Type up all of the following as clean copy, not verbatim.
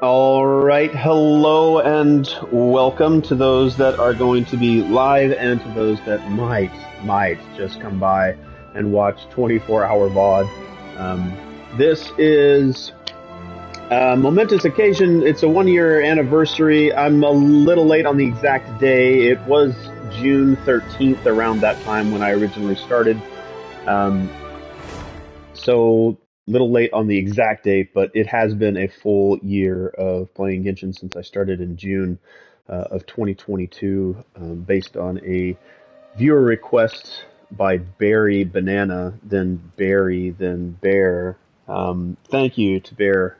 All right, hello and welcome to those that are going to be live and to those that might just come by and watch 24-hour VOD. This is a momentous occasion. It's a 1 year anniversary. I'm a little late on the exact day. It was June 13th, around that time when I originally started. So little late on the exact date, but it has been a full year of playing Genshin since I started in June of 2022, based on a viewer request by Barry Banana, then Barry, then Bear. Thank you to Bear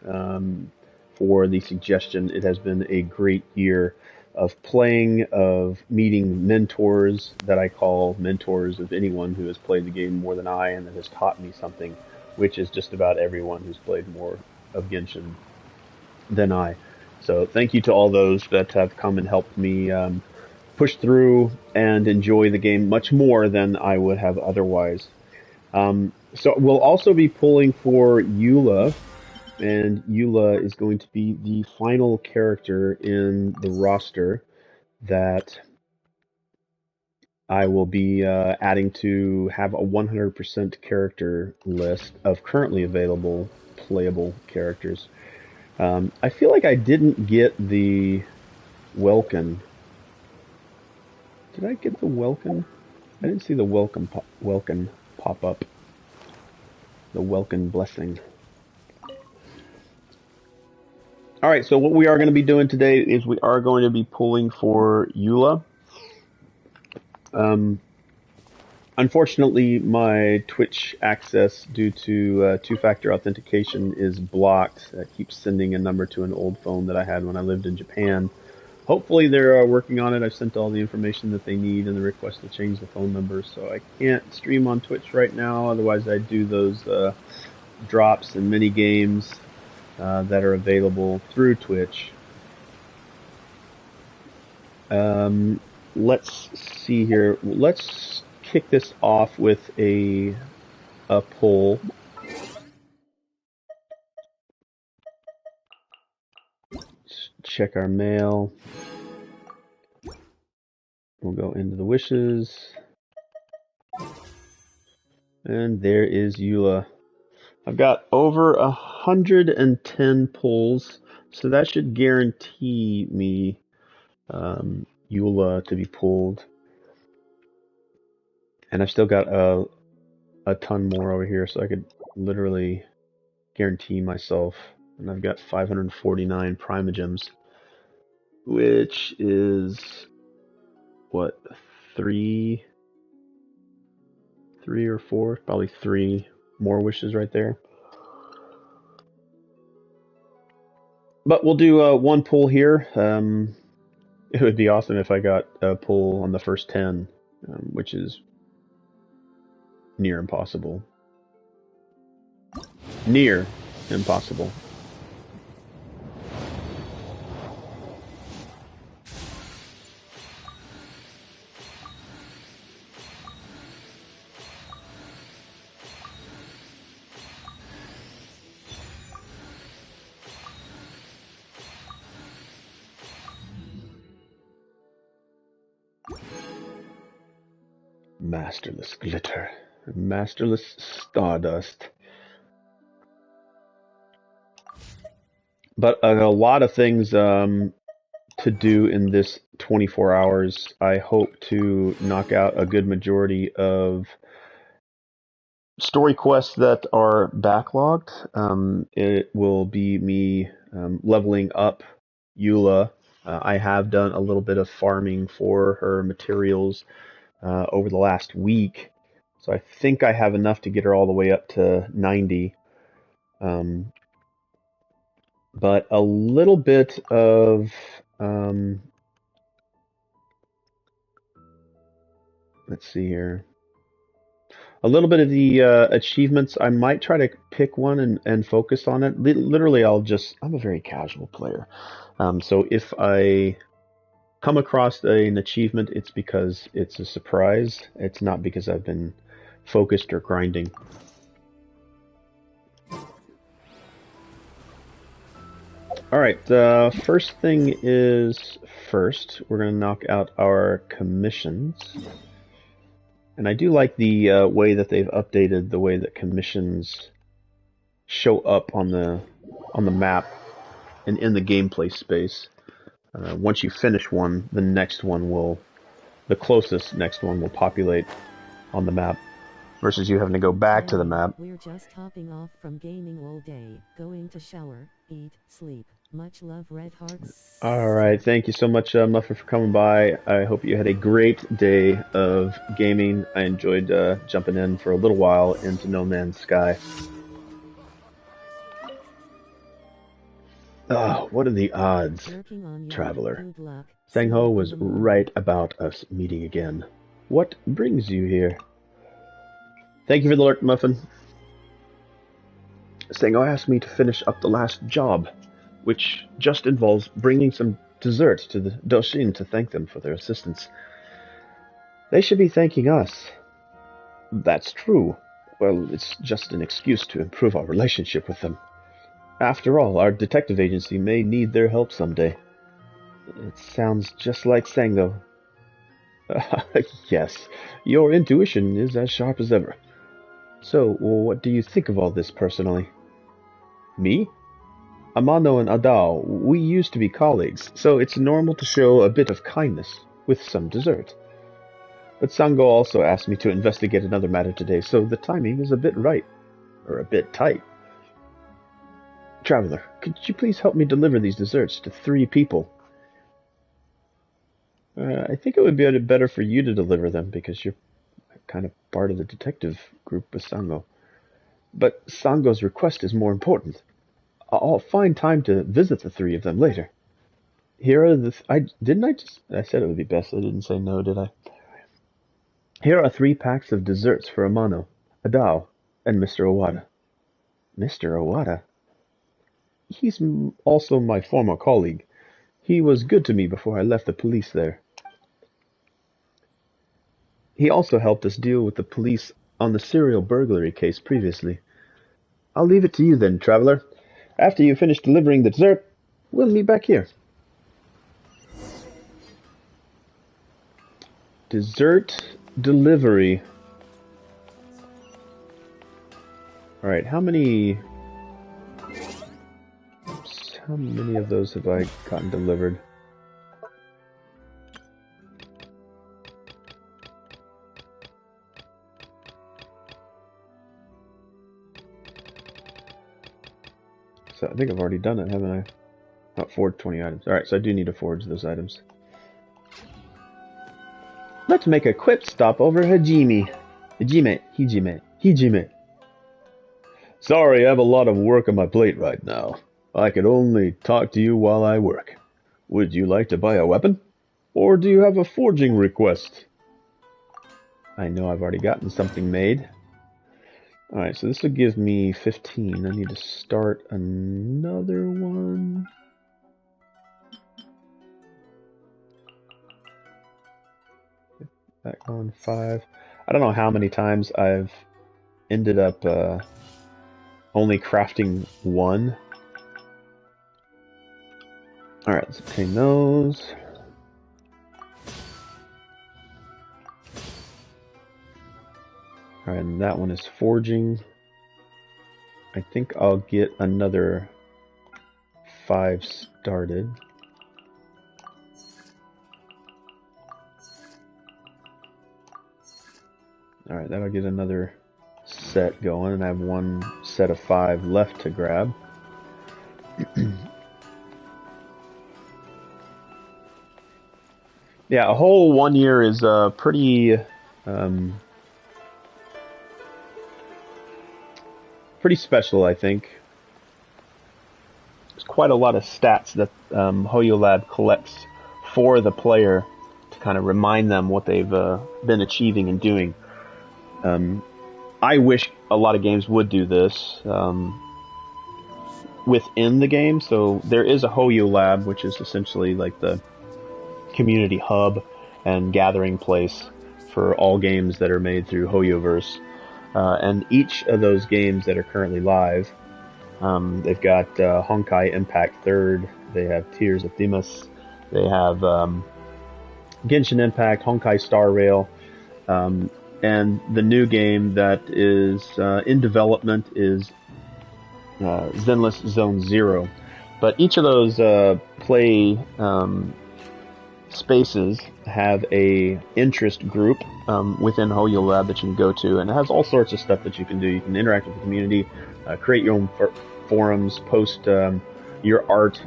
for the suggestion. It has been a great year of playing, of meeting mentors that I call mentors of anyone who has played the game more than I and that has taught me something, which is just about everyone who's played more of Genshin than I. So thank you to all those that have come and helped me push through and enjoy the game much more than I would have otherwise. So we'll also be pulling for Eula, and Eula is going to be the final character in the roster that I will be adding to have a 100% character list of currently available playable characters. I feel like I didn't get the Welkin. Did I get the Welkin? I didn't see the Welkin pop up. The Welkin blessing. All right, so what we are going to be doing today is we are going to be pulling for Eula. Unfortunately, my Twitch access due to two-factor authentication is blocked. It keeps sending a number to an old phone that I had when I lived in Japan. Hopefully they're working on it. I've sent all the information that they need and the request to change the phone number, so I can't stream on Twitch right now. Otherwise, I'd do those drops and mini games that are available through Twitch. Let's see here. Let's kick this off with a poll. Let's check our mail. We'll go into the wishes. And there is Eula. I've got over 110 pulls, so that should guarantee me Eula to be pulled. And I've still got a ton more over here, so I could literally guarantee myself. And I've got 549 Primogems, which is what, three or four, probably three more wishes right there. But we'll do one pull here. It would be awesome if I got a pull on the first 10, which is near impossible. Near impossible. Masterless glitter, masterless stardust. But a lot of things to do in this 24 hours. I hope to knock out a good majority of story quests that are backlogged. It will be me leveling up Eula. I have done a little bit of farming for her materials over the last week, so I think I have enough to get her all the way up to 90. But a little bit of let's see here. A little bit of the achievements, I might try to pick one and focus on it. Literally, I'm a very casual player. So if I come across an achievement, it's because it's a surprise. It's not because I've been focused or grinding. Alright, first thing is first. We're going to knock out our commissions. And I do like the way that they've updated the way that commissions show up on the map and in the gameplay space. Once you finish one, the closest next one will populate on the map, versus you having to go back to the map. We're just hopping off from gaming all day, going to shower, eat, sleep. Much love, Red Hearts. Alright, thank you so much, Muffin, for coming by. I hope you had a great day of gaming. I enjoyed jumping in for a little while into No Man's Sky. Oh, what are the odds, traveler? Sangho was right about us meeting again. What brings you here? Thank you for the alert, Muffin. Sangho asked me to finish up the last job, which just involves bringing some dessert to the Doshin to thank them for their assistance. They should be thanking us. That's true. Well, it's just an excuse to improve our relationship with them. After all, our detective agency may need their help someday. It sounds just like Sangho. Yes, your intuition is as sharp as ever. So, what do you think of all this personally? Me? Amano and Adao, we used to be colleagues, so it's normal to show a bit of kindness, with some dessert. But Sangho also asked me to investigate another matter today, so the timing is a bit right. Or a bit tight. Traveler, could you please help me deliver these desserts to 3 people? I think it would be better for you to deliver them, because you're kind of part of the detective group with Sangho. But Sangho's request is more important. I'll find time to visit the 3 of them later. Here are the... I said it would be best. I didn't say no, did I? Here are 3 packs of desserts for Amano, Adao, and Mr. Owada. Mr. Owada? He's also my former colleague. He was good to me before I left the police there. He also helped us deal with the police on the serial burglary case previously. I'll leave it to you then, traveler. After you finish delivering the dessert, we'll meet back here. Dessert delivery. Alright, how many of those have I gotten delivered? So I think I've already done it, haven't I? Not forged 20 items. Alright, so I do need to forge those items. Let's make a quick stop over Hajime. Hijime. Sorry, I have a lot of work on my plate right now. I can only talk to you while I work. Would you like to buy a weapon? Or do you have a forging request? I know I've already gotten something made. Alright, so this will give me 15. I need to start another one. Back on 5. I don't know how many times I've ended up only crafting 1. Alright, let's obtain those. Alright, and that one is forging. I think I'll get another 5 started. Alright, that'll get another set going, and I have 1 set of 5 left to grab. Yeah, a whole 1 year is pretty special, I think. There's quite a lot of stats that Hoyo Lab collects for the player to kind of remind them what they've been achieving and doing. I wish a lot of games would do this within the game. So there is a Hoyo Lab, which is essentially like the community hub and gathering place for all games that are made through Hoyoverse. And each of those games that are currently live They've got Honkai Impact 3rd. They have Tears of Themis. They have Genshin Impact, Honkai Star Rail, and the new game that is in development is Zenless Zone Zero. But each of those play spaces have a interest group within Hoyo Lab that you can go to, and it has all sorts of stuff that you can do. You can interact with the community, create your own forums, post your art,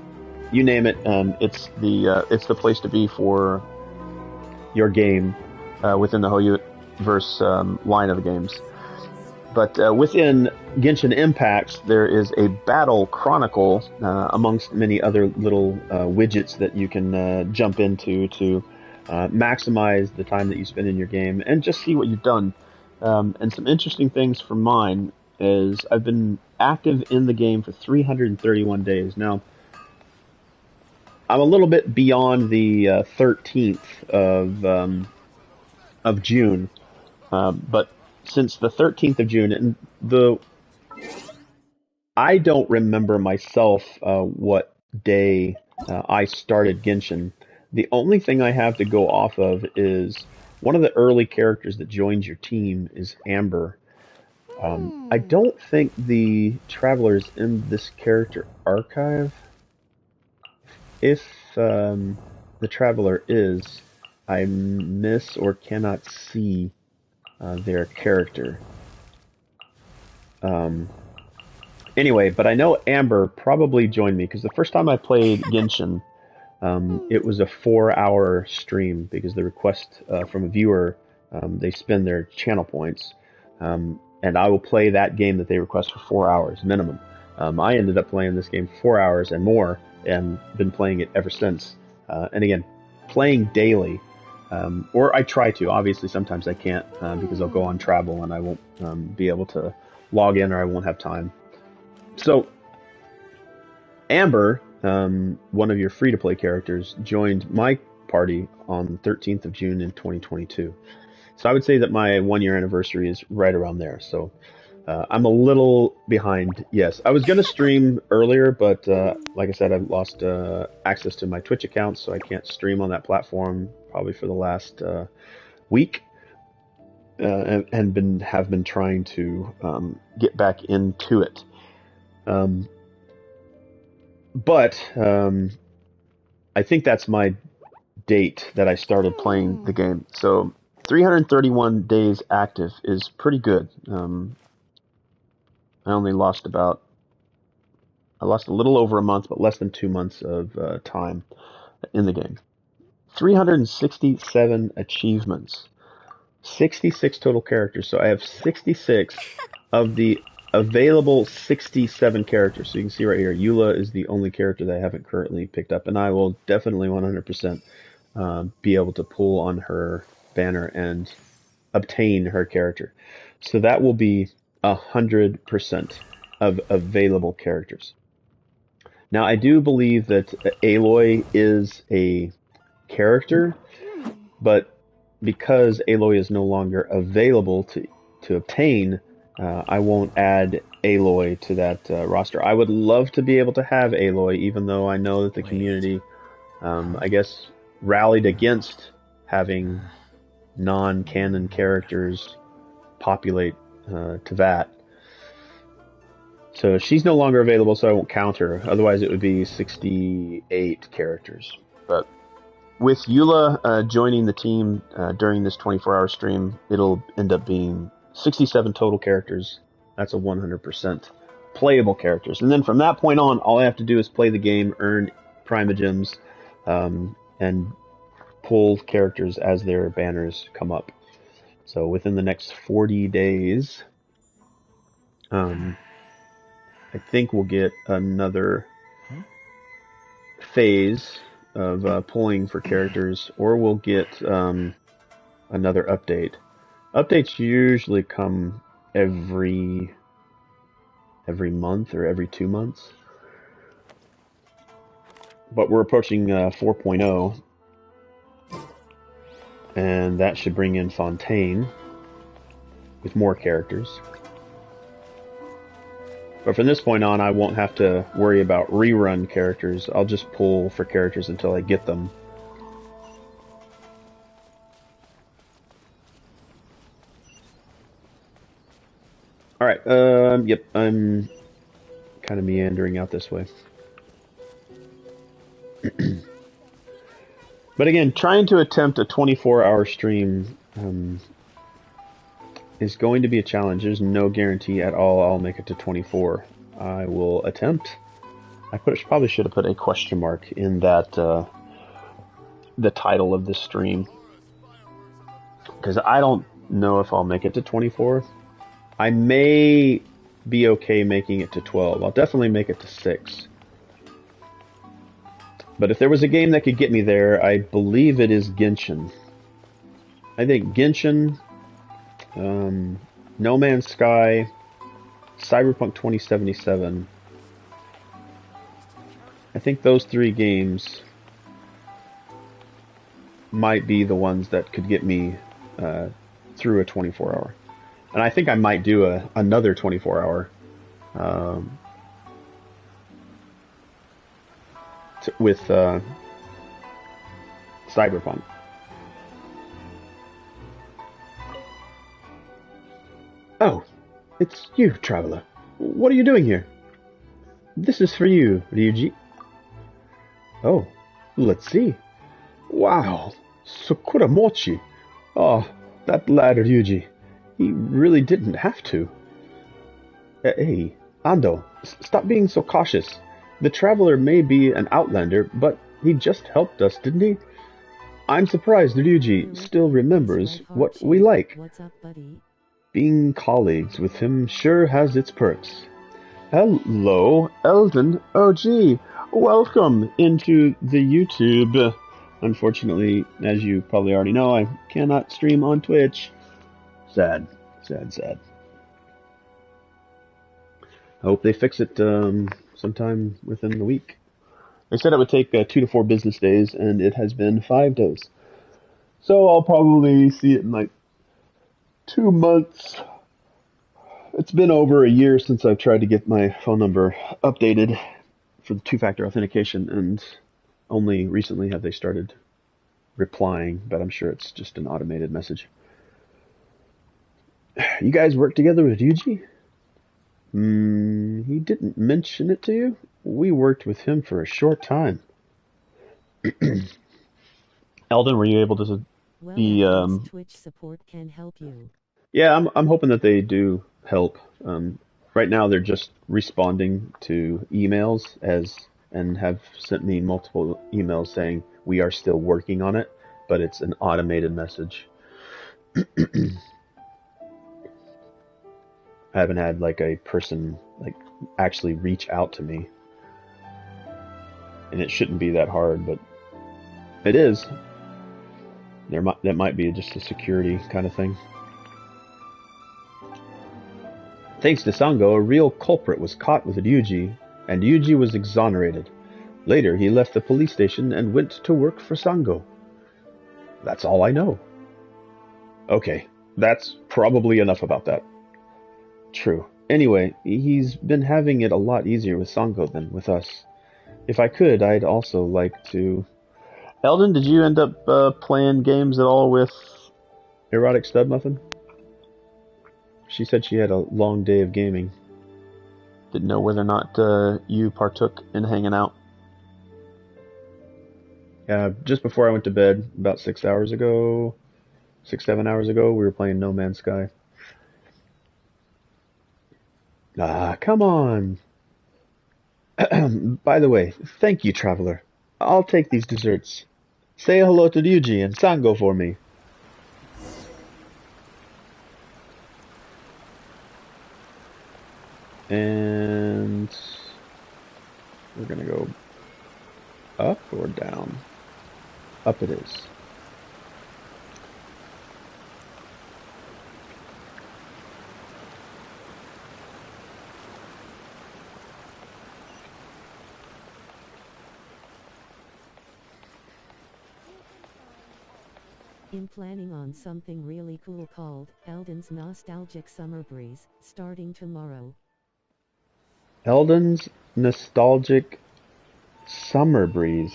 you name it. It's the place to be for your game within the Hoyoverse line of games. But within Genshin Impacts, there is a battle chronicle amongst many other little widgets that you can jump into to maximize the time that you spend in your game and just see what you've done. And some interesting things for mine is I've been active in the game for 331 days. Now, I'm a little bit beyond the 13th of June, but since the 13th of June, and I don't remember myself what day I started Genshin. The only thing I have to go off of is one of the early characters that joins your team is Amber. I don't think the Traveler's in this character archive. If the Traveler is, I miss or cannot see their character. Anyway, but I know Amber probably joined me because the first time I played Genshin, it was a 4-hour stream because the request from a viewer, they spend their channel points, and I will play that game that they request for 4 hours minimum. I ended up playing this game 4 hours and more, and been playing it ever since. And again, playing daily, or I try to. Obviously, sometimes I can't because I'll go on travel and I won't be able to log in, or I won't have time. So, Amber, one of your free-to-play characters, joined my party on the 13th of June in 2022. So I would say that my 1-year anniversary is right around there. So I'm a little behind. Yes, I was going to stream earlier, but like I said, I've lost access to my Twitch account, so I can't stream on that platform probably for the last week. And have been trying to get back into it. But I think that's my date that I started playing the game. So 331 days active is pretty good. I only lost a little over a month, but less than 2 months of time in the game. 367 achievements. 66 total characters. So I have 66 of the available 67 characters. So you can see right here, Eula is the only character that I haven't currently picked up, and I will definitely 100% be able to pull on her banner and obtain her character. So that will be 100% of available characters. Now, I do believe that Aloy is a character, but because Aloy is no longer available to obtain, I won't add Aloy to that roster. I would love to be able to have Aloy, even though I know that the community, I guess, rallied against having non-canon characters populate Teyvat. So she's no longer available, so I won't count her. Otherwise, it would be 68 characters. But with Eula joining the team during this 24-hour stream, it'll end up being 67 total characters. That's a 100% playable characters. And then from that point on, all I have to do is play the game, earn Primogems, and pull characters as their banners come up. So within the next 40 days, I think we'll get another phase of pulling for characters, or we'll get another update. Updates usually come every month or every 2 months. But we're approaching 4.0, and that should bring in Fontaine with more characters. But from this point on, I won't have to worry about rerun characters. I'll just pull for characters until I get them. Alright, yep, I'm kind of meandering out this way. But again, trying to attempt a 24-hour stream is going to be a challenge. There's no guarantee at all I'll make it to 24. I will attempt. I probably should have put a question mark in that the title of this stream, because I don't know if I'll make it to 24. I may be okay making it to 12. I'll definitely make it to 6. But if there was a game that could get me there, I believe it is Genshin. I think Genshin, No Man's Sky, Cyberpunk 2077. I think those 3 games might be the ones that could get me through a 24-hour. And I think I might do another 24-hour with Cyberpunk. Oh, it's you, traveler. What are you doing here? This is for you, Ryuji. Oh, let's see. Wow, Sakuramochi. Oh, that lad Ryuji. He really didn't have to. Hey, Ando, stop being so cautious. The traveler may be an outlander, but he just helped us, didn't he? I'm surprised Ryuji still remembers what we like. What's up, buddy? Being colleagues with him sure has its perks. Hello, Eldon OG. Welcome into the YouTube. Unfortunately, as you probably already know, I cannot stream on Twitch. Sad. Sad, sad. I hope they fix it sometime within the week. They said it would take 2 to 4 business days, and it has been 5 days. So I'll probably see it in like 2 months. It's been over a year since I've tried to get my phone number updated for the 2-factor authentication, and only recently have they started replying, but I'm sure it's just an automated message. You guys work together with Ryuji? He didn't mention it to you? We worked with him for a short time. Eldon, were you able to be Twitch support can help you. Yeah, I'm hoping that they do help. Right now they're just responding to emails and have sent me multiple emails saying we are still working on it, but it's an automated message. I haven't had like a person like actually reach out to me. And it shouldn't be that hard, but it is. That might be just a security kind of thing. Thanks to Sango, a real culprit was caught with Ryuji, and Ryuji was exonerated. Later, he left the police station and went to work for Sango. That's all I know. Okay, that's probably enough about that. True. Anyway, he's been having it a lot easier with Sango than with us. If I could, I'd also like to... Eldon, did you end up playing games at all with Erotic Stud Muffin? She said she had a long day of gaming. Didn't know whether or not you partook in hanging out. Just before I went to bed, about 6 hours ago, 7 hours ago, we were playing No Man's Sky. Ah, come on! By the way, thank you, traveler. I'll take these desserts. Say hello to Ryuji and Sango for me. And we're gonna go up or down? Up it is. I'm planning on something really cool called Eldon's Nostalgic Summer Breeze, starting tomorrow. Eldon's nostalgic summer breeze.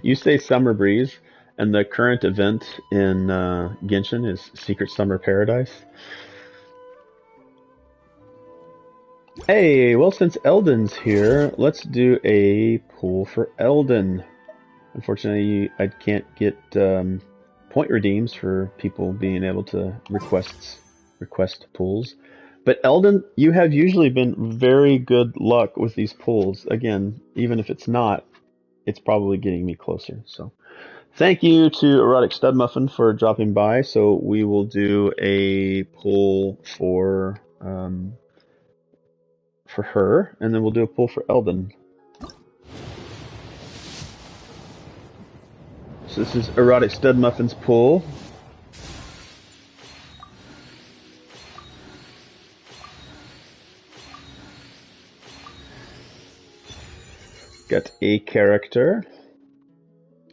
You say summer breeze, and the current event in Genshin is Secret Summer Paradise. Hey, well, since Eldon's here, let's do a pool for Eldon. Unfortunately, I can't get point redeems for people being able to request pools. But Eldon, you have usually been very good luck with these pools. Again, even if it's not, it's probably getting me closer. So thank you to Erotic Stud Muffin for dropping by. So we will do a pool for her, and then we'll do a pool for Eldon. So this is Erotic Stud Muffin's pool. Got a character.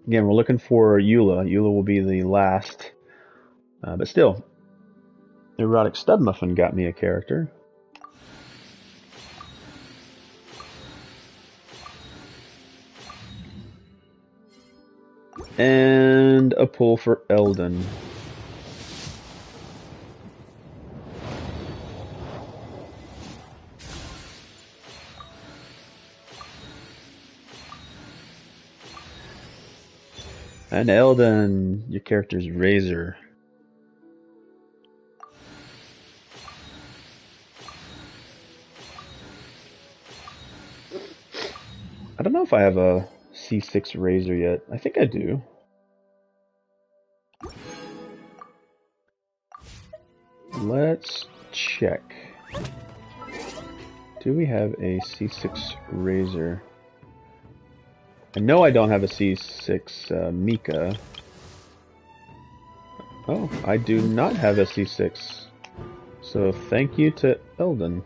Again, we're looking for Eula. Eula will be the last. But still, Erotic Stud Muffin got me a character. And a pull for Eldon. And Eldon, your character's Razor. I don't know if I have a C6 Razor yet. I think I do. Let's check. Do we have a C6 Razor? I know I don't have a C6 Mika. Oh, I do not have a C6. So thank you to Eldon.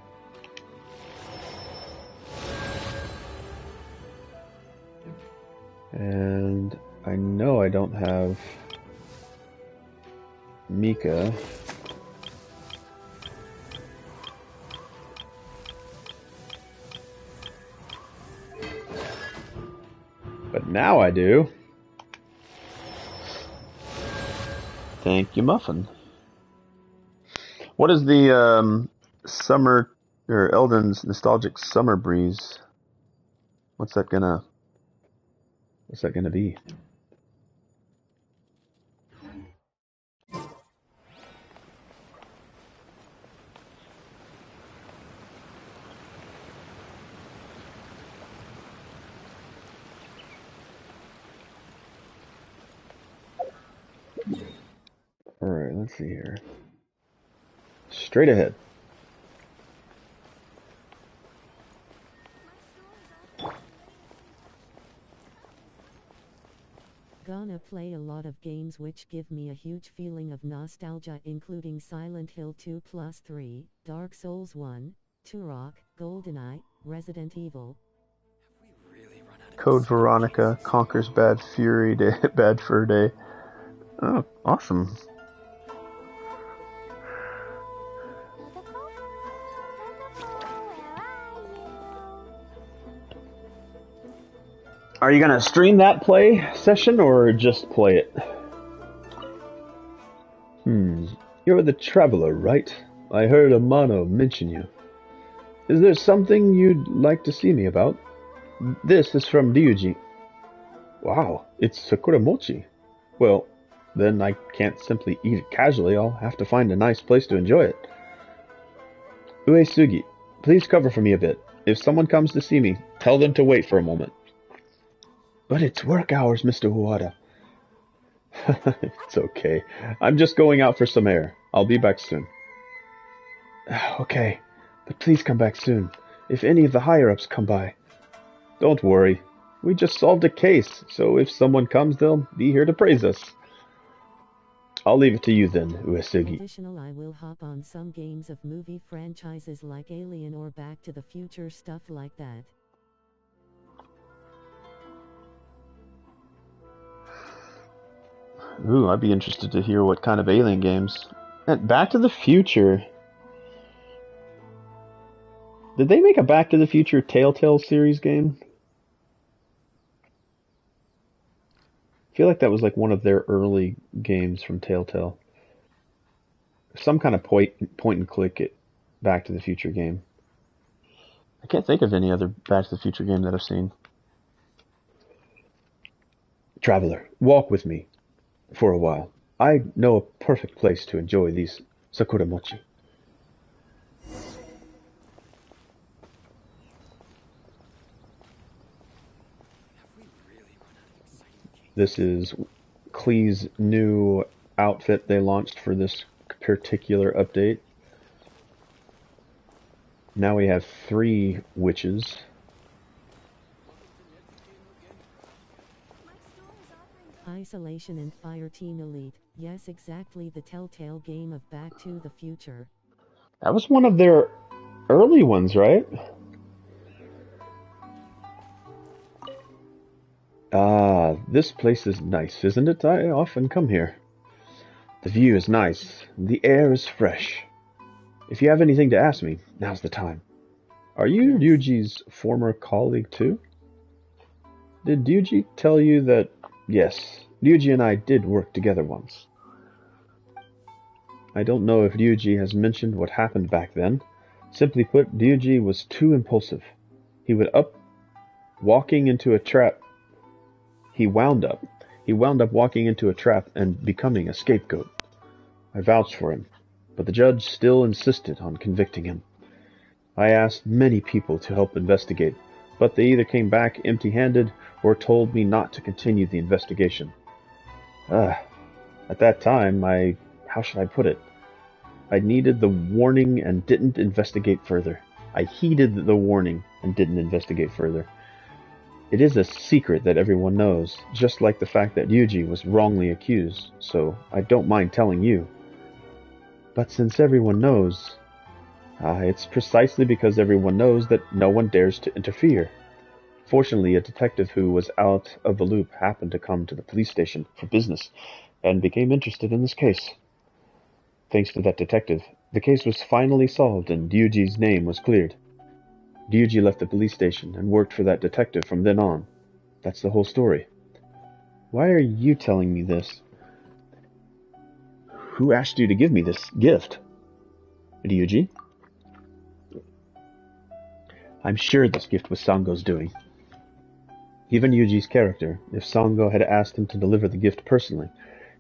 And I know I don't have Mika. But now I do. Thank you, Muffin. What is the summer or Eldon's nostalgic summer breeze? What's that gonna be? Alright, let's see here. Straight ahead. Gonna play a lot of games which give me a huge feeling of nostalgia, including Silent Hill 2 plus 3, Dark Souls 1, Turok, GoldenEye, Resident Evil. Code Veronica, Conquers Bad Fury Day, Bad Fur Day. Oh, awesome. Are you gonna stream that play session or just play it? You're the traveler, right? I heard Amano mention you. Is there something you'd like to see me about? This is from Ryuji. Wow, it's Sakura Mochi. Well, then I can't simply eat it casually. I'll have to find a nice place to enjoy it. Uesugi, please cover for me a bit. If someone comes to see me, tell them to wait for a moment. But it's work hours, Mr. Uwada. It's okay. I'm just going out for some air. I'll be back soon. Okay, but please come back soon. If any of the higher-ups come by. Don't worry. We just solved a case, so if someone comes, they'll be here to praise us. I'll leave it to you then, Uesugi. Additional, I will hop on some games of movie franchises like Alien or Back to the Future, stuff like that. Ooh, I'd be interested to hear what kind of alien games. And Back to the Future. Did they make a Back to the Future Telltale series game? I feel like that was like one of their early games from Telltale. Some kind of point and click it Back to the Future game. I can't think of any other Back to the Future game that I've seen. Traveler, walk with me for a while. I know a perfect place to enjoy these sakura mochi. This is Klee's new outfit they launched for this particular update. Now we have 3 witches. Isolation and Fireteam Elite. Yes, exactly, the Telltale game of Back to the Future. That was one of their early ones, right? Ah, this place is nice, isn't it? I often come here. The view is nice. The air is fresh. If you have anything to ask me, now's the time. Are you Yes. Ryuji's former colleague too? Did Ryuji tell you that... Yes, Ryuji and I did work together once. I don't know if Ryuji has mentioned what happened back then. Simply put, Ryuji was too impulsive. He would walking into a trap. He wound up walking into a trap and becoming a scapegoat. I vouched for him, but the judge still insisted on convicting him. I asked many people to help investigate, but they either came back empty-handed or told me not to continue the investigation. At that time, how should I put it? I needed the warning and didn't investigate further. I heeded the warning and didn't investigate further. It is a secret that everyone knows, just like the fact that Ryuji was wrongly accused, so I don't mind telling you. But since everyone knows, it's precisely because everyone knows that no one dares to interfere. Fortunately, a detective who was out of the loop happened to come to the police station for business and became interested in this case. Thanks to that detective, the case was finally solved and Ryuji's name was cleared. Ryuji left the police station and worked for that detective from then on. That's the whole story. Why are you telling me this? Who asked you to give me this gift? Ryuji? I'm sure this gift was Sango's doing. Given Yuji's character, if Sango had asked him to deliver the gift personally,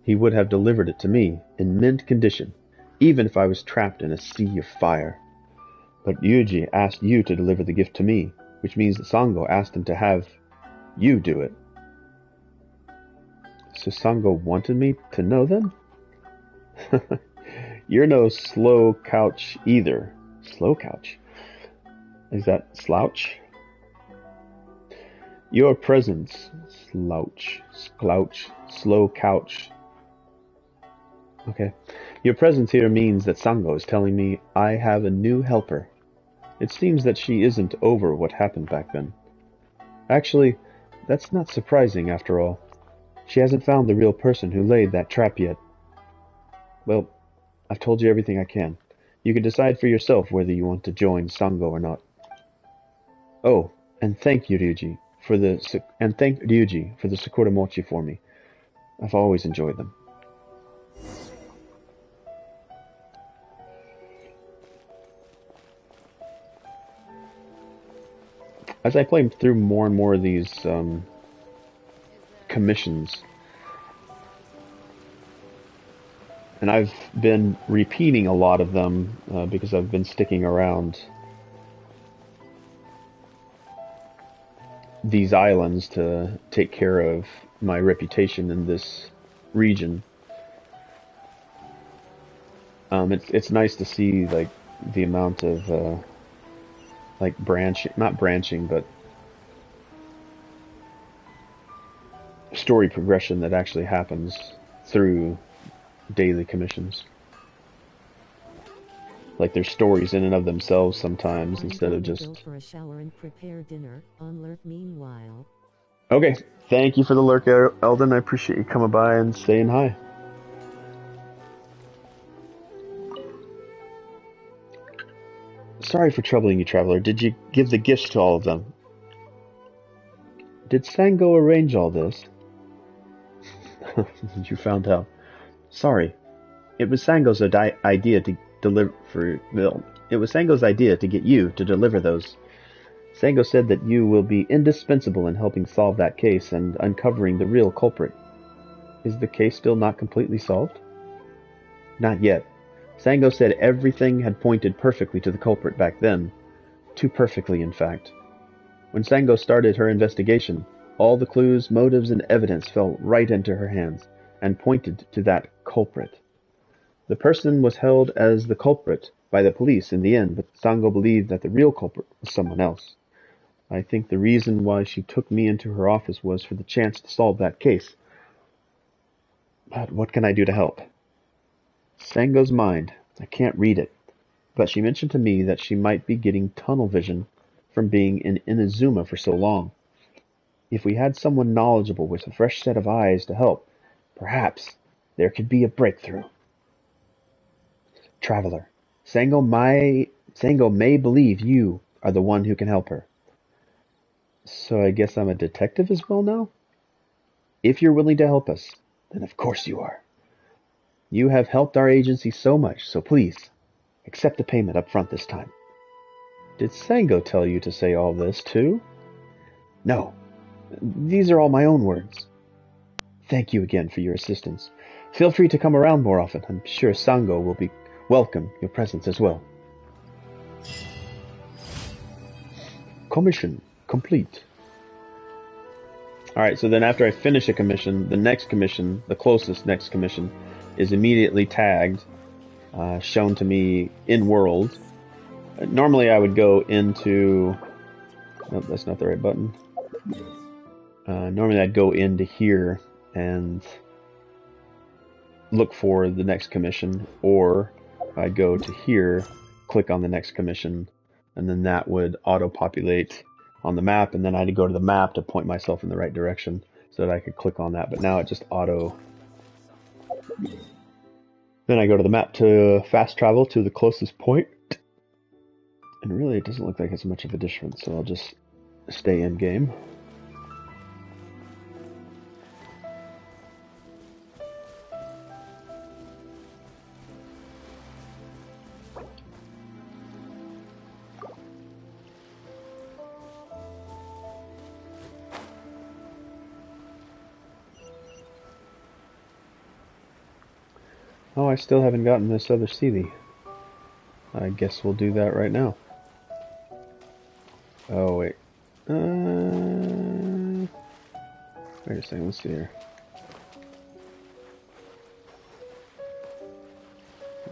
he would have delivered it to me in mint condition, even if I was trapped in a sea of fire. But Yuji asked you to deliver the gift to me, which means that Sango asked him to have you do it. So Sango wanted me to know then? You're no slow couch either. Slow couch? Is that slouch? Your presence, slouch, slow couch. Okay. Your presence here means that Sango is telling me I have a new helper. It seems that she isn't over what happened back then. Actually, that's not surprising after all. She hasn't found the real person who laid that trap yet. Well, I've told you everything I can. You can decide for yourself whether you want to join Sango or not. Oh, and thank Ryuji for the Sakura Mochi for me. I've always enjoyed them. As I play through more and more of these commissions, and I've been repeating a lot of them because I've been sticking around these islands to take care of my reputation in this region. It's nice to see like the amount of like not branching, but story progression that actually happens through daily commissions. Like there's stories in and of themselves sometimes instead of just. Go for a shower and prepare dinner. On Earth, meanwhile. Okay, thank you for the lurk, Eldon. I appreciate you coming by and saying hi. Sorry for troubling you, Traveler. Did you give the gifts to all of them? Did Sango arrange all this? You found out. Sorry. It was Sango's idea to deliver. It was Sango's idea to get you to deliver those. Sango said that you will be indispensable in helping solve that case and uncovering the real culprit. Is the case still not completely solved? Not yet. Sango said everything had pointed perfectly to the culprit back then. Too perfectly, in fact. When Sango started her investigation, all the clues, motives, and evidence fell right into her hands and pointed to that culprit. The person was held as the culprit by the police in the end, but Sango believed that the real culprit was someone else. I think the reason why she took me into her office was for the chance to solve that case. But what can I do to help? Sango's mind. I can't read it. But she mentioned to me that she might be getting tunnel vision from being in Inazuma for so long. If we had someone knowledgeable with a fresh set of eyes to help, perhaps there could be a breakthrough. Traveler, Sango may believe you are the one who can help her. So I guess I'm a detective as well now? If you're willing to help us, then of course you are. You have helped our agency so much, so please, accept the payment up front this time. Did Sango tell you to say all this too? No. These are all my own words. Thank you again for your assistance. Feel free to come around more often. I'm sure Sango will be welcome your presence as well. Commission complete. Alright, so then after I finish a commission, the next commission, the closest next commission, is immediately tagged, shown to me in world. Normally I would go into... Nope, that's not the right button. Normally I'd go into here and look for the next commission, or I'd go to here, click on the next commission, and then that would auto-populate on the map, and then I had to go to the map to point myself in the right direction so that I could click on that, but now it just auto... Then I go to the map to fast travel to the closest point, and really it doesn't look like it's much of a difference, so I'll just stay in game. Oh, I still haven't gotten this other CD. I guess we'll do that right now. Oh, wait. Wait a second, let's see here.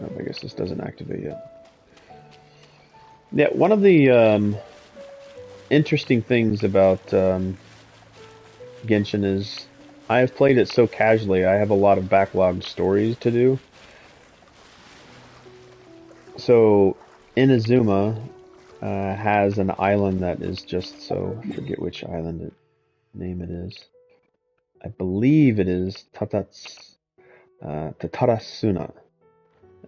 Oh, I guess this doesn't activate yet. Yeah, one of the interesting things about Genshin is I have played it so casually. I have a lot of backlogged stories to do. So, Inazuma has an island that is just so... I forget which island name it is. I believe it is Tatarasuna.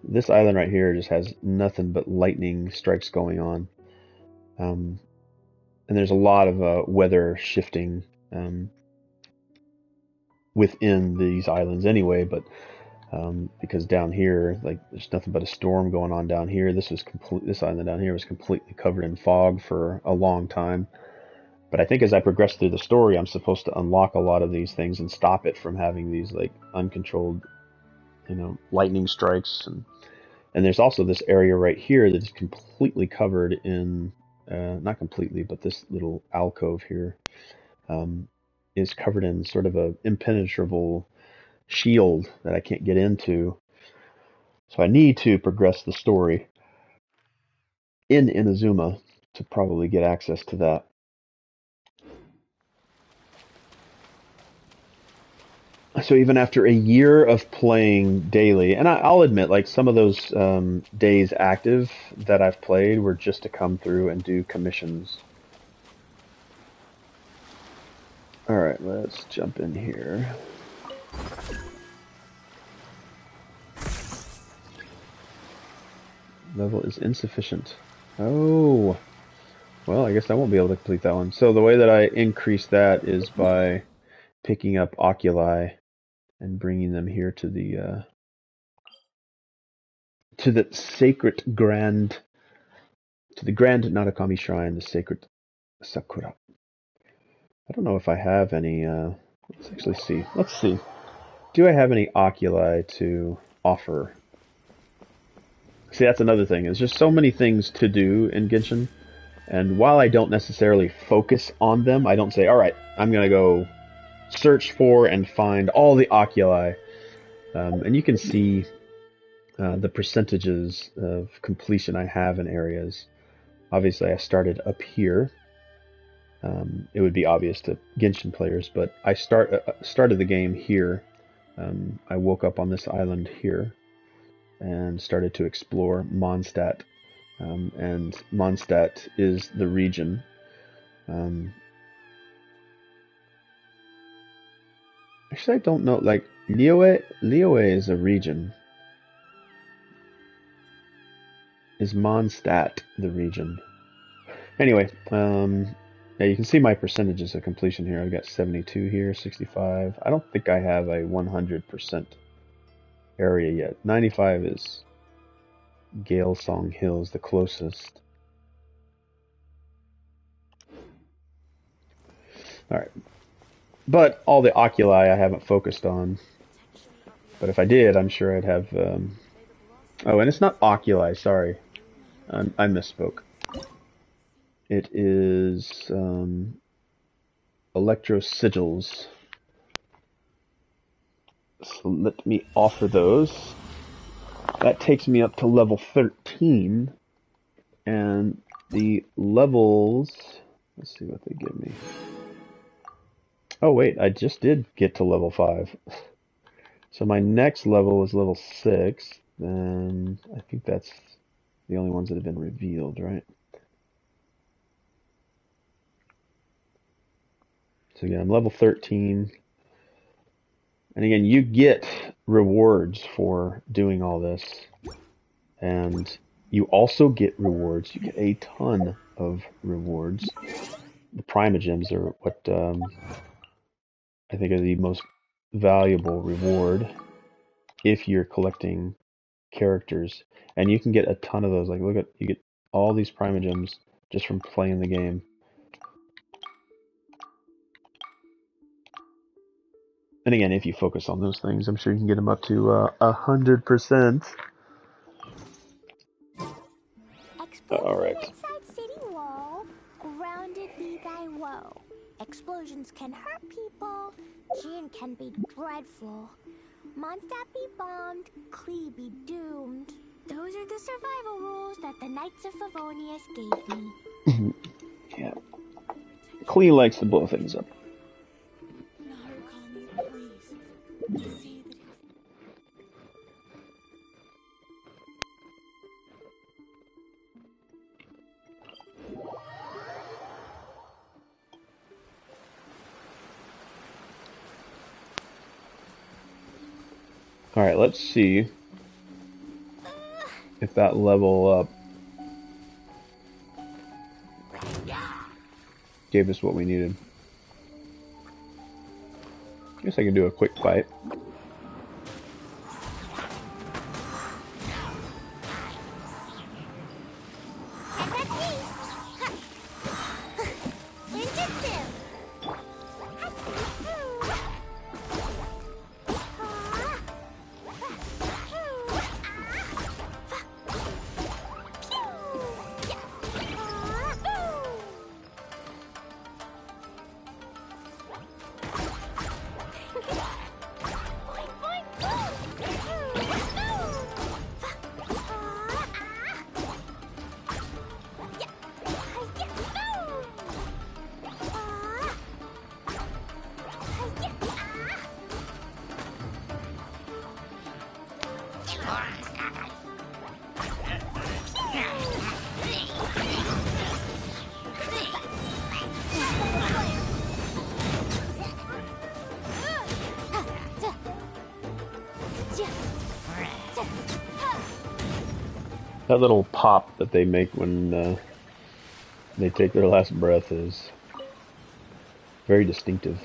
This island right here just has nothing but lightning strikes going on. And there's a lot of weather shifting within these islands anyway, but because down here, like, there's nothing but a storm going on down here. This island down here was completely covered in fog for a long time. But I think as I progress through the story, I'm supposed to unlock a lot of these things and stop it from having these like uncontrolled, lightning strikes. And there's also this area right here that is completely covered in, not completely, but this little alcove here is covered in sort of a impenetrable shield that I can't get into. So I need to progress the story in Inazuma to probably get access to that. So even after a year of playing daily, and I'll admit, like, some of those days active that I've played were just to come through and do commissions. Alright, let's jump in here. Level is insufficient. Oh, well, I guess I won't be able to complete that one. So the way that I increase that is by picking up oculi and bringing them here to the sacred grand, to the grand Narukami shrine, the sacred Sakura. I don't know if I have any. Let's actually see. Let's see. Do I have any oculi to offer? See, that's another thing. There's just so many things to do in Genshin, and while I don't necessarily focus on them, I don't say, all right, I'm going to go search for and find all the oculi. And you can see the percentages of completion I have in areas. Obviously, I started up here. It would be obvious to Genshin players, but I started the game here. I woke up on this island here and started to explore Mondstadt. And Mondstadt is the region. Actually, I don't know. Like, Liyue is a region. Is Mondstadt the region? Anyway, yeah, you can see my percentages of completion here. I've got 72 here, 65. I don't think I have a 100% area yet. 95 is Gale Song Hills, the closest. Alright. But all the oculi I haven't focused on. But if I did, I'm sure I'd have... Oh, and it's not oculi, sorry. I misspoke. It is electro sigils. So let me offer those. That takes me up to level 13. And the levels... Let's see what they give me. Oh wait, I just did get to level 5. So my next level is level 6. And I think that's the only ones that have been revealed, right? So yeah, I'm level 13. And again, you get rewards for doing all this. And you also get rewards. You get a ton of rewards. The primogems are what I think are the most valuable reward if you're collecting characters. And you can get a ton of those. Like, look at, you get all these primogems just from playing the game. And again, if you focus on those things, I'm sure you can get them up to 100%. All right. Inside city wall, grounded be thy woe. Explosions can hurt people, Jin can be dreadful. Mondstadt be bombed, Klee be doomed. Those are the survival rules that the Knights of Favonius gave me. Yeah. Klee likes to blow things up. Alright, let's see if that level up gave us what we needed. Guess I can do a quick fight. That little pop that they make when they take their last breath is very distinctive.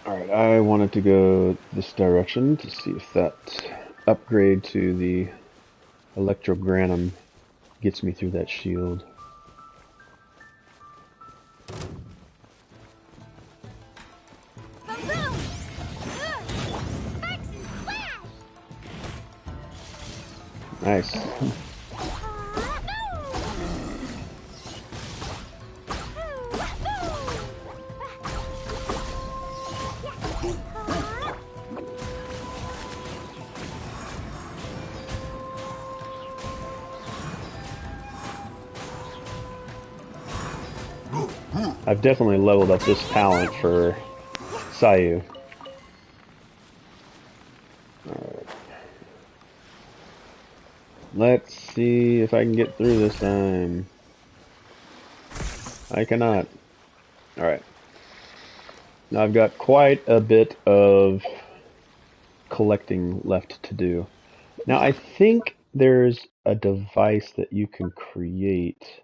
Alright, I wanted to go this direction to see if that upgrade to the Electrogranum gets me through that shield. Nice. I've definitely leveled up this talent for Sayu. Alright. Let's see if I can get through this time. I cannot. Alright. Now I've got quite a bit of collecting left to do. Now I think there's a device that you can create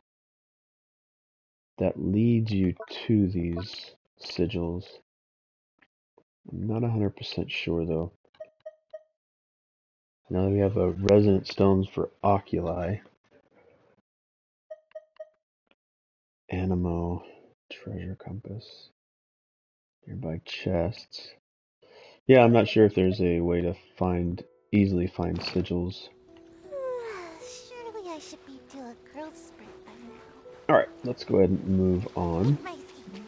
that leads you to these sigils. I'm not 100% sure though. Now we have a resonant stones for oculi. Animo, treasure compass, nearby chests. Yeah, I'm not sure if there's a way to easily find sigils. Surely I should be to a growth spurt by now. Alright, let's go ahead and move on. My scheme.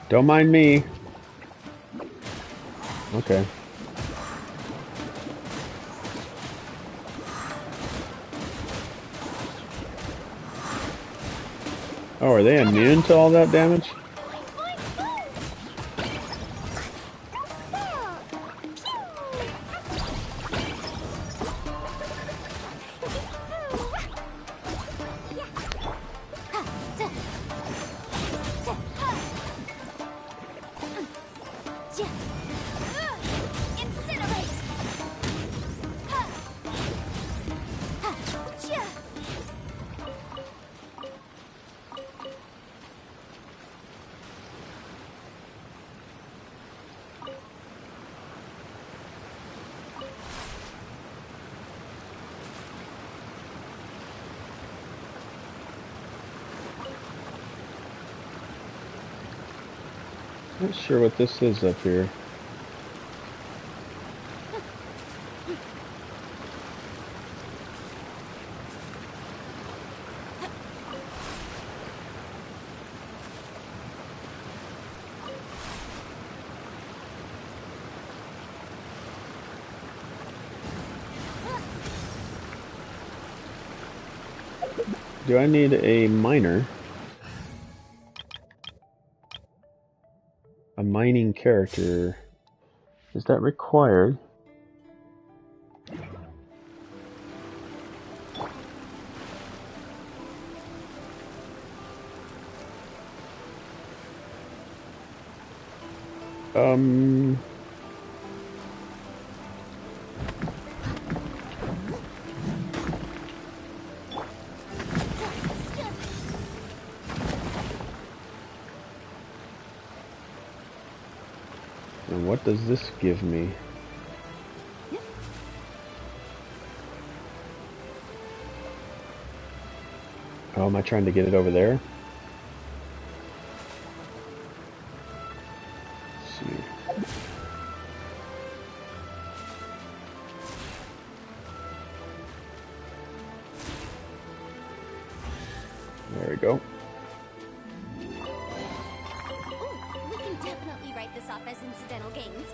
Don't mind me. Okay. Oh, are they immune to all that damage? Not sure what this is up here. Do I need a miner? A mining character. Is that required? And what does this give me? Oh, am I trying to get it over there? Let's see. There we go. Ooh, we can definitely write this off as incidental gains.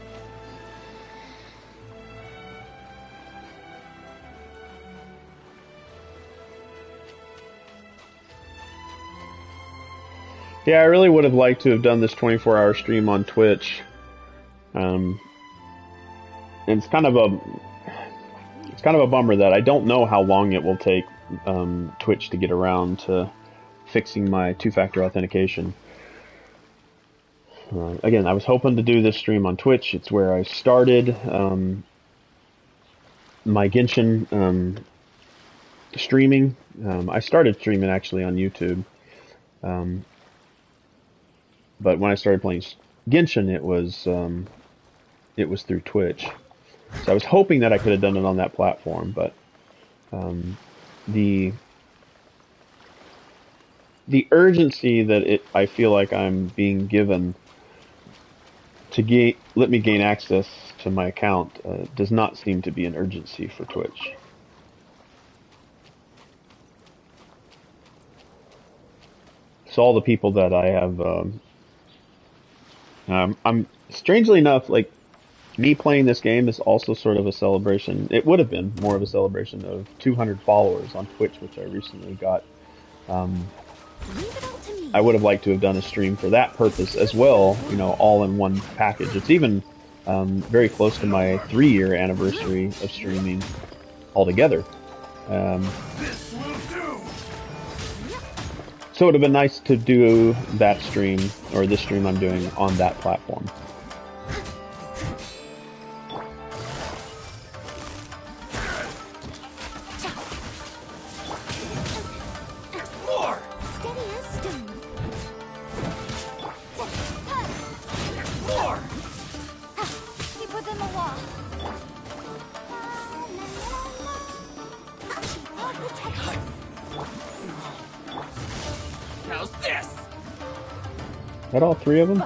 Yeah, I really would have liked to have done this 24-hour stream on Twitch. And it's kind of a bummer that I don't know how long it will take Twitch to get around to fixing my two-factor authentication. Again, I was hoping to do this stream on Twitch. It's where I started my Genshin streaming. I started streaming actually on YouTube. But when I started playing Genshin, it was through Twitch. So I was hoping that I could have done it on that platform, but the urgency that I feel like I'm being given to let me gain access to my account does not seem to be an urgency for Twitch. So all the people that I have, I'm strangely enough, like, me playing this game is also sort of a celebration. It would have been more of a celebration of 200 followers on Twitch, which I recently got. I would have liked to have done a stream for that purpose as well, you know, all in one package. It's even very close to my 3-year anniversary of streaming altogether. So it would have been nice to do that stream, or this stream I'm doing, on that platform. How's this? Is that all 3 of them?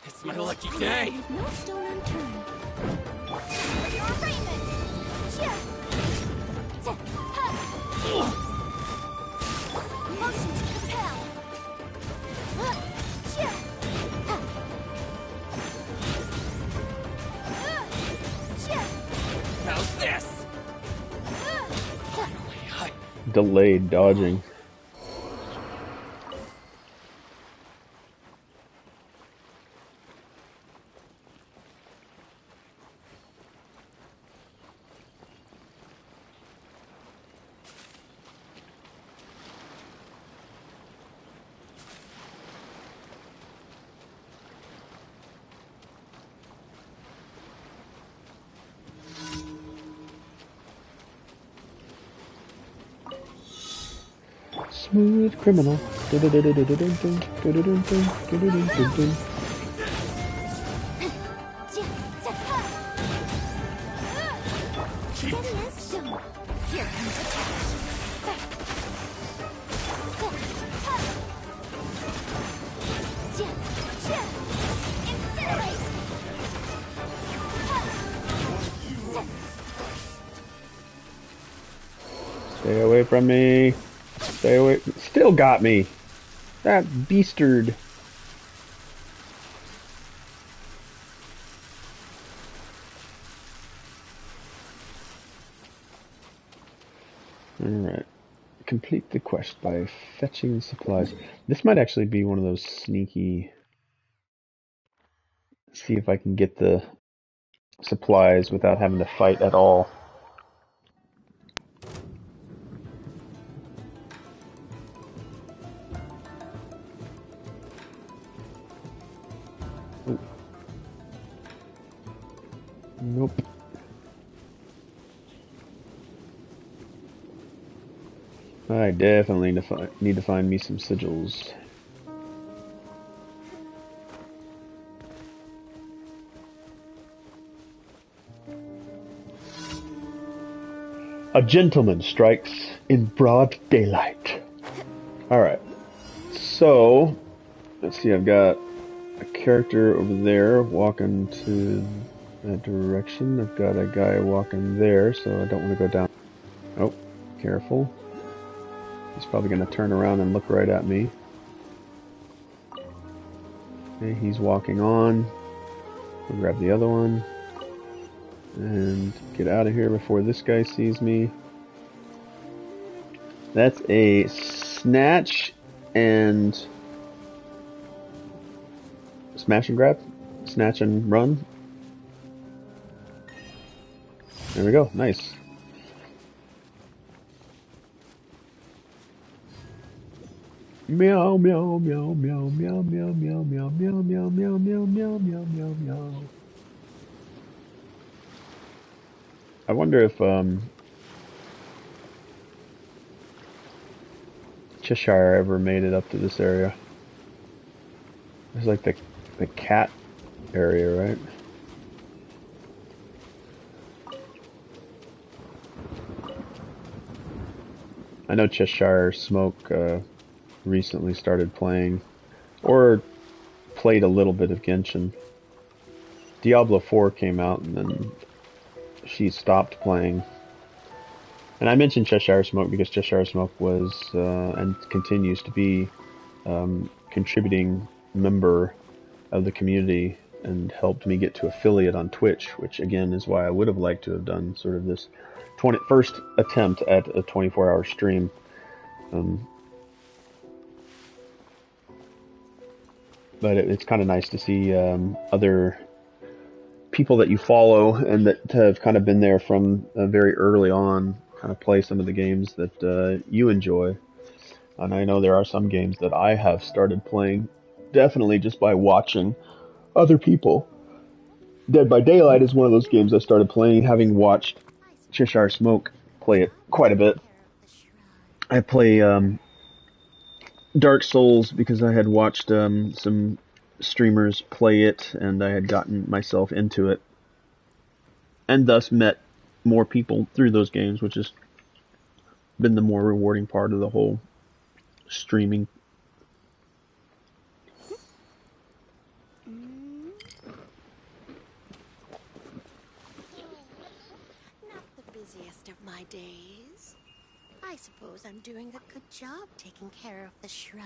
It's my lucky day. No stone unturned. Your arraignment. Motion to compel. How's this? Delayed dodging. Smooth criminal. Here comes the Stay away from me. Stay away. Still got me. That beastard. Alright. Complete the quest by fetching supplies. This might actually be one of those sneaky... See if I can get the supplies without having to fight at all. Nope. I definitely need to find me some sigils. A gentleman strikes in broad daylight. Alright. So, let's see, I've got a character over there walking to that direction. I've got a guy walking there, so I don't want to go down. Oh, careful. He's probably going to turn around and look right at me. Okay, he's walking on. We'll grab the other one. And get out of here before this guy sees me. That's a snatch and smash and grab. Snatch and run. There we go. Nice. Meow meow meow meow meow meow meow meow meow meow meow meow meow meow meow meow. I wonder if Cheshire ever made it up to this area. It's like the cat area, right? I know Cheshire Smoke recently started playing, or played a little bit of Genshin. Diablo 4 came out and then she stopped playing. And I mentioned Cheshire Smoke because Cheshire Smoke was and continues to be contributing member of the community and helped me get to affiliate on Twitch, which again is why I would have liked to have done sort of this first attempt at a 24-hour stream. But it's kind of nice to see other people that you follow and that have kind of been there from very early on kind of play some of the games that you enjoy. And I know there are some games that I have started playing definitely just by watching other people. Dead by Daylight is one of those games I started playing having watched Cheshire Smoke play it quite a bit. I play Dark Souls because I had watched some streamers play it and I had gotten myself into it and thus met more people through those games, which has been the more rewarding part of the whole streaming. Not the busiest of my days. I suppose I'm doing a good job taking care of the shrine.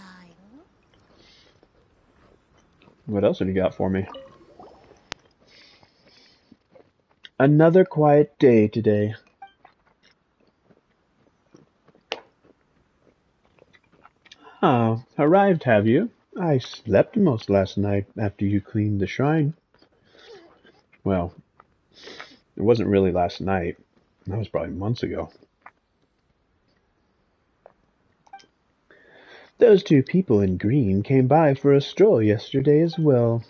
What else have you got for me? Another quiet day today. Ah, arrived, have you? I slept most last night after you cleaned the shrine. Well, it wasn't really last night. That was probably months ago. Those two people in green came by for a stroll yesterday as well.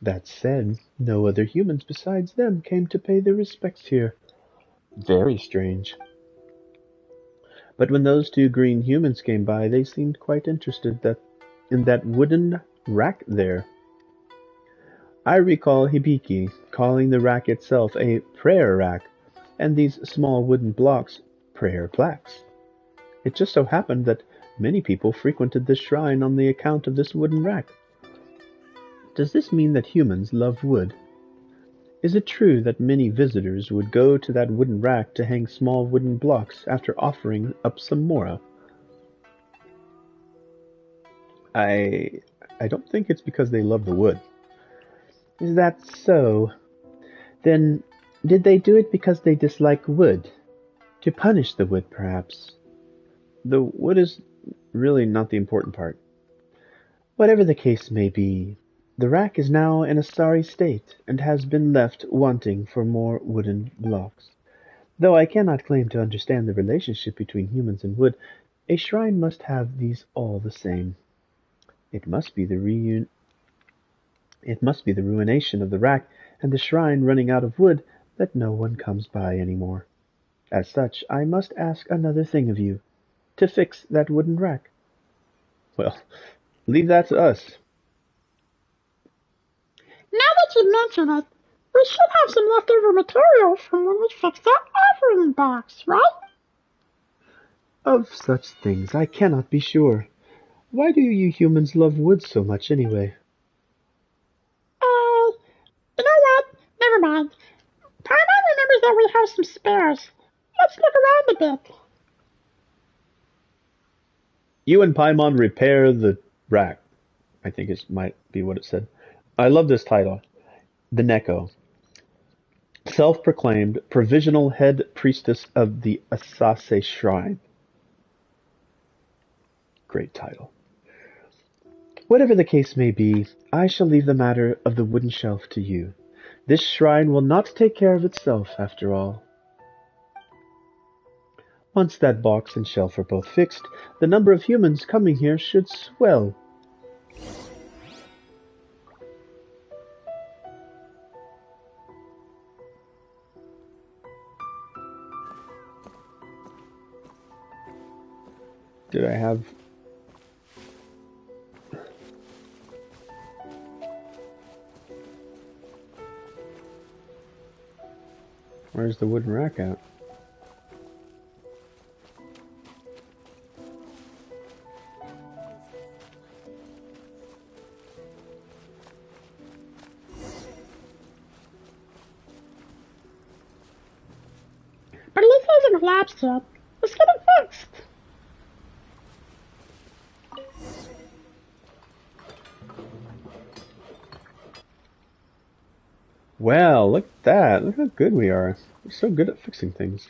That said, no other humans besides them came to pay their respects here. Very strange. But when those two green humans came by, they seemed quite interested in that wooden rack there. I recall Hibiki calling the rack itself a prayer rack, and these small wooden blocks prayer plaques. It just so happened that many people frequented this shrine on the account of this wooden rack. Does this mean that humans love wood? Is it true that many visitors would go to that wooden rack to hang small wooden blocks after offering up some mora? I don't think it's because they love the wood. Is that so? Then, did they do it because they dislike wood? To punish the wood, perhaps? The wood is really not the important part. Whatever the case may be, the rack is now in a sorry state, and has been left wanting for more wooden blocks. Though I cannot claim to understand the relationship between humans and wood, a shrine must have these all the same. It must be the ruination of the rack, and the shrine running out of wood that no one comes by anymore. As such, I must ask another thing of you, to fix that wooden rack. Well, leave that to us. Now that you mention it, we should have some leftover material from when we fixed that offering box, right? Of such things I cannot be sure. Why do you humans love wood so much anyway? You know what? Never mind. Paimon remembers that we have some spares. Let's look around a bit. You and Paimon repair the rack. I think it might be what it said. I love this title. The Neko. Self-proclaimed provisional head priestess of the Asase Shrine. Great title. Whatever the case may be, I shall leave the matter of the wooden shelf to you. This shrine will not take care of itself, after all. Once that box and shelf are both fixed, the number of humans coming here should swell. Did I have... Where's the wooden rack at? But at least it hasn't collapsed yet. Let's get it fixed. Well, look at that. Look how good we are. We're so good at fixing things.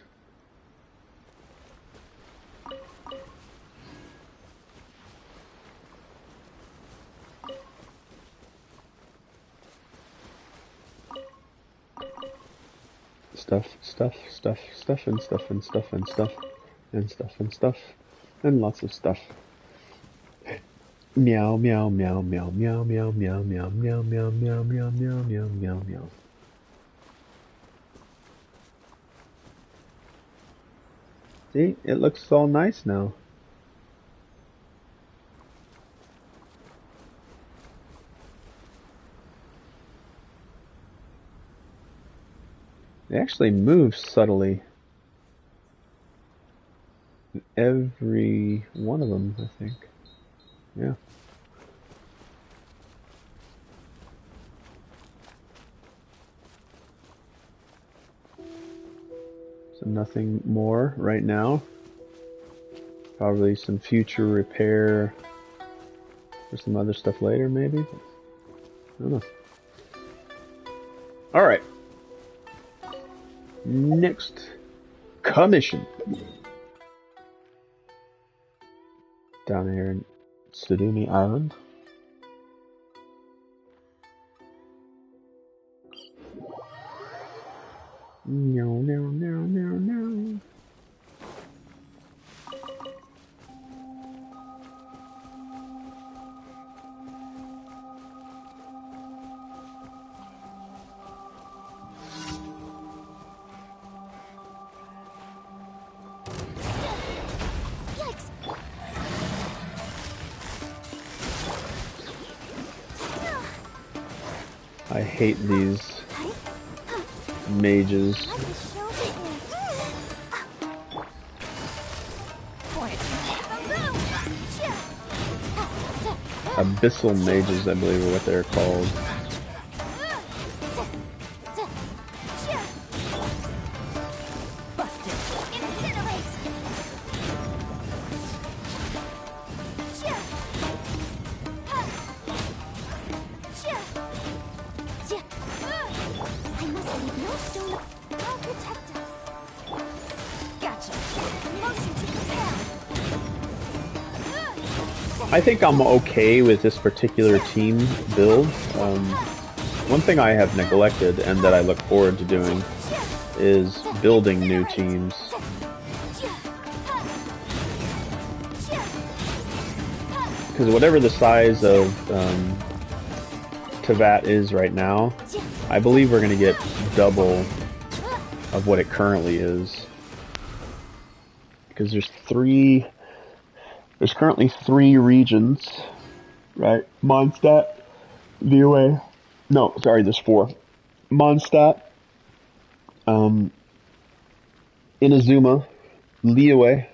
Stuff, stuff, stuff, stuff, and stuff, and stuff, and stuff, and stuff, and stuff, and lots of stuff. Meow, meow, meow, meow, meow, meow, meow, meow, meow, meow, meow, meow, meow, meow, meow, meow. See, it looks all nice now. They actually move subtly. Every one of them, I think. Yeah. So nothing more right now. Probably some future repair or some other stuff later, maybe. I don't know. All right. Next commission. Down here in Sudumi Island. No, no, no, no, no. I hate these mages. Abyssal mages, I believe, are what they're called. I think I'm okay with this particular team build. One thing I have neglected and that I look forward to doing is building new teams. Because whatever the size of Teyvat is right now, I believe we're going to get double of what it currently is. Because there's currently 3 regions, right? Mondstadt, VOA. No, sorry, there's 4. Mondstadt, Inazuma, Liyue,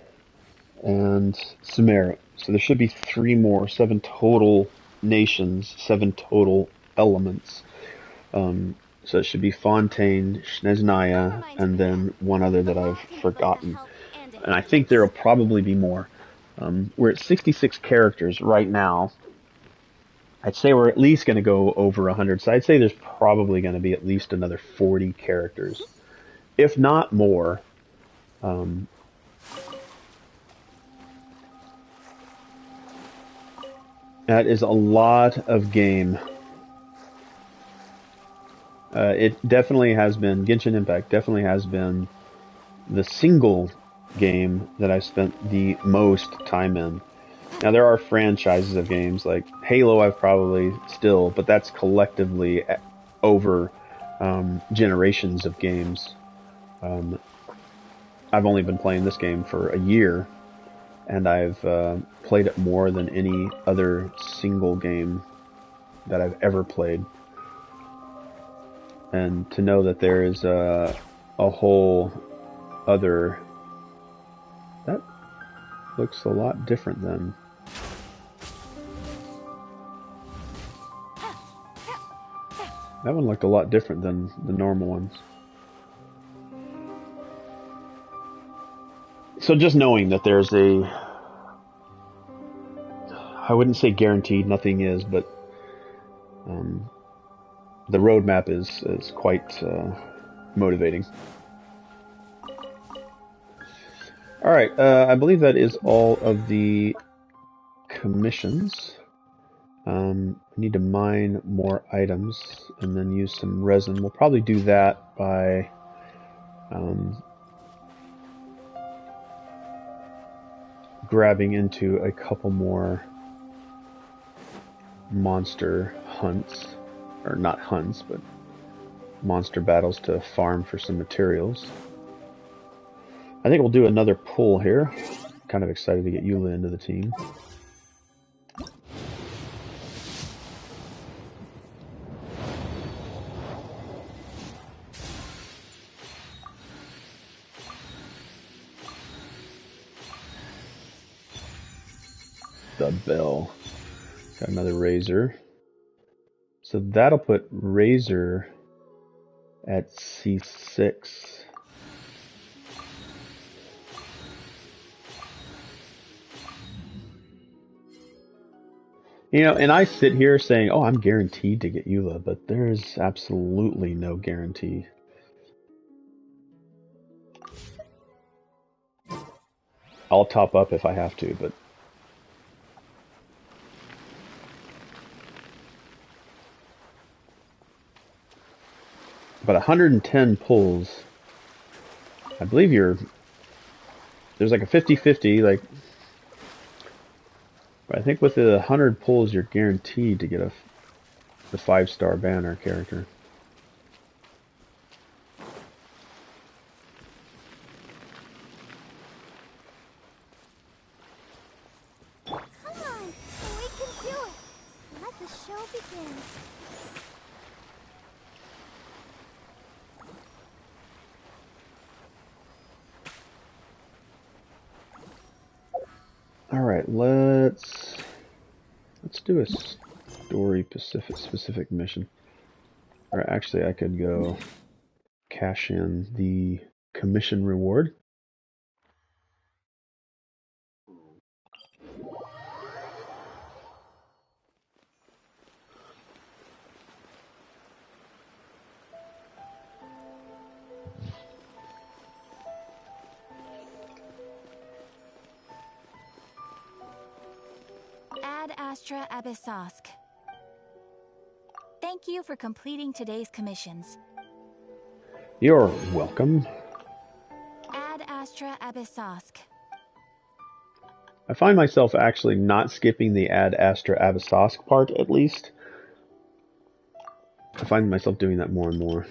and Sumeru. So there should be 3 more, 7 total nations, 7 total elements. So it should be Fontaine, Snezhnaya, and then one other that I've forgotten. And I think there will probably be more. We're at 66 characters right now. I'd say we're at least going to go over 100. So I'd say there's probably going to be at least another 40 characters, if not more. That is a lot of game. It definitely has been, Genshin Impact definitely has been the single game that I've spent the most time in. Now there are franchises of games like Halo I've probably still, but that's collectively over generations of games. I've only been playing this game for a year, and I've played it more than any other single game that I've ever played. And to know that there is a whole other... That looks a lot different than... That one looked a lot different than the normal ones. So just knowing that there's a... I wouldn't say guaranteed, nothing is, but... the roadmap is quite motivating. Alright, I believe that is all of the commissions. I need to mine more items and then use some resin. We'll probably do that by grabbing into a couple more monster hunts. Or not hunts, but monster battles to farm for some materials. I think we'll do another pull here. Kind of excited to get Eula into the team. The bell. Got another razor. So that'll put Razor at C6. You know, and I sit here saying, oh, I'm guaranteed to get Eula, but there's absolutely no guarantee. I'll top up if I have to, but... But 110 pulls, I believe there's like a 50-50, like, but I think with the 100 pulls, you're guaranteed to get the 5-star banner character. Come on, we can do it. Let the show begin. Alright, let's do a story specific mission. Or actually, I could go cash in the commission reward. Ad Astra Abyssosk. Thank you for completing today's commissions. You're welcome. Ad Astra Abyssosk. I find myself actually not skipping the Ad Astra Abyssosk part, at least. I find myself doing that more and more.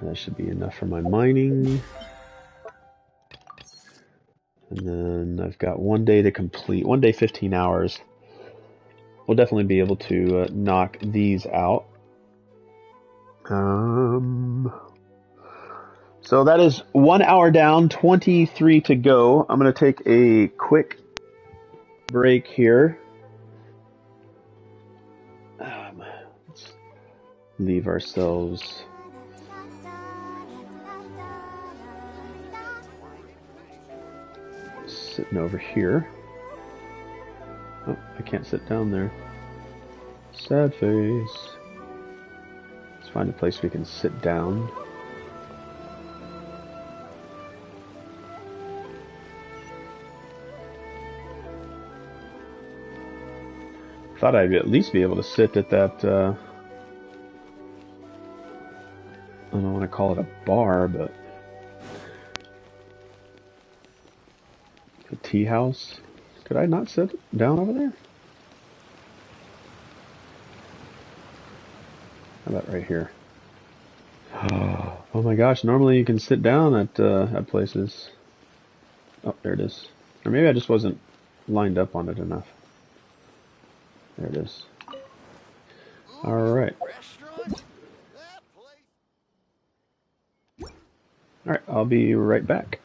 That should be enough for my mining. And then I've got 1 day to complete. 1 day, 15 hours. We'll definitely be able to knock these out. So that is 1 hour down, 23 to go. I'm going to take a quick break here. Let's leave ourselves. Sitting over here. Oh, I can't sit down there. Sad face. Let's find a place we can sit down. Thought I'd at least be able to sit at that, I don't want to call it a bar, but a tea house. Could I not sit down over there? How about right here? Oh my gosh, normally you can sit down at places. Oh, there it is. Or maybe I just wasn't lined up on it enough. There it is. Alright. Alright, I'll be right back.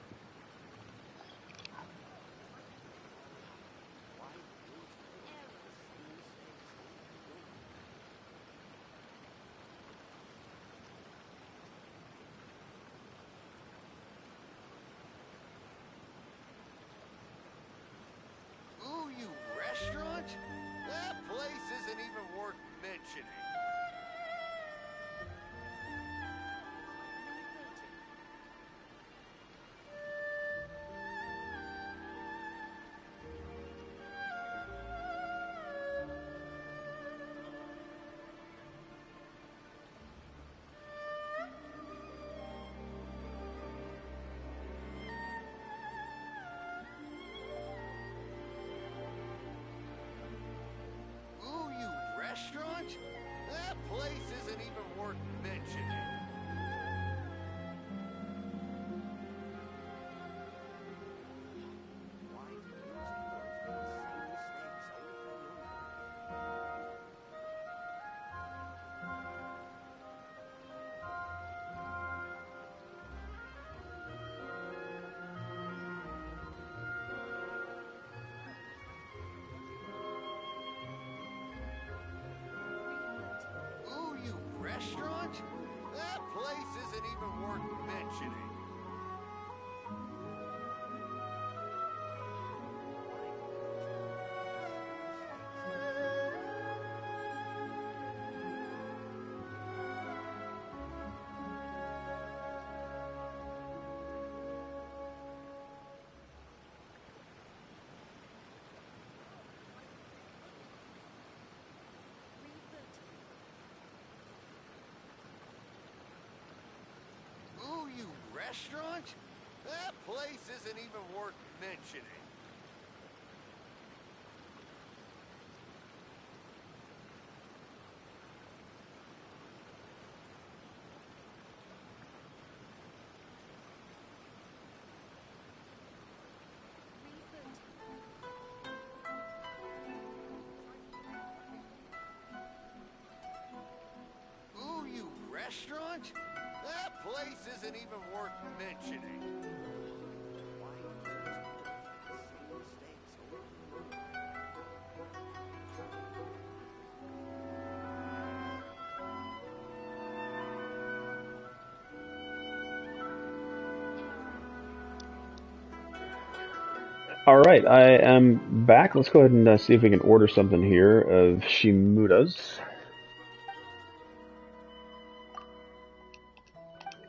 Ooh, you restaurant? That place isn't even worth mentioning. Ooh, you restaurant? That place isn't even worth mentioning. Ooh, you restaurant? That place isn't even worth mentioning. Ooh, you restaurant? That place isn't even worth mentioning. Ooh, you restaurant? That place isn't even worth mentioning. Alright, I am back. Let's go ahead and see if we can order something here of Shimura's.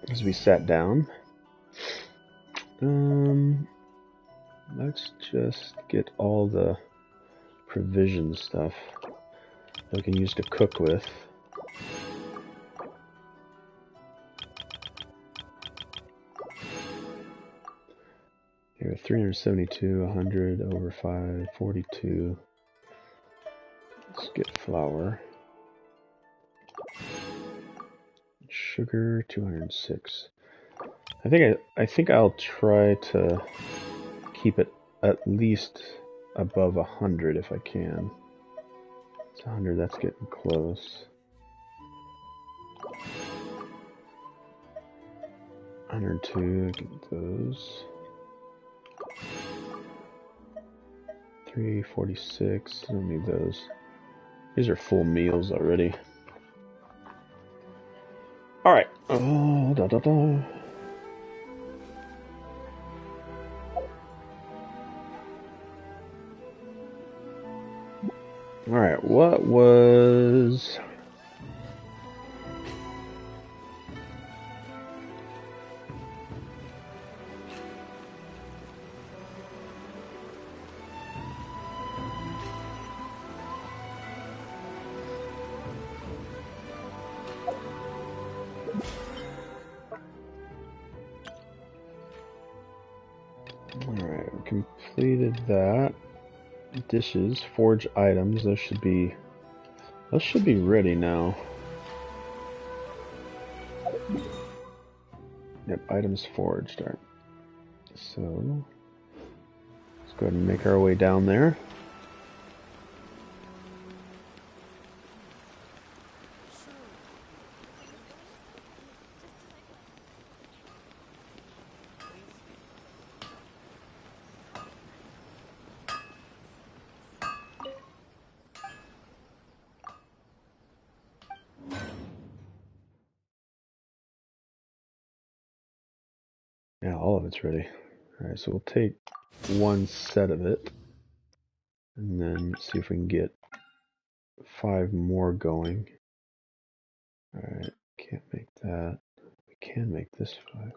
As we sat down. Let's just get all the provision stuff that we can use to cook with. Here, 372, 100, over 5, 42. Let's get flour. sugar 206. I think I'll try to keep it at least above 100 if I can. It's 100, that's getting close. 102, get those. 346, I don't need those. These are full meals already. Alright. Alright, what was... Alright, we completed that. Dishes, forge items, those should be ready now. Yep, items forged. Alright. So let's go ahead and make our way down there. Yeah, all of it's ready. Alright, so we'll take one set of it and then see if we can get 5 more going. Alright, can't make that. We can make this 5.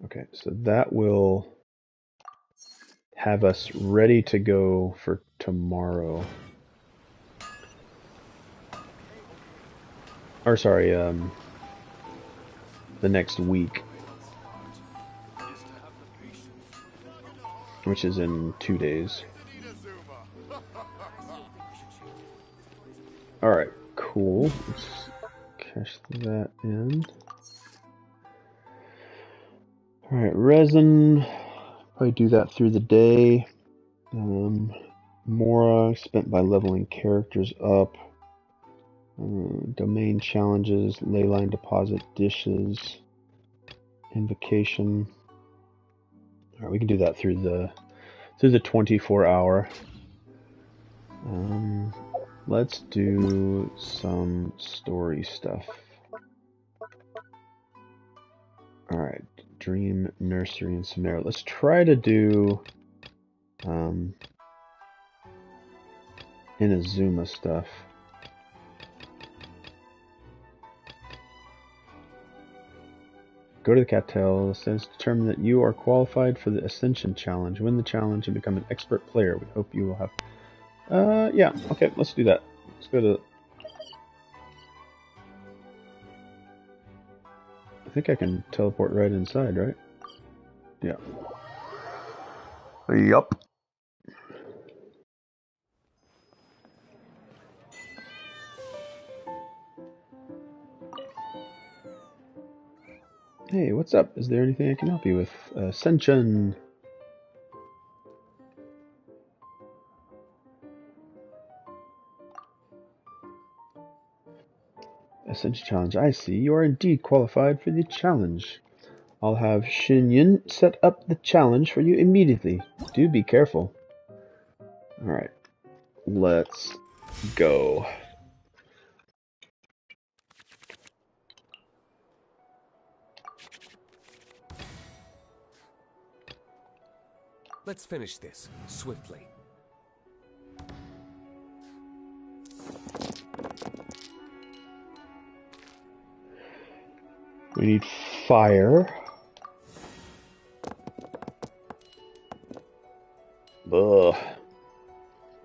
Okay, so that will have us ready to go for tomorrow. Or sorry, the next week. Which is in 2 days. Alright, cool. Let's cash that in. Alright, resin. Probably do that through the day. Mora spent by leveling characters up. Domain challenges, leyline deposit, dishes, invocation. Alright, we can do that through the 24 hour. Let's do some story stuff. Alright, Dream Nursery and Samara. Let's try to do Inazuma stuff. Go to the Cattail. It says determine that you are qualified for the Ascension Challenge. Win the challenge and become an expert player. We hope you will have... yeah, okay, let's do that. Let's go to... I think I can teleport right inside, right? Yeah. Yup. Hey, what's up? Is there anything I can help you with? Ascension. Ascension Challenge. I see. You are indeed qualified for the challenge. I'll have Shinyan set up the challenge for you immediately. Do be careful. Alright. Let's go. Let's finish this swiftly. We need fire. Ugh. Alright,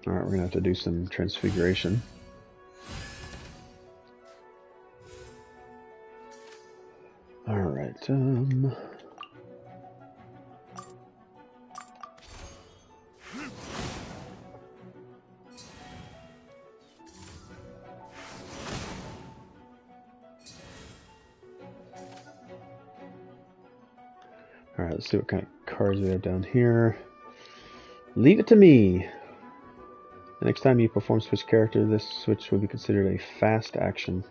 we're gonna have to do some transfiguration. Alright, Alright, let's see what kind of cards we have down here. Leave it to me! The next time you perform switch character, this switch will be considered a fast action.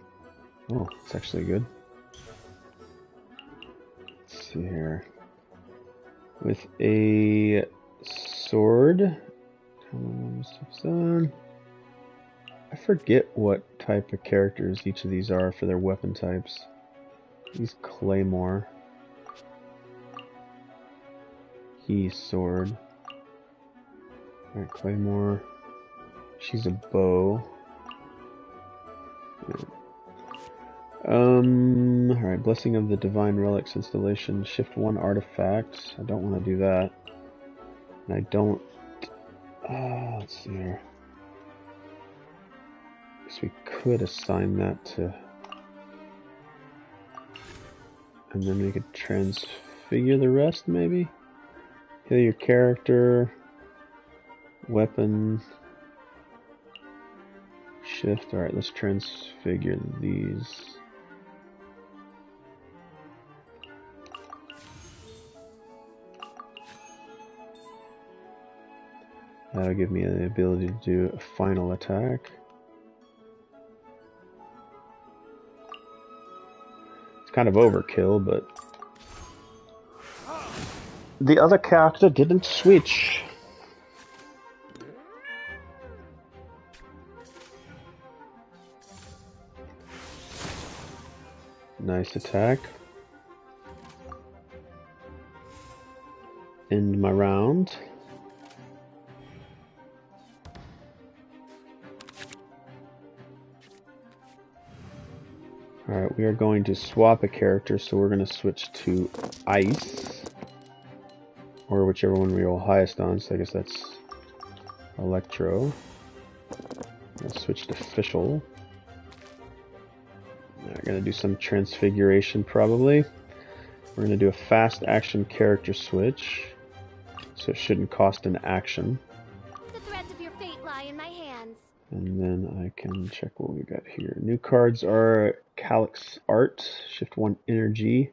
Oh, that's actually good. Let's see here. With a sword. I forget what type of characters each of these are for their weapon types. He's Claymore. He's sword. Alright, Claymore. She's a bow. Alright, Blessing of the Divine Relics installation. Shift 1 artifact. I don't want to do that. And I don't... let's see here. Guess we could assign that to... And then we could transfigure the rest, maybe? Heal your character. Weapon. Shift. Alright, let's transfigure these. That'll give me the ability to do a final attack. It's kind of overkill, but the other character didn't switch. Nice attack. End my round. Alright, we are going to swap a character, so we're going to switch to Ice. Or whichever one we roll highest on, so I guess that's Electro. Let's switch to Fischl. I'm going to do some transfiguration probably. We're going to do a fast action character switch, so it shouldn't cost an action. The threads of your fate lie in my hands. And then I can check what we got here. New cards are Calyx Art, shift 1 energy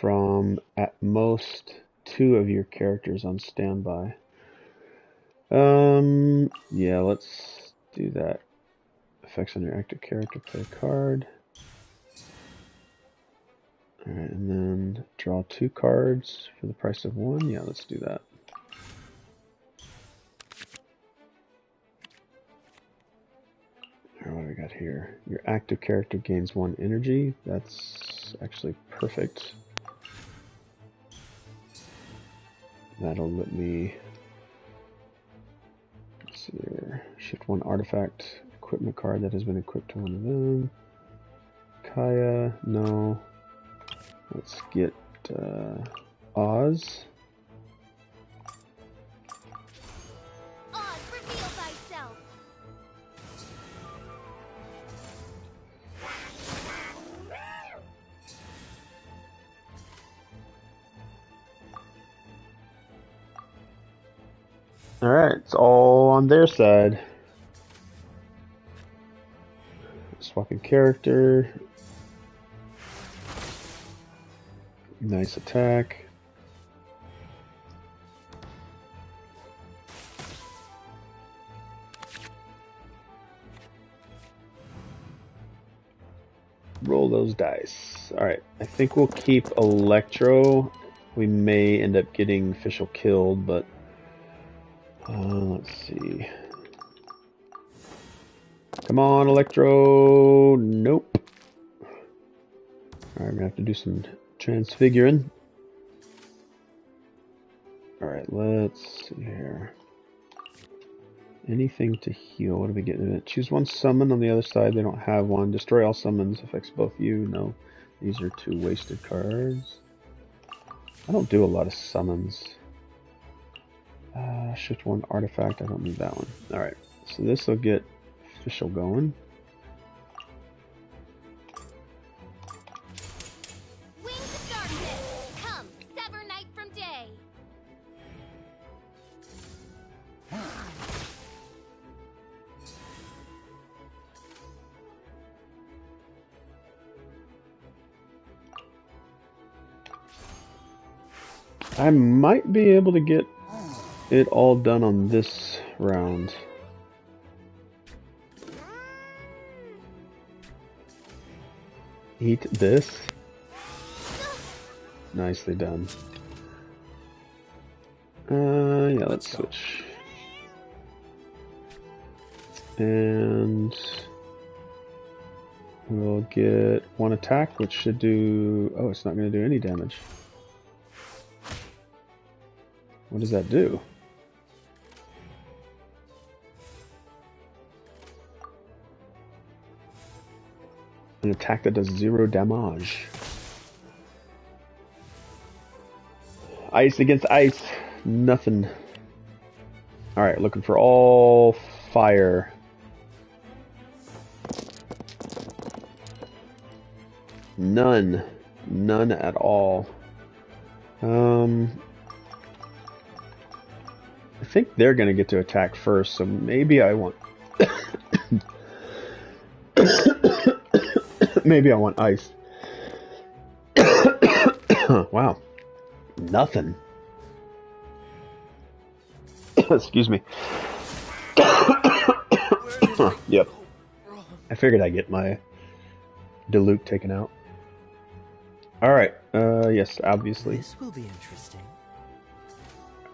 from at most 2 of your characters on standby. Yeah, let's do that. Effects on your active character, play a card. Alright, and then draw 2 cards for the price of 1. Yeah, let's do that. Alright, what do we got here? Your active character gains 1 energy. That's actually perfect. That'll let me... Let's see here. Shift 1 artifact equipment card that has been equipped to one of them. Kaya, no. Let's get Oz. Oz, reveal thyself. Alright, it's all on their side. Swapping character. Nice attack. Roll those dice. Alright, I think we'll keep Electro. We may end up getting Fischl killed, but let's see. Come on, Electro. Nope. Alright, we're gonna have to do some transfiguring. Alright, let's see here. Anything to heal. What do we get in it? Choose 1 summon on the other side. They don't have one. Destroy all summons. Affects both you. No. These are 2 wasted cards. I don't do a lot of summons. Shift 1 artifact. I don't need that one. Alright. So this will get Fischl going. Wings of darkness, come, sever night from day. I might be able to get it all done on this round. Eat this. Nicely done. Yeah, let's switch. And we'll get one attack, which should do... Oh, it's not going to do any damage. What does that do? An attack that does 0 damage. Ice against ice. Nothing. Alright, looking for all fire. None. None at all. I think they're going to get to attack first, so maybe I want... maybe I want ice. Wow. Nothing. Excuse me. Yep. I figured I'd get my Diluc taken out. Alright, yes, obviously. This will be interesting.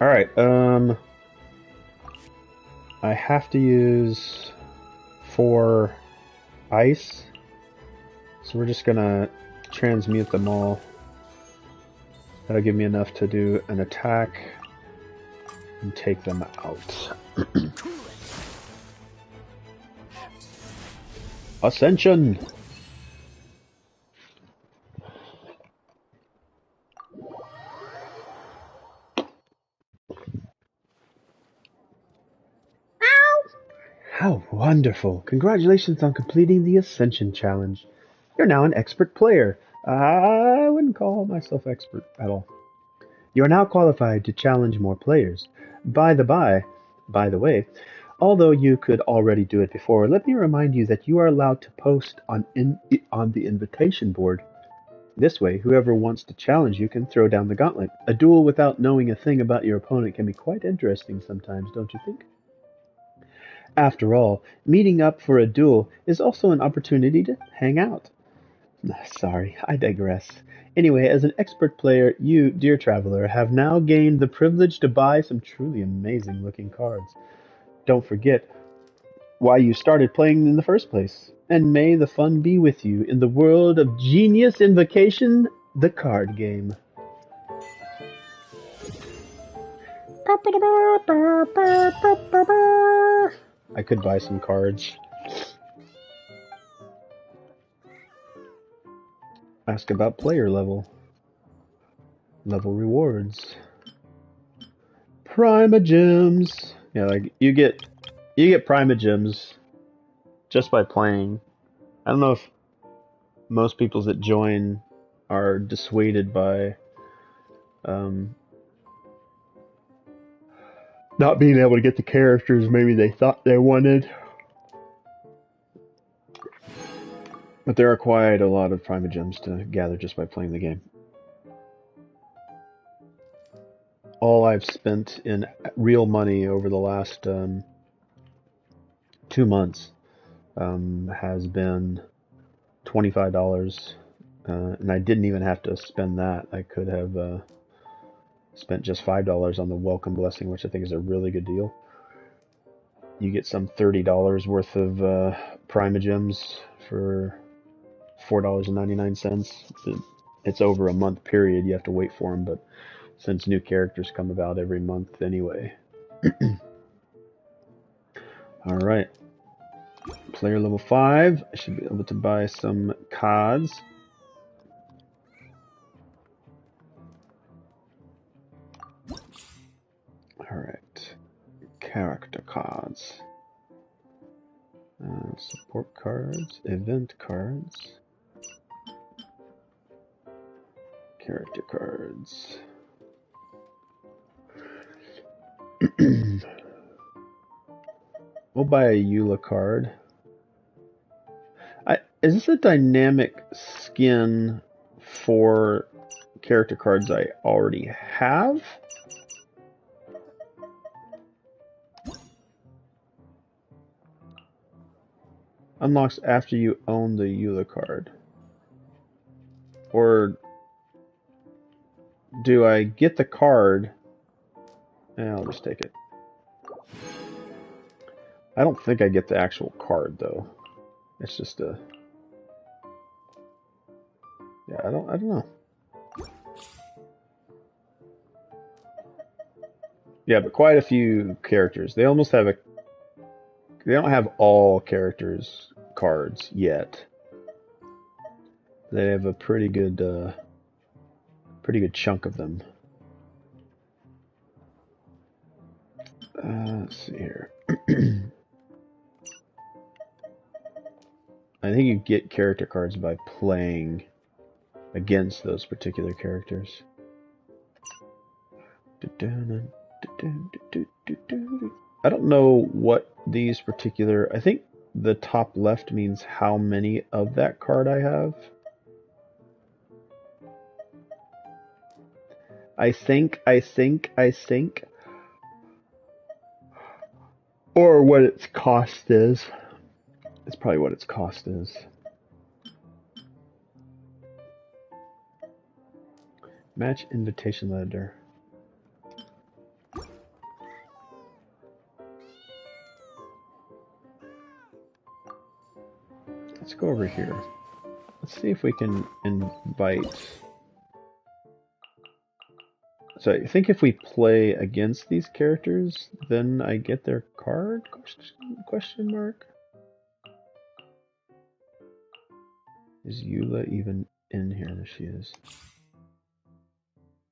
Alright, I have to use 4 ice. So we're just gonna transmute them all. That'll give me enough to do an attack and take them out. Ascension! How wonderful! Congratulations on completing the Ascension Challenge. You're now an expert player. I wouldn't call myself expert at all. You are now qualified to challenge more players. By the way, although you could already do it before, let me remind you that you are allowed to post on the invitation board. This way, whoever wants to challenge you can throw down the gauntlet. A duel without knowing a thing about your opponent can be quite interesting sometimes, don't you think? After all, meeting up for a duel is also an opportunity to hang out. Sorry, I digress. Anyway, as an expert player, you, dear traveler, have now gained the privilege to buy some truly amazing looking cards. Don't forget why you started playing in the first place. And may the fun be with you in the world of Genius Invocation, the card game. I could buy some cards. Ask about player level. Level rewards. Prima gems. Yeah, like you get Prima gems just by playing. I don't know if most people that join are dissuaded by not being able to get the characters maybe they thought they wanted. But there are quite a lot of Prima gems to gather just by playing the game. All I've spent in real money over the last 2 months has been $25, and I didn't even have to spend that. I could have spent just $5 on the Welcome Blessing, which I think is a really good deal. You get some $30 worth of Prima gems for $4.99. It's over a month period. You have to wait for them, but since new characters come about every month anyway. Alright. Player level 5. I should be able to buy some cards. Alright. Character cards. Support cards. Event cards. Character cards. We'll buy a Eula card. Is this a dynamic skin for character cards I already have. Unlocks after you own the Eula card. Or do I get the card? Yeah, I'll just take it. I don't think I get the actual card though. It's just a... Yeah, I don't know. Yeah, but quite a few characters. They almost have a... They don't have all characters cards yet. They have a pretty good chunk of them. Let's see here. I think you get character cards by playing against those particular characters. I don't know what these particular... I think the top left means how many of that card I have. I think. Or what its cost is. It's probably what its cost is. Match invitation letter. Let's go over here. Let's see if we can invite... So I think if we play against these characters, then I get their card? Question mark? Is Eula even in here? There she is.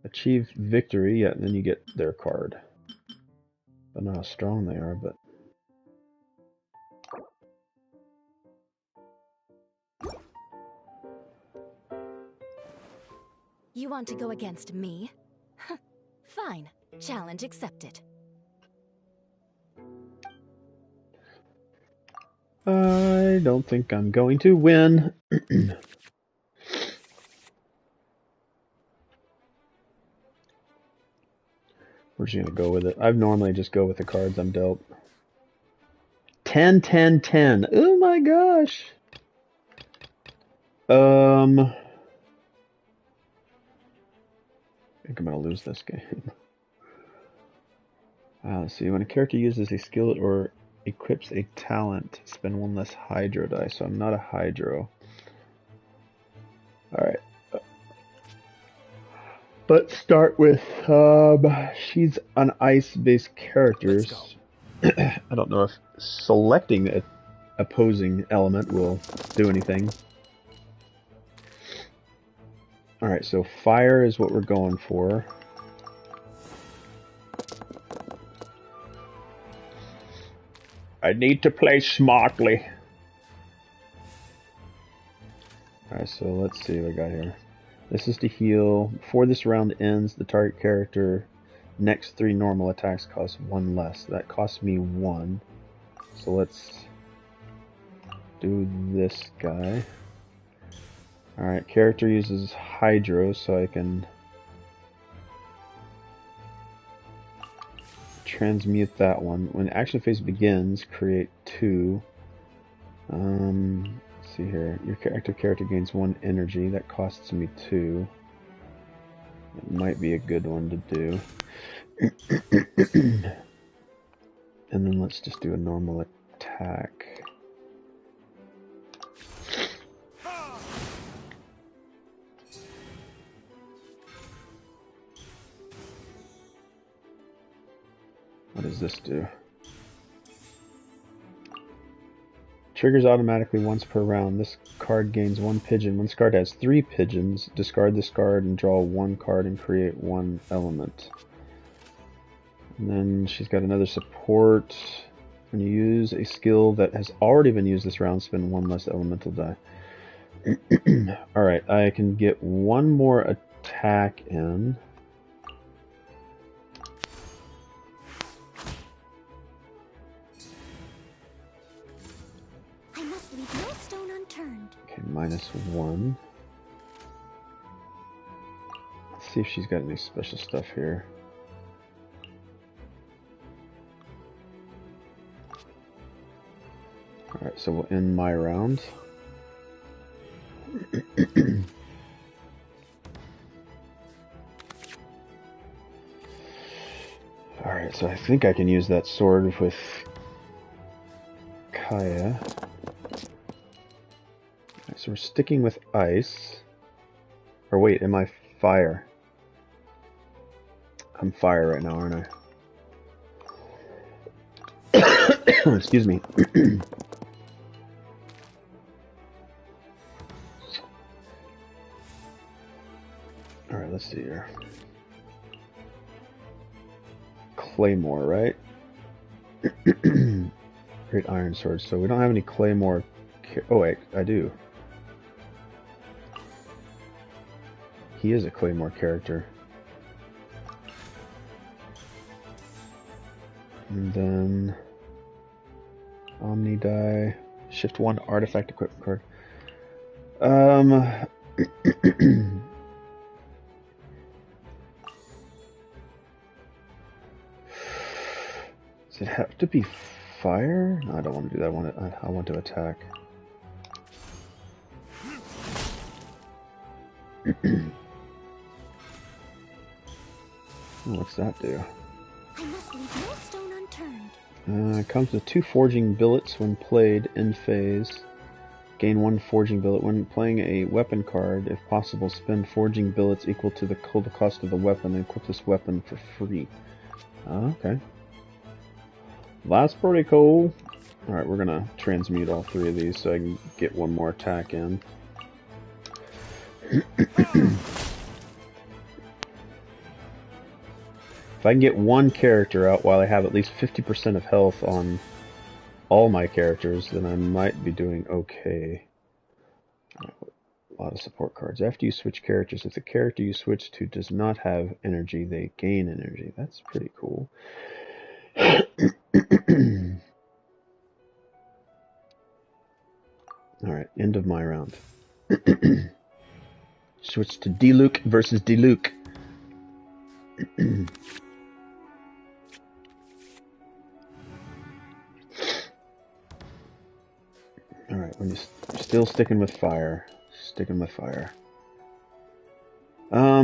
Achieve victory, yeah, then you get their card. I don't know how strong they are, but... You want to go against me? Fine. Challenge accepted. I don't think I'm going to win. We're just gonna go with it. I've normally just go with the cards I'm dealt. 10, 10, 10. Oh my gosh. I think I'm gonna lose this game. Let's see. When a character uses a skill or equips a talent, spend one less hydro die. So I'm not a hydro. Alright. Let's start with, she's an ice-based character. I don't know if selecting an opposing element will do anything. Alright, so fire is what we're going for. I need to play smartly. Alright, so let's see what I got here. This is to heal. Before this round ends, the target character next 3 normal attacks cost 1 less. That costs me 1. So let's do this guy. Alright, character uses Hydro, so I can transmute that one. When action phase begins, create 2. Let's see here. Your character gains 1 energy. That costs me 2. It might be a good one to do. And then let's just do a normal attack. What does this do? Triggers automatically once per round. This card gains 1 pigeon. When this card has 3 pigeons, discard this card and draw 1 card and create 1 element. And then she's got another support. When you use a skill that has already been used this round, spend 1 less elemental die. Alright, I can get 1 more attack in. Stone unturned. Okay, -1. see if she's got any special stuff here. Alright, so we'll end my round. Alright, so I think I can use that sword with Kaya. Right, so we're sticking with ice. Or wait, am I fire? I'm fire right now, aren't I? Excuse me. Alright, let's see here. Claymore, right? Great iron sword. So we don't have any claymore. Oh wait, I do. He is a claymore character. And then Omni die. Shift 1 artifact equipment card. Does it have to be fire? No, I don't want to do that. I want to attack. What's that do? I must leave no stone unturned. It comes with 2 forging billets when played in phase. Gain 1 forging billet when playing a weapon card. If possible, spend forging billets equal to the total cost of the weapon and equip this weapon for free. Okay. That's pretty cool. Alright, we're gonna transmute all 3 of these so I can get one more attack in. If I can get one character out while I have at least 50% of health on all my characters, then I might be doing okay. A lot of support cards. After you switch characters, if the character you switch to does not have energy, they gain energy. That's pretty cool. Alright, end of my round. Switch to Diluc versus Diluc. Alright, we're still sticking with fire. Sticking with fire. I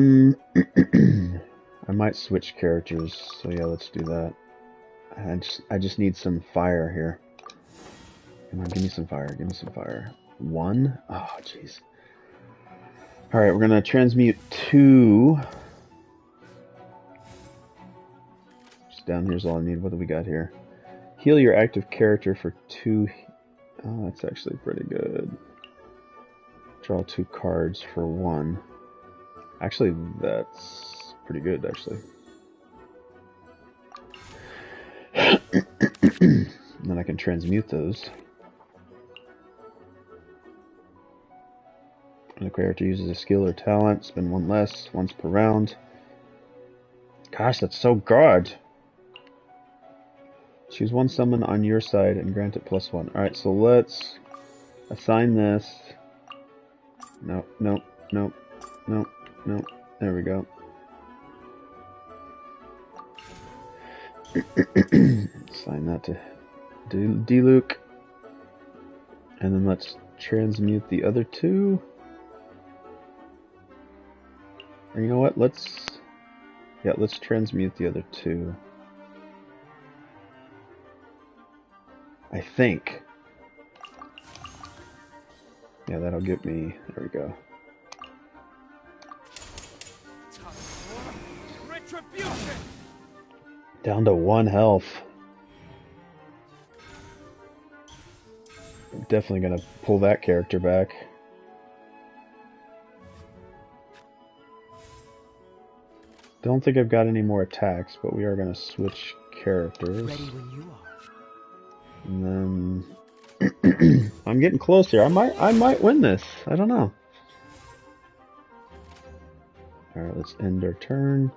might switch characters, so yeah, let's do that. I just need some fire here. Come on, give me some fire, give me some fire. 1? Oh, jeez. Alright, we're gonna transmute 2. Just down here's all I need. What do we got here? Heal your active character for 2. Oh, that's actually pretty good. Draw 2 cards for 1. Actually, that's pretty good, actually. Then I can transmute those. When the character uses a skill or talent, spend 1 less, once per round. Gosh, that's so good! Choose 1 summon on your side and grant it +1. Alright, so let's assign this. No. There we go. Assign that to Diluc. And then let's transmute the other 2. Or you know what? Let's transmute the other 2. I think. Yeah, that'll get me. There we go. Retribution! Down to 1 health. I'm definitely gonna pull that character back. Don't think I've got any more attacks, but we are gonna switch characters. Ready when you are. And then I'm getting close here. I might win this. I don't know. Alright, let's end our turn.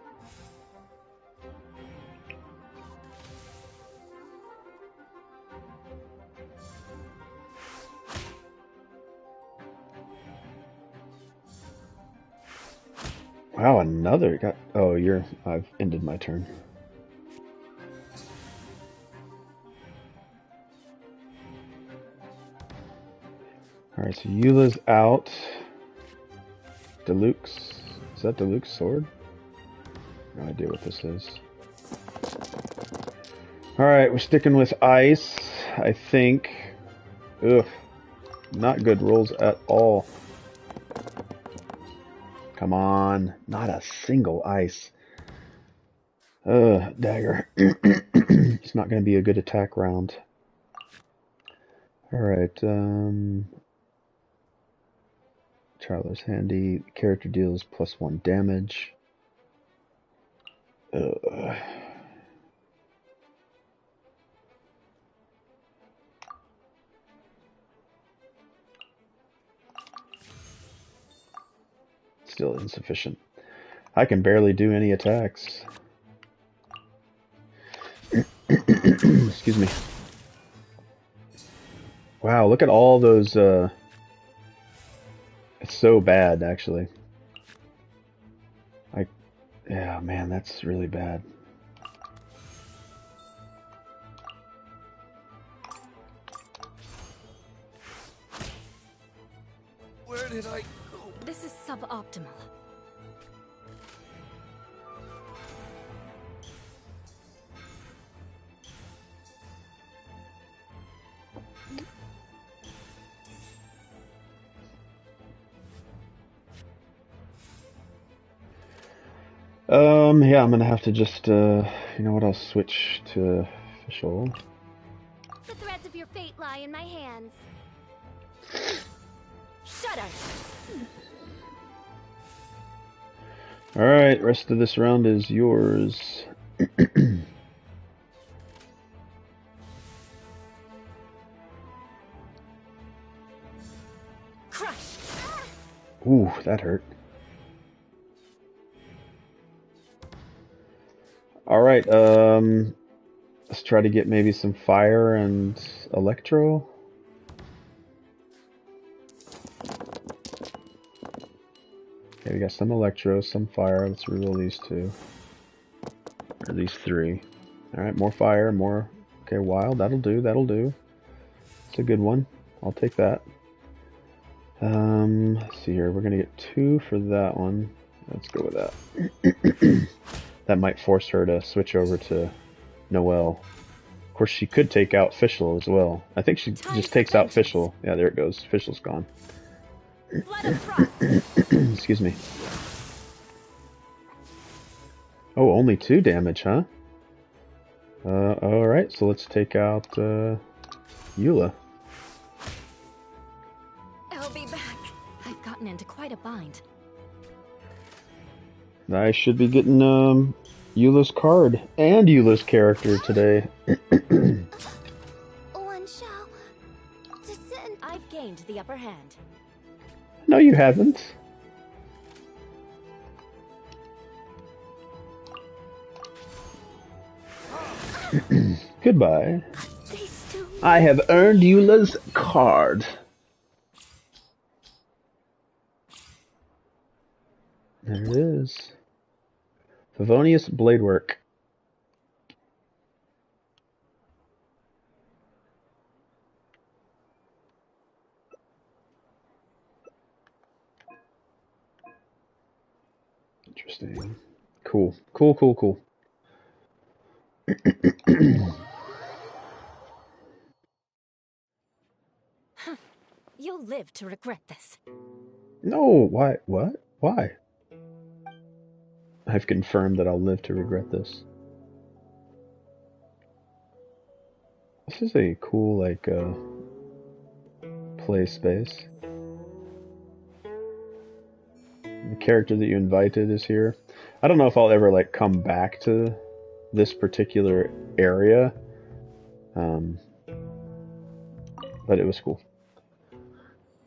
Wow, another got. Oh, you're. I've ended my turn. All right, so Eula's out. Deluxe. Is that Deluxe sword? No idea what this is. All right, we're sticking with ice. I think. Ugh, not good rolls at all. Come on, not a single ice. Dagger. It's not going to be a good attack round. All right. Traveler's handy. Character deals +1 damage. Still insufficient. I can barely do any attacks. Excuse me. Wow, look at all those. It's so bad, actually. Yeah, man, that's really bad. Where did I go? This is suboptimal. Yeah, I'm gonna have to just, you know what, I'll switch to official. The threads of your fate lie in my hands. Shudder! Alright, rest of this round is yours. Crush! Ooh, that hurt. Alright, let's try to get maybe some fire and electro. Okay, we got some electro, some fire. Let's reroll these two. Or these three. Alright, more fire, more... Okay, wild, that'll do, that'll do. It's a good one. I'll take that. Let's see here, we're gonna get 2 for that one. Let's go with that. That might force her to switch over to Noelle. Of course, she could take out Fischl as well. I think she just takes out Fischl. Yeah, there it goes. Fischl's gone. Excuse me. Oh, only 2 damage, huh? Alright, so let's take out Eula. I'll be back. I've gotten into quite a bind. I should be getting Eula's card and Eula's character today. One shall descend. I've gained the upper hand. No, you haven't. Goodbye. I have earned Eula's card. There it is. Favonius Bladework. Interesting. Cool. Cool, cool, cool. You'll live to regret this. No, why? What? Why? I've confirmed that I'll live to regret this. This is a cool, like, play space. The character that you invited is here. I don't know if I'll ever, like, come back to this particular area. But it was cool.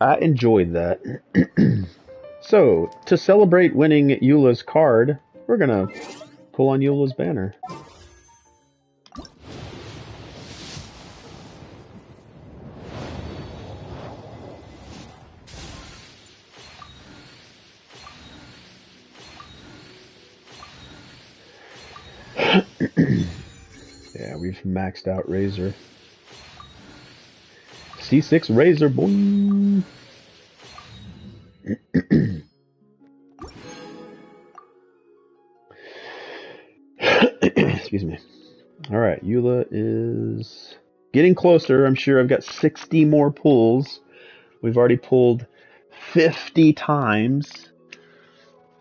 I enjoyed that. So, to celebrate winning Eula's card, we're gonna pull on Eula's banner. Yeah, we've maxed out Razor. C6 Razor, boing! Excuse me. Alright, Eula is getting closer. I'm sure I've got 60 more pulls. We've already pulled 50 times.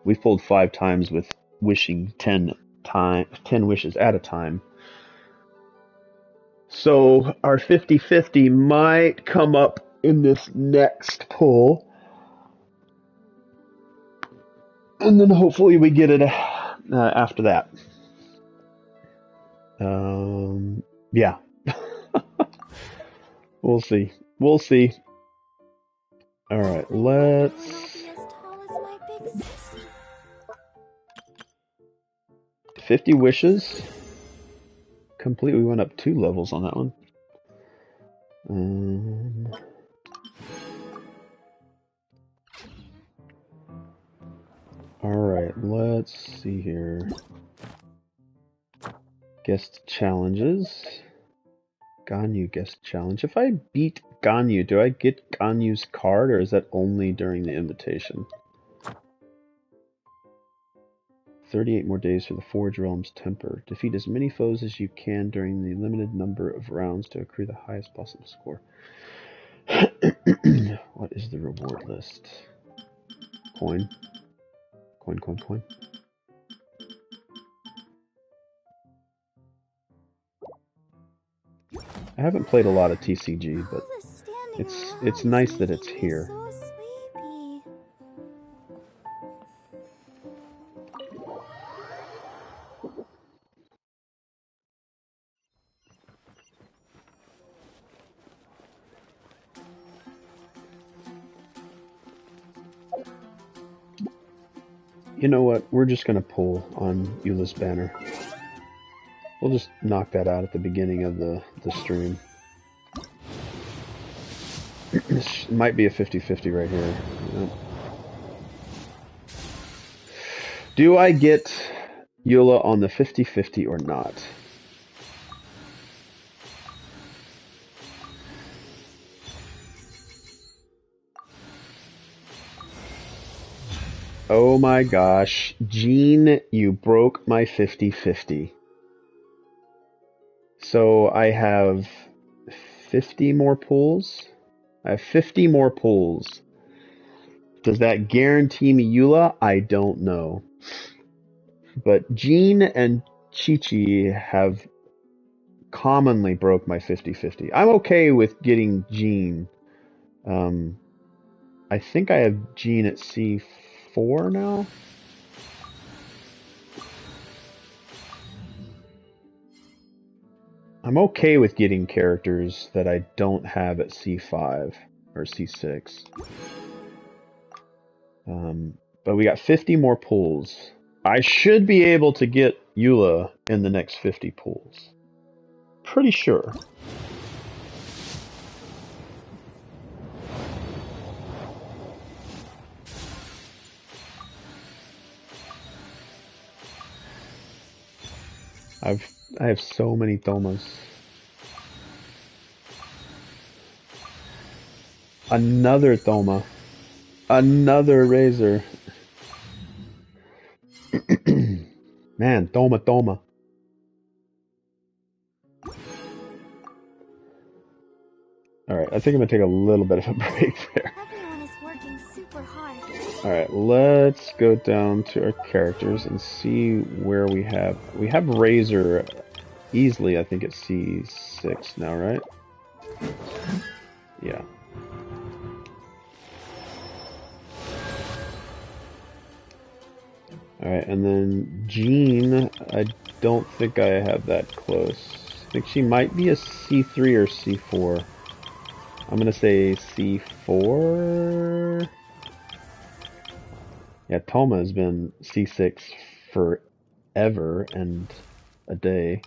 We've pulled 5 times with wishing 10 wishes at a time. So our 50-50 might come up in this next pull. And then hopefully we get it after that. Yeah. We'll see. We'll see. Alright, let's... 50 wishes. Complete. We went up 2 levels on that one. Alright, let's see here. Guest challenges. Ganyu guest challenge. If I beat Ganyu, do I get Ganyu's card, or is that only during the invitation? 38 more days for the Forge Realm's Temper. Defeat as many foes as you can during the limited number of rounds to accrue the highest possible score. What is the reward list? Coin. Coin, coin, coin. I haven't played a lot of TCG, but it's nice that it's here. You know what? We're just going to pull on Eula's banner. We'll just knock that out at the beginning of the stream. This might be a 50-50 right here. Yep. Do I get Eula on the 50-50 or not? Oh my gosh. Jean, you broke my 50-50. So I have 50 more pulls. I have 50 more pulls. Does that guarantee me Eula? I don't know. But Jean and Chi-Chi have commonly broke my 50-50. I'm okay with getting Jean. I think I have Jean at C4 now. I'm okay with getting characters that I don't have at C5 or C6. But we got 50 more pulls. I should be able to get Eula in the next 50 pulls. Pretty sure. I have so many Thomas. Another Thoma. Another Razor. Man, Thoma. Alright, I think I'm gonna take a little bit of a break there. Everyone is working super hard. Alright, let's go down to our characters and see where we have... We have Razor easily, I think, at C6 now, right? Yeah. Alright, and then Jean, I don't think I have that close. I think she might be a C3 or C4. I'm gonna say C4. Yeah, Toma has been C6 forever and a day.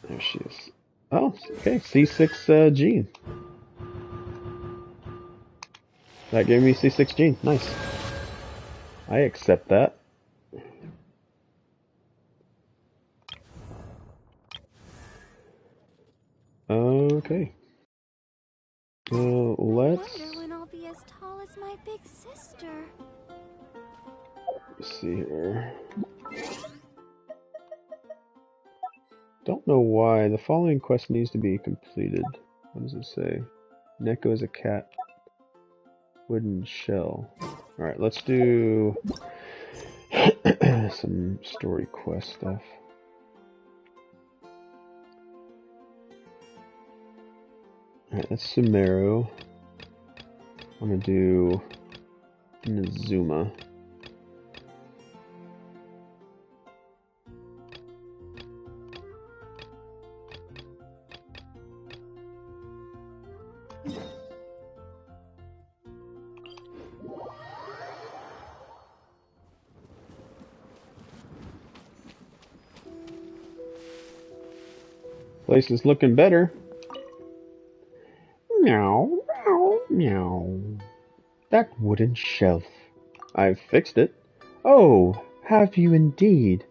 There she is. Oh, okay, C6 Jean. That gave me C6 Jean. Nice. I accept that. Okay. Let's Wonder when I'll be as tall as my big sister. see here. Don't know why. The following quest needs to be completed. What does it say? Neko is a cat. Wooden shell. Alright, let's do some story quest stuff. Alright, that's Sumeru. I'm gonna do Inazuma. Place is looking better. Meow, meow, meow. That wooden shelf. I've fixed it. Oh, have you indeed?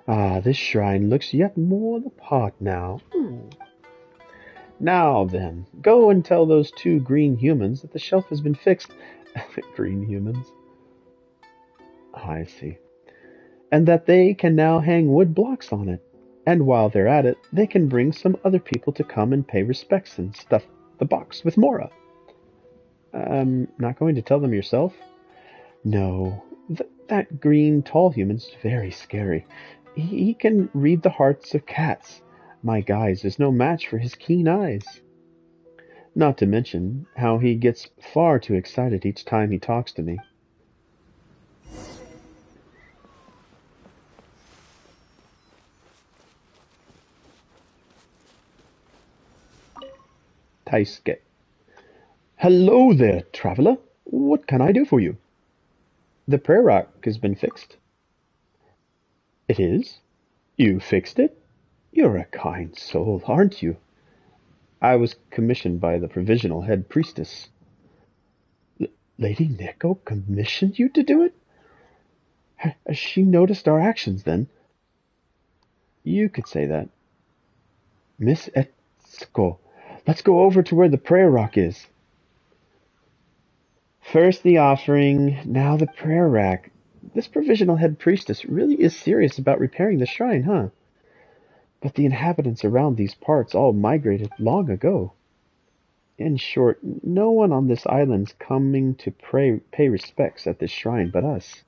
Ah, this shrine looks yet more the part now. Now then, go and tell those two green humans that the shelf has been fixed. Green humans? I see. And that they can now hang wood blocks on it. And while they're at it, they can bring some other people to come and pay respects and stuff the box with Mora. Not going to tell them yourself? No, that green tall human's very scary. He can read the hearts of cats. My guise is no match for his keen eyes. Not to mention how he gets far too excited each time he talks to me. Taisuke. Hello there, traveler. What can I do for you? The prayer rock has been fixed. It is? You fixed it? You're a kind soul, aren't you? I was commissioned by the provisional head priestess. Lady Neko commissioned you to do it? Has she noticed our actions, then? You could say that. Miss Etsuko, let's go over to where the prayer rock is. First the offering, now the prayer rack. This provisional head priestess really is serious about repairing the shrine, huh? But the inhabitants around these parts all migrated long ago. In short, no one on this island's coming to pay respects at this shrine but us.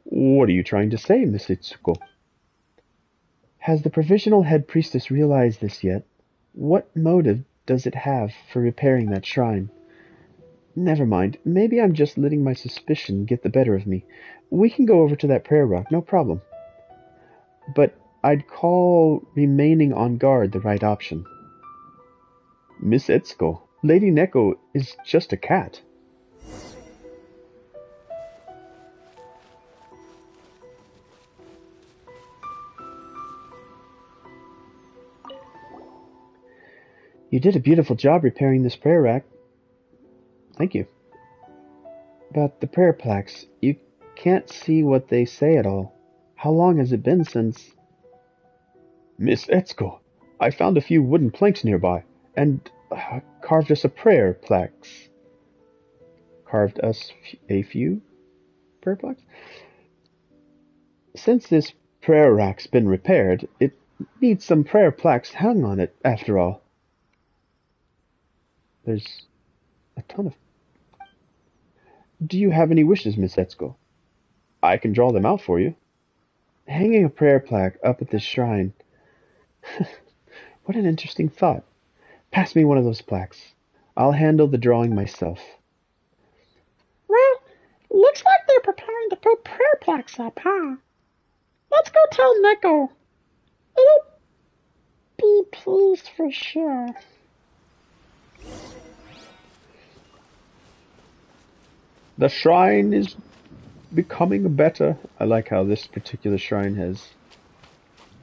What are you trying to say, Miss Itsuko? Has the provisional head priestess realized this yet? What motive does it have for repairing that shrine? Never mind, maybe I'm just letting my suspicion get the better of me. We can go over to that prayer rock, no problem. But I'd call remaining on guard the right option. Miss Etsuko, Lady Neko is just a cat. You did a beautiful job repairing this prayer rack. Thank you. But the prayer plaques, you can't see what they say at all. How long has it been since... Miss Etsuko, I found a few wooden planks nearby, and carved us a prayer plaques. Carved us a few prayer plaques? Since this prayer rack's been repaired, it needs some prayer plaques hung on it, after all. There's a ton of... Do you have any wishes, Miss Etsuko? I can draw them out for you. Hanging a prayer plaque up at this shrine. What an interesting thought. Pass me one of those plaques. I'll handle the drawing myself. Well, looks like they're preparing to put prayer plaques up, huh? Let's go tell Neko. It'll be pleased for sure. The shrine is becoming better. I like how this particular shrine has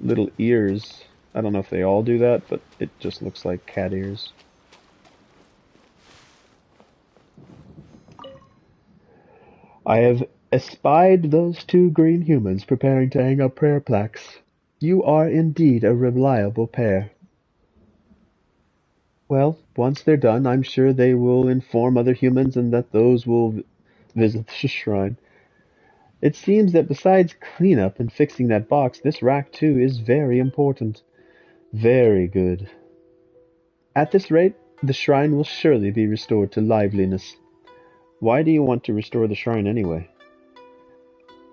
little ears. I don't know if they all do that, but it just looks like cat ears. I have Espied those two green humans preparing to hang up prayer plaques. You are indeed a reliable pair. Well, once they're done, I'm sure they will inform other humans and that those will visit the shrine. It seems that besides cleanup and fixing that box, this rack too is very important. Very good. At this rate, the shrine will surely be restored to liveliness. Why do you want to restore the shrine anyway?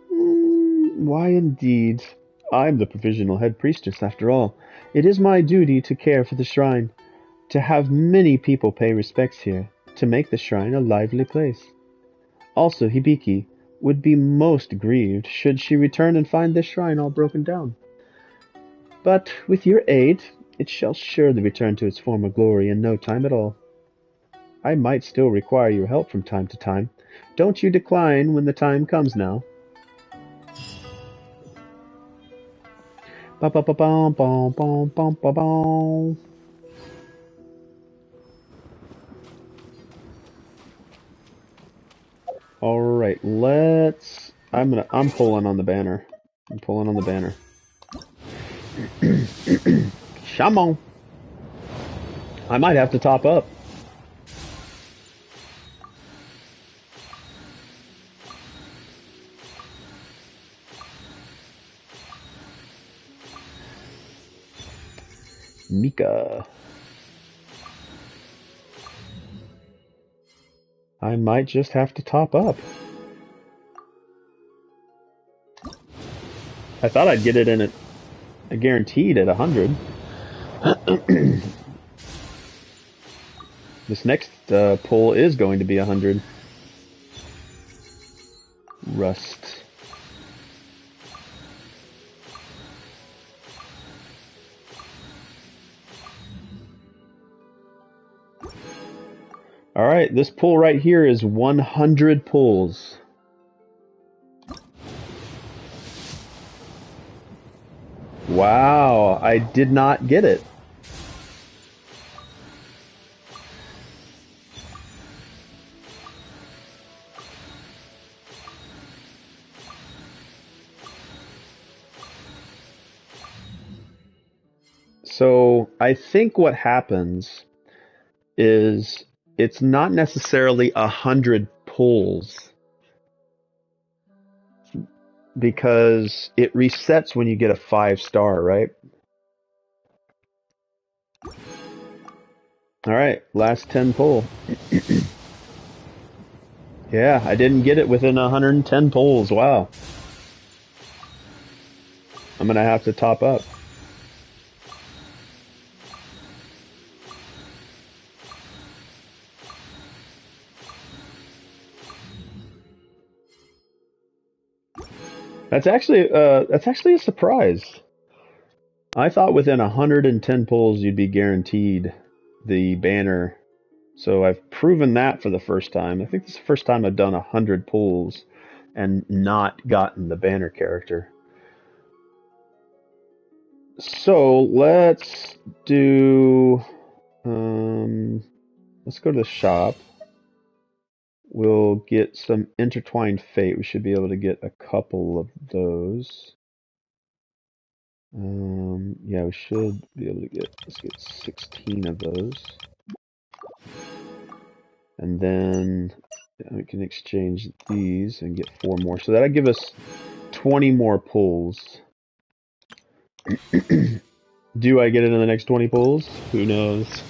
Why indeed? I'm the provisional head priestess after all. It is my duty to care for the shrine, to have many people pay respects here, to make the shrine a lively place. Also, Hibiki would be most grieved should she return and find this shrine all broken down. But with your aid, it shall surely return to its former glory in no time at all. I might still require your help from time to time. Don't you decline when the time comes now. Ba ba ba bum bum bum bum ba bum. All right, let's. I'm pulling on the banner. I'm pulling on the banner. Come on. I might have to top up. Mika. I might just have to top up. I thought I'd get it in a guaranteed at 100. This next pull is going to be 100. Rust. Alright, this pull right here is 100 pulls. Wow, I did not get it. So I think what happens is it's not necessarily 100 pulls because it resets when you get a 5-star, right? Alright, last 10 pull. Yeah, I didn't get it within 110 pulls. Wow. I'm gonna have to top up. That's actually a surprise. I thought within 110 pulls you'd be guaranteed the banner. So I've proven that for the first time. I think this is the first time I've done 100 pulls and not gotten the banner character. So let's do. Let's go to the shop. We'll get some intertwined fate. We should be able to get a couple of those. Yeah, we should be able to get. Let's get 16 of those, and then we can exchange these and get 4 more. So that'll give us 20 more pulls. Do I get it in the next 20 pulls? Who knows?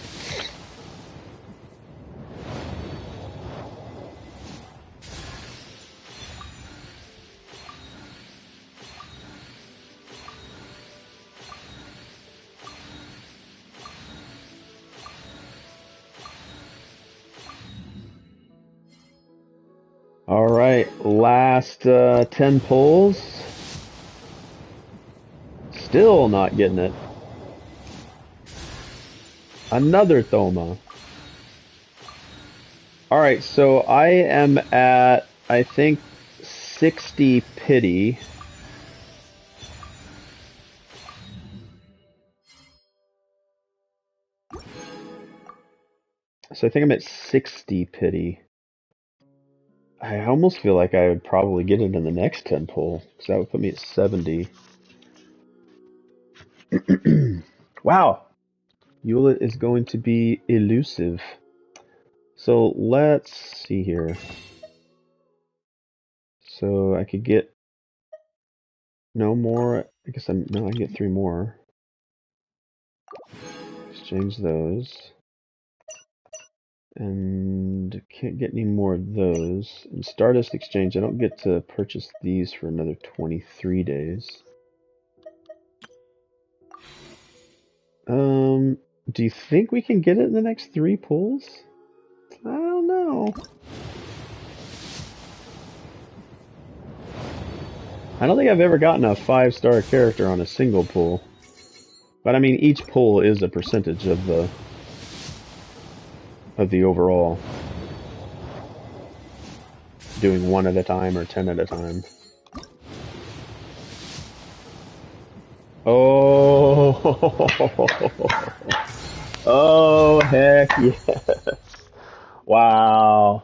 All right, last 10 pulls. Still not getting it. Another Thoma. All right, so I am at, I think, 60 pity. So I think I'm at 60 pity. I almost feel like I would probably get it in the next 10 pull, because that would put me at 70. Wow, Eula is going to be elusive. So let's see here. So I could get no more. I guess I can get 3 more. Exchange those. And can't get any more of those. In Stardust Exchange, I don't get to purchase these for another 23 days. Do you think we can get it in the next 3 pulls? I don't know. I don't think I've ever gotten a 5-star character on a single pull. But I mean, each pull is a percentage of the overall. Doing 1 at a time or 10 at a time. Oh, oh, heck yes. Wow.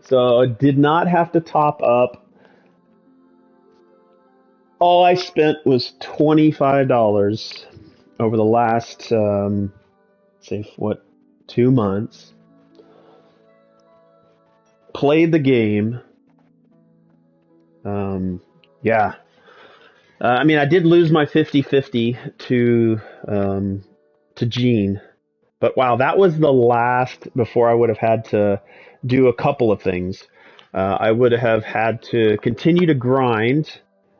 So I did not have to top up. All I spent was $25 over the last, say, 2 months. Played the game. Yeah. I mean, I did lose my 50-50 to Gene, but wow, that was the last before I would have had to do a couple of things. I would have had to continue to grind,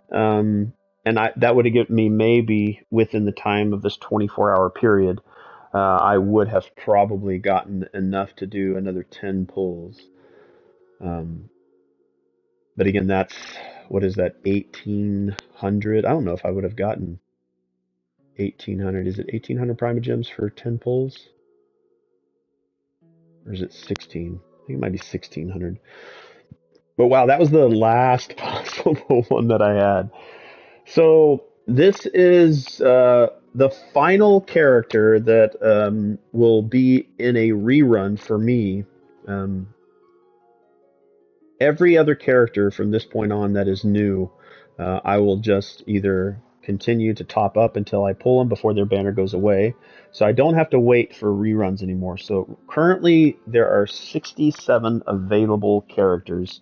and that would have given me maybe within the time of this 24-hour period, I would have probably gotten enough to do another 10 pulls. But again, that's, what is that, 1800? I don't know if I would have gotten 1800. Is it 1800 Primogems for 10 pulls? Or is it 16? I think it might be 1600. But wow, that was the last possible one that I had. So this is the final character that will be in a rerun for me. Every other character from this point on that is new, I will just either continue to top up until I pull them before their banner goes away. So I don't have to wait for reruns anymore. So currently there are 67 available characters,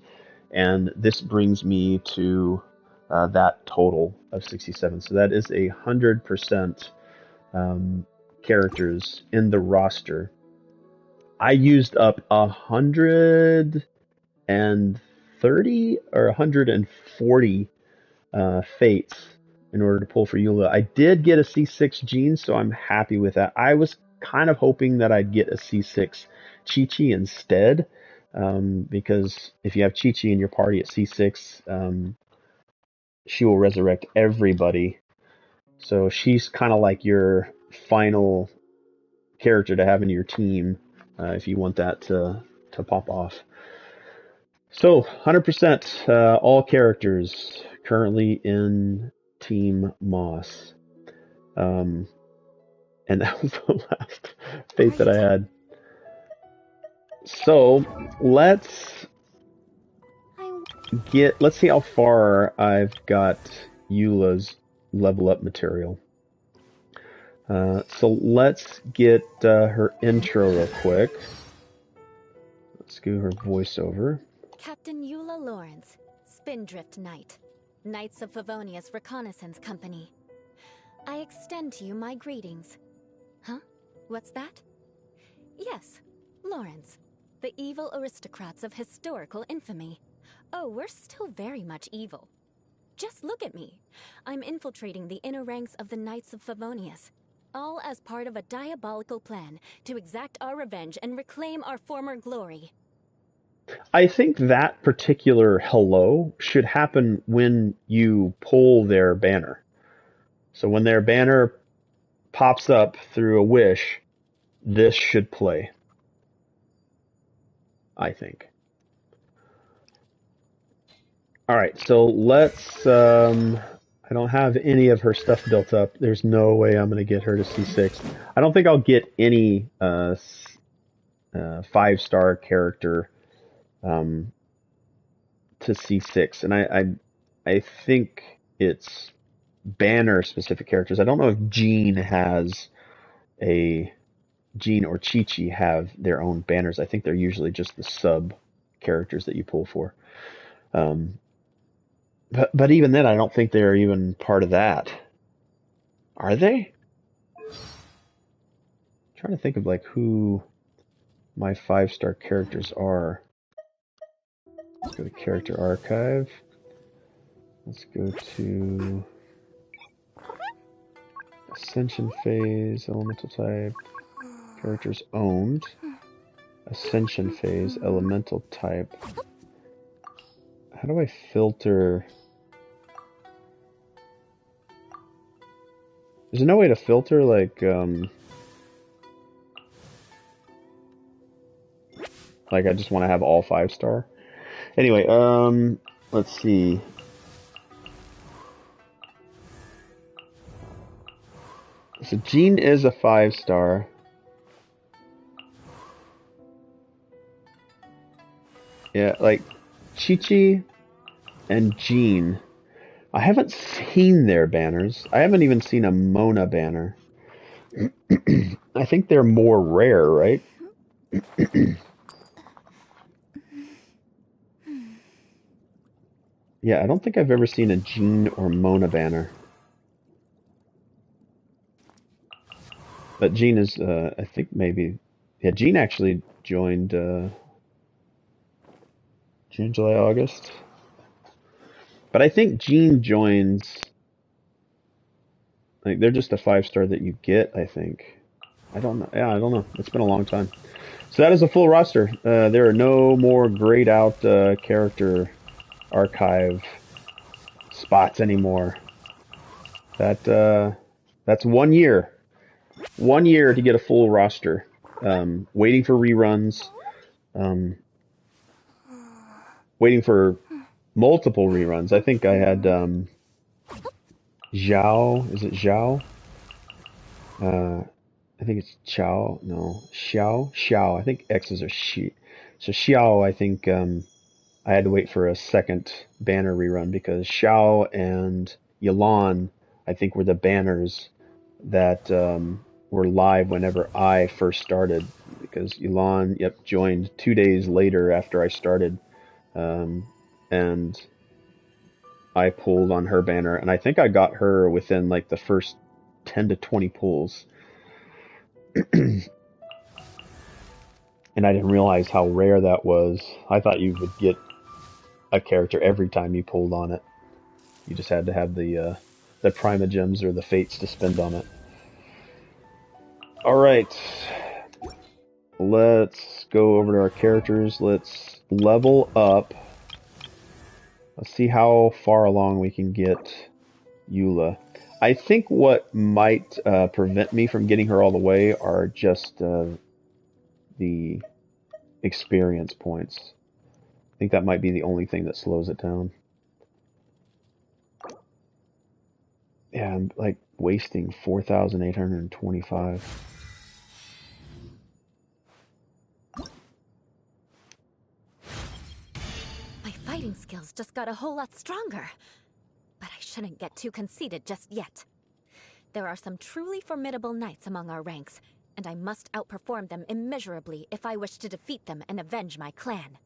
and this brings me to that total of 67. So that is 100% characters in the roster. I used up 130 or 140 fates in order to pull for Eula. I did get a C6 Gene, so I'm happy with that. I was kind of hoping that I'd get a C6 Chi-Chi instead, because if you have Chi-Chi in your party at C6, she will resurrect everybody. So she's kind of like your final character to have in your team if you want that to pop off. So 100% all characters currently in Team Moss. And that was the last fate that I had. So let's see how far I've got Eula's level up material. So let's get her intro real quick. Let's do her voiceover. Captain Eula Lawrence, Spindrift Knight, Knights of Favonia's Reconnaissance Company. I extend to you my greetings. Huh? What's that? Yes, Lawrence, the evil aristocrats of historical infamy. Oh, we're still very much evil. Just look at me. I'm infiltrating the inner ranks of the Knights of Favonius, all as part of a diabolical plan to exact our revenge and reclaim our former glory. I think that particular hello should happen when you pull their banner. So when their banner pops up through a wish, this should play. I think. Alright, so let's... I don't have any of her stuff built up. There's no way I'm going to get her to C6. I don't think I'll get any 5-star character um, to C6, and I think it's banner specific characters. I don't know if Jean or Chi Chi have their own banners. I think they're usually just the sub characters that you pull for. Um, but even then, I don't think they're even part of that. Are they? I'm trying to think of like who my 5-star characters are. Let's go to character archive. Let's go to ascension phase, elemental type, characters owned, ascension phase, elemental type. How do I filter? Is there no way to filter like I just want to have all 5-star? Anyway, let's see. So Jean is a 5-star. Yeah, like Chi-Chi and Jean. I haven't seen their banners. I haven't even seen a Mona banner. I think they're more rare, right? Yeah, I don't think I've ever seen a Jean or Mona banner. But Jean is, I think maybe, yeah, Jean actually joined June, July, August. But I think Jean joins, like, they're just a 5-star that you get, I think. I don't know. Yeah, I don't know. It's been a long time. So that is a full roster. There are no more grayed out character archive spots anymore. That's 1 year. 1 year to get a full roster. Waiting for reruns. Um, waiting for multiple reruns. I think I had Zhao. Is it Zhao? I think it's Chao. No, Xiao. Xiao. I think X's are Shi. So Xiao, I think I had to wait for a second banner rerun because Xiao and Yalan, I think, were the banners that were live whenever I first started. Because Yalan, yep, joined 2 days later after I started, and I pulled on her banner, and I think I got her within like the first 10 to 20 pulls. And I didn't realize how rare that was. I thought you would get a character every time you pulled on it. You just had to have the Primogems or the Fates to spend on it. Alright. Let's go over to our characters. Let's level up. Let's see how far along we can get Eula. I think what might prevent me from getting her all the way are just the experience points. I think that might be the only thing that slows it down. Yeah, I'm like wasting 4,825. My fighting skills just got a whole lot stronger. But I shouldn't get too conceited just yet. There are some truly formidable knights among our ranks, and I must outperform them immeasurably if I wish to defeat them and avenge my clan.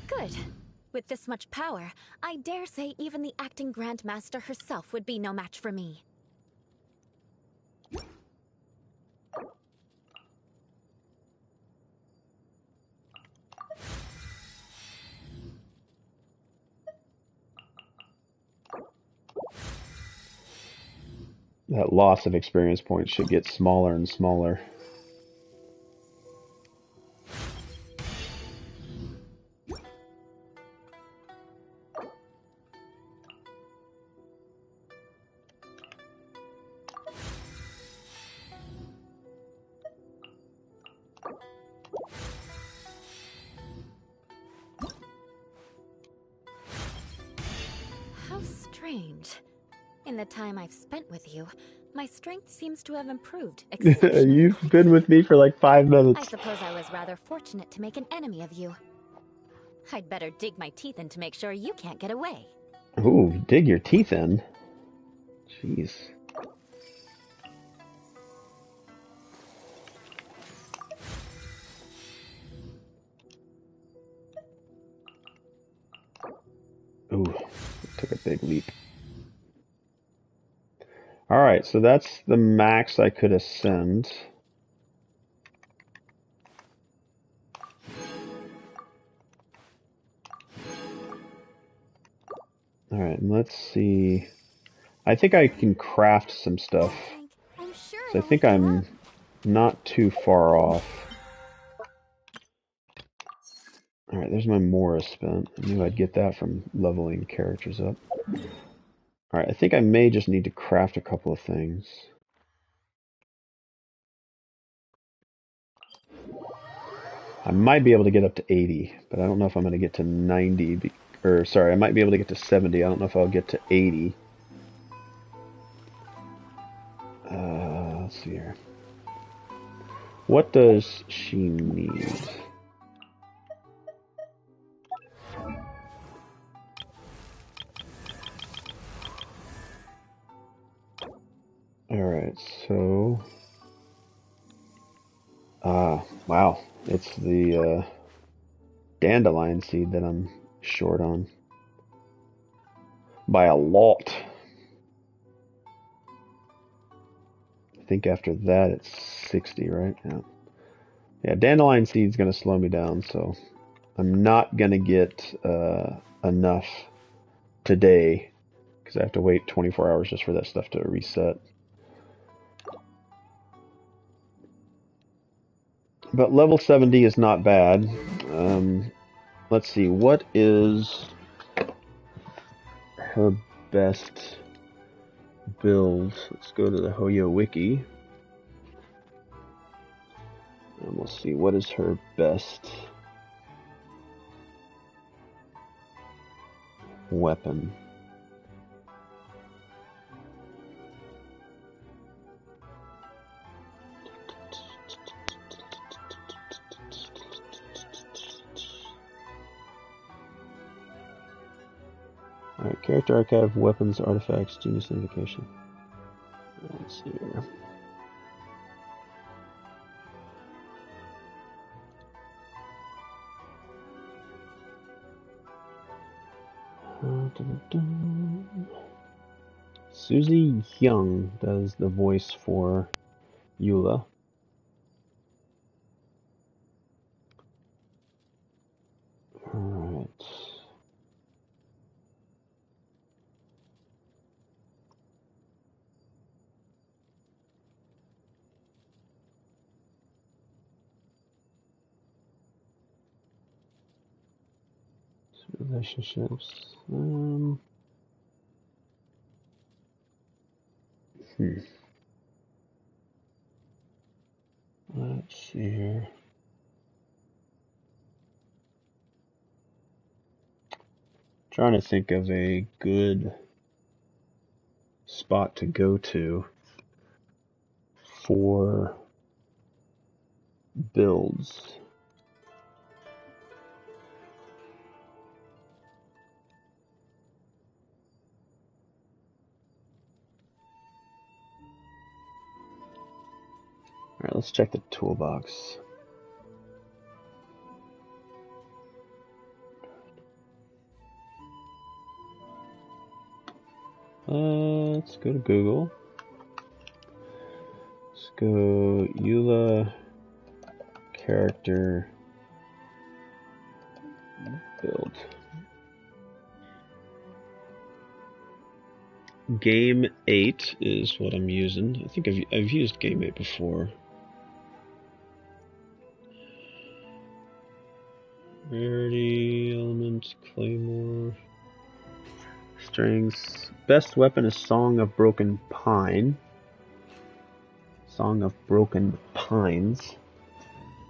Good. With this much power, I dare say even the acting Grandmaster herself would be no match for me. That loss of experience points should get smaller and smaller. How strange. In the time I've spent with you, my strength seems to have improved exceptionally You've quickly. been with me for like 5 minutes. I suppose I was rather fortunate to make an enemy of you. I'd better dig my teeth in to make sure you can't get away. Ooh, dig your teeth in. Jeez. Ooh, took a big leap. Alright, so that's the max I could ascend. Alright, let's see. I think I can craft some stuff. I'm sure So I it'll think lift you I'm up. not too far off. Alright, there's my Mora spent. I knew I'd get that from leveling characters up. Alright, I think I may just need to craft a couple of things. I might be able to get up to 80, but I don't know if I'm going to get to 90. Or, sorry, I might be able to get to 70. I don't know if I'll get to 80. Let's see here. What does she need? Alright, so... wow. It's the dandelion seed that I'm short on. By a lot. I think after that it's 60, right? Yeah. Yeah, dandelion seed's going to slow me down, so I'm not going to get enough today because I have to wait 24 hours just for that stuff to reset. But level 70 is not bad. Let's see, what is her best build? Let's go to the Hoyo Wiki. And we'll see, what is her best weapon? Alright, character archive, weapons, artifacts, genius invocation. Let's see here. Susie Young does the voice for Eula. Alright. Relationships. Let's see here. Trying to think of a good spot to go to for builds. Alright, let's check the toolbox. Let's go to Google. Let's go Eula character build. Game 8 is what I'm using. I think I've used Game 8 before. Rarity, elements, claymore, strings. Best weapon is Song of Broken Pine. Song of Broken Pines.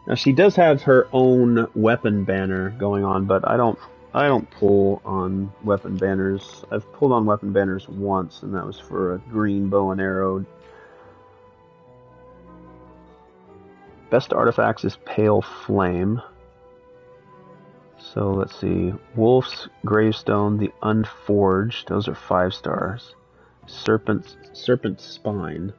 Now she does have her own weapon banner going on, but I don't pull on weapon banners. I've pulled on weapon banners once, and that was for a green bow and arrow. Best artifacts is Pale Flame. So let's see. Wolf's Gravestone, the Unforged. Those are 5 stars. Serpent's Spine.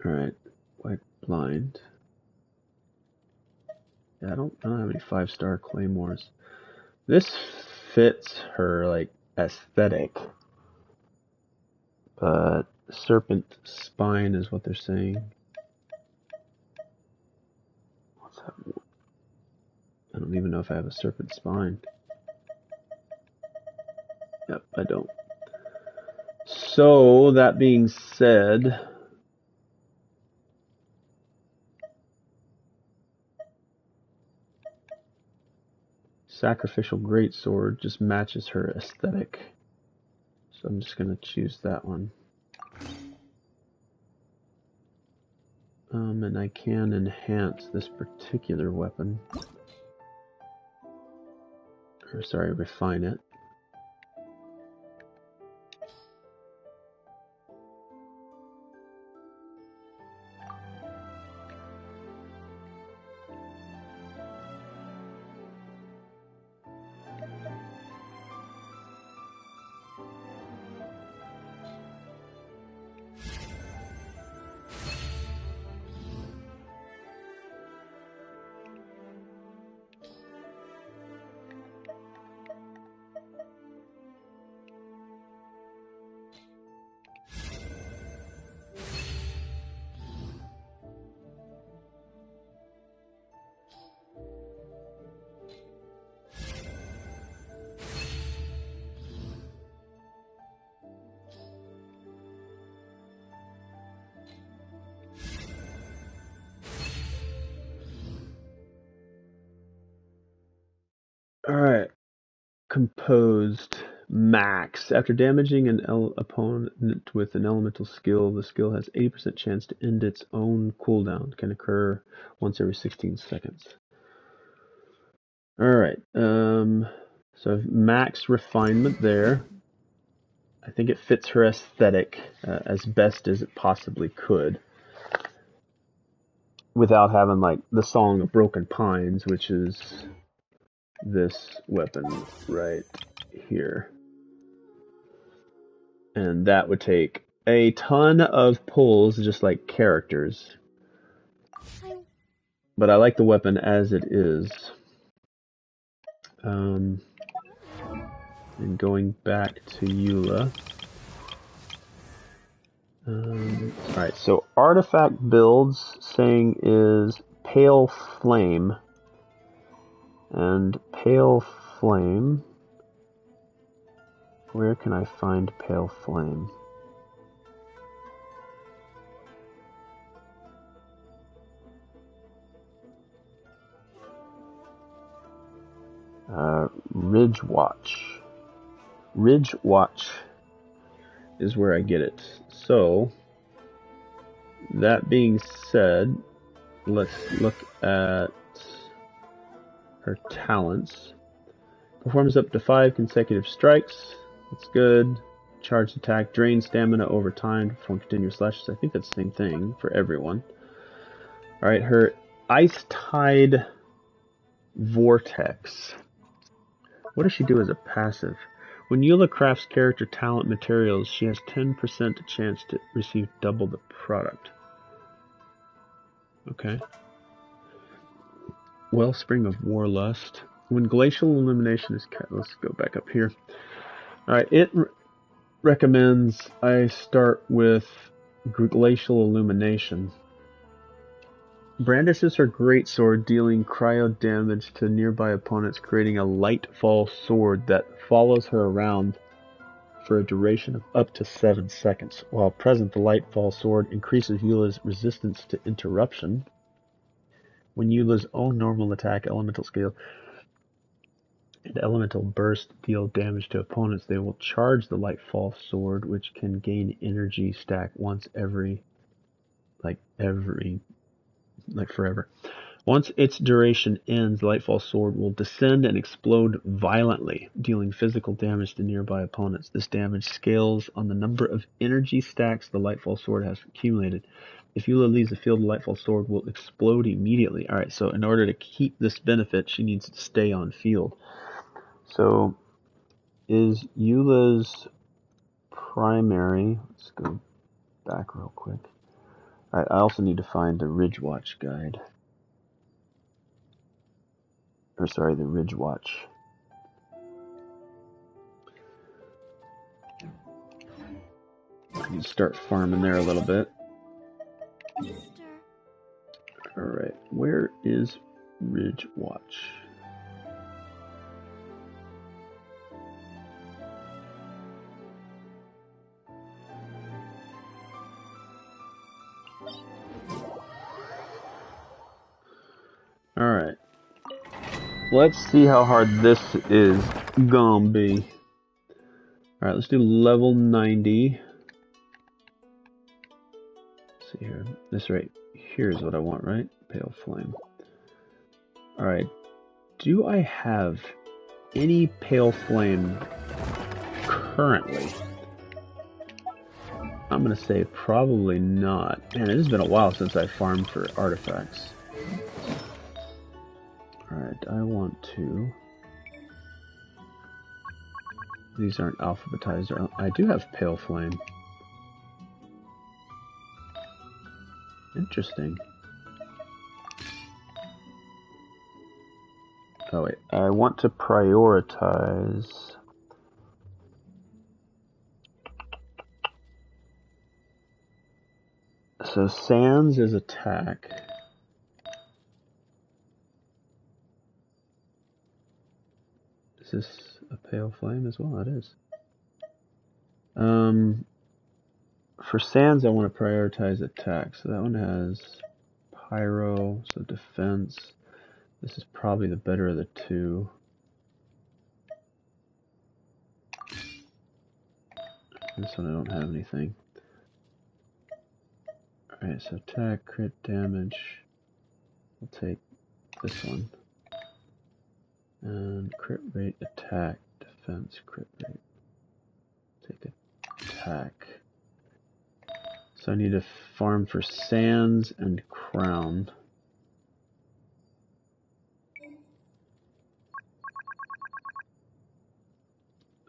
Alright. White Blind. Yeah, I don't have any 5-star claymores. This fits her like aesthetic. But Serpent Spine is what they're saying. What's that? I don't even know if I have a Serpent Spine. Yep, I don't. So, that being said, Sacrificial Greatsword just matches her aesthetic. So I'm just going to choose that one. And I can enhance this particular weapon. Or sorry, refine it. Alright. Composed max. After damaging an opponent with an elemental skill, the skill has 80% chance to end its own cooldown. Can occur once every 16 seconds. Alright. So I've max refinement there. I think it fits her aesthetic as best as it possibly could. Without having like the Song of Broken Pines, which is this weapon right here. And that would take a ton of pulls, just like characters. But I like the weapon as it is. And going back to Eula. Alright, so artifact builds saying is Pale Flame. And Pale Flame... Where can I find Pale Flame? Ridgewatch. Ridgewatch is where I get it. So, that being said, let's look at her talents. Performs up to 5 consecutive strikes. That's good. Charged attack, drain stamina over time to perform continuous slashes. I think that's the same thing for everyone. Alright, her Ice Tide Vortex. What does she do as a passive? When Eula crafts character talent materials, she has 10% chance to receive double the product. Okay. Wellspring of Warlust. When Glacial Illumination is cast, let's go back up here. Alright, it recommends I start with Glacial Illumination. Brandishes her greatsword, dealing cryo damage to nearby opponents, creating a lightfall sword that follows her around for a duration of up to 7 seconds. While present, the lightfall sword increases Eula's resistance to interruption. When Eula's own normal attack elemental skill and elemental burst deal damage to opponents, they will charge the Lightfall Sword, which can gain energy stack once every forever. Once its duration ends, the Lightfall Sword will descend and explode violently, dealing physical damage to nearby opponents. This damage scales on the number of energy stacks the Lightfall Sword has accumulated. If Eula leaves the field, the Lightfall Sword will explode immediately. Alright, so in order to keep this benefit, she needs to stay on field. So, is Eula's primary... Let's go back real quick. Alright, I also need to find the Ridgewatch guide. Or sorry, the Ridgewatch. I need to start farming there a little bit. Alright, where is Ridgewatch? Alright. Let's see how hard this is gonna be. Alright, let's do level 90. Let's see here. This right here is what I want, right? Pale Flame. Alright. Do I have any Pale Flame currently? I'm gonna say probably not. Man, it has been a while since I farmed for artifacts. Alright, I want to... These aren't alphabetized. I do have Pale Flame. Interesting. Oh wait, I want to prioritize... So Sands is attack. Is this a Pale Flame as well? It is. For Sands, I want to prioritize attack. So that one has Pyro, so defense. This is probably the better of the two. This one I don't have anything. Alright, so attack, crit damage. We'll take this one. And crit rate, attack, defense, crit rate. Take attack. So I need to farm for Sands and Crown.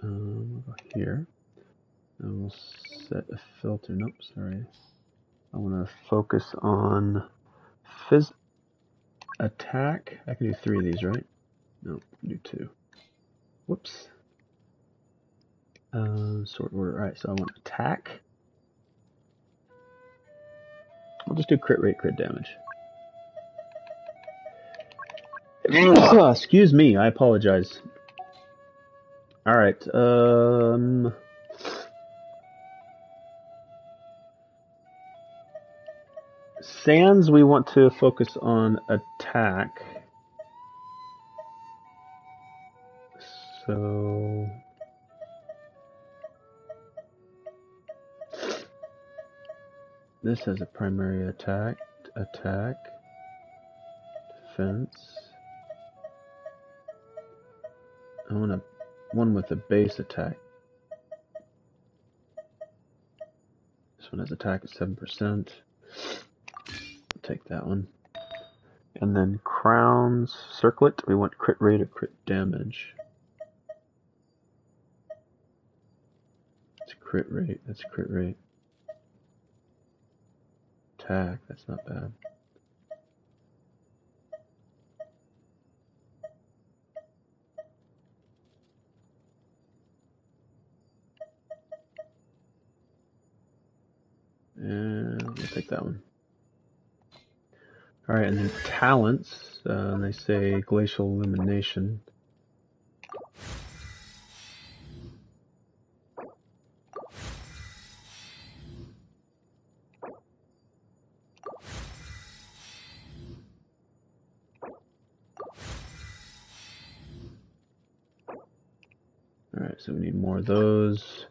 We'll go here. And we'll set a filter. Nope, sorry. I want to focus on attack. I can do 3 of these, right? No, I can do 2. Whoops. Sort order. Alright, so I want attack. I'll just do crit rate, crit damage. Excuse me, I apologize. Alright, Sands, we want to focus on attack. So... This has a primary attack, defense. I want one with a base attack. This one has attack at 7%. I'll take that one. And then crowns, circlet, we want crit rate or crit damage. It's crit rate, that's crit rate. Attack, that's not bad. And we'll take that one. Alright, and then talents, they say glacial illumination. so we need more of those.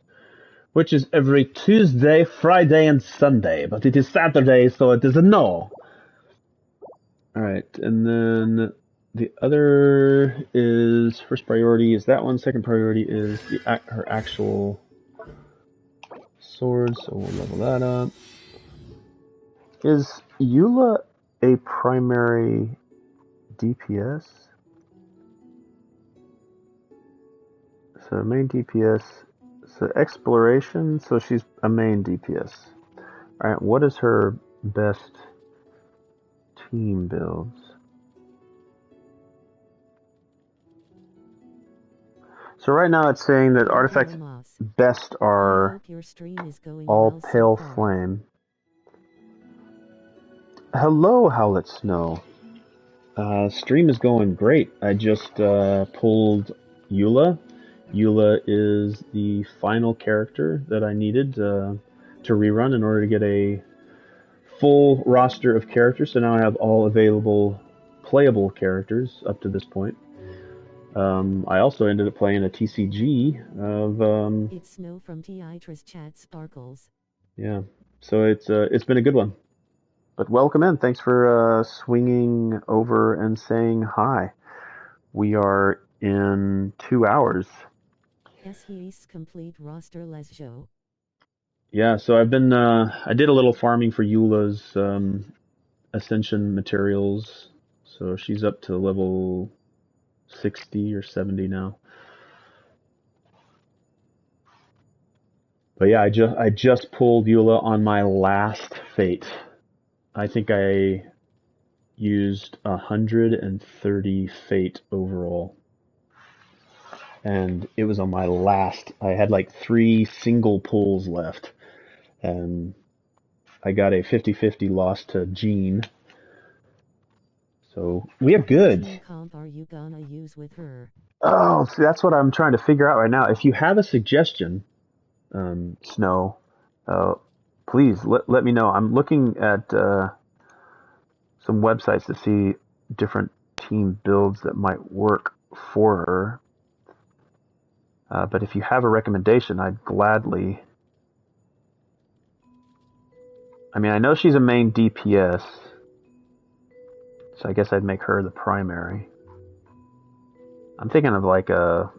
Which is every Tuesday, Friday, and Sunday. But it is Saturday, so it is a no. Alright, and then the other is first priority is that one. Second priority is her actual sword, so we'll level that up. Is Eula a primary DPS? So main DPS, so exploration, so she's a main DPS. Alright, what is her best team builds? So right now it's saying that artifacts best are all pale flame. Hello, Howlet Snow. Stream is going great. I just pulled Eula. Eula is the final character that I needed to rerun in order to get a full roster of characters. So now I have all available playable characters up to this point. I also ended up playing a TCG of It's Snow from Tiatra's chat sparkles. Yeah, so it's been a good one. But welcome in. Thanks for swinging over and saying hi. We are in 2 hours. Yes, he's complete roster let's show. Yeah, so I've been I did a little farming for Eula's Ascension materials. So she's up to level 60 or 70 now. But yeah, I just pulled Eula on my last fate. I think I used 130 fate overall. And it was on my last. I had like 3 single pulls left. And I got a 50-50 loss to Jean. So we are good. What comp are you gonna use with her? Oh, see, that's what I'm trying to figure out right now. If you have a suggestion, Snow, please let me know. I'm looking at some websites to see different team builds that might work for her. But if you have a recommendation, I'd gladly. I mean, I know she's a main DPS, so I guess I'd make her the primary. I'm thinking of like a.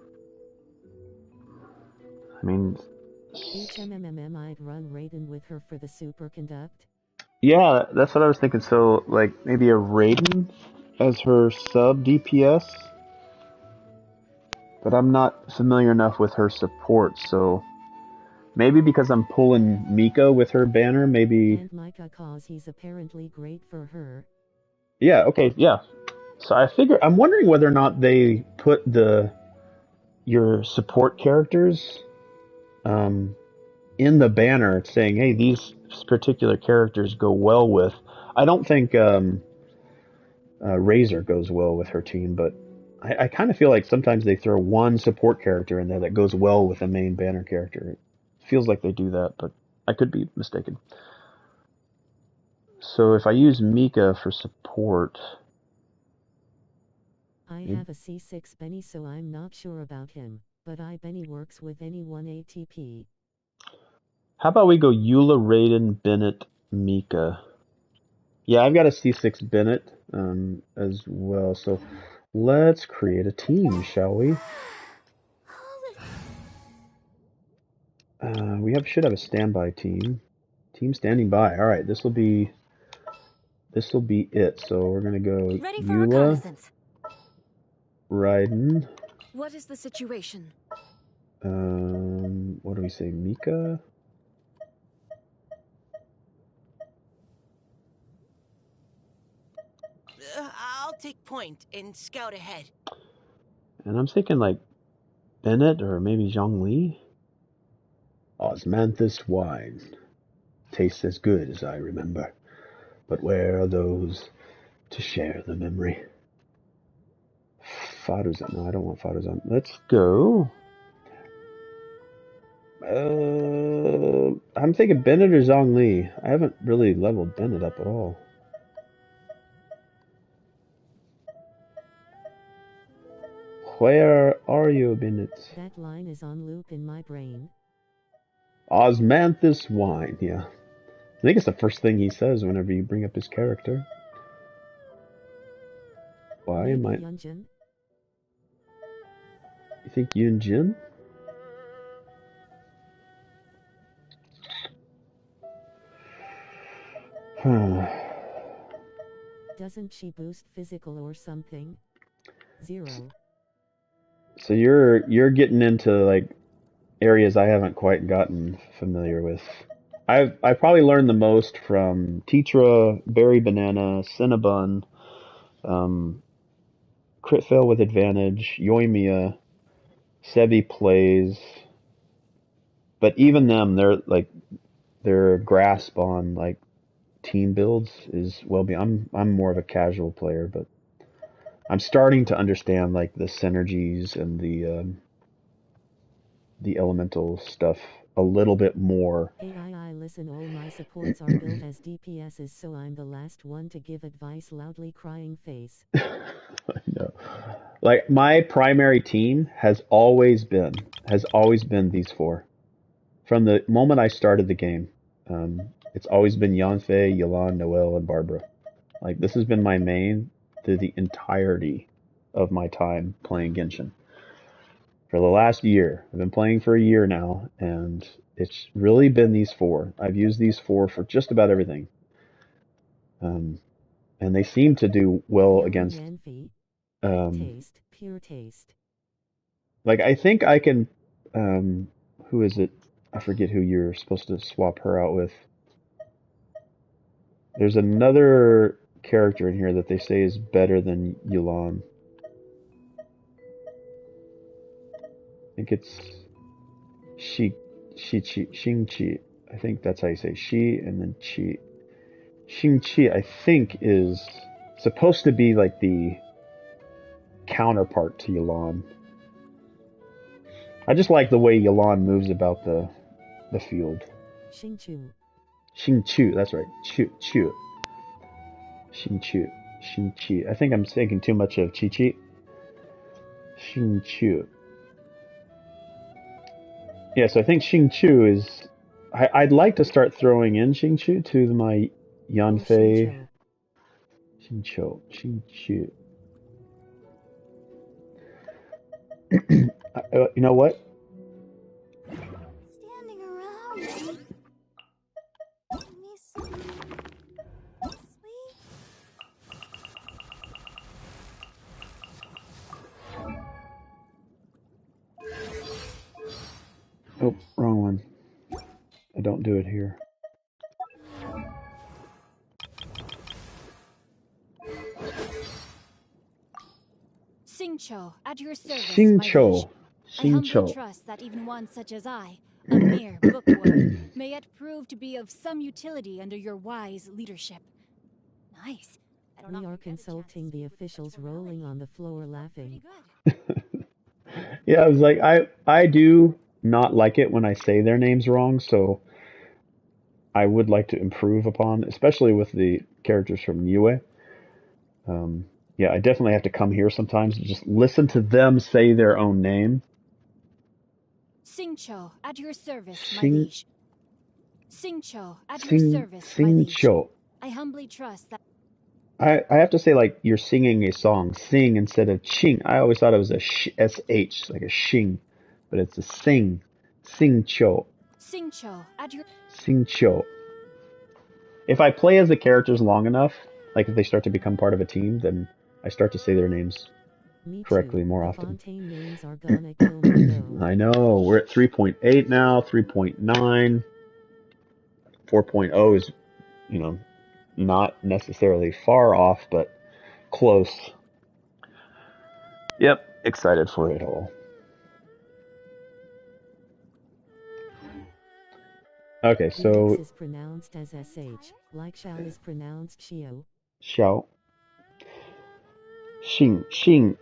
I mean. HMMM I'd run Raiden with her for the superconduct. Yeah, that's what I was thinking. So, like, maybe a Raiden as her sub DPS. But I'm not familiar enough with her support, so maybe because I'm pulling Mika with her banner, maybe. And Micah, cause he's apparently great for her. Yeah, okay, yeah. So I'm wondering whether or not they put your support characters in the banner saying, hey, these particular characters go well with. I don't think Razor goes well with her team, but I kind of feel like sometimes they throw one support character in there that goes well with a main banner character. It feels like they do that, but I could be mistaken. So if I use Mika for support... I have a C6 Benny, so I'm not sure about him, but Benny works with any 1 ATP. How about we go Eula, Raiden, Bennett, Mika? Yeah, I've got a C6 Bennett as well, so let's create a team, shall we? Should have a standby team. Team standing by. All right, this will be it. So we're gonna go Ready for Eula, reconnaissance. Raiden. What is the situation? What do we say, Mika? I'll take point and scout ahead. And I'm thinking like Bennett or maybe Zhongli. Osmanthus wine tastes as good as I remember, but where are those to share the memory? Faruzan. No, I don't want Faruzan. Let's go. I'm thinking Bennett or Zhongli. I haven't really leveled Bennett up at all. Where are you, Bennett? That line is on loop in my brain. Osmanthus wine, yeah. I think it's the first thing he says whenever you bring up his character. Why Maybe am I... Yunjin? You think Yunjin? Doesn't she boost physical or something? 0. So you're getting into like areas I haven't quite gotten familiar with. I probably learned the most from Tetra, Berry Banana, Cinnabon, Crit Fail with Advantage, Yoimiya, Sebi Plays. But even them, their grasp on like team builds is well beyond. I'm more of a casual player, but I'm starting to understand like the synergies and the elemental stuff a little bit more. I listen, all my supports are built as DPSs, so I'm the last one to give advice. Loudly crying face. I know. Like my primary team has always been these four. From the moment I started the game, it's always been Yanfei, Yelan, Noelle, and Barbara. Like this has been my main through the entirety of my time playing Genshin. For the last year, I've been playing for a year now, and it's really been these four. I've used these four for just about everything, and they seem to do well against. Taste, pure taste. Like I think I can. Who is it? I forget who you're supposed to swap her out with. There's another character in here that they say is better than Yulan. I think it's Xing-Chi. I think that's how you say Shi and then Chi. Xing-Chi, I think, is supposed to be like the counterpart to Yulan. I just like the way Yulan moves about the field. Xing-Chu, that's right. Chu. Xing-Chi. I think I'm thinking too much of Chi-Chi. Xing-Chu. Yeah, so I think Xing-Chu is... I'd like to start throwing in Xing-Chu to my Yanfei... Xing-Chu. You know what? Standing around. Sweet. Oh, wrong one. I don't do it here. Xingqiu, at your service, Xingqiu. my liege. I humbly trust that even one such as I, a mere bookworm, may yet prove to be of some utility under your wise leadership. Nice. We are consulting the officials, rolling on the floor laughing. Yeah, I was like, I do not like it when I say their names wrong, so I would like to improve upon, especially with the characters from Niue. Yeah, I definitely have to come here sometimes and just listen to them say their own name. Xingqiu, at your service, my Xing- liege. Xingqiu, at your service, my liege. Xingqiu. I humbly trust that. I have to say, like, you're singing a song. Sing instead of ching. I always thought it was a sh, like a shing, but it's a sing. Xingqiu. Xingqiu, at your... Xingqiu. If I play as the characters long enough, like if they start to become part of a team, then I start to say their names correctly more often. Names are gonna kill me though. I know. We're at 3.8 now, 3.9. 4.0 is, not necessarily far off, but close. Yep, excited for it all. Okay, so... is pronounced as SH, like shall is pronounced shio. Xiao. Xing.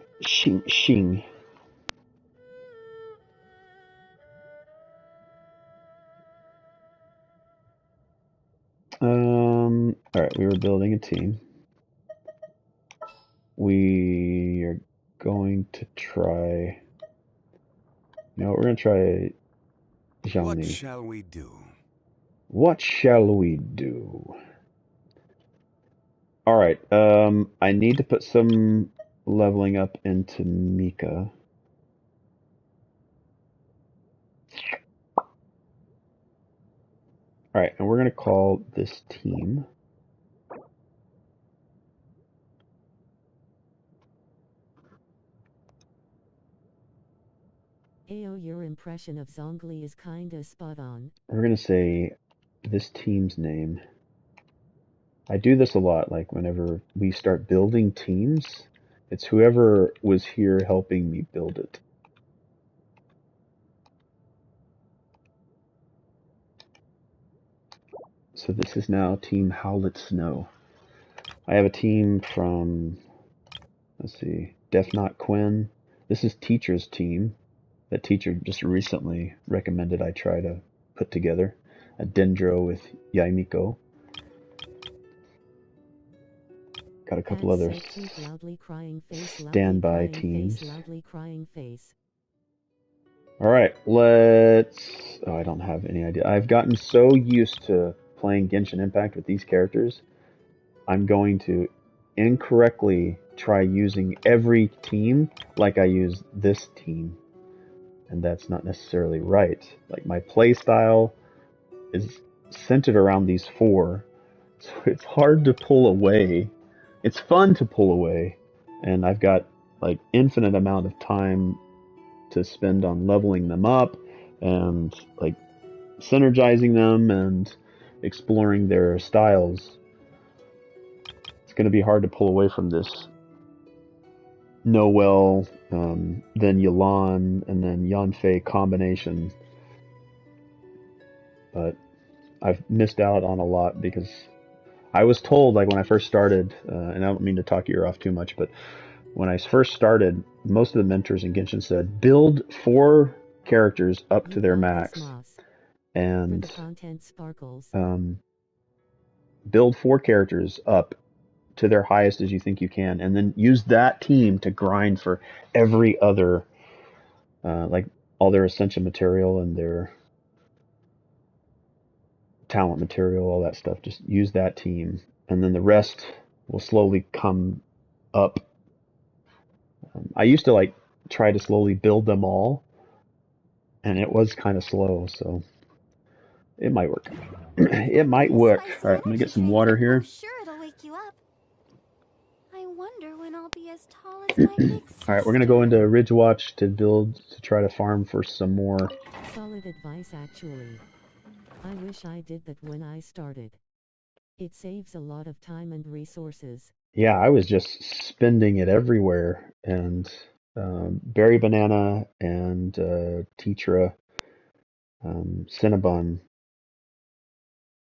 Alright, we were building a team. We are going to try... No, we're going to try Zhang What Li. shall we do? What shall we do? Alright, I need to put some leveling up into Mika. Alright, and we're going to call this team. Ayo, your impression of Zhongli is kinda spot on. We're going to say this team's name. I do this a lot, like whenever we start building teams, it's whoever was here helping me build it. So this is now Team Howlet Snow. I have a team from, let's see, Death Knot Quinn. This is Teacher's team that Teacher just recently recommended I try to put together. A Dendro with Yaimiko. Got a couple other standby teams. Alright, let's... Oh, I don't have any idea. I've gotten so used to playing Genshin Impact with these characters, I'm going to incorrectly try using every team like I use this team. And that's not necessarily right. Like, my play style is centered around these four, so it's hard to pull away. It's fun to pull away, and I've got like infinite amount of time to spend on leveling them up and like synergizing them and exploring their styles. It's going to be hard to pull away from this Noelle, then Yelan, and then Yanfei combination. But I've missed out on a lot because I was told, like when I first started, and I don't mean to talk your ear off too much, but when I first started, most of the mentors in Genshin said, build 4 characters up to their max. And build 4 characters up to their highest as you think you can, and then use that team to grind for every other, like all their essential material and their talent material, all that stuff. Just use that team, and then the rest will slowly come up. I used to like try to slowly build them all, and it was kind of slow, so it might work. It might work. All right, I'm gonna get some water here. I'm sure it'll wake you up. I wonder when I'll be as tall as my big sister. All right, we're gonna go into Ridgewatch to build, to try to farm for some more. Solid advice, actually. I wish I did that when I started. It saves a lot of time and resources. Yeah, I was just spending it everywhere, and Berry Banana and Tetra, Cinnabon,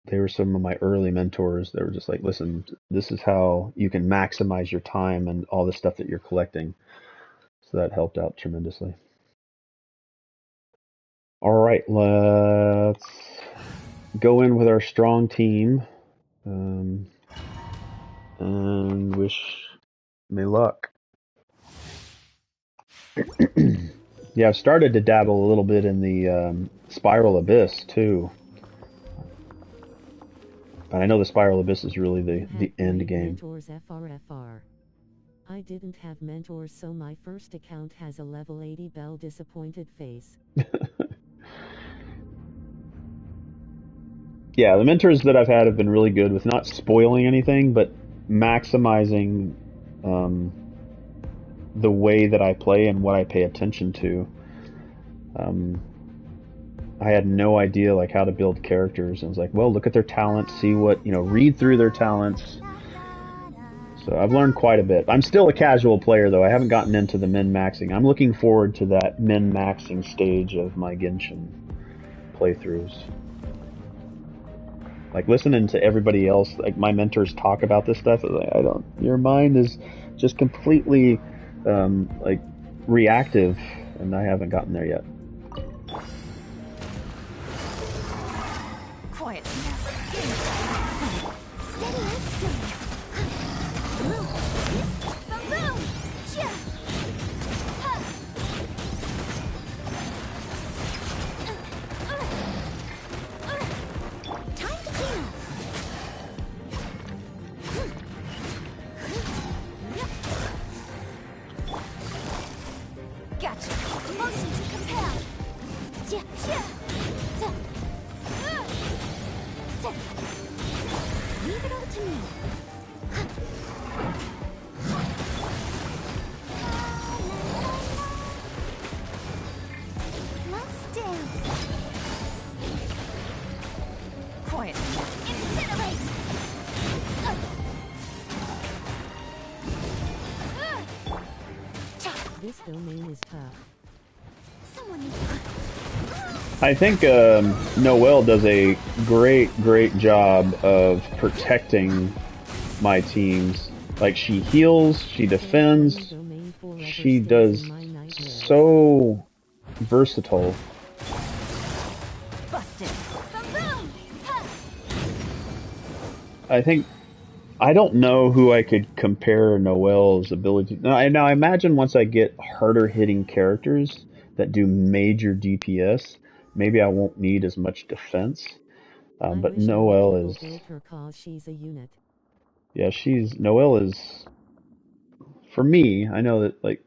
they were some of my early mentors. They were just like, listen, this is how you can maximize your time and all the stuff that you're collecting. So that helped out tremendously. All right, let's go in with our strong team, and wish me luck. Yeah, I've started to dabble a little bit in the Spiral Abyss too. But I know the Spiral Abyss is really the end game. Mentors FRFR. I didn't have mentors, so my first account has a level 80 Bell disappointed face. Yeah, the mentors that I've had have been really good with not spoiling anything, but maximizing the way that I play and what I pay attention to. I had no idea like how to build characters. I was like, well, look at their talents, see what, read through their talents. So I've learned quite a bit. I'm still a casual player though. I haven't gotten into the min-maxing. I'm looking forward to that min-maxing stage of my Genshin playthroughs. Like listening to everybody else, like my mentors talk about this stuff, like, your mind is just completely like reactive, and I haven't gotten there yet. Quiet. Steady Leave it all to me. Let's dance. Quiet. Incinerate. This domain is tough. Someone needs I think Noelle does a great job of protecting my teams. Like, she heals, she defends, Domain forever she stays does in my nightmares. so versatile. Busted. boom. I think I don't know who I could compare Noelle's ability. Now I imagine once I get harder hitting characters that do major DPS, maybe I won't need as much defense. I But wish Noelle more people is, built her cause she's a unit. yeah, Noelle is, for me, I know that, like,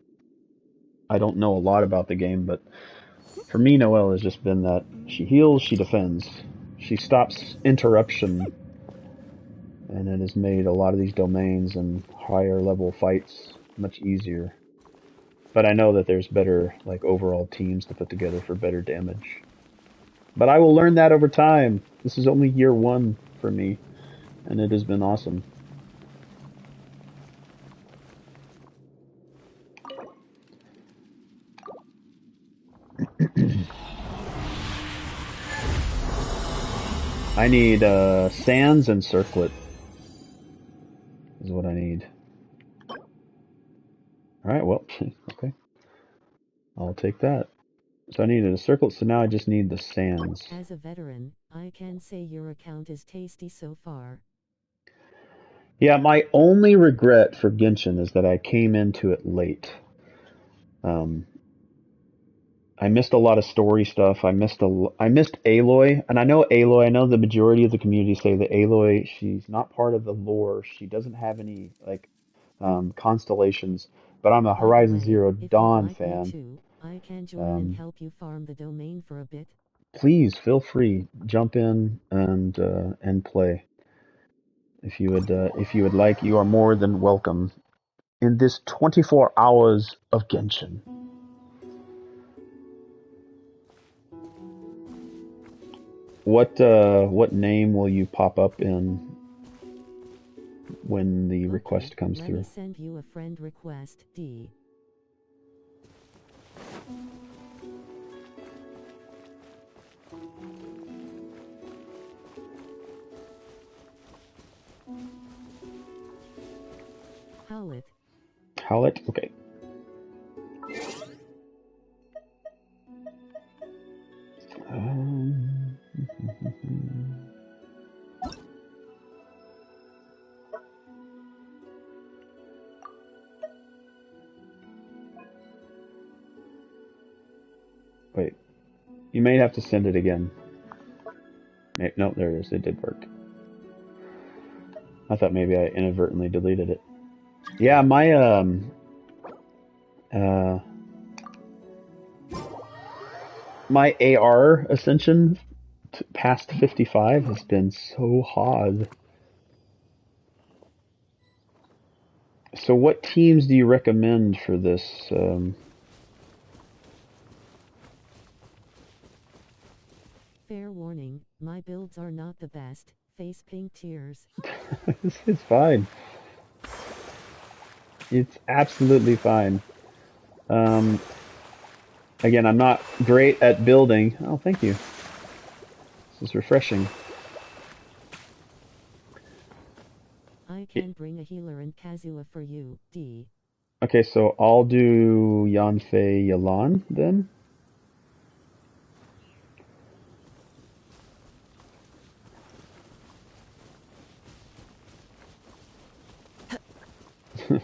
I don't know a lot about the game, but for me, Noelle has just been that she heals, she defends, she stops interruption, and it has made a lot of these domains and higher level fights much easier. But I know that there's better, like, overall teams to put together for better damage. But I will learn that over time. This is only year 1 for me, and it has been awesome. I need sands and circlet is what I need. Alright, well, okay. I'll take that. So I needed a circlet, so now I just need the sands. As a veteran, I can say your account is tasty so far. Yeah, my only regret for Genshin is that I came into it late. Um, I missed a lot of story stuff. I missed Aloy, and I know Aloy. I know the majority of the community say that Aloy, she's not part of the lore. She doesn't have any like constellations. But I'm a By the Horizon way, Zero if you'd Dawn like me fan. to, I can join and help you farm the domain for a bit. Please feel free, jump in and play. If you would like, you are more than welcome in this 24 hours of Genshin. What name will you pop up in when the request comes let through? me send you a friend request, D. Howlet. Howlet? Okay. Um, Wait. You may have to send it again. No, there it is. It did work. I thought maybe I inadvertently deleted it. Yeah, my uh my AR ascension past 55 has been so hard. So what teams do you recommend for this? Fair warning, my builds are not the best. Face pink tears. It's fine. It's absolutely fine. Again, I'm not great at building. Oh, thank you. This is refreshing. I can bring a healer and Kazuha for you, D. Okay, so I'll do Yanfei Yalan then.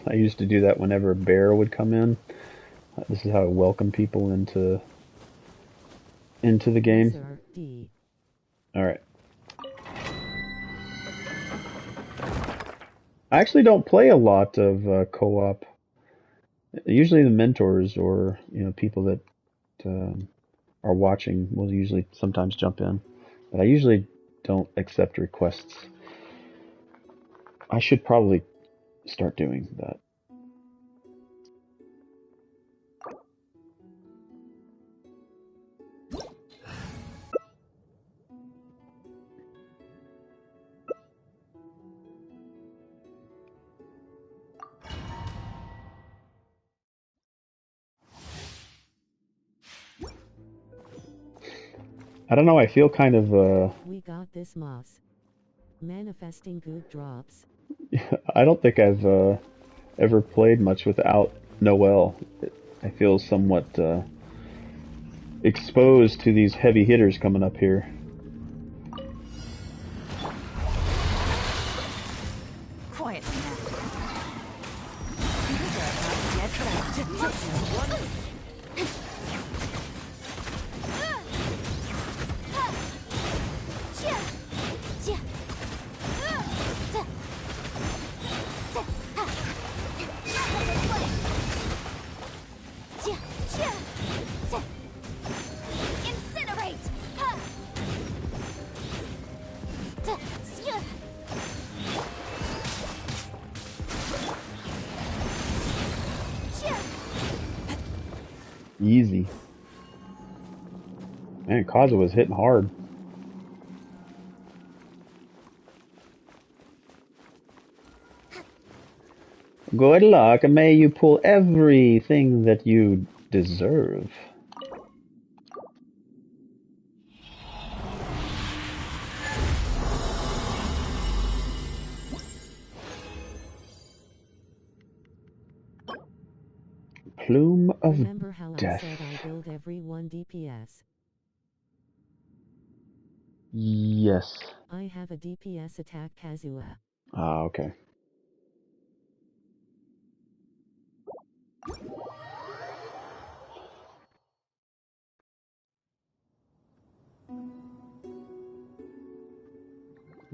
I used to do that whenever a bear would come in. This is how I welcome people into the game. Sir, D. All right. I actually don't play a lot of co-op. Usually the mentors or people that are watching will usually sometimes jump in, but I usually don't accept requests. I should probably start doing that. I don't know, I feel kind of, We got this, Moss. Manifesting good drops. I don't think I've ever played much without Noel. I feel somewhat exposed to these heavy hitters coming up here. Quiet now. These are about to get back. Incinerate! Easy. Man, Kaza was hitting hard. Good luck, and may you pull everything that you deserve. Plume of Remember how Death. I said I build every 1 DPS? Yes. I have a DPS attack Kazuha. Ah, okay.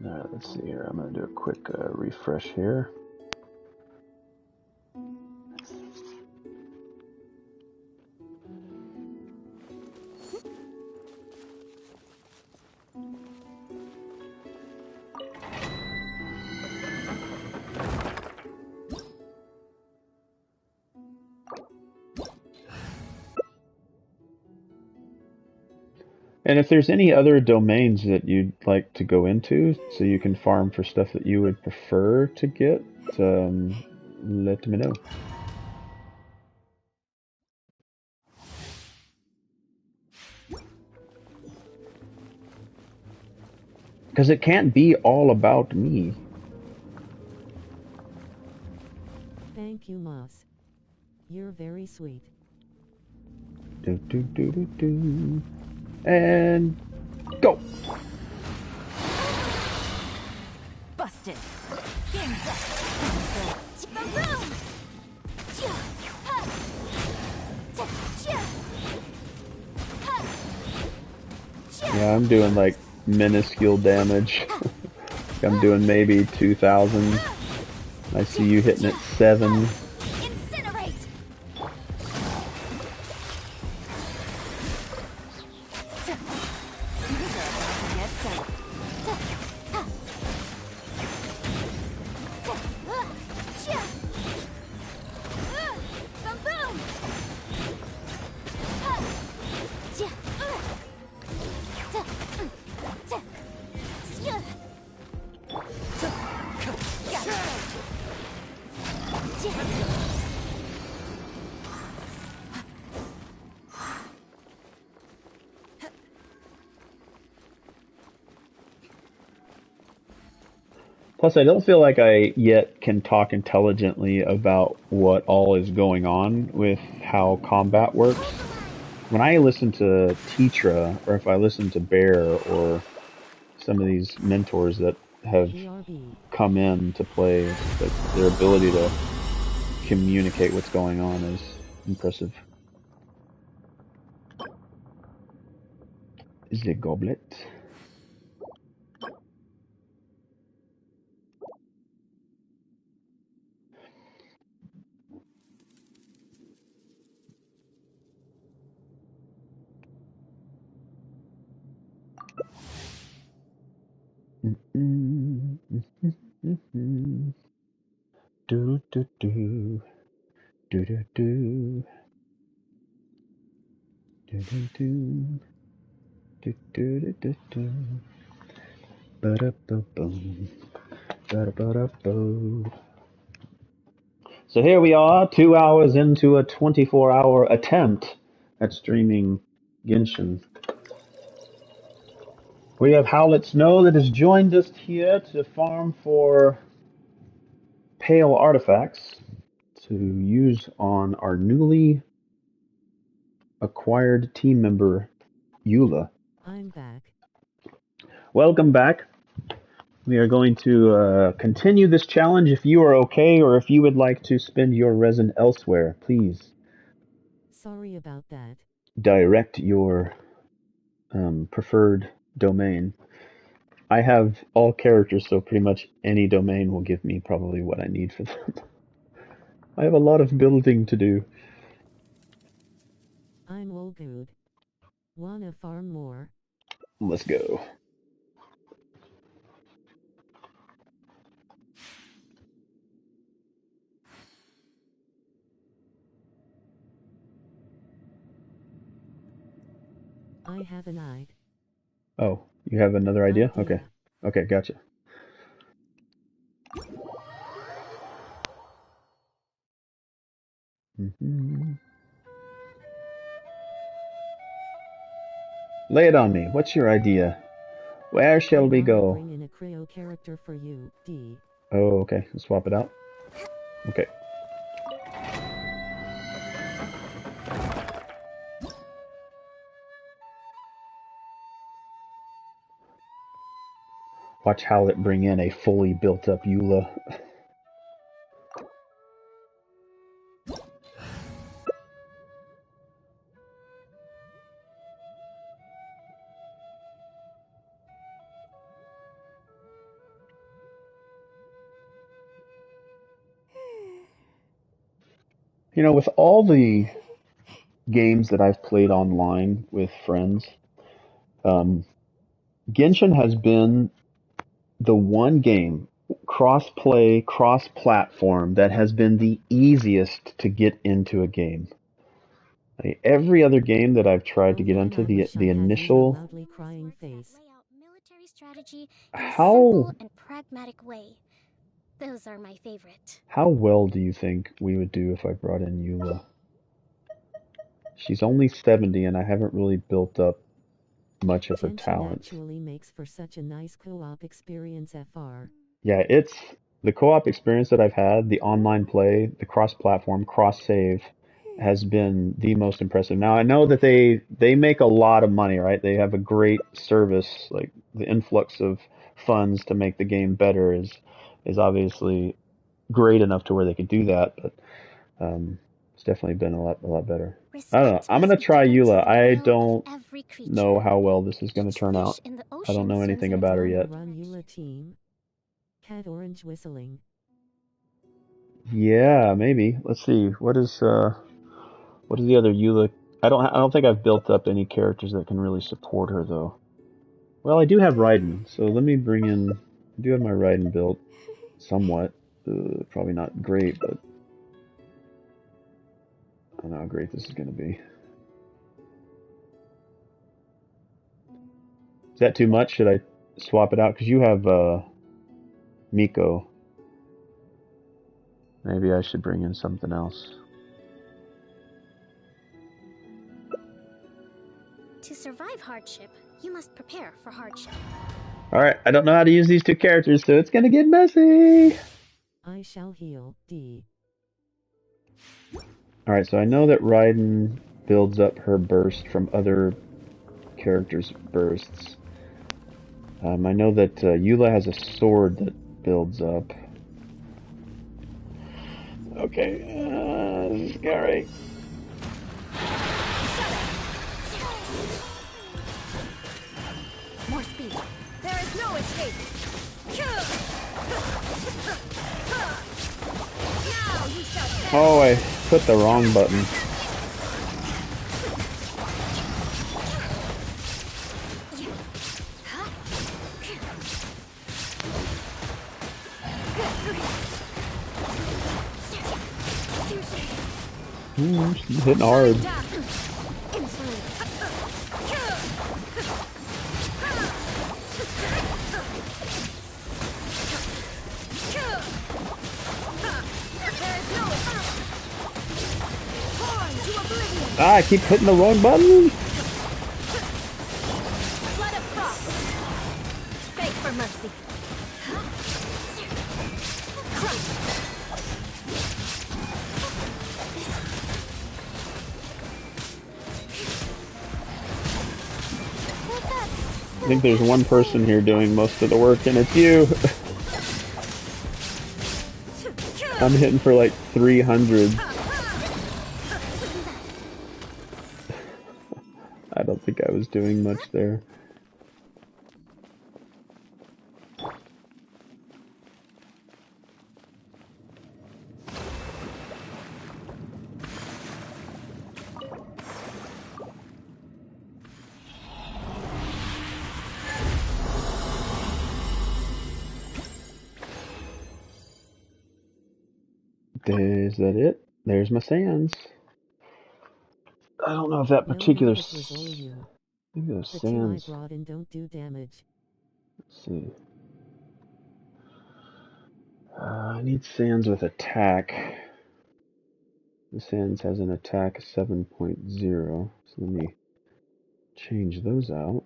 Alright, let's see here. I'm going to do a quick refresh here. And if there's any other domains that you'd like to go into so you can farm for stuff that you would prefer to get, let me know. Because it can't be all about me. Thank you, Moss. You're very sweet. Do, do, do, do, do. And go! Busted. Game's up. Yeah, I'm doing like minuscule damage. I'm doing maybe 2,000. I see you hitting at 7. Incinerate! These are about to get set. Boom boom! Plus, I don't feel like I yet can talk intelligently about what all is going on with how combat works. When I listen to Tetra, or if I listen to Bear, or some of these mentors that have BRB. come in to play, like, their ability to communicate what's going on is impressive. The goblet. Do do do do do do do do do do do do do. Ba-da-ba-boom. Ba-da-ba-da-bo. So here we are, 2 hours into a 24-hour attempt at streaming Genshin. We have Howlet Snow that has joined us here to farm for pale artifacts to use on our newly acquired team member, Eula. I'm back. Welcome back. We are going to continue this challenge. If you are okay, or if you would like to spend your resin elsewhere, please Sorry about that. direct your preferred domain. I have all characters, so pretty much any domain will give me probably what I need for them. I have a lot of building to do. I'm all good. Wanna farm more? Let's go. I have an idea. Oh, you have another idea? Okay. Okay, gotcha. Lay it on me. What's your idea? Where shall we go? Bring in a Creo character for you, D. Oh, okay. Let's swap it out. Okay. Watch Howlet bring in a fully built up Eula. You know, with all the games that I've played online with friends, Genshin has been the one game, cross-play, cross-platform, that has been the easiest to get into a game. Like, every other game that I've tried to get into, the initial... Loudly crying face. Lay out military strategy in a How... simple and pragmatic way. Those are my favorite. How well do you think we would do if I brought in Eula? She's only 70 and I haven't really built up much of her Genshin talents. actually makes for such a nice co-op experience, FR. Yeah, it's the co-op experience that I've had, the online play, the cross-platform, cross-save, has been the most impressive. Now, I know that they make a lot of money, right? They have a great service, like the influx of funds to make the game better is obviously great enough to where they could do that, but it's definitely been a lot better. I don't know. I'm gonna try Eula. I don't know how well this is gonna turn out. I don't know anything about her yet. Run Eula team. Cat orange whistling. Yeah, maybe. Let's see. What is the other Eula? I don't think I've built up any characters that can really support her though. Well, I do have Raiden, so let me bring in. I do have my Raiden built, somewhat. Probably not great, but I don't know how great this is gonna be. Is that too much? Should I swap it out? Because you have Miko. Maybe I should bring in something else. To survive hardship, you must prepare for hardship. Alright, I don't know how to use these two characters, so it's gonna get messy! I shall heal, D. Alright, so I know that Raiden builds up her burst from other characters' bursts. I know that Eula has a sword that builds up. Okay, this is scary. More speed. There is no escape. Now you shall perish. Oh, I put the wrong button. She's hitting hard. Ah, I keep hitting the wrong button. Flood of frost. Beg for mercy. I think there's one person here doing most of the work, and it's you. I'm hitting for like 300. I don't think I was doing much there. Is that it? There's my sands. I don't know if that No, particular... it was all you. I think those The sands... two I brought in don't do damage. Let's see. I need sands with attack. The sands has an attack 7.0. So let me change those out.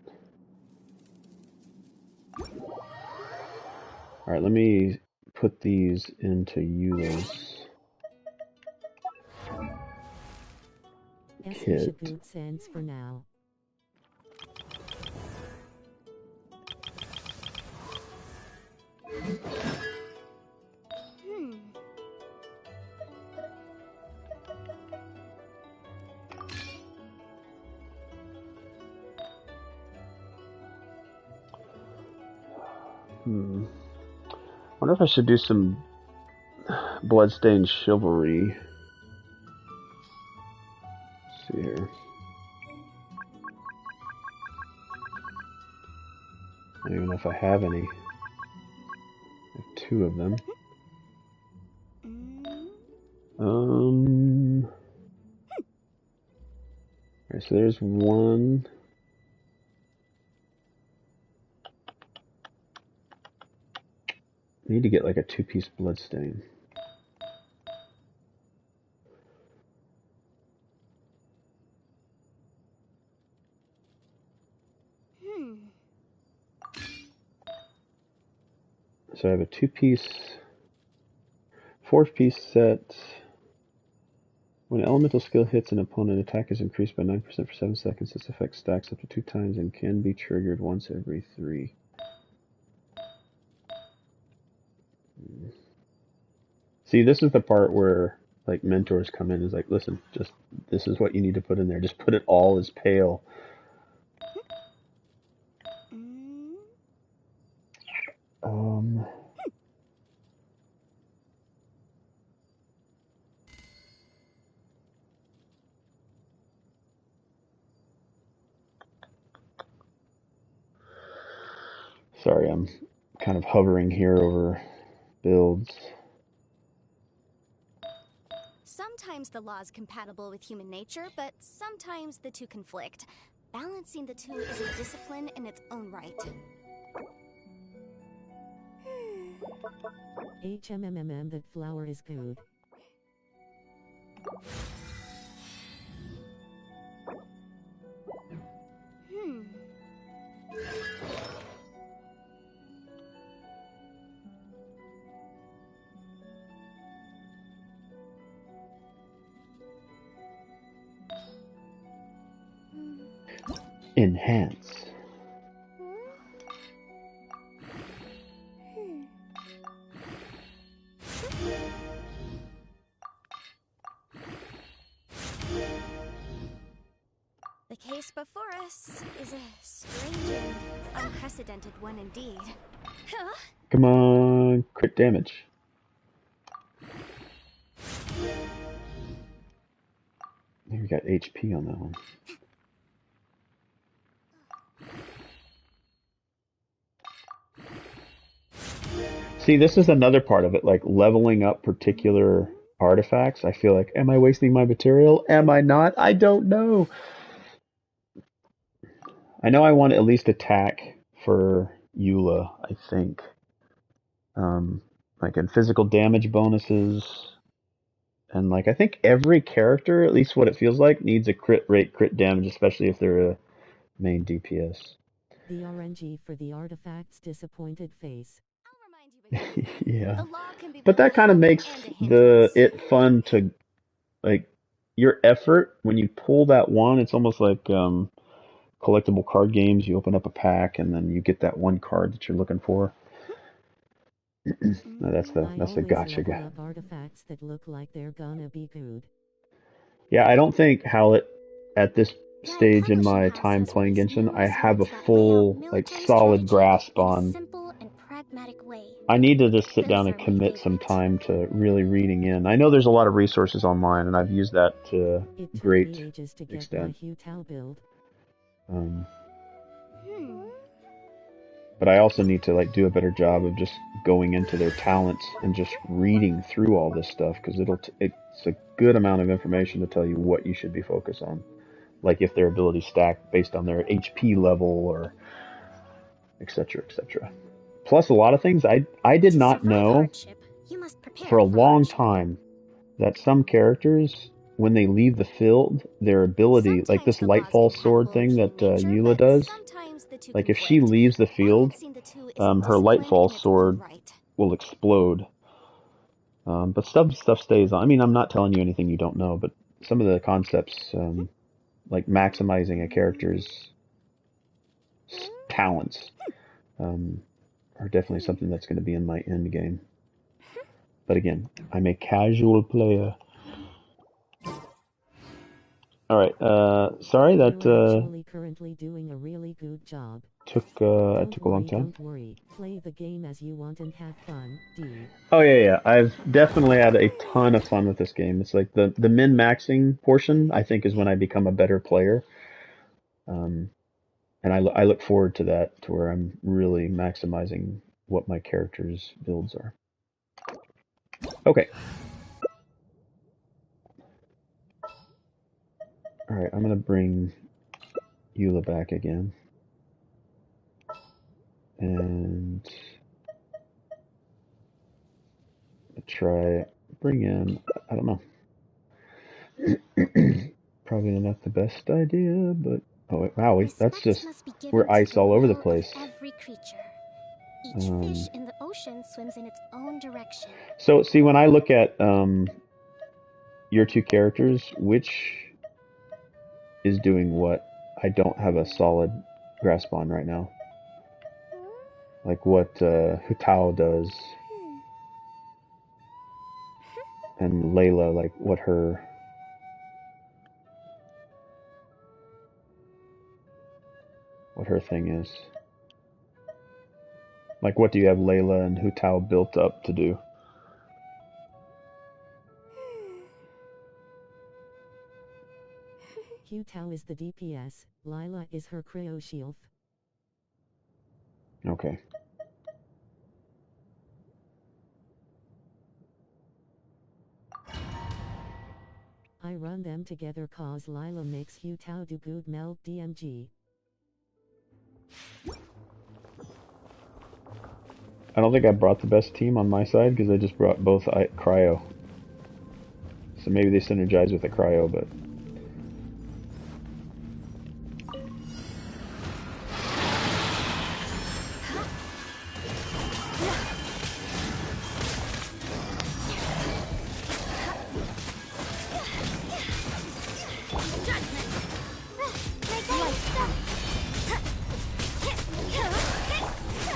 Alright, let me put these into Eula's Guess we kit. should boot sands for now. Wonder if I should do some Bloodstained Chivalry. Let's see here. I don't even know if I have any. I have 2 of them. Alright, so there's one. I need to get like a 2-piece Bloodstain. So I have a 2-piece, 4-piece set. When an elemental skill hits an opponent, attack is increased by 9% for 7 seconds. This effect stacks up to 2 times and can be triggered once every 3. See, this is the part where like mentors come in and is like, listen, just this is what you need to put in there. Just put it all as pale. Sorry, I'm kind of hovering here over builds. Sometimes the law is compatible with human nature, but sometimes the two conflict. Balancing the two is a discipline in its own right. HMMM, that flower is good. Enhance. The case before us is a strange and unprecedented one indeed. Huh? Come on, crit damage. We got HP on that one. See, this is another part of it, like leveling up particular artifacts, I feel like, am I wasting my material? Am I not? I don't know. I know I want at least attack for Eula, I think. Like in physical damage bonuses. And like I think every character, at least what it feels like, needs a crit rate, crit damage, especially if they're a main DPS. The RNG for the artifact's disappointed face. Yeah. The law can be But that both kind of help makes and a hindrance. it fun to like your effort when you pull that one, it's almost like collectible card games. You open up a pack and then you get that one card that you're looking for. No, that's the gotcha guy. I always level up artifacts that look like they're gonna be good. Yeah, I don't think how it at this stage in my time playing Genshin, I have a full, like, solid grasp on. Simple and pragmatic way. I need to just sit Those down and are my commit some favorite. time to really reading in. I know there's a lot of resources online, and I've used that to It took great me ages to get extent. my Hutao build. But I also need to like do a better job of just going into their talents and just reading through all this stuff because it's a good amount of information to tell you what you should be focused on, like if their abilities stack based on their HP level or etc. etc. Plus, a lot of things I did not know for a long time that some characters, when they leave the field, their ability, like this Lightfall sword thing that Eula does, like if she leaves the field, her Lightfall sword will explode. But stuff stays on. I mean, I'm not telling you anything you don't know, but some of the concepts, like maximizing a character's talents, are definitely something that's going to be in my end game. But again, I'm a casual player. All right. Sorry that You're actually currently doing a really good job. took a long time. Don't worry. Play the game as you want and have fun, dude. Oh yeah. I've definitely had a ton of fun with this game. It's like the min maxing portion, I think, is when I become a better player. And I look forward to that, to where I'm really maximizing what my character's builds are. Okay. All right, I'm gonna bring Eula back again, and try bring in. I don't know. Probably not the best idea, but oh wow, that's just we're ice all over the place. Every creature. Each fish in the ocean swims in its own direction. So see, when I look at your two characters, which is doing what, I don't have a solid grasp on right now. Like what Hutao does, and Layla, like what her thing is. Like what do you have Layla and Hutao built up to do? Hutao is the DPS, Lila is her cryo shield. Okay. I run them together cause Lila makes Hutao do good meld DMG. I don't think I brought the best team on my side because I just brought both cryo. So maybe they synergize with the cryo, but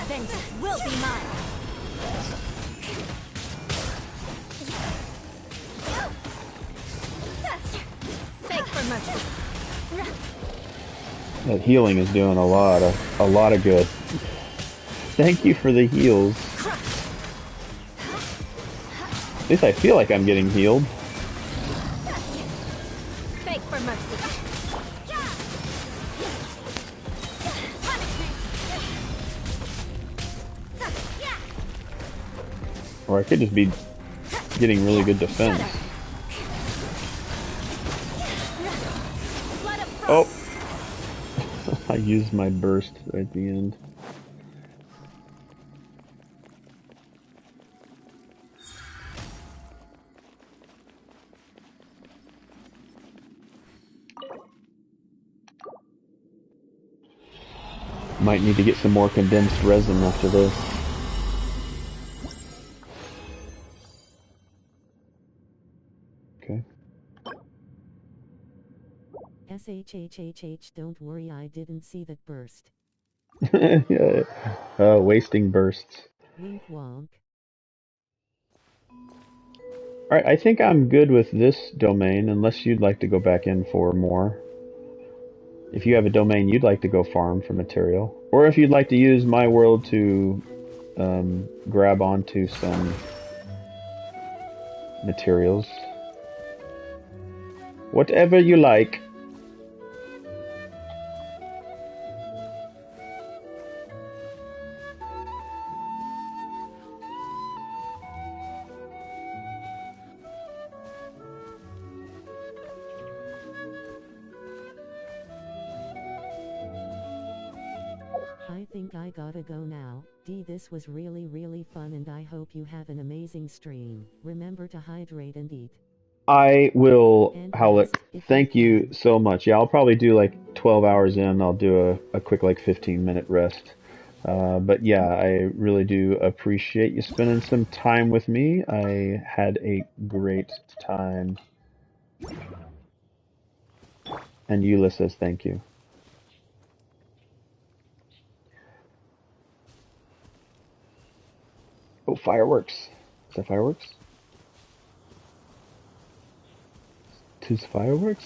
Vengeance will be mine. Beg for mercy. that healing is doing a lot of good. Thank you for the heals. At least I feel like I'm getting healed. Beg for mercy. Or I could just be getting really good defense. Oh! I used my burst at the end. Might need to get some more condensed resin after this. Okay. SHHHH, don't worry, I didn't see that burst. Yeah. Wasting bursts. Wink wonk. Alright, I think I'm good with this domain, unless you'd like to go back in for more. If you have a domain you'd like to go farm for material. Or if you'd like to use my world to grab onto some materials. Whatever you like. I think I gotta go now. D, this was really fun and I hope you have an amazing stream. Remember to hydrate and eat. I will, And Howlett. rest, if Thank you you can. so much. Yeah, I'll probably do like 12 hours in. I'll do a quick like 15-minute rest. But yeah, I really do appreciate you spending some time with me. I had a great time. And Eula says thank you. Oh, fireworks. Is that fireworks? Two's fireworks?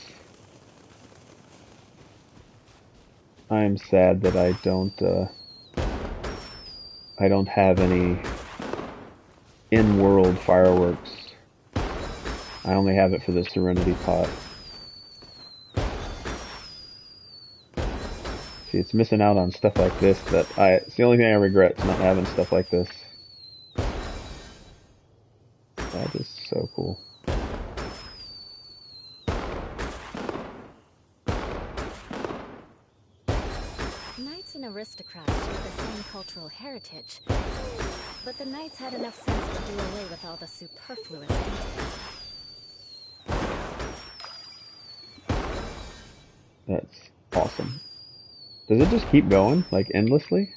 I am sad that I don't have any in-world fireworks. I only have it for the Serenity Pot. See, it's missing out on stuff like this it's the only thing I regret, is not having stuff like this. That is so cool. Knights and aristocrats share the same cultural heritage, but the knights had enough sense to do away with all the superfluous details. That's awesome. Does it just keep going, like endlessly?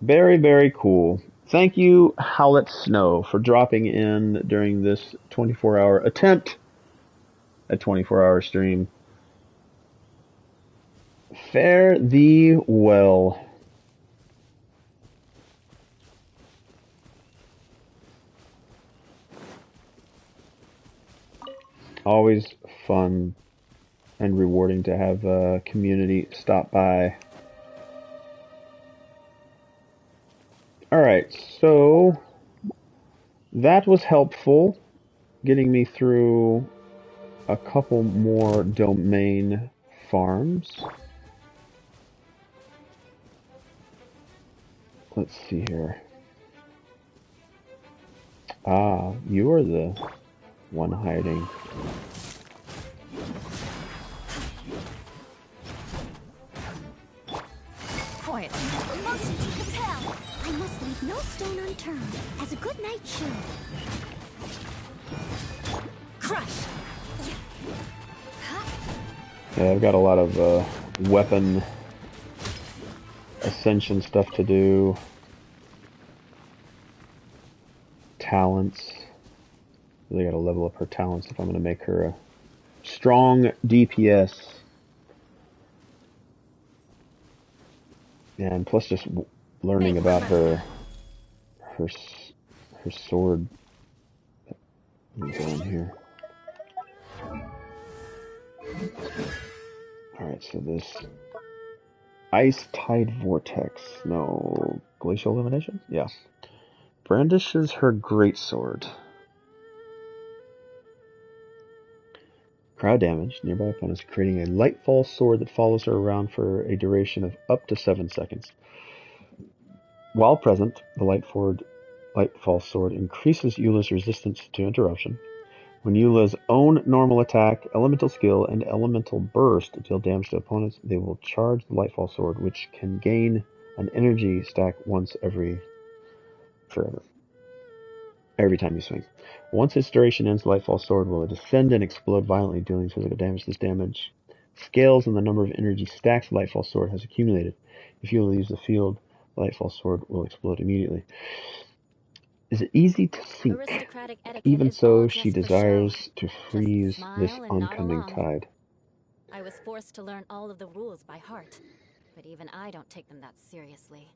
Very, very cool. Thank you, Howlett Snow, for dropping in during this 24-hour attempt at 24-hour stream. Fare thee well. Always fun and rewarding to have a community stop by. Alright, so that was helpful, getting me through a couple more domain farms. Let's see here. Ah, you are the one hiding. Point. Motion to compel. I must leave no stone unturned, as a good knight should. Crush. Yeah, I've got a lot of weapon ascension stuff to do. Talents. Really gotta level up her talents if I'm gonna make her a strong DPS. Yeah, and plus just learning about her sword. Let me go in here. Alright, so this Ice Tide Vortex. No, Glacial Illumination? Yeah. Brandishes her greatsword. cryo damage nearby opponents, creating a lightfall sword that follows her around for a duration of up to 7 seconds. While present, the lightfall sword increases Eula's resistance to interruption. When Eula's own normal attack, elemental skill, and elemental burst deal damage to opponents, they will charge the lightfall sword, which can gain an energy stack once every time you swing. Once its duration ends, the lightfall sword will descend and explode violently, dealing physical damage. This damage scales on the number of energy stacks the lightfall sword has accumulated. If Eula leaves the field, the lightfall sword will explode immediately. Is it easy to sink? Aristocratic etiquette Even is so, all she just for show. desires to Just freeze this smile and nod oncoming along. tide. I was forced to learn all of the rules by heart, but even I don't take them that seriously.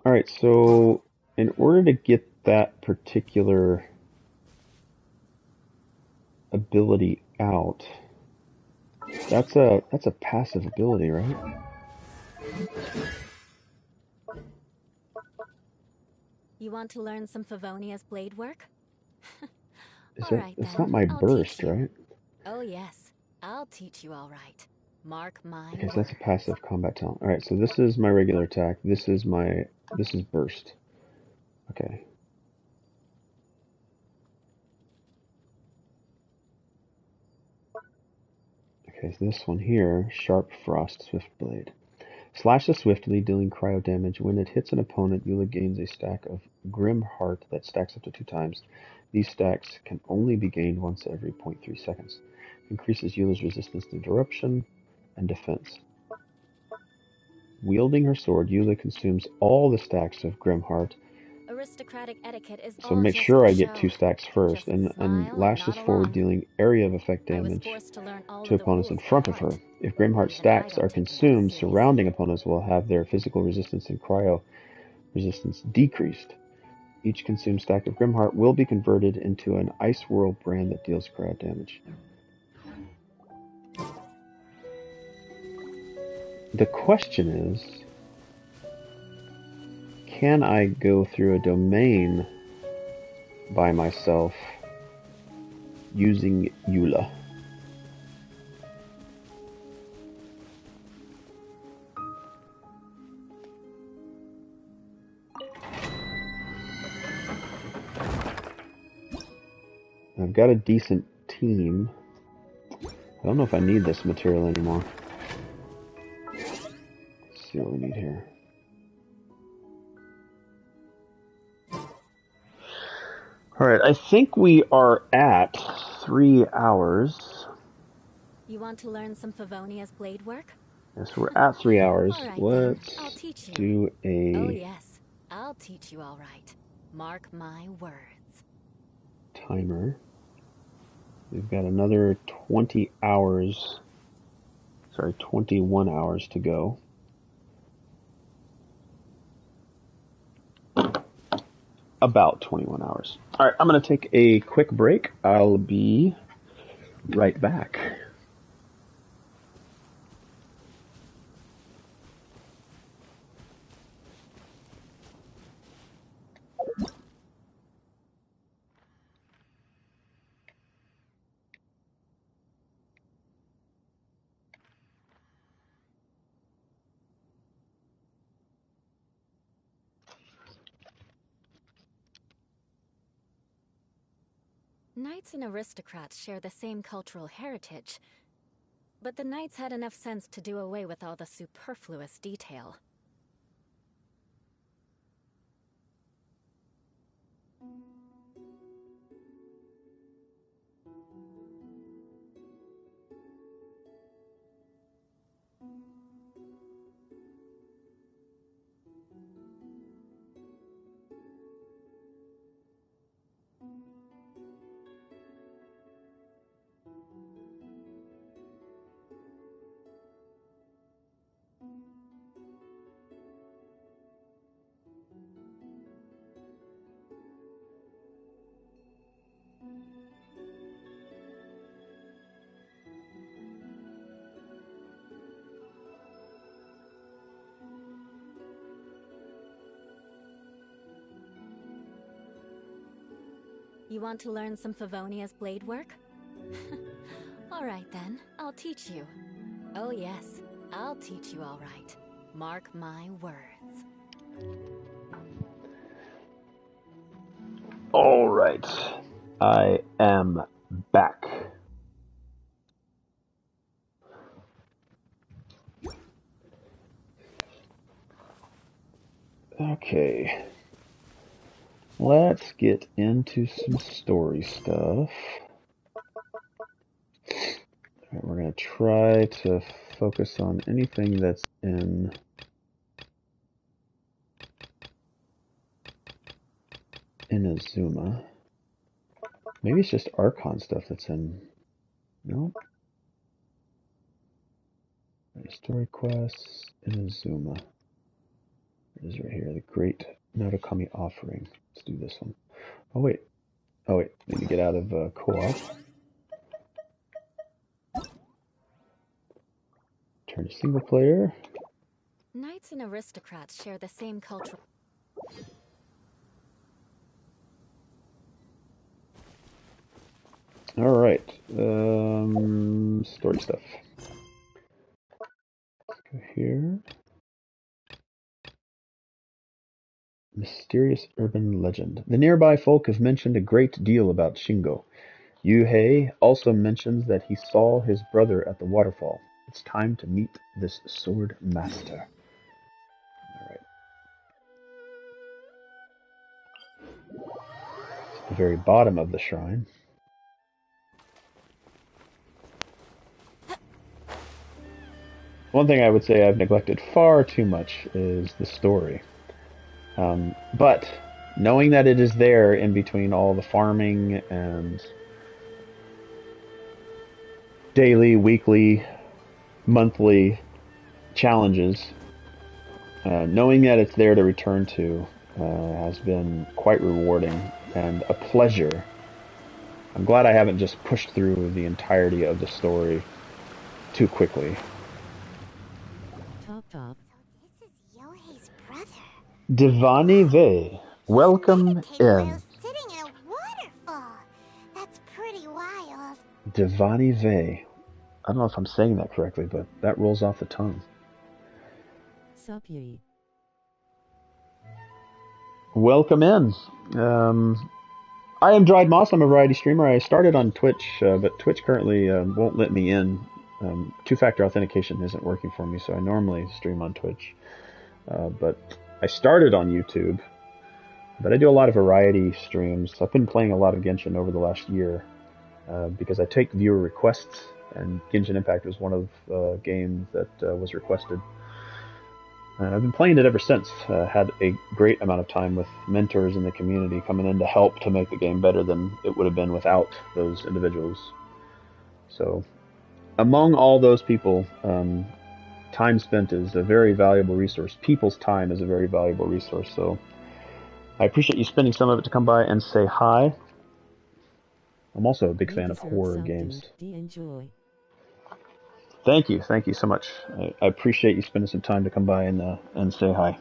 Alright, so in order to get that particular ability out, that's a passive ability, right? You want to learn some Favonia's blade work? It's then, not my I'll burst, teach you. right? Oh yes, I'll teach you all right. Mark my Okay, so words. that's a passive combat talent. Alright, so this is my regular attack. This is burst. Okay. Okay, so this one here, Sharp Frost Swift Blade. Slashes swiftly, dealing cryo damage. When it hits an opponent, Eula gains a stack of Grim Heart that stacks up to 2 times. These stacks can only be gained once every 0.3 seconds. Increases Eula's resistance to interruption and defense. Wielding her sword, Eula consumes all the stacks of Grim Heart. Aristocratic etiquette is So all make just sure for I get show. 2 stacks first, Just and smile lashes nod forward, along. dealing area of effect I was damage forced to learn all to of the opponents in rules by front of her. heart. If Grimheart Even I stacks don't are take them that consumed, seriously. surrounding opponents will have their physical resistance and cryo resistance decreased. Each consumed stack of Grimheart will be converted into an Ice Whirl brand that deals cryo damage. The question is, can I go through a domain by myself using Eula? I've got a decent team. I don't know if I need this material anymore. Let's see what we need here. Alright, I think we are at 3 hours. You want to learn some Favonia's blade work? Yes, we're at 3 hours. All right, Let's then. I'll teach you. do a Oh yes, I'll teach you all right. Mark my words. timer. We've got another 20 hours. Sorry, 21 hours to go. About 21 hours. Alright, I'm going to take a quick break. I'll be right back. Knights and aristocrats share the same cultural heritage, but the knights had enough sense to do away with all the superfluous detail. You want to learn some Favonia's blade work? All right then, I'll teach you. Oh yes, I'll teach you all right. Mark my words. All right. I am back. Okay. Let's get into some story stuff. Alright, we're going to try to focus on anything that's in Inazuma. Maybe it's just Archon stuff that's in... No? Story quests, Inazuma. It is right here, the Great Notakami Offering. Let's do this one. Oh wait, need to get out of co-op. Turn to single player. Knights and aristocrats share the same cultural... Alright, story stuff. Let's go here. Mysterious urban legend. The nearby folk have mentioned a great deal about Shingo. Yuhei also mentions that he saw his brother at the waterfall. It's time to meet this sword master. Alright. At the very bottom of the shrine. One thing I would say I've neglected far too much is the story. But knowing that it is there in between all the farming and daily, weekly, monthly challenges, knowing that it's there to return to has been quite rewarding and a pleasure. I'm glad I haven't just pushed through the entirety of the story too quickly. Top. So this is Yohei's brother. Devani Vey, welcome in. Sitting in a waterfall. That's pretty wild. Devani Vey. I don't know if I'm saying that correctly, but that rolls off the tongue. Sup ye. Welcome in. I am DriedMoss. I'm a variety streamer. I started on Twitch, but Twitch currently won't let me in. Two-factor authentication isn't working for me, so I normally stream on Twitch. But I started on YouTube, but I do a lot of variety streams. I've been playing a lot of Genshin over the last year because I take viewer requests, and Genshin Impact was one of the games that was requested. And I've been playing it ever since. Had a great amount of time with mentors in the community coming in to help to make the game better than it would have been without those individuals. So, among all those people, time spent is a very valuable resource. People's time is a very valuable resource. So, I appreciate you spending some of it to come by and say hi. I'm also a big fan of horror games. Enjoy. Thank you so much. I appreciate you spending some time to come by and say hi.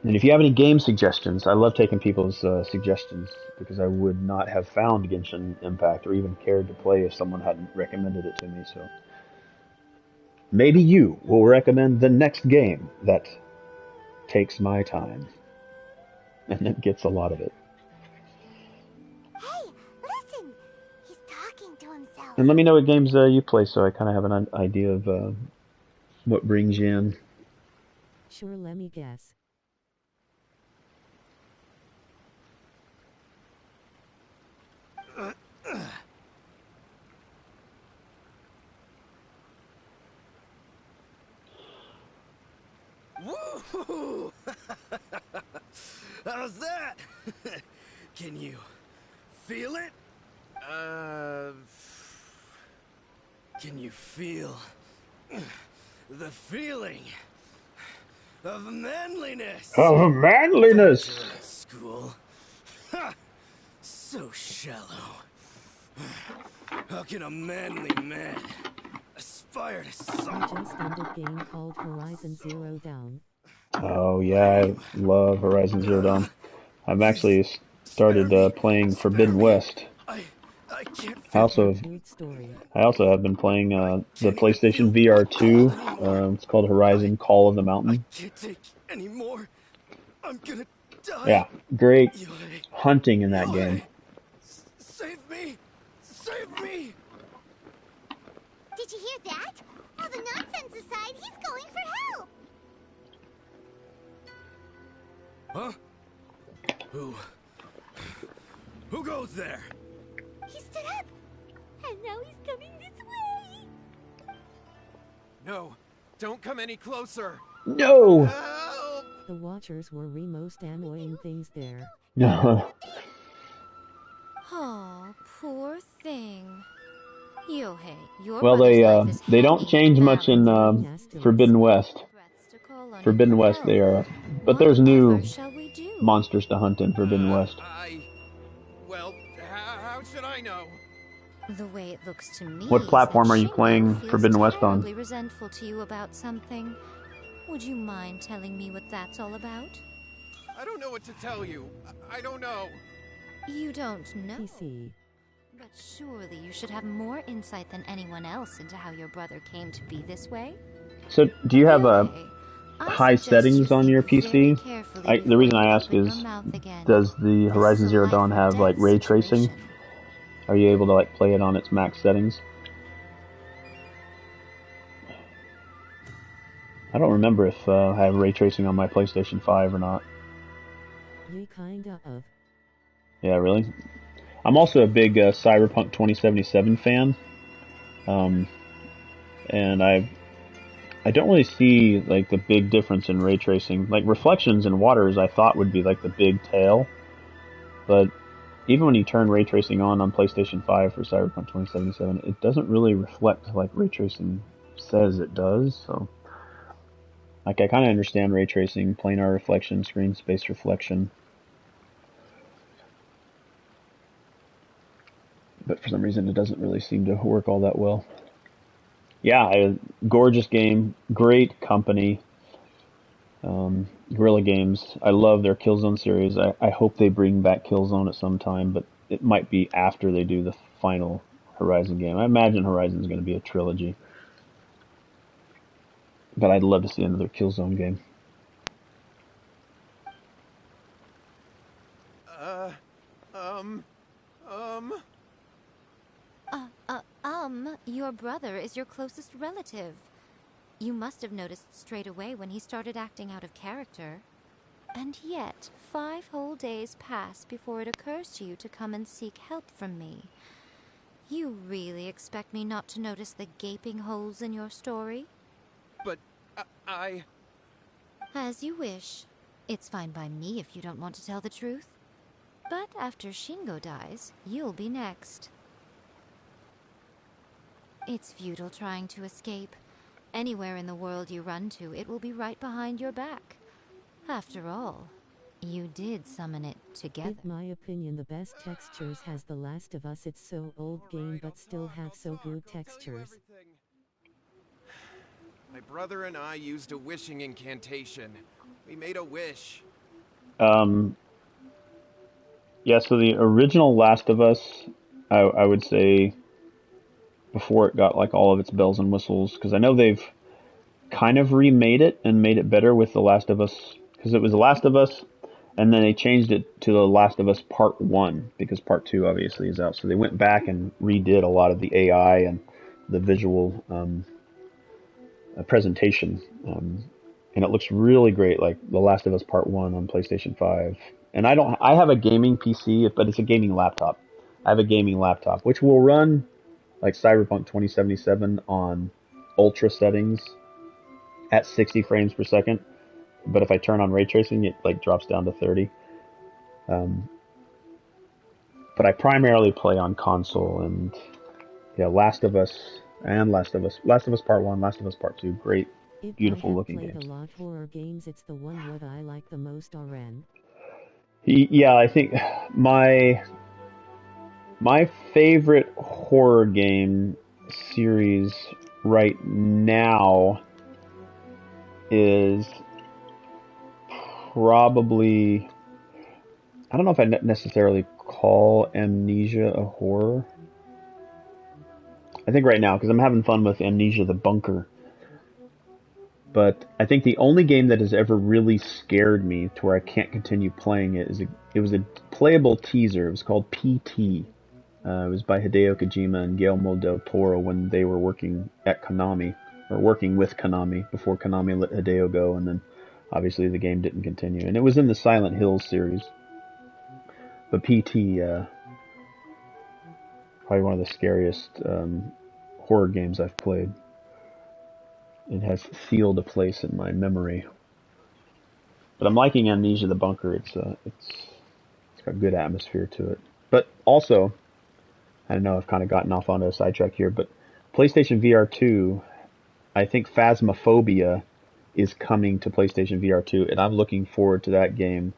And if you have any game suggestions, I love taking people's suggestions because I would not have found Genshin Impact or even cared to play if someone hadn't recommended it to me. So maybe you will recommend the next game that takes my time and it gets a lot of it. And let me know what games you play so I kind of have an idea of what brings you in. Sure, let me guess. Woo! How's that? Can you feel it? Can you feel the feeling of manliness? Of manliness! School. Ha! So shallow. How can a manly man aspire to something? I just ended a game called Horizon Zero Dawn. Oh yeah, I love Horizon Zero Dawn. I've actually started playing Forbidden West. I can't I feel also Good story. have been playing the can't even PlayStation feel VR 2. anymore. It's called Horizon Call of the Mountain. Can't take anymore. I'm gonna die. Yeah, great Eula, hunting in that game. Eula, save me! Save me! Did you hear that? All the nonsense aside, he's going for help. Huh? Who goes there? He stood up, and now he's coming this way. No, don't come any closer. No! Help! The Watchers were the most annoying things there. No. Oh, poor thing. Yohei, your Well, brother's life is they don't hanging change much in balanced on Forbidden West. breaths to call on you Forbidden for West, help. they are, but there's new Whatever shall we do? monsters to hunt in Forbidden West. Well, how should I know? The way it looks to me What is platform that are you Shingo playing feels Forbidden West on? terribly resentful to you about something. Would you mind telling me what that's all about? I don't know what to tell you. I don't know. You don't know. PC. But surely you should have more insight than anyone else into how your brother came to be this way. So, do you have Yohei, I high suggest settings you on think your very PC? carefully The reason before I you ask open is, your mouth again. does the This Horizon is a Zero life Dawn or have like death ray tracing? situation. Are you able to like play it on its max settings? I don't remember if I have ray tracing on my PlayStation 5 or not. You kinda of. Yeah, really? I'm also a big Cyberpunk 2077 fan. And I don't really see like the big difference in ray tracing. Like reflections and waters I thought would be like the big tail. But even when you turn ray tracing on PlayStation 5 for Cyberpunk 2077, it doesn't really reflect like ray tracing says it does. So like I kind of understand ray tracing, planar reflection, screen space reflection. But for some reason it doesn't really seem to work all that well. Yeah, gorgeous game, great company. Guerrilla Games. I love their Killzone series. I hope they bring back Killzone at some time, but it might be after they do the final Horizon game. I imagine Horizon's going to be a trilogy. But I'd love to see another Killzone game. Your brother is your closest relative. You must have noticed straight away when he started acting out of character. And yet, 5 whole days pass before it occurs to you to come and seek help from me. You really expect me not to notice the gaping holes in your story? But I... As you wish. It's fine by me if you don't want to tell the truth. But after Shingo dies, you'll be next. It's futile trying to escape. Anywhere in the world you run to, it will be right behind your back. After all, you did summon it together. In my opinion, the best textures has The Last of Us. It's so old game but still have so good textures. My brother and I used a wishing incantation. We made a wish. Yeah, so the original Last of Us, I would say, before it got like all of its bells and whistles, because I know they've kind of remade it and made it better with The Last of Us, because it was The Last of Us, and then they changed it to The Last of Us Part 1, because Part 2 obviously is out. So they went back and redid a lot of the AI and the visual presentation. And it looks really great, like The Last of Us Part 1 on PlayStation 5. And I have a gaming PC, but it's a gaming laptop. I have a gaming laptop, which will run like Cyberpunk 2077 on ultra settings at 60 frames per second. But if I turn on ray tracing, it like drops down to 30. But I primarily play on console, and yeah, Last of Us Part 1, Last of Us Part 2, great, If beautiful I have looking played games. a lot horror games, it's the one what I like the most, RN. Yeah, I think my favorite horror game series right now is probably I don't know if I necessarily call Amnesia a horror. I think right now, because I'm having fun with Amnesia the Bunker. But I think the only game that has ever really scared me to where I can't continue playing it it was a playable teaser. It was called PT. It was by Hideo Kojima and Guillermo del Toro when they were working at Konami, or working with Konami before Konami let Hideo go, and then obviously the game didn't continue. And it was in the Silent Hills series. But PT, probably one of the scariest horror games I've played. It has sealed a place in my memory. But I'm liking Amnesia the Bunker. It's got good atmosphere to it. But also, I know I've kind of gotten off on a sidetrack here, but PlayStation VR 2, I think Phasmophobia is coming to PlayStation VR 2, and I'm looking forward to that game.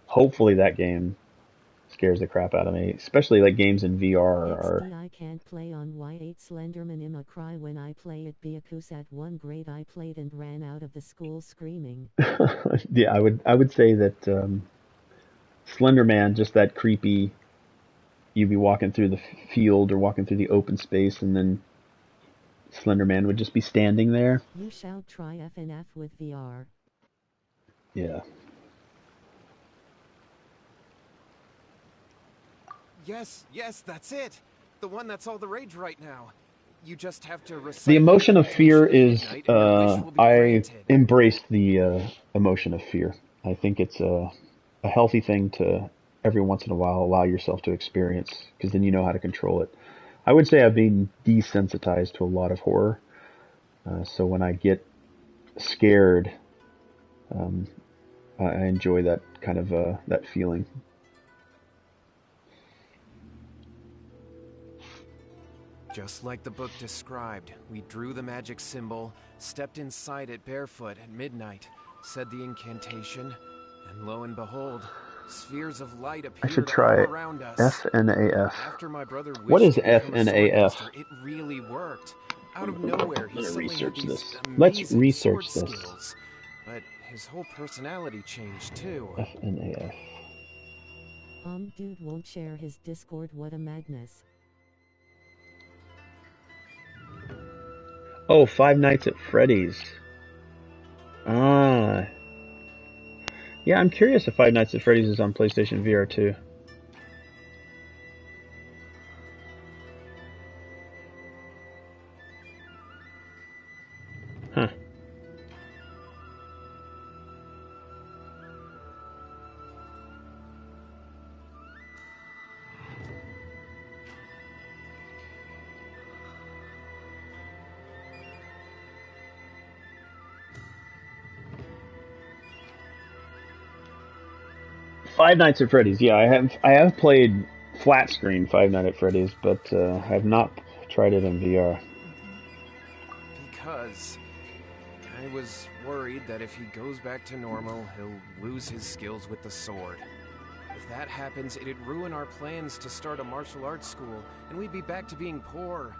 Hopefully that game scares the crap out of me, especially like games in VR are... I can't play on Y8 Slenderman Imma cry when I play it because at one grade I played and ran out of the school screaming. Yeah, I would say that Slender Man, just that creepy, you'd be walking through the field or walking through the open space and then Slender Man would just be standing there. You shall try FNF with VR. Yeah. Yes, that's it. The one that's all the rage right now. You just have to recite the emotion of fear is I embrace the emotion of fear. I think it's a healthy thing to every once in a while allow yourself to experience, because then you know how to control it. I would say I've been desensitized to a lot of horror, so when I get scared, I enjoy that kind of that feeling. Just like the book described, we drew the magic symbol, stepped inside it barefoot at midnight, said the incantation, and lo and behold, spheres of light appeared all around us. FNAF. After my brother What is wished to become a FNAF? swordmaster, it really worked. Out of nowhere, he suddenly had these this. amazing Let's research sword this. skills. But his whole personality changed too. FNAF. Dude won't share his Discord, what a madness. Oh, Five Nights at Freddy's. Ah. Yeah, I'm curious if Five Nights at Freddy's is on PlayStation VR 2. Huh. Five Nights at Freddy's. Yeah, I have played flat screen Five Nights at Freddy's, but I have not tried it in VR. Because I was worried that if he goes back to normal, he'll lose his skills with the sword. If that happens, it'd ruin our plans to start a martial arts school, and we'd be back to being poor.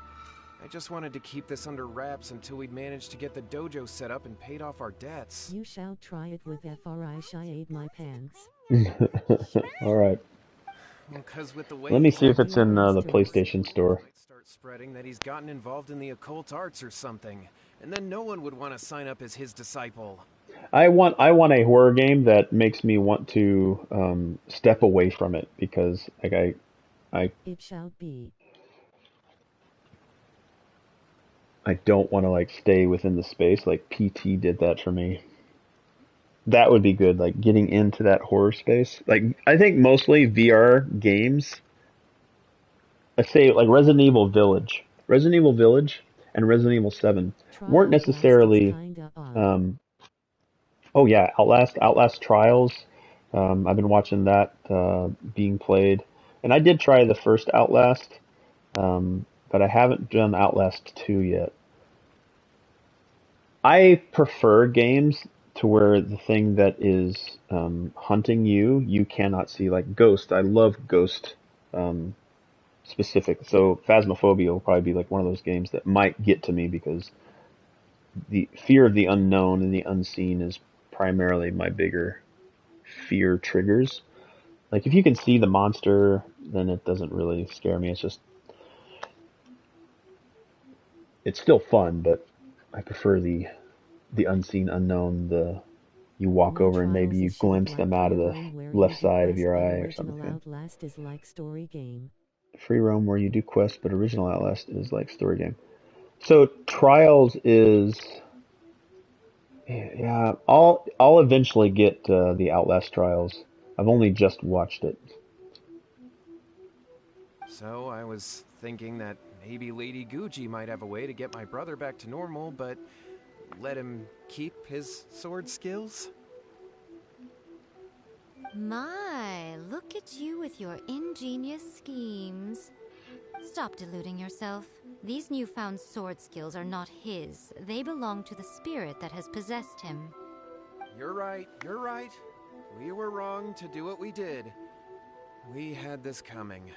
I just wanted to keep this under wraps until we'd managed to get the dojo set up and paid off our debts. You shall try it with FRI ate my pants. Alright. Well, with the way let me see if it's in the PlayStation Store. Might start spreading that he's gotten involved in the occult arts or something, and then no one would want to sign up as his disciple. I want a horror game that makes me want to step away from it, because like it shall be. I don't want to like stay within the space. Like PT did that for me. That would be good, like getting into that horror space. Like I think mostly VR games, let's say like Resident Evil Village and Resident Evil 7 weren't necessarily oh yeah, Outlast Trials. I've been watching that being played, and I did try the first Outlast, but I haven't done Outlast 2 yet. I prefer games to where the thing that is hunting you cannot see, like Ghost. I love Ghost specific. So Phasmophobia will probably be like one of those games that might get to me, because the fear of the unknown and the unseen is primarily my bigger fear triggers. Like if you can see the monster, then it doesn't really scare me. It's still fun, but I prefer the unseen unknown. The you walk Moon over and maybe Trials you is short glimpse like them out free of the roam where you left do side of quest, your but eye or original something. Outlast is like story game. Free roam where you do quests, but original Outlast is like story game. So Trials is, yeah. I'll eventually get the Outlast Trials. I've only just watched it. So I was thinking that maybe Lady Gucci might have a way to get my brother back to normal, but let him keep his sword skills? My, look at you with your ingenious schemes. Stop deluding yourself. These newfound sword skills are not his. They belong to the spirit that has possessed him. You're right, you're right. We were wrong to do what we did. We had this coming.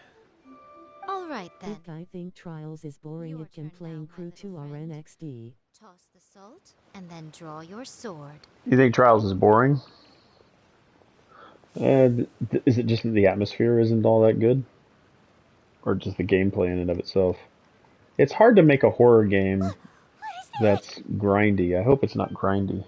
All right then. If I think Trials is boring, Your it can turn play now, in my Crew little 2 or friend. NXD. Toss the salt and then draw your sword. You think Trials is boring? Is it just that the atmosphere isn't all that good? Or just the gameplay in and of itself? It's hard to make a horror game that's grindy. I hope it's not grindy.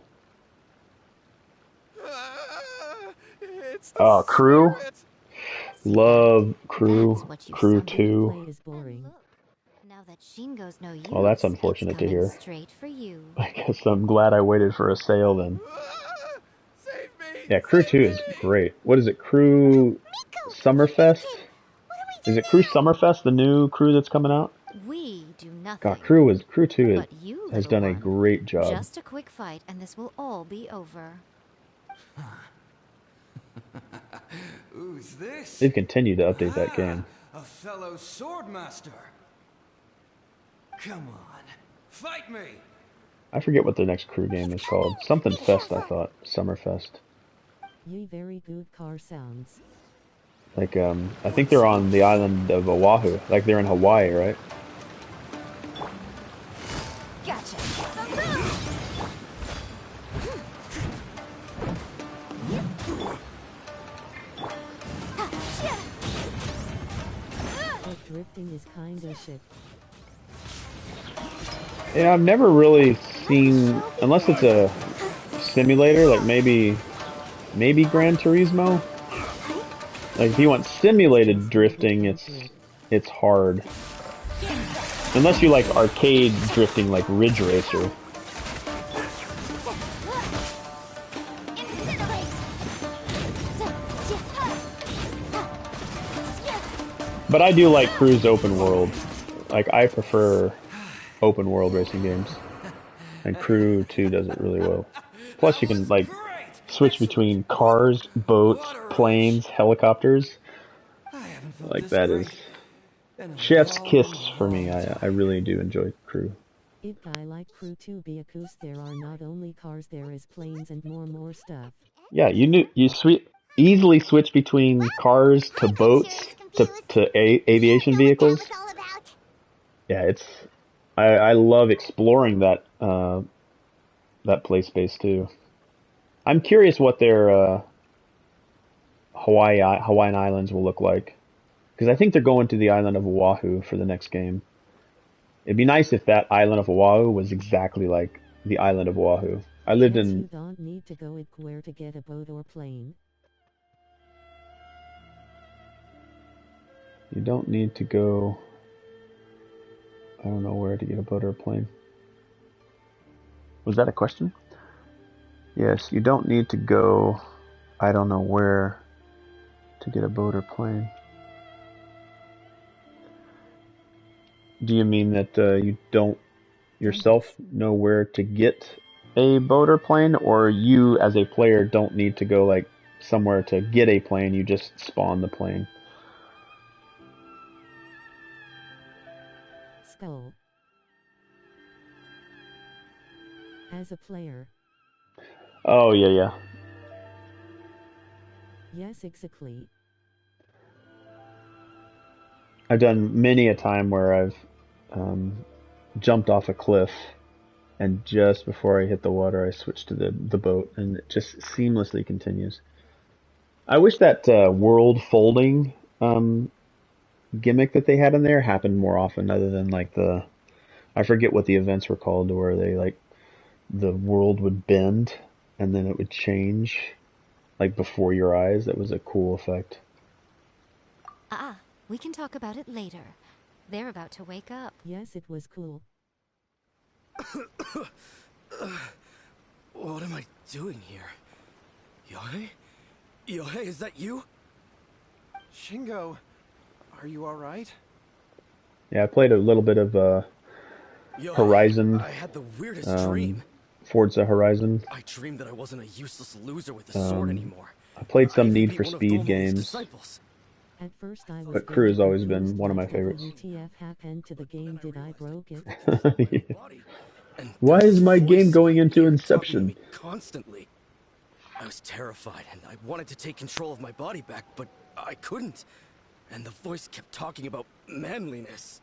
It's the Oh, Crew? spirit! See that? Love That's Crew. what you Crew summoned. 2. Gameplay is boring. And look, now that Shingo's no use, Well, that's it's unfortunate to coming hear. straight for you. I guess I'm glad I waited for a sale then. Save me! Yeah, Crew Save 2 is me! great. What is it? Crew Summerfest? Is it Crew Summerfest, the new Crew that's coming out? We do God, nothing. Crew 2 But you, has little done a one, great job. just a quick fight and this will all be over. Who's this? They've continued to update that game. A fellow swordmaster. Come on, fight me! I forget what the next Crew game is called. Something Fest, I thought. Summerfest. Ye very good car sounds. Like, I think they're on the island of Oahu. Like, they're in Hawaii, right? Gotcha. But drifting is kinda shit. Yeah, I've never really seen, unless it's a simulator, like maybe Gran Turismo. Like if you want simulated drifting, it's hard. Unless you like arcade drifting, like Ridge Racer. But I do like Cruise open world. Like I prefer open world racing games, and Crew 2 does it really well. Plus, you can like switch between cars, boats, planes, helicopters. Like that is chef's kiss for me. I really do enjoy Crew. If I like Crew 2 because there are not only cars, there is planes and more stuff. Yeah, you easily switch between cars to boats to aviation vehicles. Yeah, I love exploring that that play space too. I'm curious what their Hawaiian Islands will look like, because I think they're going to the island of Oahu for the next game. It'd be nice if that island of Oahu was exactly like the island of Oahu. I lived in. You don't need to go anywhere to get a boat or plane. You don't need to go. I don't know where to get a boat or a plane. Was that a question? Yes, you don't need to go. I don't know where to get a boat or plane. Do you mean that you don't yourself know where to get a boat or plane, or you as a player don't need to go like somewhere to get a plane, you just spawn the plane? Skull. As a player. Oh, yeah. Yes, exactly. I've done many a time where I've jumped off a cliff, and just before I hit the water, I switch to the boat, and it just seamlessly continues. I wish that world folding gimmick that they had in there happened more often, other than like I forget what the events were called, where they like the world would bend and then it would change like before your eyes. That was a cool effect. We can talk about it later. They're about to wake up. Yes, it was cool. What am I doing here? Yohei? Yohei, is that you? Shingo, are you alright? Yeah, I played a little bit of Yohei, Horizon. I had the weirdest dream. Forza Horizon. I dreamed that I wasn't a useless loser with a sword anymore. I played some I even Need beat for one of Speed Dormammu's games. disciples. At first I was But Crew has always been one of my what favorites. WTF happened to the game? Did I broke it? Yeah. Why is my game going into Inception? Constantly. I was terrified and I wanted to take control of my body back, but I couldn't. And the voice kept talking about manliness.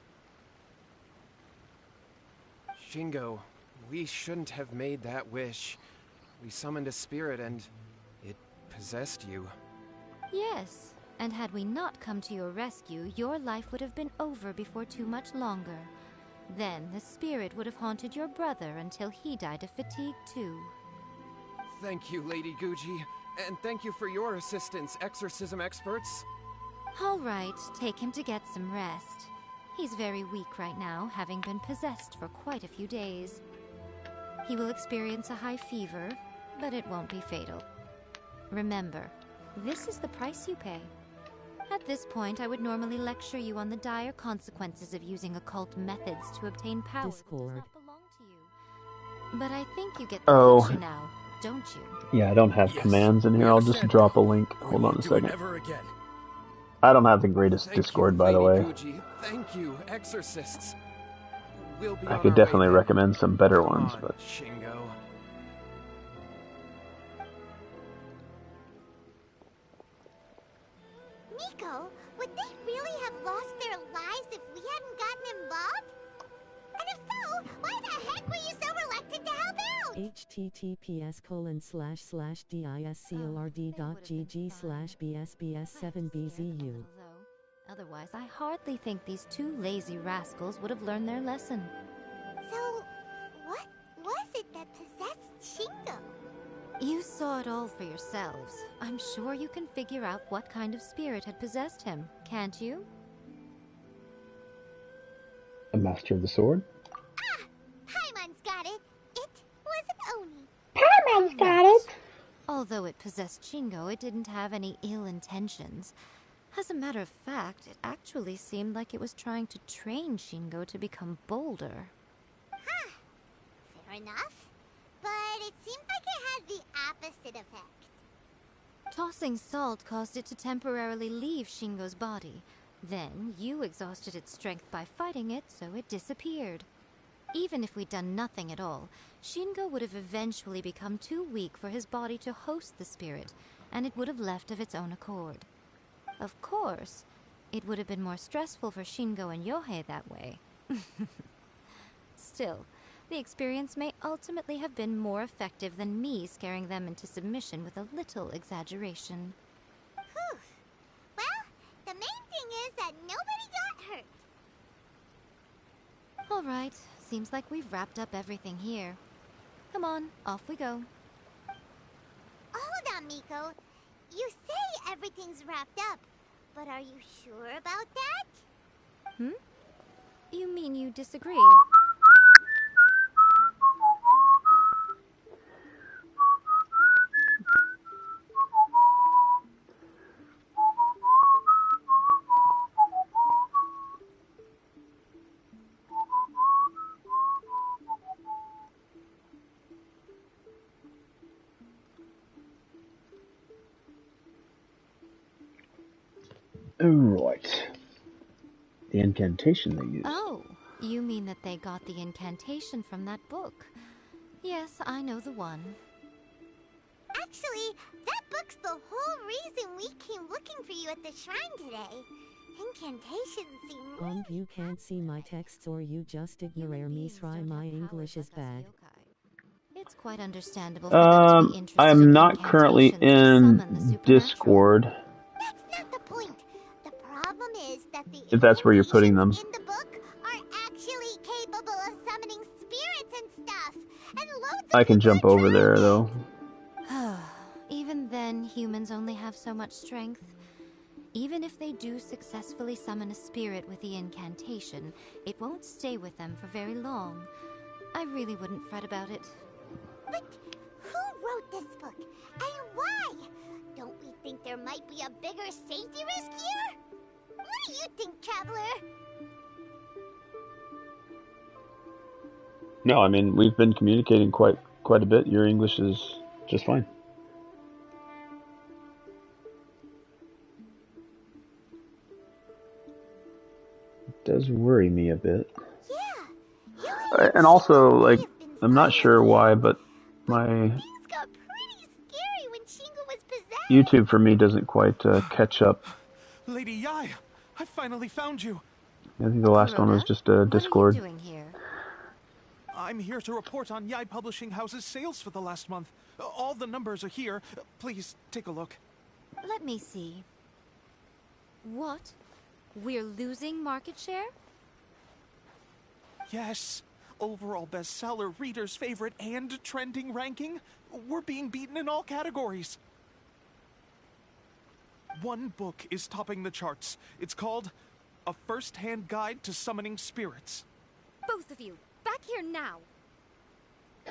Shingo, we shouldn't have made that wish. We summoned a spirit and it possessed you. Yes, and had we not come to your rescue, your life would have been over before too much longer. Then the spirit would have haunted your brother until he died of fatigue too. Thank you, Lady Guji, and thank you for your assistance, exorcism experts. All right, take him to get some rest. He's very weak right now, having been possessed for quite a few days. He will experience a high fever, but it won't be fatal. Remember, this is the price you pay. At this point, I would normally lecture you on the dire consequences of using occult methods to obtain power that does not belong to you. But I think you get the picture now, don't you? Yeah, I don't have commands in here. I'll just drop a link. Hold on a second. I don't have the greatest Discord, by the way. Guji. Thank you, exorcists. We'll be I on could our definitely way then. recommend some better Come ones, on, but Shingo. Nico, would they really have lost their lives if we hadn't gotten involved? And if so, why the heck were you so reluctant to help out? https://discord.gg/bsbs7bzu. Otherwise, I hardly think these two lazy rascals would have learned their lesson. So, what was it that possessed Shingo? You saw it all for yourselves. I'm sure you can figure out what kind of spirit had possessed him, can't you? a Master of the Sword. Paimon's got it. It was Oni. Paimon's got it. Although it possessed Shingo, it didn't have any ill intentions. As a matter of fact, it actually seemed like it was trying to train Shingo to become bolder. Huh. Fair enough. But it seemed like it had the opposite effect. Tossing salt caused it to temporarily leave Shingo's body. Then, you exhausted its strength by fighting it, so it disappeared. Even if we'd done nothing at all, Shingo would have eventually become too weak for his body to host the spirit, and it would have left of its own accord. Of course, it would have been more stressful for Shingo and Yohei that way. Still, the experience may ultimately have been more effective than me scaring them into submission with a little exaggeration. Whew. Well, the main thing is that nobody got hurt. All right, seems like we've wrapped up everything here. Come on, off we go. Hold on, Miko. You say everything's wrapped up, but are you sure about that? You mean you disagree? Right. The incantation they use. Oh, you mean that they got the incantation from that book? Yes, I know the one. Actually, that book's the whole reason we came looking for you at the shrine today. Incantations seem You can't see my texts or you just ignore me. Sry, my English is bad. It's quite understandable for them to be interested I'm in not currently incantations to summon the in supernatural. Discord, That's not the point. The problem is that the if that's where you're putting them. in the book are actually capable of summoning spirits and stuff. And loads of I can jump over there, though. Even then, humans only have so much strength. Even if they do successfully summon a spirit with the incantation, it won't stay with them for very long. I really wouldn't fret about it. But who wrote this book? And why? Don't we think there might be a bigger safety risk here? What do you think, Traveler? No, I mean, we've been communicating quite a bit. Your English is just fine. It does worry me a bit. Yeah. And also, like, I'm not sure why, but my Things got pretty scary when Shingo was possessed. YouTube for me doesn't quite catch up. Lady Yai, I finally found you. I think the last one was just a Discord. What are you doing here? I'm here to report on Yai Publishing House's sales for the last month. All the numbers are here. Please, take a look. Let me see. What? We're losing market share? Yes. Overall bestseller, readers' favorite, and trending ranking. We're being beaten in all categories. One book is topping the charts. It's called A First-Hand Guide to Summoning Spirits. Both of you, back here now.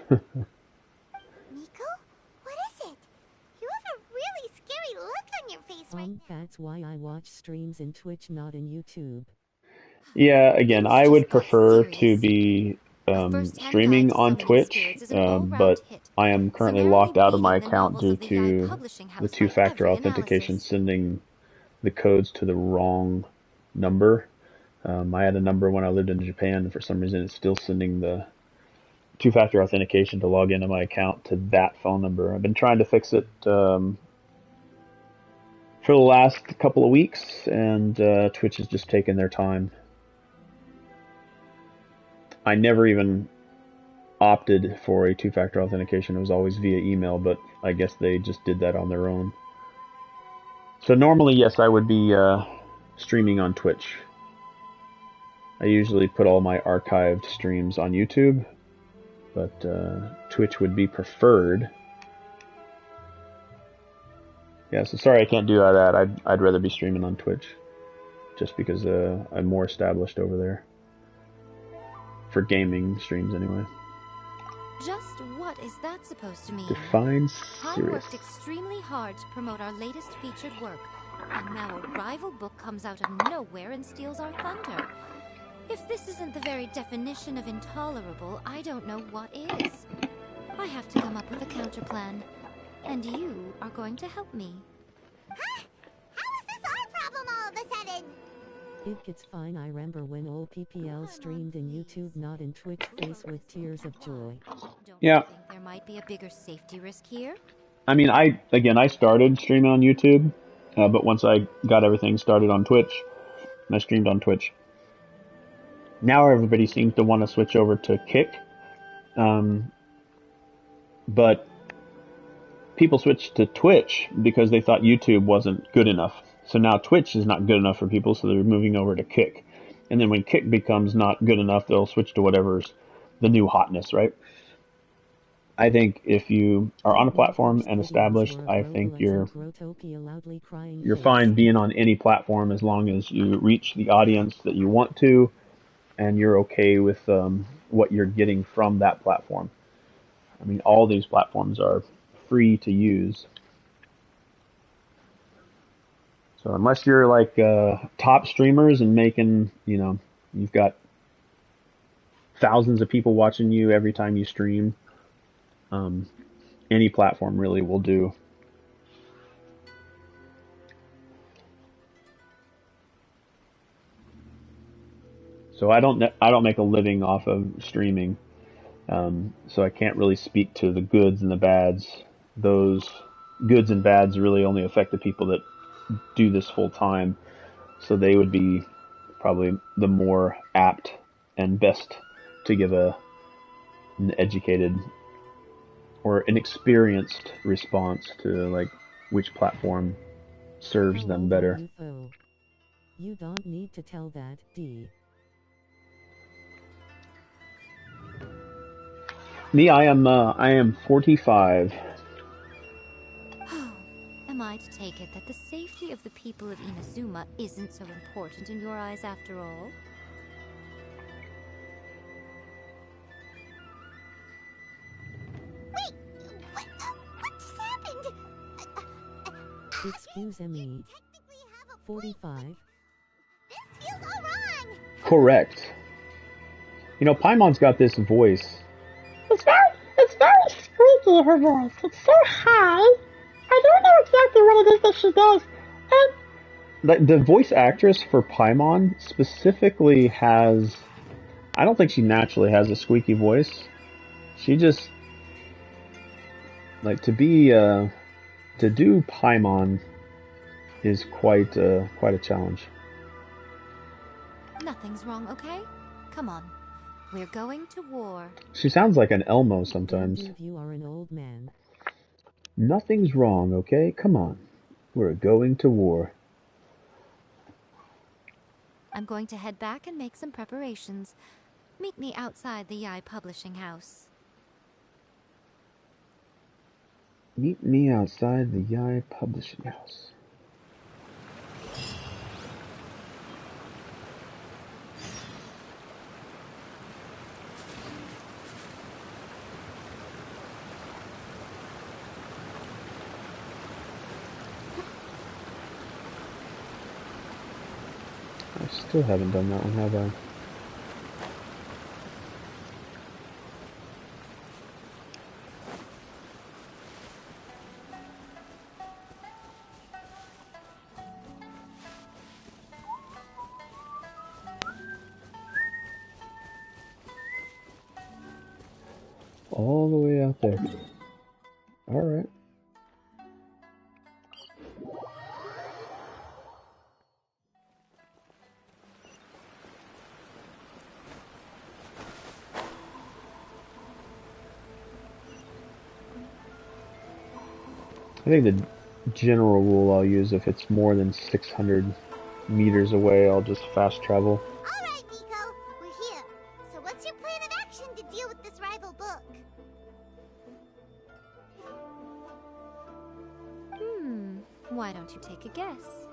Nico? What is it? You have a really scary look on your face right now. That's why I watch streams in Twitch, not in YouTube. Yeah, again, I would prefer to be streaming on Twitch, but I am currently locked out of my account due to the two-factor authentication sending the codes to the wrong number. I had a number when I lived in Japan, and for some reason it's still sending the two-factor authentication to log into my account to that phone number. I've been trying to fix it for the last couple of weeks, and Twitch has just taken their time. I never even opted for a two-factor authentication. It was always via email, but I guess they just did that on their own. So normally, yes, I would be streaming on Twitch. I usually put all my archived streams on YouTube, but Twitch would be preferred. Yeah, so sorry I can't do that. I'd rather be streaming on Twitch, just because I'm more established over there. For gaming streams, anyway. Just what is that supposed to mean? Define I serious. worked extremely hard to promote our latest featured work, and now a rival book comes out of nowhere and steals our thunder. If this isn't the very definition of intolerable, I don't know what is. I have to come up with a counterplan, and you are going to help me. Huh? How is this our problem all of a sudden? It's fine. I remember when old PPL streamed in YouTube, not in Twitch, face with tears of joy. Yeah. Don't you think there might be a bigger safety risk here? I mean, I started streaming on YouTube, but once I got everything started on Twitch, and I streamed on Twitch. Now everybody seems to want to switch over to Kick, but people switched to Twitch because they thought YouTube wasn't good enough. So now Twitch is not good enough for people, so they're moving over to Kick. And then when Kick becomes not good enough, they'll switch to whatever's the new hotness, right? I think if you are on a platform and established, I think you're fine being on any platform as long as you reach the audience that you want to, and you're okay with what you're getting from that platform. I mean, all these platforms are free to use. So unless you're like top streamers and making, you've got thousands of people watching you every time you stream, any platform really will do. So I don't make a living off of streaming, so I can't really speak to the goods and the bads. Those goods and bads really only affect the people that do this full time, so they would be probably the more apt and best to give an educated or an experienced response to like which platform serves them better. You don't need to tell that, D. Me, I am 45. Am I to take it that the safety of the people of Inazuma isn't so important in your eyes after all? Wait, what just happened? Excuse me. 45. This feels all wrong. Correct. You know, Paimon's got this voice. It's very squeaky, her voice. It's so high. I don't know exactly what it is that she does. The voice actress for Paimon specifically has... I don't think she naturally has a squeaky voice. She just... Like, to do Paimon is quite a challenge. Nothing's wrong, okay? Come on. We're going to war. She sounds like an Elmo sometimes. You are an old man. Nothing's wrong, okay? Come on. We're going to war. I'm going to head back and make some preparations. Meet me outside the Yai Publishing House. Meet me outside the Yai Publishing House. I still haven't done that one, have I? All the way out there. Alright. I think the general rule I'll use, if it's more than 600 meters away, I'll just fast travel. Alright, Nico, we're here. So what's your plan of action to deal with this rival book? Why don't you take a guess?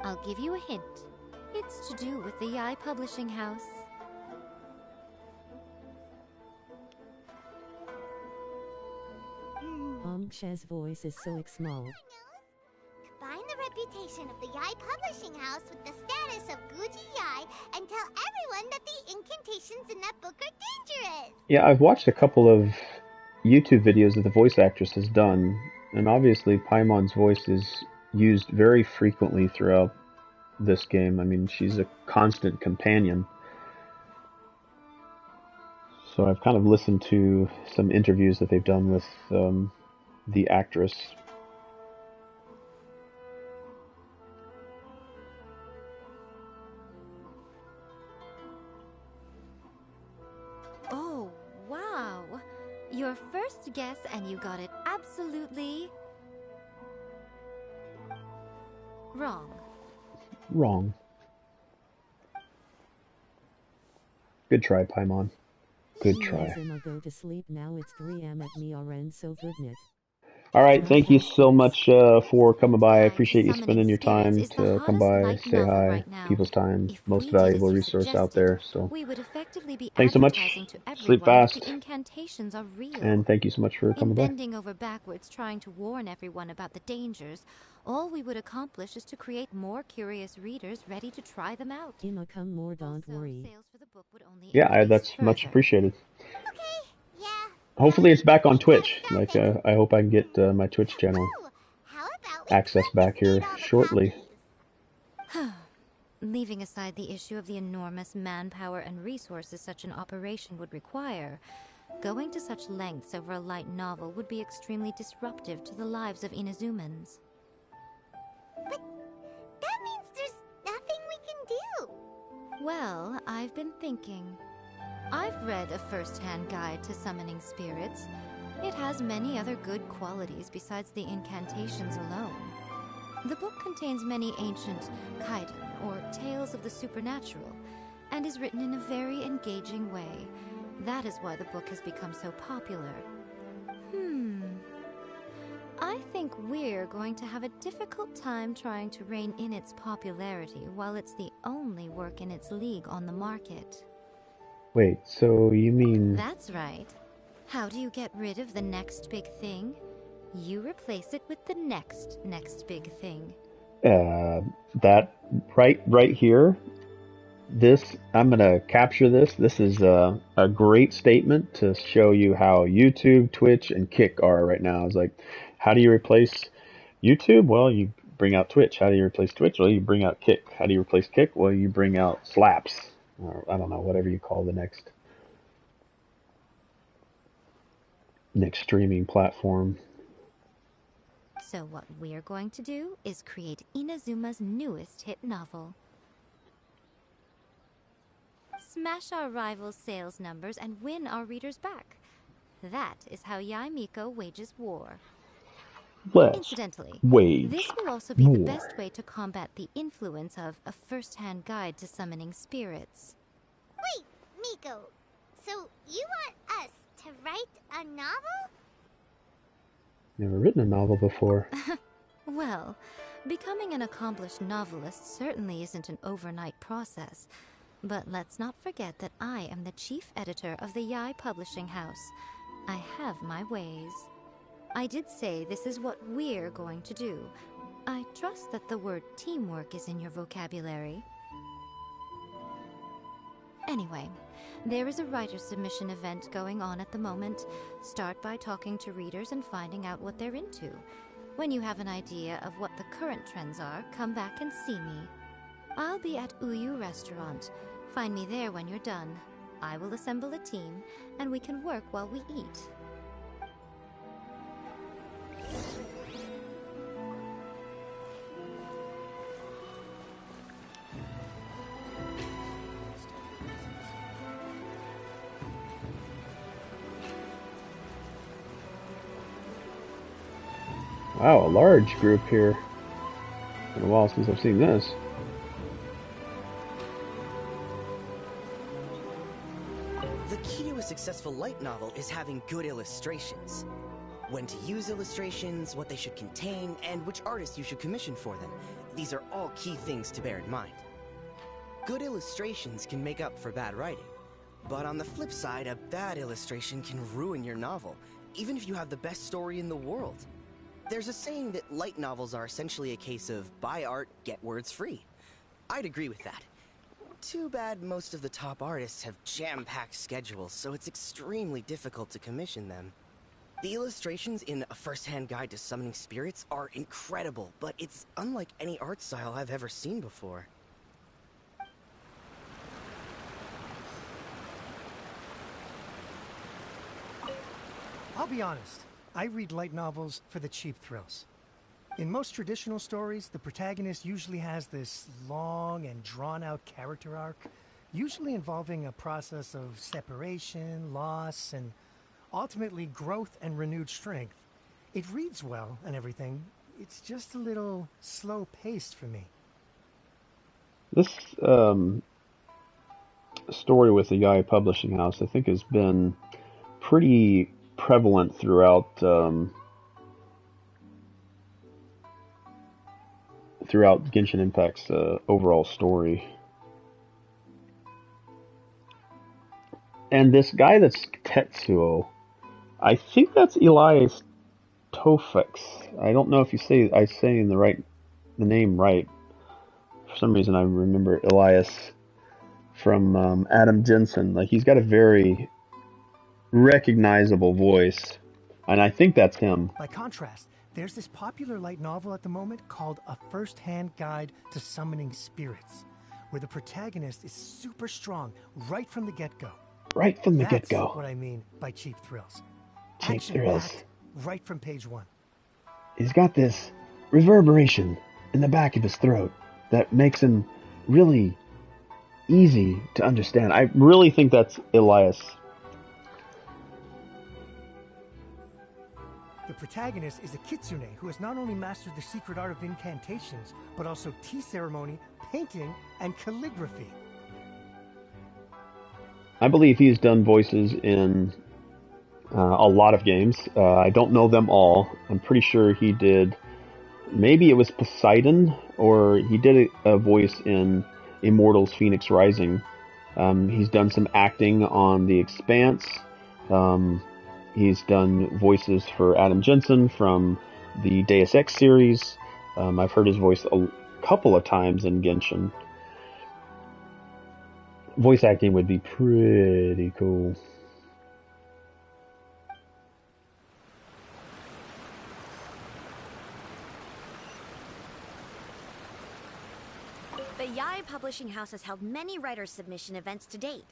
I'll give you a hint. It's to do with the Yai Publishing House. Ongche's voice is so small. Combine the reputation of the Yai Publishing House with the status of Guji Yai and tell everyone that the incantations in that book are dangerous. Yeah, I've watched a couple of YouTube videos that the voice actress has done, and obviously Paimon's voice is used very frequently throughout this game. I mean, she's a constant companion. So I've kind of listened to some interviews that they've done with the actress. Oh, wow! Your first guess and you got it absolutely... wrong. Wrong. Good try, Paimon. Good try. Go to sleep now. It's 3 a.m. at Mioren, so good night. Alright, thank you so much for coming by. I appreciate you spending your time to come by, say hi, people's time, most valuable resource out there. So, thanks so much. Sleep fast. Incantations are real. And thank you so much for coming by. Bending over backwards trying to warn everyone about the dangers, all we would accomplish is to create more curious readers ready to try them out. Ima, come more, don't worry. Yeah, that's much appreciated. Hopefully it's back on Twitch. Like, I hope I can get my Twitch channel access back here shortly. Leaving aside the issue of the enormous manpower and resources such an operation would require, going to such lengths over a light novel would be extremely disruptive to the lives of Inazumans. But that means there's nothing we can do. Well, I've been thinking. I've read a first-hand guide to summoning spirits. It has many other good qualities besides the incantations alone. The book contains many ancient kaiden, or tales of the supernatural, and is written in a very engaging way. That is why the book has become so popular. I think we're going to have a difficult time trying to rein in its popularity while it's the only work in its league on the market. Wait, so you mean... That's right. How do you get rid of the next big thing? You replace it with the next big thing. That right here. This, I'm gonna capture this. This is a great statement to show you how YouTube, Twitch, and Kick are right now. It's like, how do you replace YouTube? Well, you bring out Twitch. How do you replace Twitch? Well, you bring out Kick. How do you replace Kick? Well, you bring out Slaps, or I don't know, whatever you call the next streaming platform. So what we're going to do is create Inazuma's newest hit novel. Smash our rivals' sales numbers and win our readers back. That is how Yaimiko wages war. Incidentally, this will also be the best way to combat the influence of a first-hand guide to summoning spirits. Wait, Miko, so you want us to write a novel? Never written a novel before. Well, becoming an accomplished novelist certainly isn't an overnight process. But let's not forget that I am the chief editor of the Yae Publishing House. I have my ways. I did say this is what we're going to do. I trust that the word teamwork is in your vocabulary. Anyway, there is a writer submission event going on at the moment. Start by talking to readers and finding out what they're into. When you have an idea of what the current trends are, come back and see me. I'll be at Uyu Restaurant. Find me there when you're done. I will assemble a team, and we can work while we eat. Wow, a large group here. Been a while since I've seen this. The key to a successful light novel is having good illustrations. When to use illustrations, what they should contain, and which artist you should commission for them. These are all key things to bear in mind. Good illustrations can make up for bad writing. But on the flip side, a bad illustration can ruin your novel, even if you have the best story in the world. There's a saying that light novels are essentially a case of buy art, get words free. I'd agree with that. Too bad most of the top artists have jam-packed schedules, so it's extremely difficult to commission them. The illustrations in A First-Hand Guide to Summoning Spirits are incredible, but it's unlike any art style I've ever seen before. I'll be honest, I read light novels for the cheap thrills. In most traditional stories, the protagonist usually has this long and drawn-out character arc, usually involving a process of separation, loss, and ultimately growth and renewed strength. It reads well and everything, it's just a little slow-paced for me. This story with the Yae Publishing House, I think, has been pretty prevalent throughout Genshin Impact's overall story. And this guy that's Tetsuo, I think that's Elias Tofix. I don't know if I'm saying the name right. For some reason I remember Elias from Adam Jensen. Like, he's got a very recognizable voice, and I think that's him. By contrast, there's this popular light novel at the moment called A First-Hand Guide to Summoning Spirits, where the protagonist is super strong right from the get-go. Right from the get-go. That's what I mean by cheap thrills. Cheap thrills. Action-packed right from page one. He's got this reverberation in the back of his throat that makes him really easy to understand. I really think that's Elias. The protagonist is a kitsune who has not only mastered the secret art of incantations, but also tea ceremony, painting, and calligraphy. I believe he's done voices in a lot of games. I don't know them all. I'm pretty sure he did, maybe it was Poseidon, or he did a voice in Immortals Phoenix Rising. He's done some acting on The Expanse. He's done voices for Adam Jensen from the Deus Ex series. I've heard his voice a couple of times in Genshin. Voice acting would be pretty cool. The Yai Publishing House has held many writer submission events to date.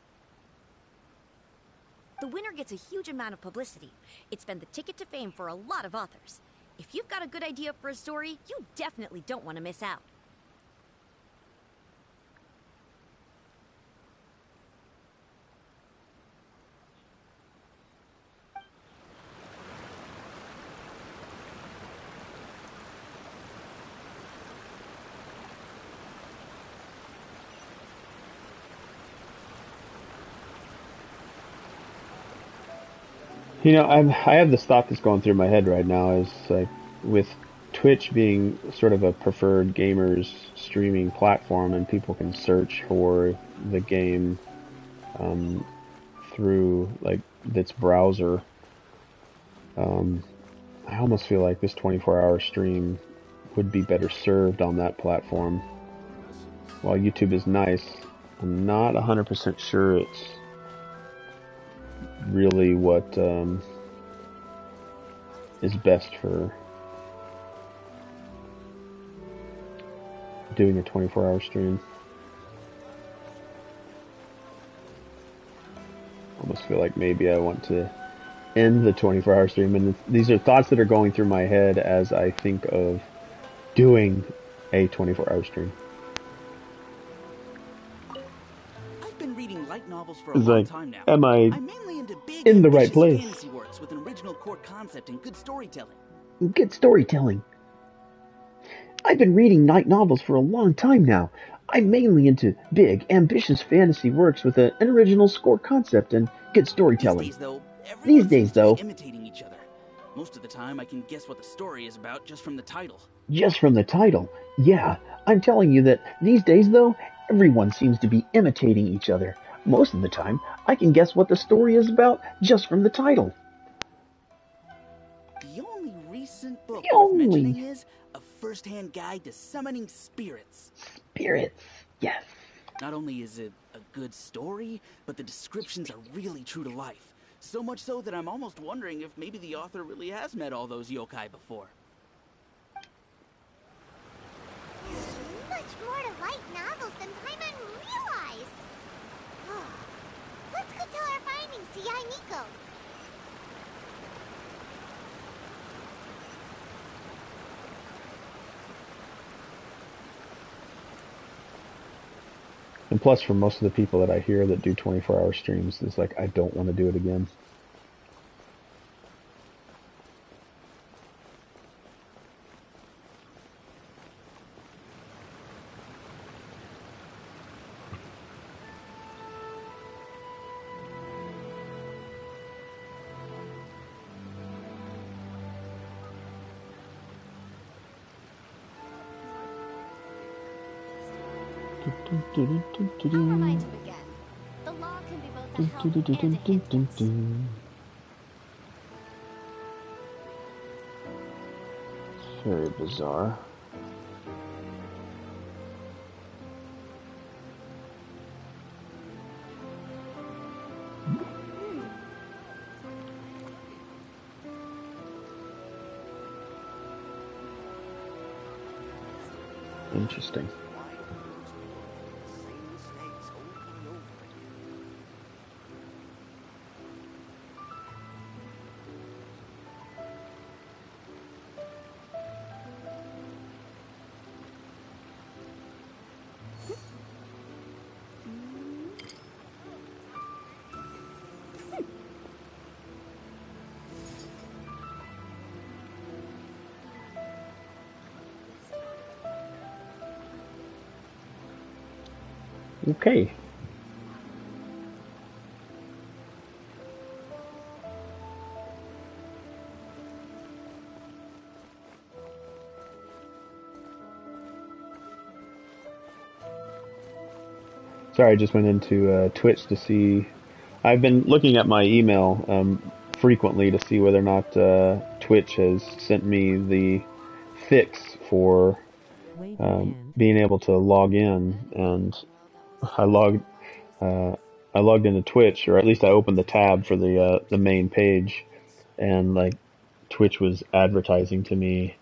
The winner gets a huge amount of publicity. It's been the ticket to fame for a lot of authors. If you've got a good idea for a story, you definitely don't want to miss out. You know, I have this thought that's going through my head right now is like, with Twitch being sort of a preferred gamers streaming platform, and people can search for the game through like its browser. I almost feel like this 24-hour stream would be better served on that platform. While YouTube is nice, I'm not 100% sure it's really what is best for doing a 24-hour stream. Almost feel like maybe I want to end the 24-hour stream, and these are thoughts that are going through my head as I think of doing a 24-hour stream. I've been reading light novels for a It's long like, time now. am I I'm mainly into big, in the right ambitious place? fantasy works with an original core concept and good storytelling. Good storytelling. I've been reading light novels for a long time now. I'm mainly into big, ambitious fantasy works with an original score concept and good storytelling. These days, though, imitating each other. Most of the time, I can guess what the story is about just from the title. Just from the title. Yeah, I'm telling you that these days, though, everyone seems to be imitating each other. Most of the time, I can guess what the story is about just from the title. The only recent book worth mentioning is A First-Hand Guide to Summoning Spirits. Spirits, yes. Not only is it a good story, but the descriptions are really true to life. So much so that I'm almost wondering if maybe the author really has met all those yokai before. Much more to light novels than Paimon realized. Let's go tell our findings to Yai Miko. And plus, for most of the people that I hear that do 24-hour streams, it's like, I don't want to do it again. I'll remind him again. The law can be both a help and a hindrance. Very bizarre. Interesting. Okay. Sorry, I just went into Twitch to see. I've been looking at my email frequently to see whether or not Twitch has sent me the fix for being able to log in, and I logged I logged into Twitch, or at least I opened the tab for the main page, and like Twitch was advertising to me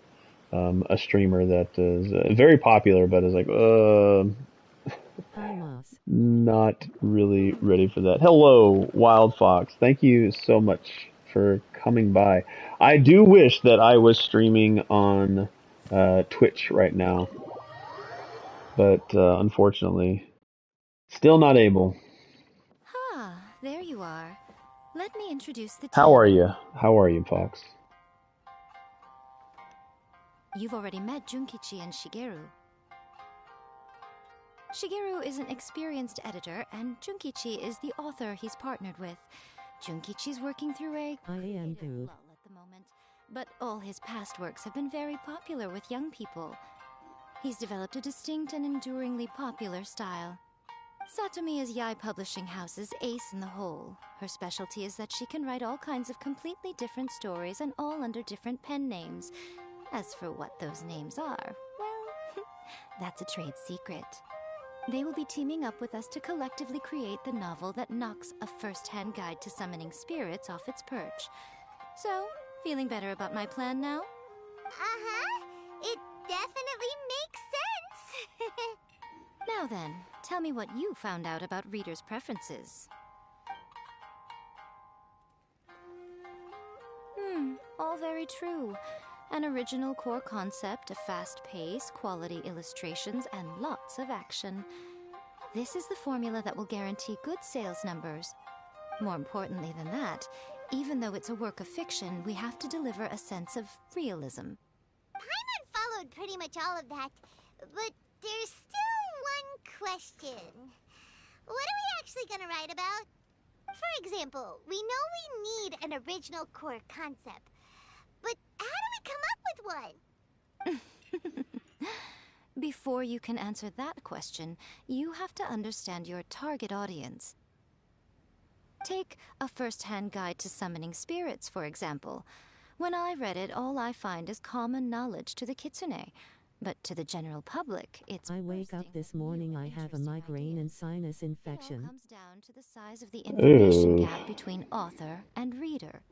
a streamer that is very popular, but is like not really ready for that. Hello, Wild Fox. Thank you so much for coming by. I do wish that I was streaming on Twitch right now, but unfortunately, still not able. Ah, there you are. Let me introduce the team. How are you? How are you, Fox? You've already met Junkichi and Shigeru. Shigeru is an experienced editor, and Junkichi is the author he's partnered with. Junkichi's working through a creative lull at the moment, but all his past works have been very popular with young people. He's developed a distinct and enduringly popular style. Satomi is Yae Publishing House's ace in the hole. Her specialty is that she can write all kinds of completely different stories and all under different pen names. As for what those names are, well, that's a trade secret. They will be teaming up with us to collectively create the novel that knocks a first-hand guide to summoning spirits off its perch. So, feeling better about my plan now? Uh-huh. It definitely makes sense. Now then, tell me what you found out about readers' preferences. All very true. An original core concept, a fast pace, quality illustrations, and lots of action. This is the formula that will guarantee good sales numbers. More importantly than that, even though it's a work of fiction, we have to deliver a sense of realism. Paimon followed pretty much all of that, but there's still one question. What are we actually gonna write about? For example, we know we need an original core concept, but how do we come up with one? Before you can answer that question, you have to understand your target audience. Take A First-Hand Guide to Summoning Spirits, for example. When I read it, all I find is common knowledge to the kitsune. But to the general public, it's I wake up this morning, I have a migraine and sinus infection. It all comes down to the size of the information gap between author and reader.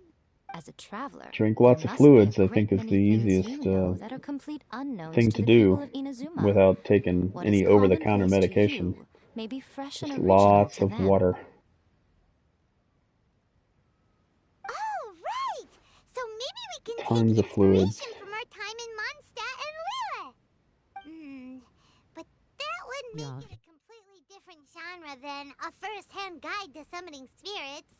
As a traveler, Drink lots of fluids, I think, is the easiest that are complete unknowns thing to to the people do of Inazuma. without taking What any is over-the-counter commonplace to medication. you may be fresh Just and original lots to of them. water. Oh, right! So maybe we can Tons take of fluids. inspiration from our time in Mondstadt and Lille. But that would make it a completely different genre than A First-Hand Guide to Summoning Spirits.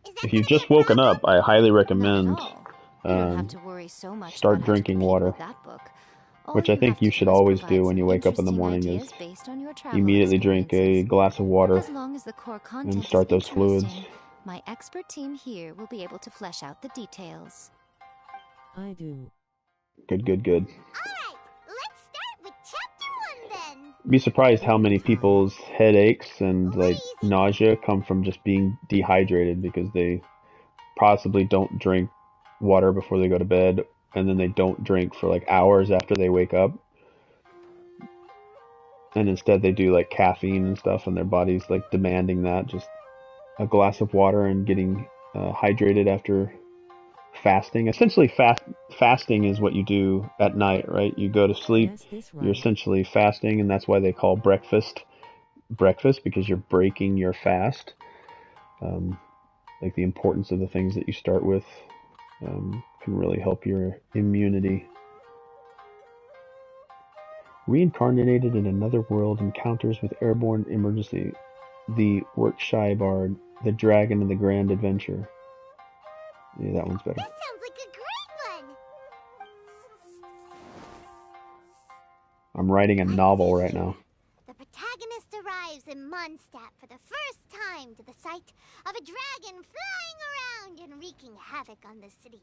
Is that If you've just woken up, I highly recommend You don't have to worry so much start about how to drinking compete water, with that book. All which I you think have to you do should is always provide do when some you wake up in the interesting morning is ideas based on your travel immediately drink a experiences. glass of water As long as the core content and is start those fluids. interesting, my expert team here will be able to flesh out the details. I do. Good, good, good. Alright, let's start with chapter 1 then. Be surprised how many people's headaches and like nausea come from just being dehydrated because they possibly don't drink water before they go to bed, and then they don't drink for like hours after they wake up, and instead they do like caffeine and stuff, and their body's like demanding that, just a glass of water and getting hydrated after fasting. Essentially fasting is what you do at night, right? You go to sleep, you're essentially fasting, and that's why they call breakfast, because you're breaking your fast. Like the importance of the things that you start with can really help your immunity. Reincarnated in another world, encounters with airborne emergency, the Workshy Bard, the Dragon, and the Grand Adventure. Yeah, that one's better. This sounds like a great one. I'm writing a novel right now. The protagonist in Mondstadt for the first time to the sight of a dragon flying around and wreaking havoc on the city.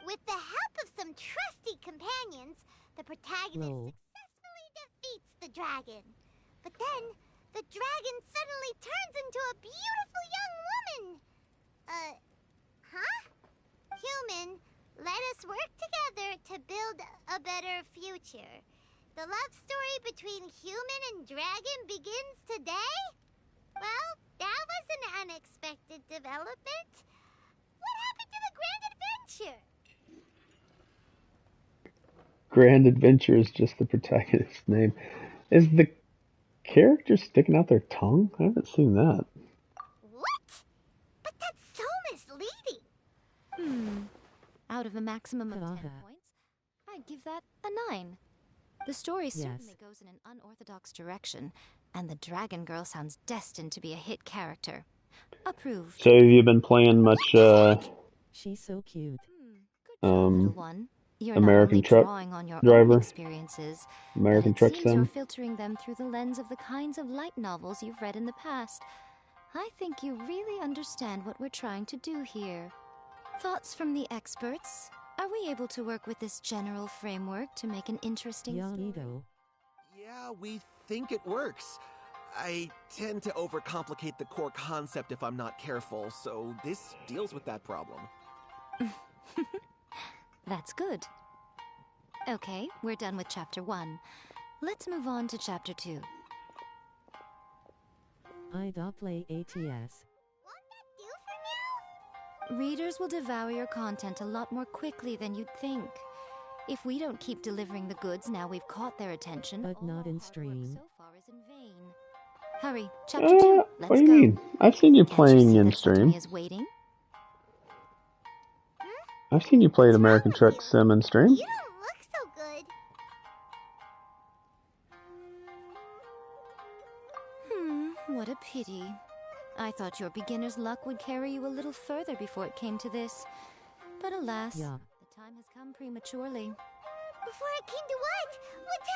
With the help of some trusty companions, the protagonist successfully defeats the dragon. But then, the dragon suddenly turns into a beautiful young woman. Huh? Human, let us work together to build a better future. The love story between human and dragon begins today? Well, that was an unexpected development. What happened to the Grand Adventure? Grand Adventure is just the protagonist's name. Is the character sticking out their tongue? I haven't seen that. What? But that's so misleading. Out of a maximum of 10 points, I'd give that a 9. The story certainly goes in an unorthodox direction, and the Dragon Girl sounds destined to be a hit character. Approved. So have you been playing much She's so cute. Little one. You're American not only Truck drawing on your Driver? own experiences, American but it Truck seems you're Sim? filtering them through the lens of the kinds of light novels you've read in the past. I think you really understand what we're trying to do here. Thoughts from the experts? Are we able to work with this general framework to make an interesting story? Yeah, we think it works. I tend to overcomplicate the core concept if I'm not careful, so this deals with that problem. That's good. Okay, we're done with Chapter 1. Let's move on to Chapter 2. I play ATS. Readers will devour your content a lot more quickly than you'd think. If we don't keep delivering the goods now we've caught their attention, but not in stream. So far is in vain. Hurry, Chapter 2, let's what do you go. mean? I've seen you Can't playing see in that stream. Satomi is waiting? I've seen you play American Truck Sim in stream. You don't look so good. What a pity. I thought your beginner's luck would carry you a little further before it came to this. But alas, the time has come prematurely. Before it came to what? What's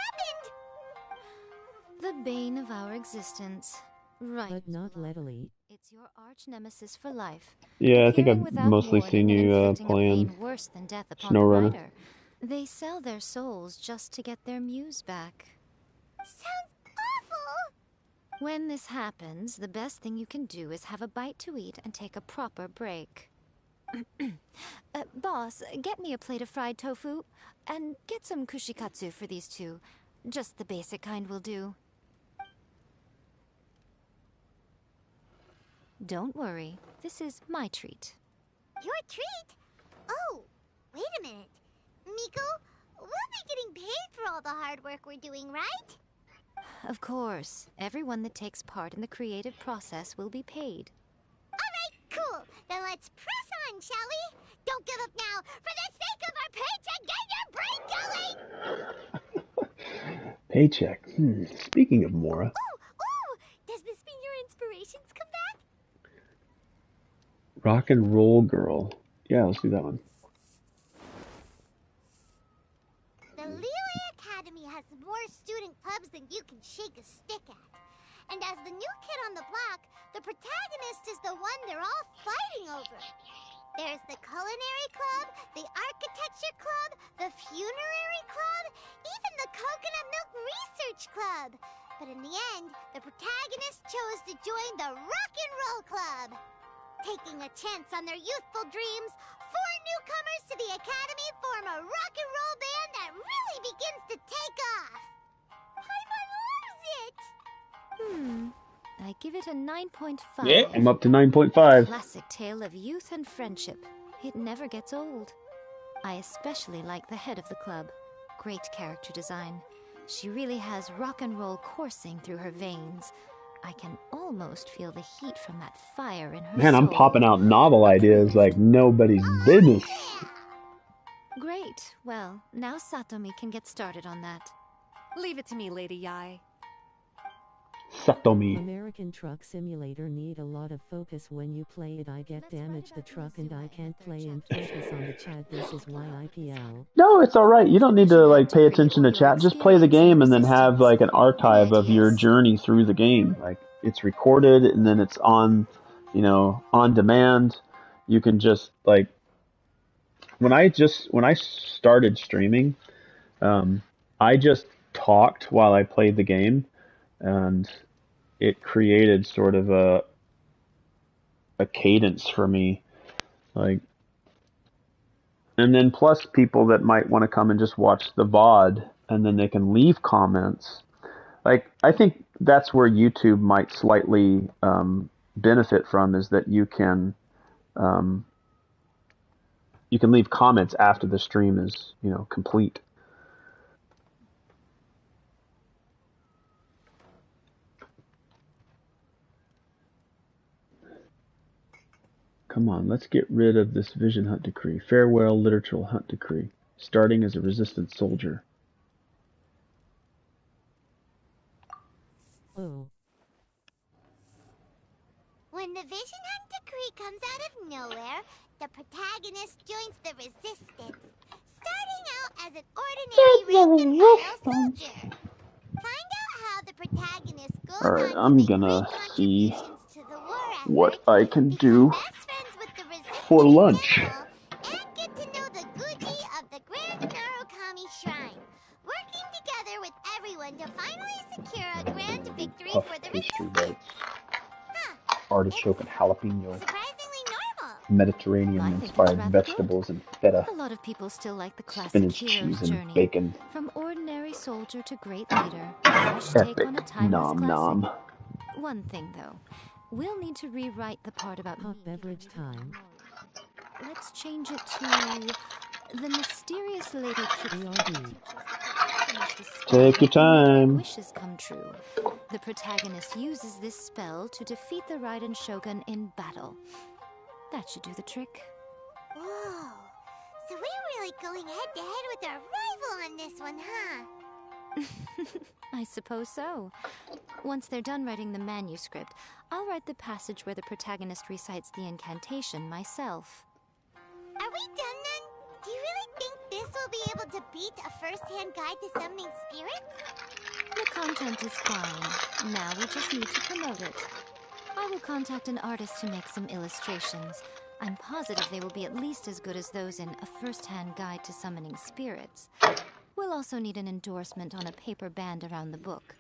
happened? The bane of our existence. Right. But not latterly. It's your arch nemesis for life. Yeah, I think Appearing I've without mostly warning seen and you inflicting a playing pain worse than death upon the SnowRunner. rider. They sell their souls just to get their muse back. Sounds awful! When this happens, the best thing you can do is have a bite to eat and take a proper break. Boss, get me a plate of fried tofu, and get some kushikatsu for these two. Just the basic kind will do. Don't worry, this is my treat. Your treat? Oh, wait a minute. Miko, we'll be getting paid for all the hard work we're doing, right? Of course, everyone that takes part in the creative process will be paid. Alright, cool. Then let's press on, shall we? Don't give up now. For the sake of our paycheck, get your brain going! Paycheck. Speaking of Mora. Ooh, does this mean your inspirations come back? Rock and Roll Girl. Yeah, let's do that one. The Lele Academy has more student clubs than you can shake a stick at. And as the new kid on the block, the protagonist is the one they're all fighting over. There's the Culinary Club, the Architecture Club, the Funerary Club, even the Coconut Milk Research Club. But in the end, the protagonist chose to join the Rock and Roll Club. Taking a chance on their youthful dreams, 4 newcomers to the Academy form a rock and roll band that really begins to take off. Paimon loves it! I give it a 9.5. Yeah, I'm up to 9.5. Classic tale of youth and friendship. It never gets old. I especially like the head of the club. Great character design. She really has rock and roll coursing through her veins. I can almost feel the heat from that fire in her Man, I'm soul. popping out novel ideas like nobody's business. Great. Well, now Satomi can get started on that. Leave it to me, Lady Yai. Satomi. American Truck Simulator need a lot of focus when you play it. I get damaged the truck and I can't play and focus on the chat. This is why IPL. No, it's alright. You don't need to like pay attention to chat. Just play the game and then have like an archive of your journey through the game. Like it's recorded and then it's on, on demand. You can just like when I started streaming, I just talked while I played the game, and it created sort of a cadence for me, like, and then plus people that might want to come and just watch the VOD, and then they can leave comments. Like, I think that's where YouTube might slightly benefit from, is that you can leave comments after the stream is, complete. Come on, let's get rid of this Vision Hunt Decree. Farewell, Literal Hunt Decree. Starting as a resistance soldier. Oh. When the Vision Hunt Decree comes out of nowhere, the protagonist joins the resistance, starting out as an ordinary rank-and-file soldier. Find out how the protagonist goes Alright, on to I'm make gonna great see contributions to the war what effort, I can do best friends with the resistance for lunch. general, and get to know the Guji of the Grand Narukami Shrine, working together with everyone to finally secure a grand victory Puff for the pastry resistance. bites, artichoke and jalapeno, Surprisingly normal. Mediterranean-inspired vegetables and feta, A lot of people still like the classic spinach, hero's cheese, and journey. bacon. From ordinary soldier to great leader, a fresh take Epic on a timeless nom classic. nom. One thing though, we'll need to rewrite the part about hot beverage time. Let's change it to the mysterious lady BRB. Take your time. Wishes come true. The protagonist uses this spell to defeat the Raiden Shogun in battle. That should do the trick. Whoa. So we're really going head-to-head with our rival on this one, huh? I suppose so. Once they're done writing the manuscript, I'll write the passage where the protagonist recites the incantation myself. Are we done then? Do you really think this will be able to beat a first-hand guide to summoning spirits? The content is fine. Now we just need to promote it. I will contact an artist to make some illustrations. I'm positive they will be at least as good as those in A First-Hand Guide to Summoning Spirits. We'll also need an endorsement on a paper band around the book.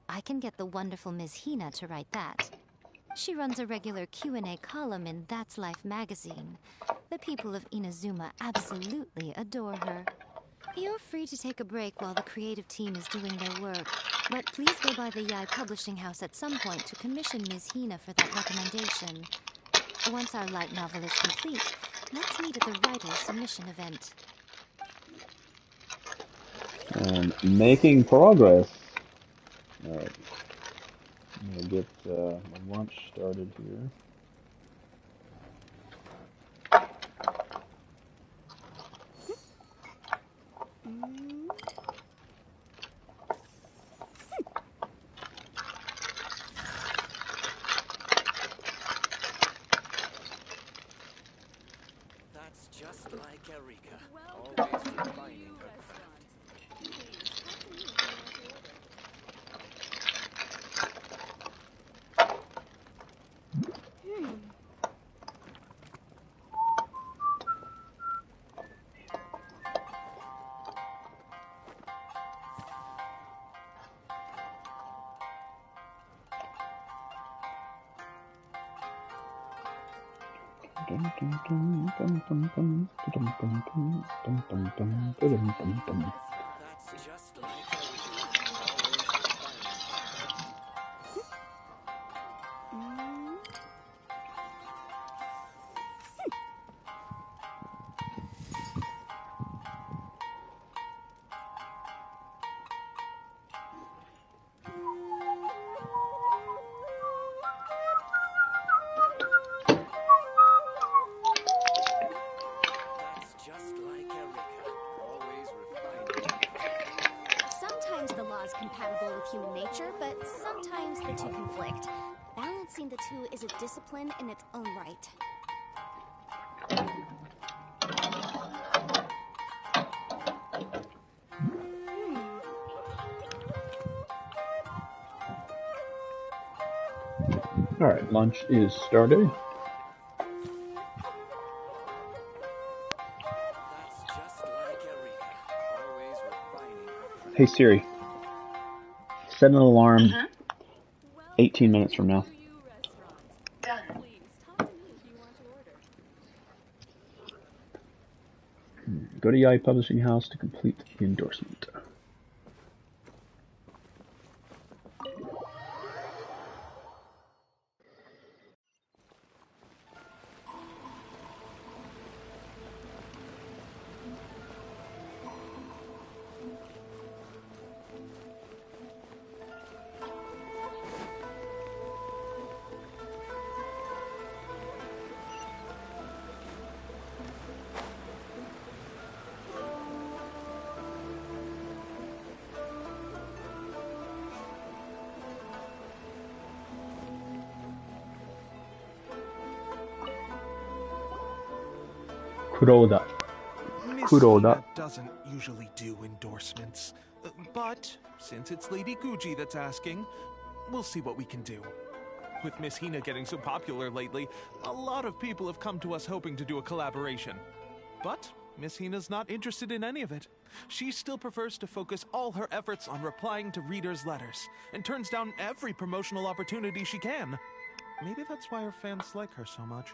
I can get the wonderful Ms. Hina to write that. She runs a regular Q&A column in That's Life magazine. The people of Inazuma absolutely adore her. You're free to take a break while the creative team is doing their work, but please go by the Yai Publishing House at some point to commission Ms. Hina for that recommendation. Once our light novel is complete, let's meet at the writer's submission event. Making progress. Alright. I'm gonna get my lunch started here. That's just like Erika. Always refining her craft. That's just like Sometimes the law is compatible with human nature, but sometimes the two conflict. Balancing the two is a discipline in its own right. Alright, lunch is started. Hey Siri, set an alarm 18 minutes from now. Go to Yai Publishing House to complete the endorsement. Kuroda. Miss Kuroda. Hina doesn't usually do endorsements, but since it's Lady Guji that's asking, we'll see what we can do. With Miss Hina getting so popular lately, a lot of people have come to us hoping to do a collaboration. But Miss Hina's not interested in any of it. She still prefers to focus all her efforts on replying to readers' letters, and turns down every promotional opportunity she can. Maybe that's why her fans like her so much.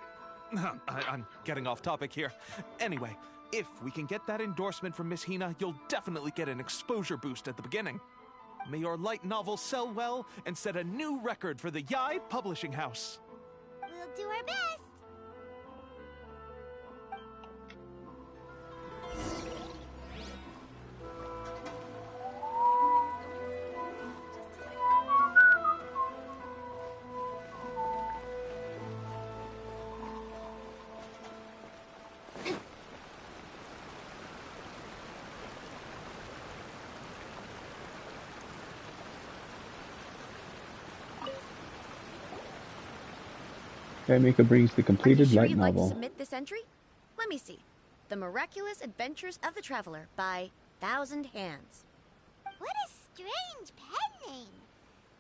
I'm getting off topic here. Anyway, if we can get that endorsement from Miss Hina, you'll definitely get an exposure boost at the beginning. May your light novel sell well and set a new record for the Yai Publishing House. We'll do our best. Mika brings the completed Are you sure light you'd like to novel. submit this entry? Let me see. The Miraculous Adventures of the Traveler by Thousand Hands. What a strange pen name.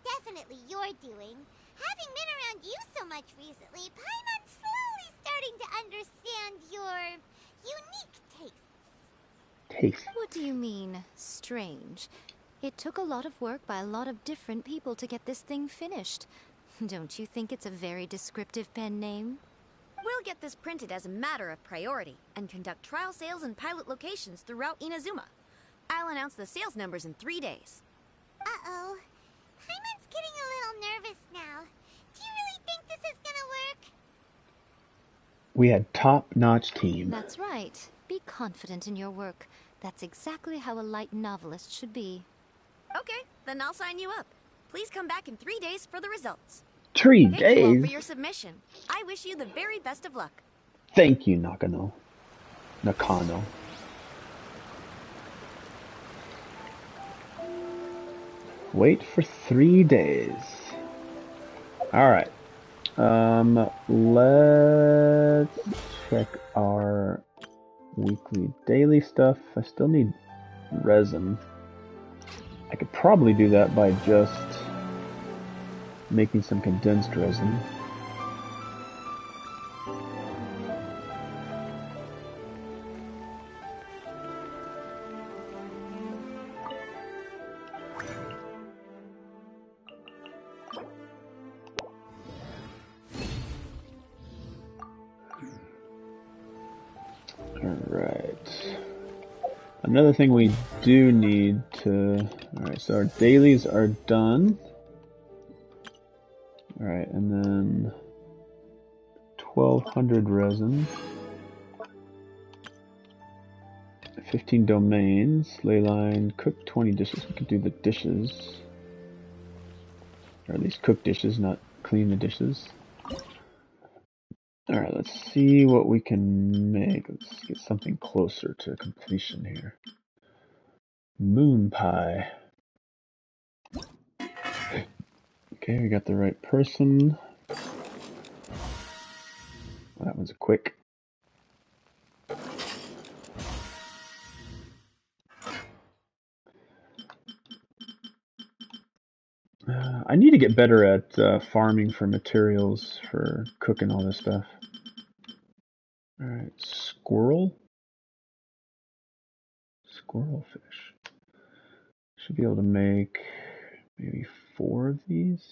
Definitely your doing. Having been around you so much recently, Paimon's slowly starting to understand your unique tastes. What do you mean, strange? It took a lot of work by a lot of different people to get this thing finished. Don't you think it's a very descriptive pen name? We'll get this printed as a matter of priority and conduct trial sales in pilot locations throughout Inazuma. I'll announce the sales numbers in 3 days. Uh-oh. Paimon's getting a little nervous now. Do you really think this is gonna work? We had top-notch team. That's right. Be confident in your work. That's exactly how a light novelist should be. Okay, then I'll sign you up. Please come back in 3 days for the results. 3 Thank you all days? for your submission. I wish you the very best of luck. Thank you, Nakano. Wait for 3 days. Alright. Let's check our weekly daily stuff. I still need resin. I could probably do that by just making some condensed resin. Alright. Another thing we do need to... Alright, so our dailies are done. Alright, and then 1200 resin. 15 domains. Leyline, cook 20 dishes. We could do the dishes. Or at least cook dishes, not clean the dishes. Alright, let's see what we can make. Let's get something closer to completion here. Moon pie. Okay, we got the right person. Well, that one's quick. I need to get better at farming for materials for cooking all this stuff. Alright, squirrel? Squirrelfish. Should be able to make maybe 4 of these.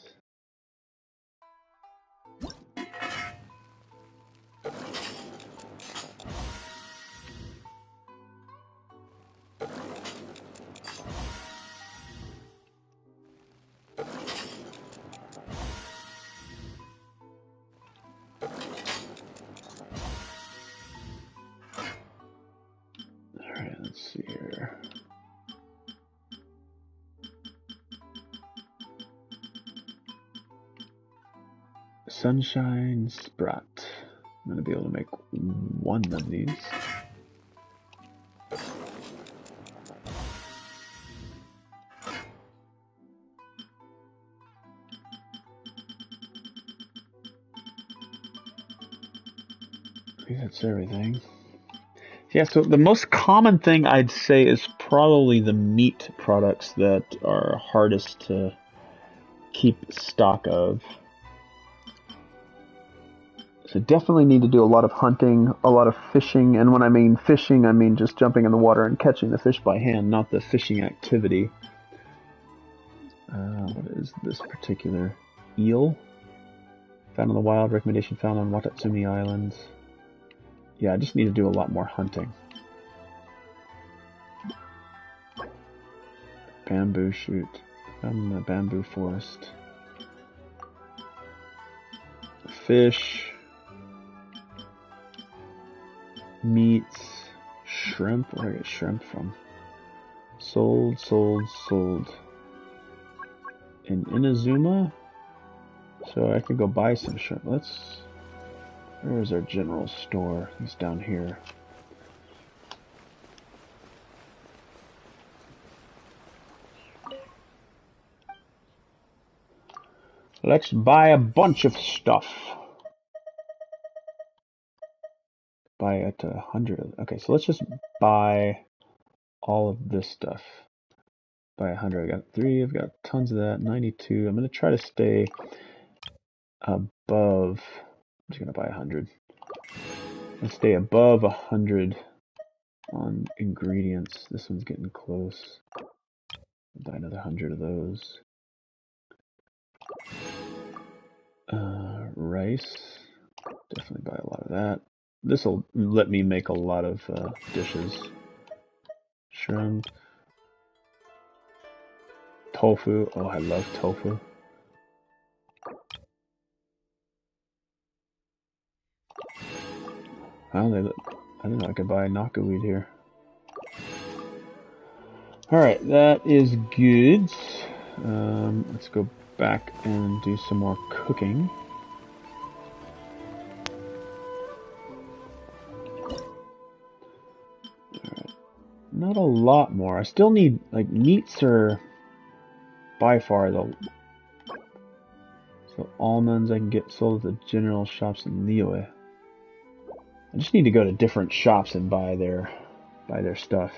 Alright, let's see here. Sunshine Sprat. I'm gonna be able to make 1 of these. I think that's everything. Yeah, so the most common thing I'd say is probably the meat products that are hardest to keep stock of. So definitely need to do a lot of hunting, a lot of fishing, and when I mean fishing, I mean just jumping in the water and catching the fish by hand, not the fishing activity. What is this particular eel? Found in the wild, recommendation found on Watatsumi Island. Yeah, I just need to do a lot more hunting. Bamboo shoot. Found in the bamboo forest. Fish. Meats. Shrimp. Where do I get shrimp from? Sold, sold, sold. In Inazuma? So I could go buy some shrimp. Where's our general store? He's down here. Let's buy a bunch of stuff. Buy it to 100. Okay, so let's just buy all of this stuff. Buy 100. I got 3. I've got tons of that. 92. I'm going to try to stay above. I'm just going to buy 100. Let's stay above 100 on ingredients. This one's getting close. Buy another 100 of those. Rice. Definitely buy a lot of that. This will let me make a lot of dishes. Shrimp. Tofu. Oh, I love tofu. I don't know, I could buy knockaweed here. Alright, that is good. Let's go back and do some more cooking. Alright, not a lot more. I still need, like, meats are by far the... So almonds I can get sold at the general shops in Niue. I just need to go to different shops and buy their stuff.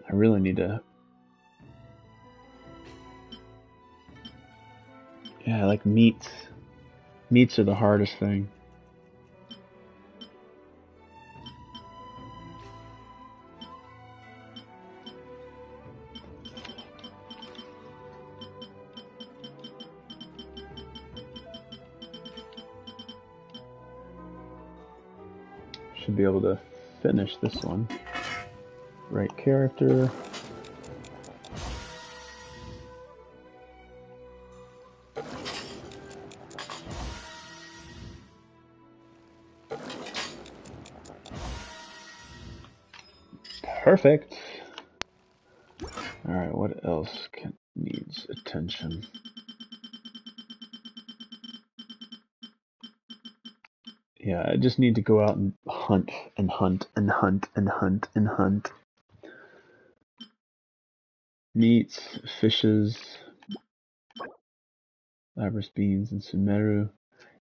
I really need to... Yeah, like meats. Meats are the hardest thing. Should be able to finish this one. Right character. Perfect. Alright, what else needs attention? Yeah, I just need to go out and hunt and hunt and hunt and hunt and hunt. Meats, fishes, Labrys beans, and sumeru.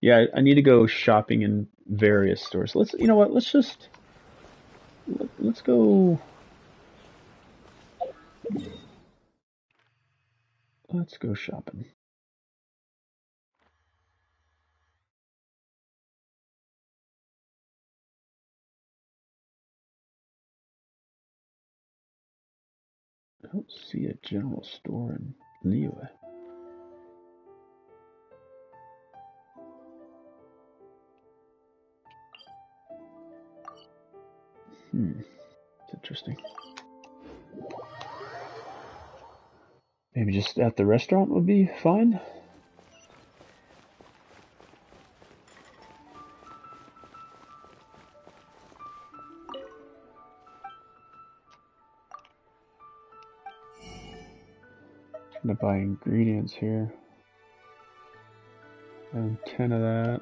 Yeah, I need to go shopping in various stores. You know what? Let's go. Let's go shopping. I don't see a general store in Eula. It's interesting. Maybe just at the restaurant would be fine. I'm gonna buy ingredients here. And 10 of that.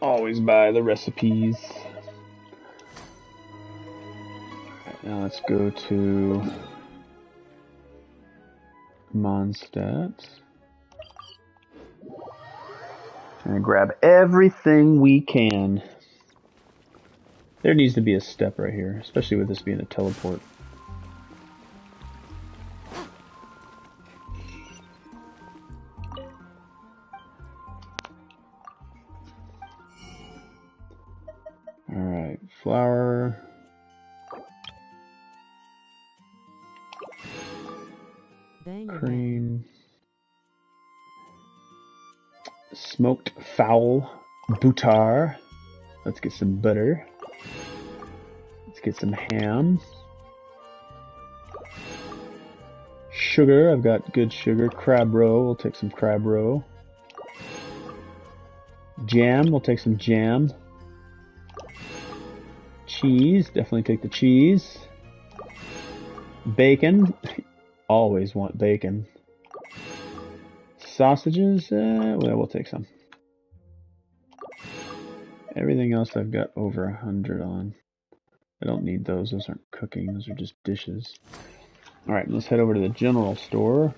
Always buy the recipes. Right, now let's go to Mondstadt. And grab everything we can. There needs to be a step right here, especially with this being a teleport. Alright, flour. Cream. Smoked fowl. Butter. Let's get some butter. Let's get some ham. Sugar. I've got good sugar. Crab roe. We'll take some crab roe. Jam. We'll take some jam. Cheese. Definitely take the cheese. Bacon. Always want bacon. Sausages. Well, we'll take some. Everything else I've got over 100 on. I don't need those. Those aren't cooking. Those are just dishes. Alright, let's head over to the general store.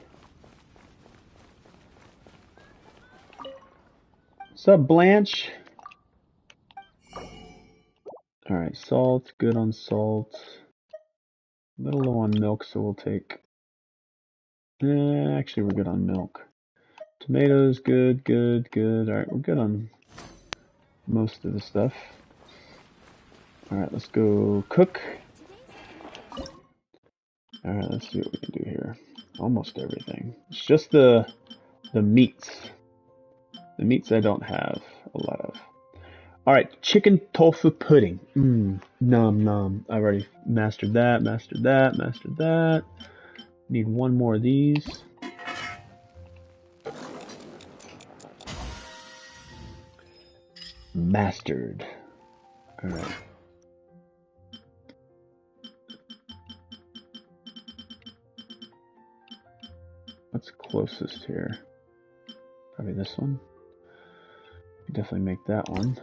What's up, Blanche? Alright, salt. Good on salt. A little low on milk, so we'll take... actually, we're good on milk. Tomatoes, good, good, good. Alright, we're good on most of the stuff. Alright, let's go cook. Alright, let's see what we can do here. Almost everything. It's just the meats. The meats I don't have a lot of. Alright, chicken tofu pudding. Nom nom. I've already mastered that, mastered that, mastered that. Need one more of these. Mastered. Alright. What's closest here? Probably this one. Definitely make that one.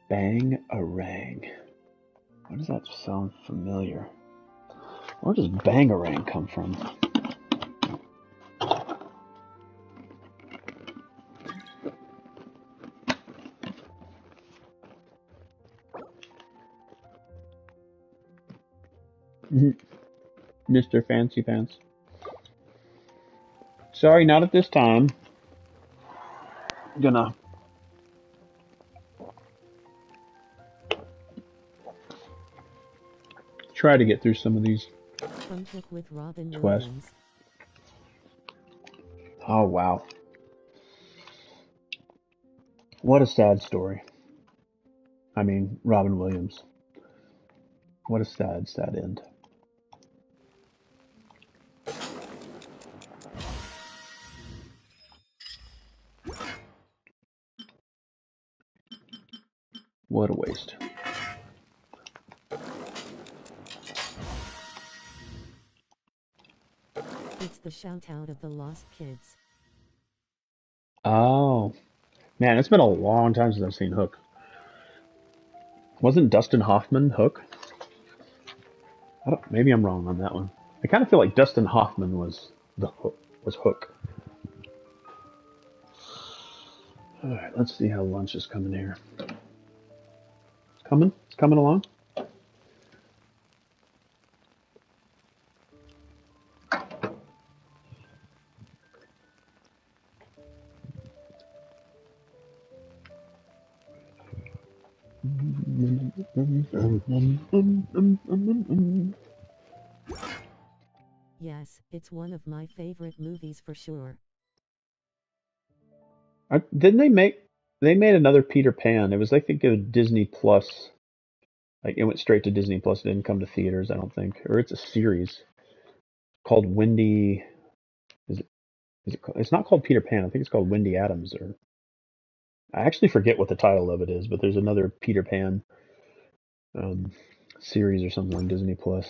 Bangarang. Why does that sound familiar? Where does Bangarang come from? Mr. Fancy Pants. Sorry, not at this time. Gonna try to get through some of these quests. Oh wow. What a sad story. I mean, Robin Williams. What a sad, sad end. What a waste. It's the shout out of the Lost Kids. Oh. Man, it's been a long time since I've seen Hook. Wasn't Dustin Hoffman Hook? Maybe I'm wrong on that one. I kind of feel like Dustin Hoffman was Hook. All right, let's see how lunch is coming here. It's coming along. Yes, it's one of my favorite movies for sure. Didn't they made another Peter Pan? It was, I think, a Disney Plus. Like, it went straight to Disney Plus. It didn't come to theaters, I don't think. Or it's a series called Wendy. It's not called Peter Pan. I think it's called Wendy Adams. Or I actually forget what the title of it is, but there's another Peter Pan series or something on Disney Plus.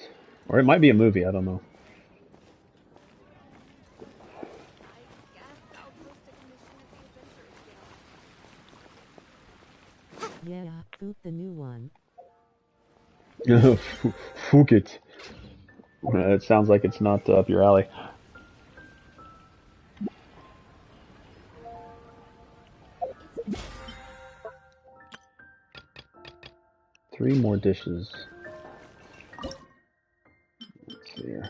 Or it might be a movie. I don't know. Yeah, Foot the new one. Fuck it. It sounds like it's not up your alley. Three more dishes. Let's see here.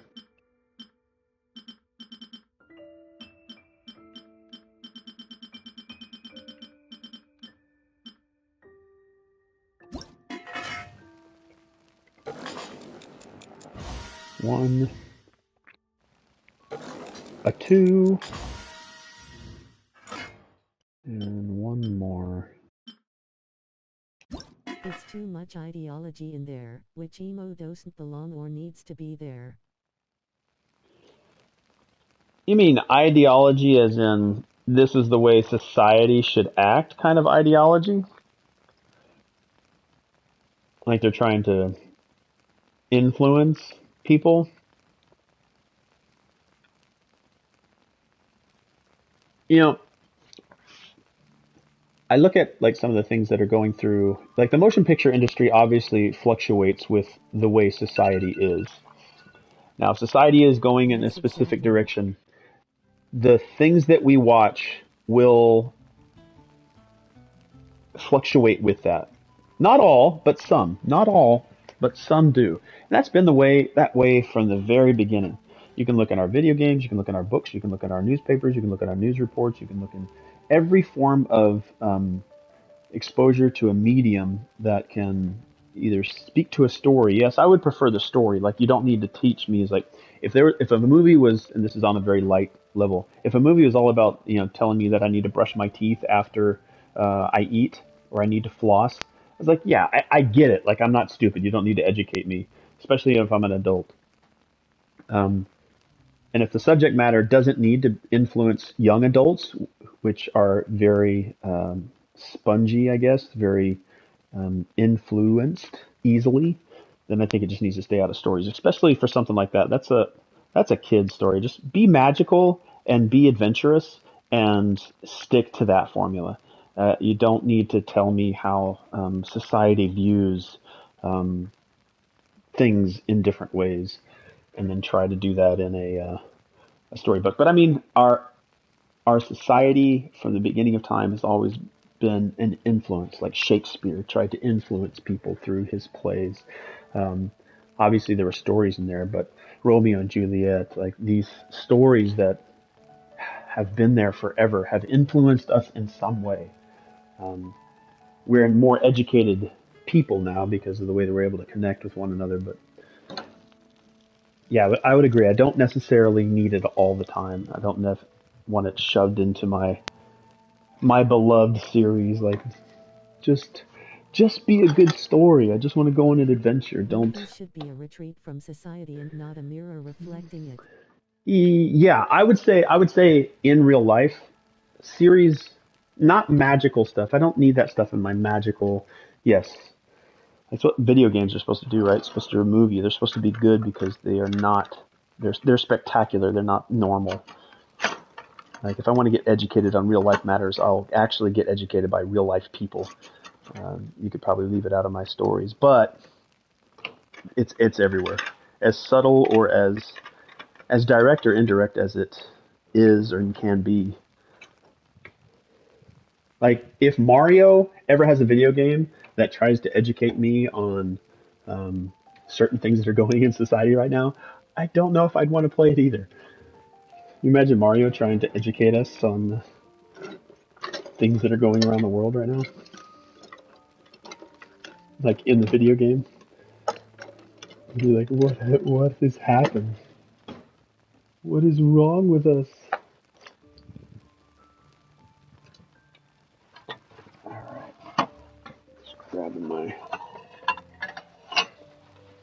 One. A two. And one more. It's too much ideology in there, which emo doesn't belong or needs to be there. You mean ideology as in this is the way society should act kind of ideology? Like they're trying to influence people? You know, I look at like some of the things that are going through, like the motion picture industry obviously fluctuates with the way society is. Now, if society is going in a specific direction, the things that we watch will fluctuate with that. Not all, but some. Not all, but some do. And that's been that way from the very beginning. You can look at our video games, you can look at our books, you can look at our newspapers, you can look at our news reports, you can look in every form of exposure to a medium that can either speak to a story. Yes, I would prefer the story. Like, you don't need to teach me. Is like if a movie was, and this is on a very light level, if a movie was all about telling me that I need to brush my teeth after I eat or I need to floss, I was like, yeah, I get it. Like, I'm not stupid. You don't need to educate me, especially if I'm an adult. And if the subject matter doesn't need to influence young adults, which are very spongy, I guess, very influenced easily, then I think it just needs to stay out of stories, especially for something like that. That's a kid's story. Just be magical and be adventurous and stick to that formula. You don't need to tell me how society views things in different ways, and then try to do that in a storybook. But I mean, our society from the beginning of time has always been an influence. Like Shakespeare tried to influence people through his plays. Obviously, there were stories in there, but Romeo and Juliet, like these stories that have been there forever, have influenced us in some way. We're more educated people now because of the way that we're able to connect with one another. But yeah, I would agree. I don't necessarily need it all the time. I don't want it shoved into my beloved series. Like, just just be a good story. I just want to go on an adventure. Don't. Movies should be a retreat from society and not a mirror reflecting it. Yeah, I would say in real life, series, not magical stuff. I don't need that stuff in my magical. Yes, that's what video games are supposed to do, right? It's supposed to remove you. They're supposed to be good because they are not. They're spectacular. They're not normal. Like if I want to get educated on real life matters, I'll actually get educated by real life people. You could probably leave it out of my stories, but it's everywhere. As subtle or as direct or indirect as it is or can be. Like if Mario ever has a video game that tries to educate me on certain things that are going in society right now, I don't know if I'd want to play it either. You imagine Mario trying to educate us on things that are going around the world right now? Like in the video game? You'd be like, what has happened? What is wrong with us? Grabbing my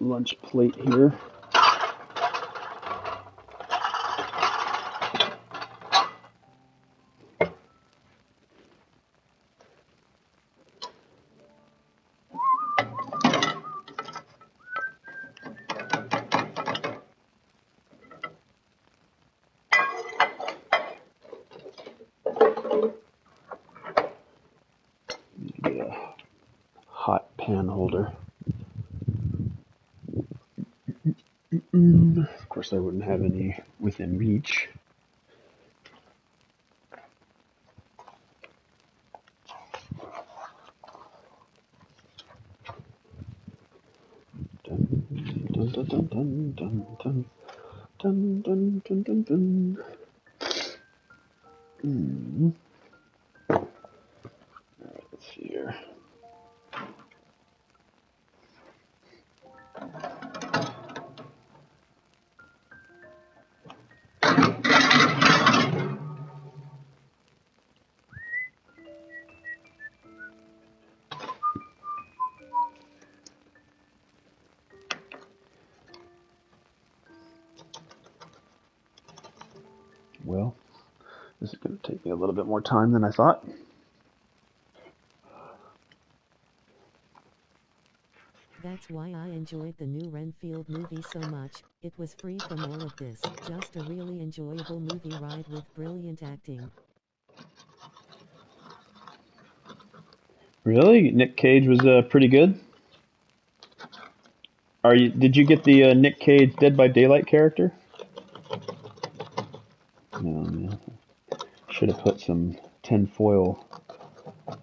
lunch plate here. Get a hot pan holder. Of course, I wouldn't have any within reach. Dun dun dun dun dun dun dun dun dun dun dun dun. Alright, let's see here. Well, this is going to take me a little bit more time than I thought. That's why I enjoyed the new Renfield movie so much. It was free from all of this, just a really enjoyable movie ride with brilliant acting. Really? Nick Cage was pretty good? Did you get the Nick Cage Dead by Daylight character? No. Should have put some tin foil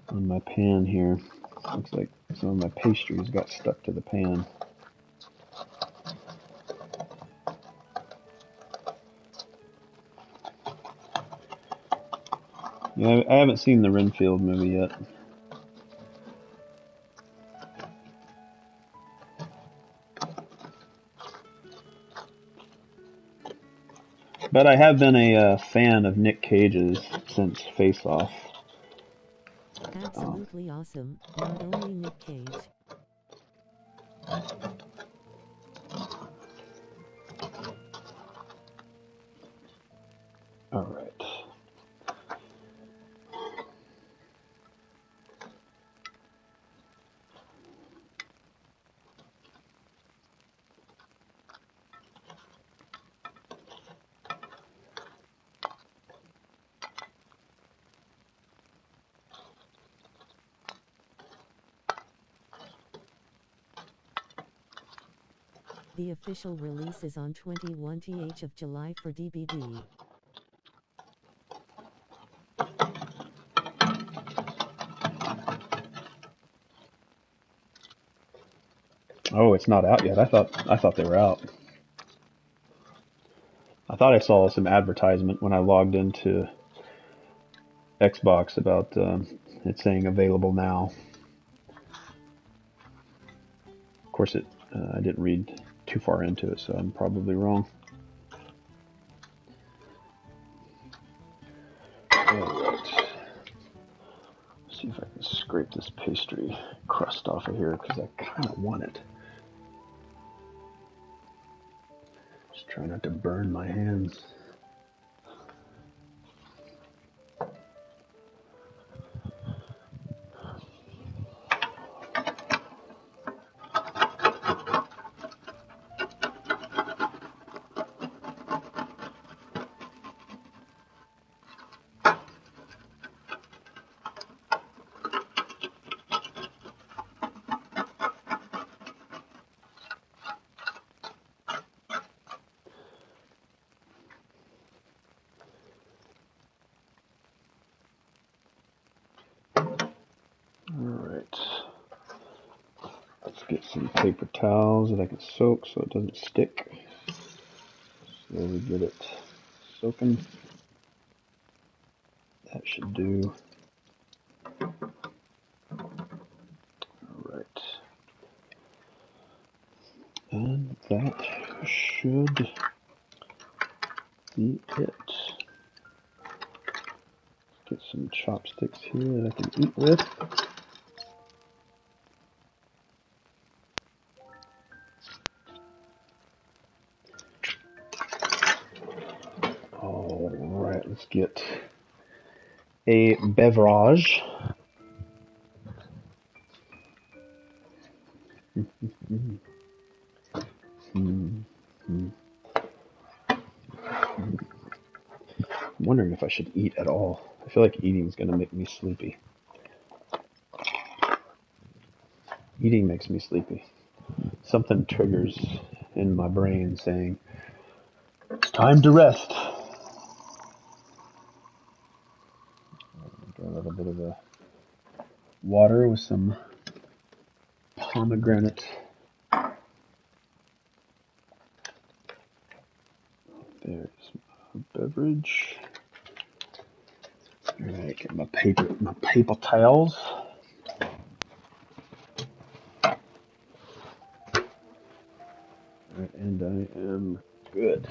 on my pan here. Looks like some of my pastries got stuck to the pan. Yeah, I haven't seen the Renfield movie yet. But I have been a fan of Nick Cage's since Face Off. Absolutely awesome, not only Nick Cage. Alright. The official release is on 21th of July for DVD. Oh, it's not out yet. I thought they were out. I thought I saw some advertisement when I logged into Xbox about it saying available now. Of course, I didn't read too far into it, so I'm probably wrong. Alright. See if I can scrape this pastry crust off of here because I kind of want it. Just try not to burn my hands. Get some paper towels that I can soak so it doesn't stick. Slowly get it soaking. That should do. Alright. And that should be it. Get some chopsticks here that I can eat with. Alright, let's get a beverage. I'm wondering if I should eat at all. I feel like eating is going to make me sleepy. Eating makes me sleepy. Something triggers in my brain saying, it's time to rest. Get a little bit of a water with some pomegranate. There's my beverage. Alright, get my paper towels. Alright, and I am good.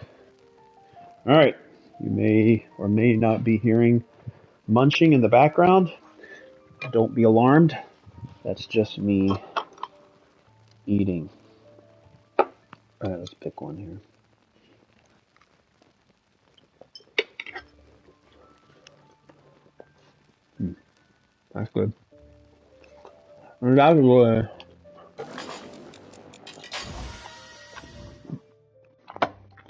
Alright, you may or may not be hearing munching in the background. Don't be alarmed. That's just me eating. Alright, let's pick one here. That's good. That's good.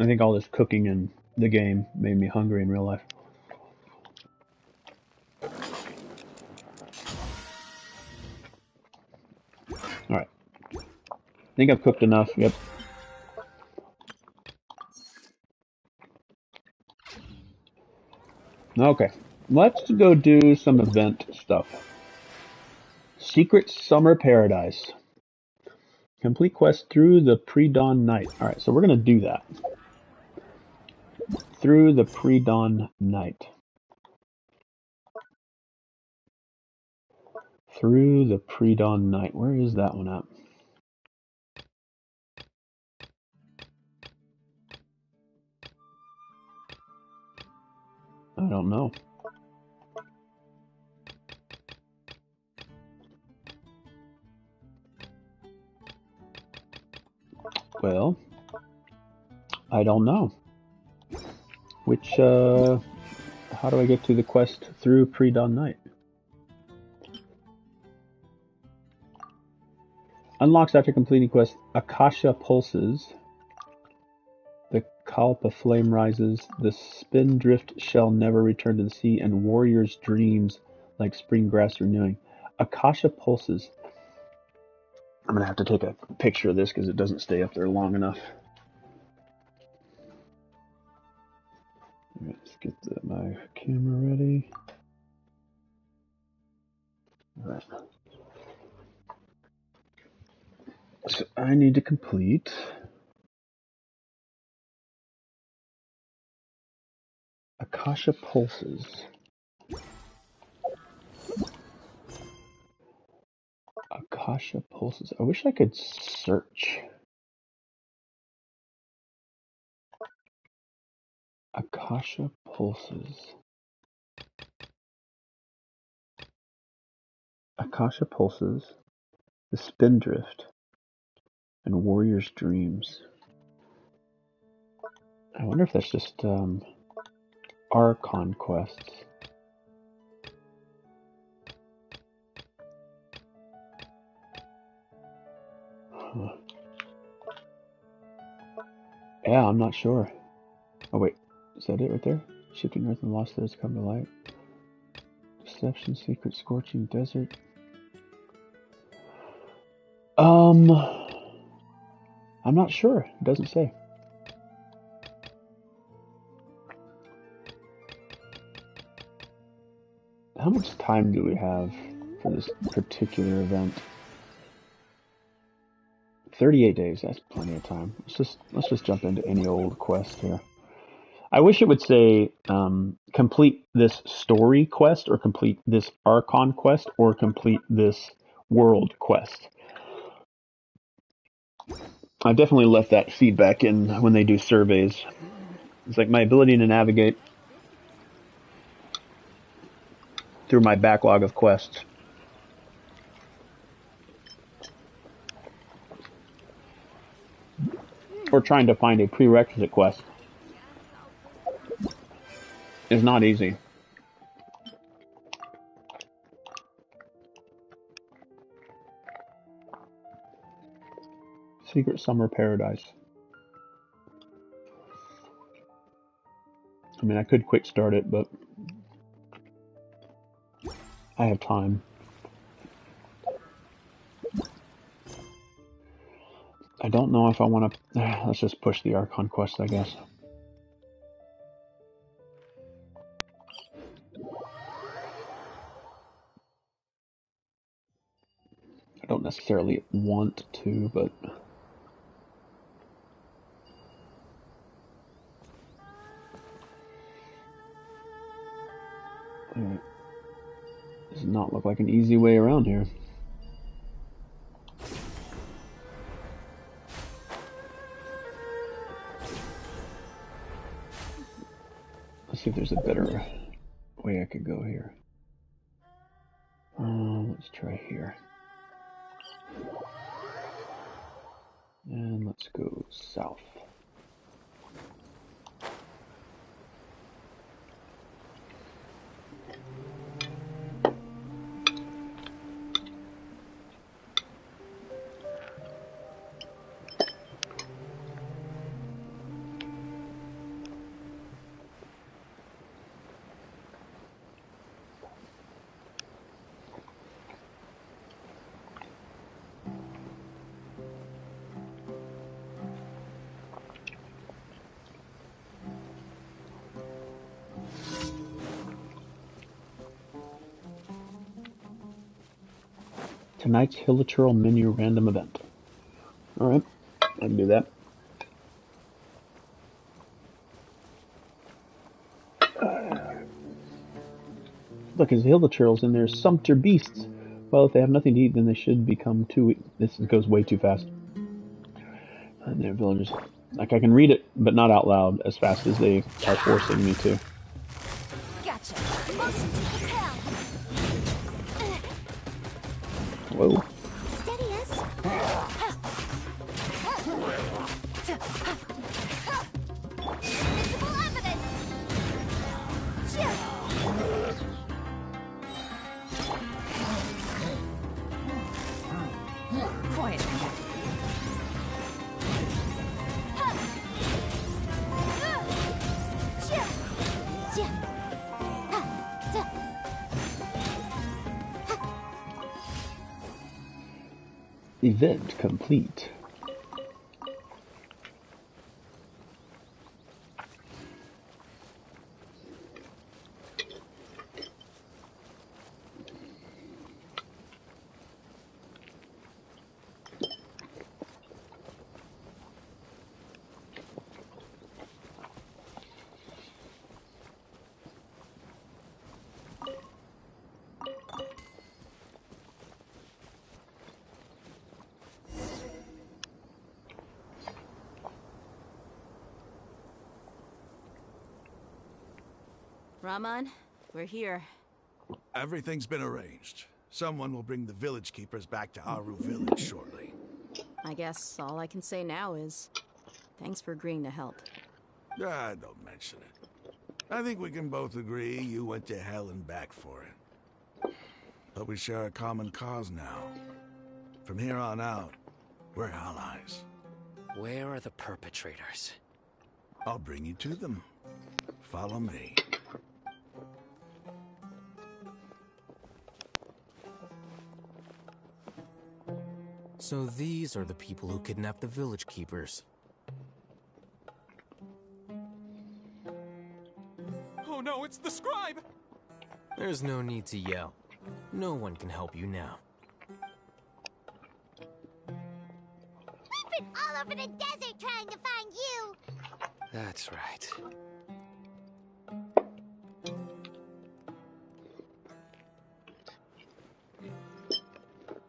I think all this cooking in the game made me hungry in real life. Alright. I think I've cooked enough. Yep. Okay. Let's go do some event stuff. Secret Summer Paradise. Complete quest through the pre-dawn night. Alright, so we're going to do that. Through the pre-dawn night. Through the pre-dawn night. Where is that one at? I don't know. Well, I don't know. Which, how do I get to the quest through pre-dawn night? Unlocks after completing quest. Akasha pulses. The Kalpa flame rises. The spindrift shall never return to the sea, and warrior's dreams like spring grass renewing. Akasha pulses. I'm gonna have to take a picture of this because it doesn't stay up there long enough. Alright, let's get my camera ready. Alright. So I need to complete Akasha pulses. Akasha pulses. I wish I could search. Akasha pulses. Akasha pulses. The Spindrift and Warrior's Dreams. I wonder if that's just Archon quests. Huh. Yeah, I'm not sure. Oh wait, is that it right there? Shifting Earth and Lost Threads come to light. Deception, Secret, Scorching Desert. I'm not sure. It doesn't say. How much time do we have for this particular event? 38 days. That's plenty of time. Let's just jump into any old quest here. I wish it would say complete this story quest, or complete this Archon quest, or complete this world quest. I've definitely left that feedback in when they do surveys. It's like my ability to navigate through my backlog of quests. Or trying to find a prerequisite quest is not easy. Secret Summer Paradise. I mean, I could quick start it, but I have time. I don't know if I want to... Let's just push the Archon quest, I guess. I don't necessarily want to, but... Alright. Does not look like an easy way around here. Let's see if there's a better way I could go here. Let's try here. And let's go south. Tonight's Hilichurl menu random event. Alright, I can do that. Look, as the Hilichurls and their sumpter beasts. Well, if they have nothing to eat, then they should become too weak. This goes way too fast. And their villagers. Like, I can read it, but not out loud as fast as they are forcing me to. Gotcha. Whoa. Event complete. Raman, we're here. Everything's been arranged. Someone will bring the village keepers back to Aru village shortly. I guess all I can say now is, thanks for agreeing to help. Ah, don't mention it. I think we can both agree you went to hell and back for it. But we share a common cause now. From here on out, we're allies. Where are the perpetrators? I'll bring you to them. Follow me. So these are the people who kidnapped the village keepers. Oh no, it's the scribe! There's no need to yell. No one can help you now. We've been all over the desert trying to find you! That's right.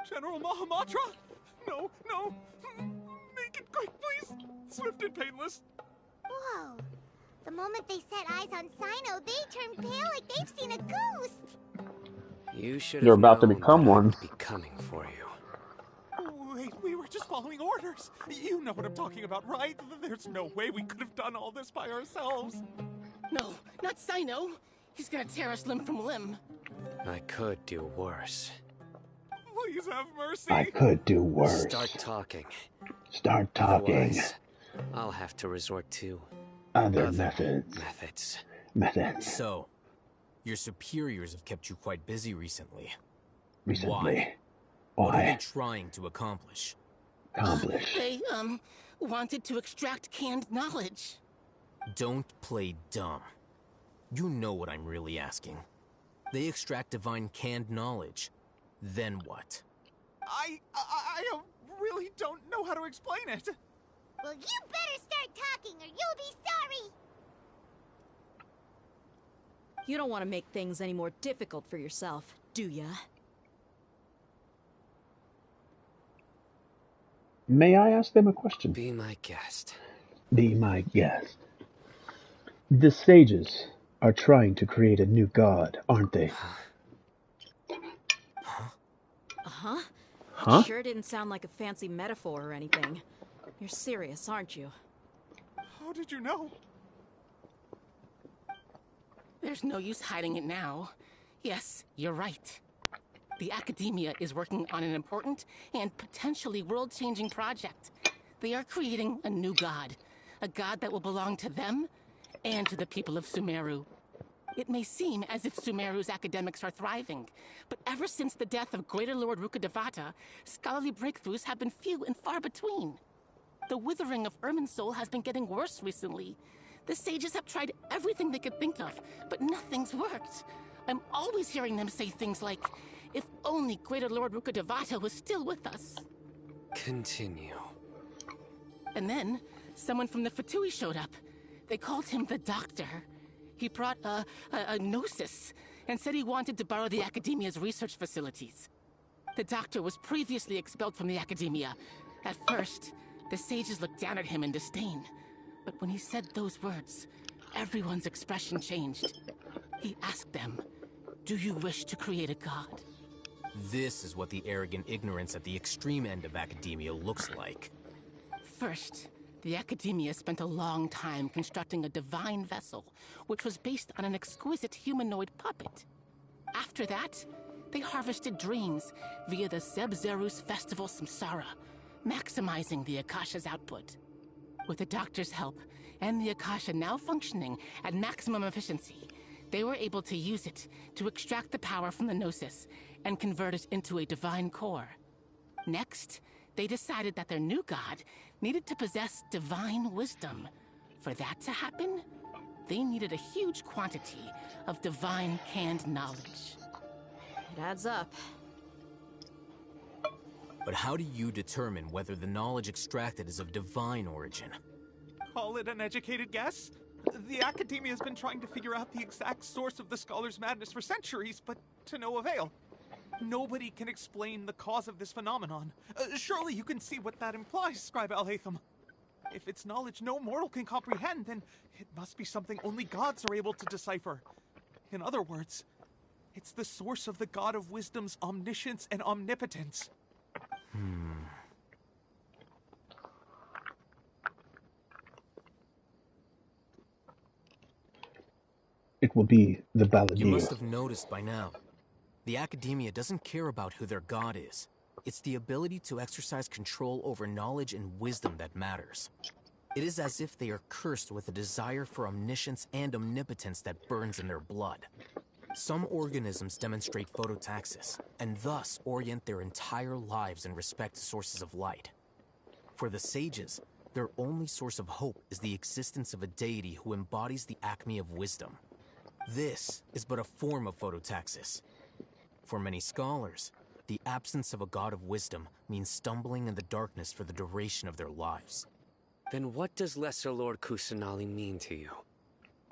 General Mahamatra? No, no! Make it quick, please! Swift and painless. Whoa. The moment they set eyes on Sino, they turn pale like they've seen a ghost! You should You're have about to known become that I one. would be coming for you. Wait, we were just following orders. You know what I'm talking about, right? There's no way we could have done all this by ourselves. No, not Sino. He's gonna tear us limb from limb. I could do worse. Please have mercy. I could do worse. Start talking. Start talking. Otherwise, I'll have to resort to Other methods. Methods. So, your superiors have kept you quite busy recently. Recently. What are they Why? trying to accomplish? They, wanted to extract canned knowledge. Don't play dumb. You know what I'm really asking. They extract divine canned knowledge. Then what? I really don't know how to explain it. Well, you better start talking or you'll be sorry! You don't want to make things any more difficult for yourself, do ya? May I ask them a question? Be my guest. Be my guest. The sages are trying to create a new god, aren't they? Uh-huh. Huh? Sure didn't sound like a fancy metaphor or anything. You're serious, aren't you? How did you know? There's no use hiding it now. Yes, you're right. The Academia is working on an important and potentially world-changing project. They are creating a new god. A god that will belong to them and to the people of Sumeru. It may seem as if Sumeru's academics are thriving, but ever since the death of Greater Lord Rukkhadevata, scholarly breakthroughs have been few and far between. The withering of Irminsul has been getting worse recently. The sages have tried everything they could think of, but nothing's worked. I'm always hearing them say things like, if only Greater Lord Rukkhadevata was still with us. Continue. And then, someone from the Fatui showed up. They called him the Doctor. He brought a gnosis and said he wanted to borrow the Academia's research facilities. The Doctor was previously expelled from the Academia. At first, the sages looked down at him in disdain. But when he said those words, everyone's expression changed. He asked them, do you wish to create a god? This is what the arrogant ignorance at the extreme end of academia looks like. First, the Academia spent a long time constructing a divine vessel, which was based on an exquisite humanoid puppet. After that, they harvested dreams via the Zeb-Zerus Festival Samsara, maximizing the Akasha's output. With the Doctor's help, and the Akasha now functioning at maximum efficiency, they were able to use it to extract the power from the Gnosis and convert it into a divine core. Next, they decided that their new god needed to possess divine wisdom. For that to happen, they needed a huge quantity of divine canned knowledge. It adds up. But how do you determine whether the knowledge extracted is of divine origin? Call it an educated guess? The Academia has been trying to figure out the exact source of the Scholar's madness for centuries, but to no avail. Nobody can explain the cause of this phenomenon. Surely you can see what that implies, Scribe Alhaitham. If it's knowledge no mortal can comprehend, then it must be something only gods are able to decipher. In other words, It's the source of the God of Wisdom's omniscience and omnipotence. It will be the You Balladeer. must have noticed by now. The Academia doesn't care about who their god is. It's the ability to exercise control over knowledge and wisdom that matters. It is as if they are cursed with a desire for omniscience and omnipotence that burns in their blood. Some organisms demonstrate phototaxis, and thus orient their entire lives in respect to sources of light. For the sages, their only source of hope is the existence of a deity who embodies the acme of wisdom. This is but a form of phototaxis. For many scholars, the absence of a god of wisdom means stumbling in the darkness for the duration of their lives. Then what does Lesser Lord Kusanali mean to you?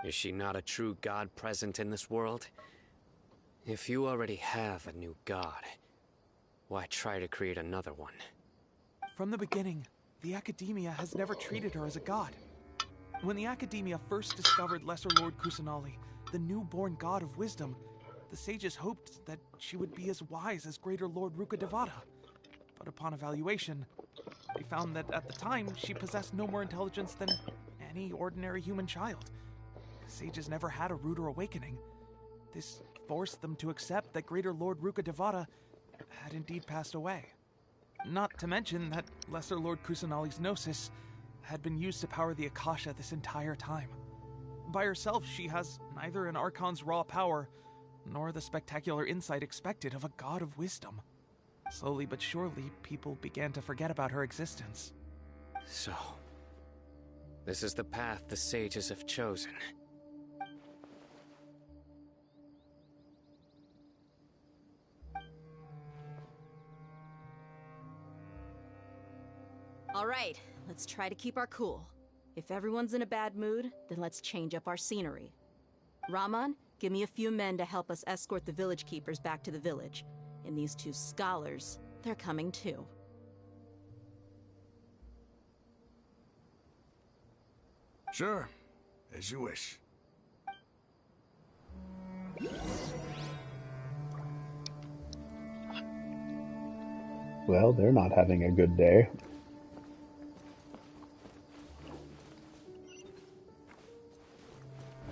Is she not a true god present in this world? If you already have a new god, why try to create another one? From the beginning, the Academia has never treated her as a god. When the Academia first discovered Lesser Lord Kusanali, the newborn god of wisdom, the sages hoped that she would be as wise as Greater Lord Rukkhadevata. But upon evaluation, they found that at the time she possessed no more intelligence than any ordinary human child. The sages never had a ruder awakening. This forced them to accept that Greater Lord Rukkhadevata had indeed passed away. Not to mention that Lesser Lord Kusanali's gnosis had been used to power the Akasha this entire time. By herself, she has neither an Archon's raw power, nor the spectacular insight expected of a god of wisdom. Slowly but surely, people began to forget about her existence. So, this is the path the sages have chosen. All right, let's try to keep our cool. If everyone's in a bad mood, then let's change up our scenery. Rahman, give me a few men to help us escort the village keepers back to the village. And these two scholars, they're coming too. Sure, as you wish. Well, they're not having a good day.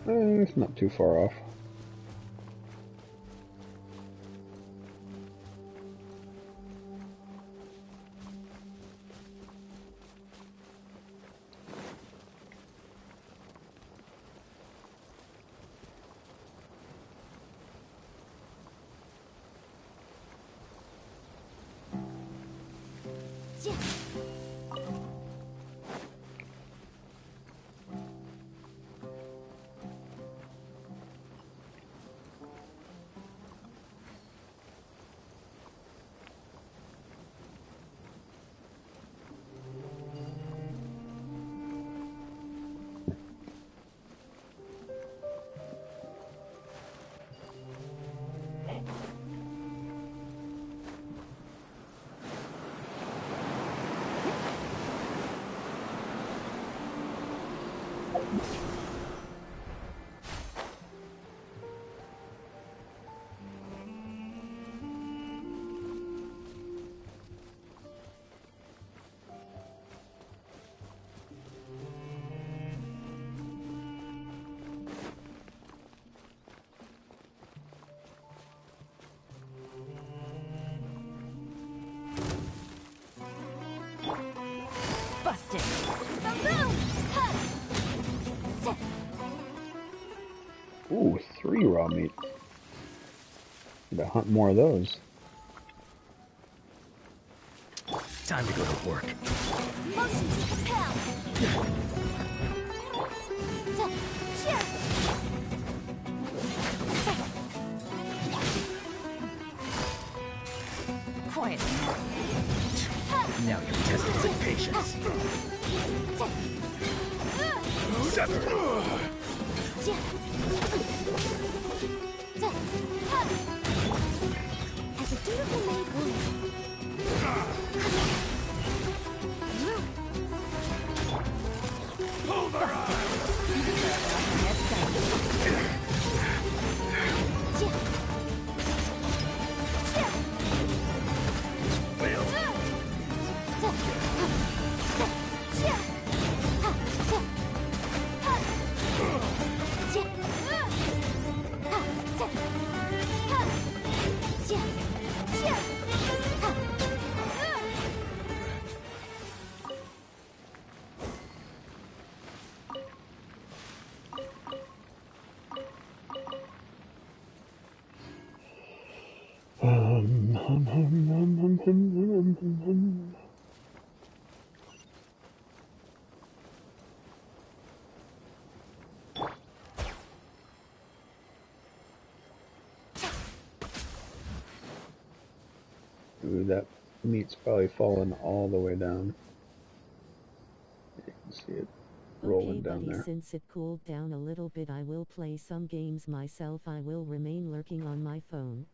It's not too far off. Busted. Ooh, 3 raw meat. Gotta hunt more of those. Time to go to work. Motion to compel. Quiet. Now you're testing some patience. Sever. As a dutiful maid would. Hold her Ooh, that meat's probably falling all the way down. You can see it rolling Okay, down buddy, there. since it cooled down a little bit, I will play some games myself. I will remain lurking on my phone.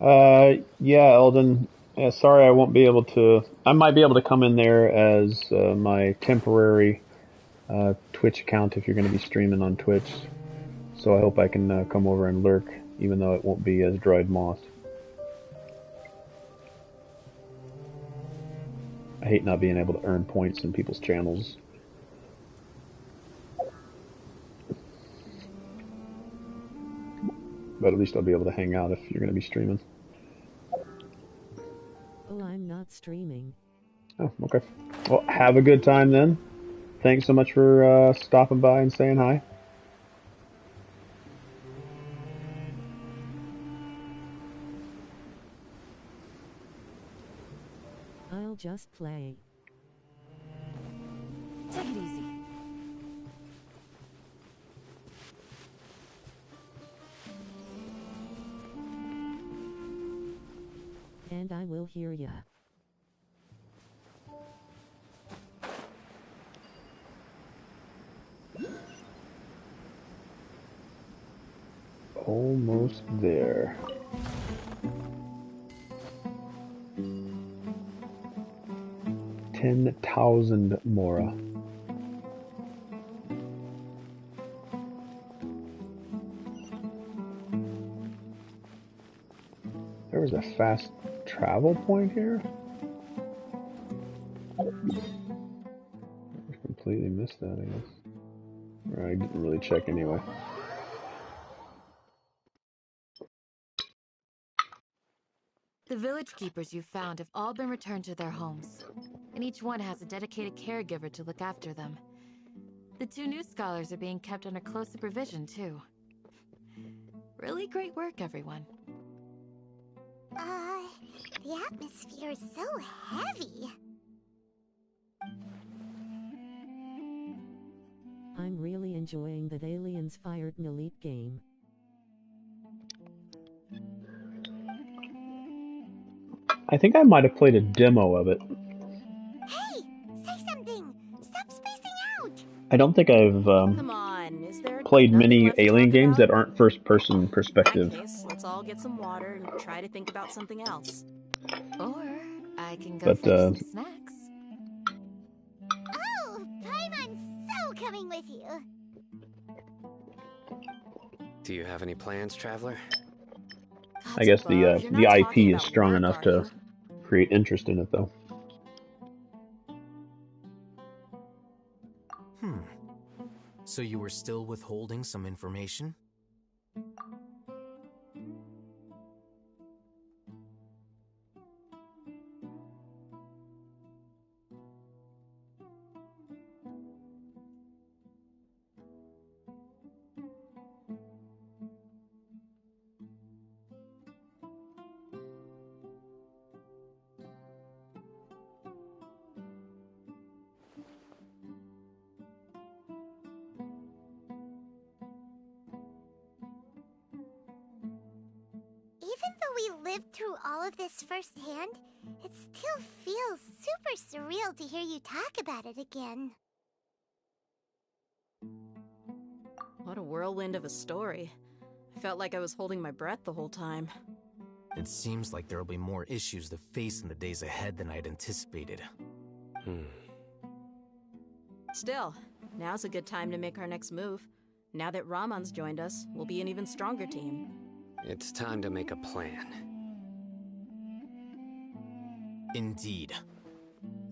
Yeah, Eldon. Yeah, sorry I won't be able to. I might be able to come in there as my temporary Twitch account if you're going to be streaming on Twitch. So I hope I can come over and lurk, even though it won't be as DriedMoss. I hate not being able to earn points in people's channels. But at least I'll be able to hang out if you're going to be streaming. Oh, I'm not streaming. Oh, okay. Well, have a good time then. Thanks so much for stopping by and saying hi. I'll just play. Take it easy. And I will hear ya. Almost there. $10,000 Mora. There was a fast travel point here? I completely missed that, I guess. Or I didn't really check anyway. The village keepers you found have all been returned to their homes, and each one has a dedicated caregiver to look after them. The 2 new scholars are being kept under close supervision, too. Really great work, everyone. The atmosphere is so heavy. I'm really enjoying that Aliens Fired an Elite game. I think I might have played a demo of it. Hey, say something. Stop spacing out. I don't think I've Come on, is there played nothing many left to Alien talk games about? that aren't first-person perspective. In that case, let's all get some water and try to think about something else. Or I can go But fetch some snacks. Oh, Paimon's so coming with you. Do you have any plans, Traveler? I guess the IP is strong enough to create interest in it, though. So you were still withholding some information? Even though we lived through all of this firsthand, it still feels super surreal to hear you talk about it again. What a whirlwind of a story. I felt like I was holding my breath the whole time. It seems like there will be more issues to face in the days ahead than I had anticipated. Still, now's a good time to make our next move. Now that Ramon's joined us, we'll be an even stronger team. It's time to make a plan. Indeed.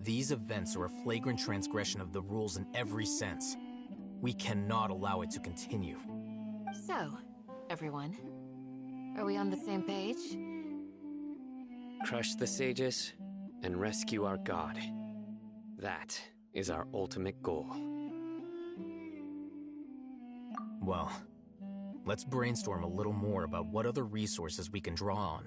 These events are a flagrant transgression of the rules in every sense. We cannot allow it to continue. So, everyone, are we on the same page? Crush the sages and rescue our god. That is our ultimate goal. Well, let's brainstorm a little more about what other resources we can draw on.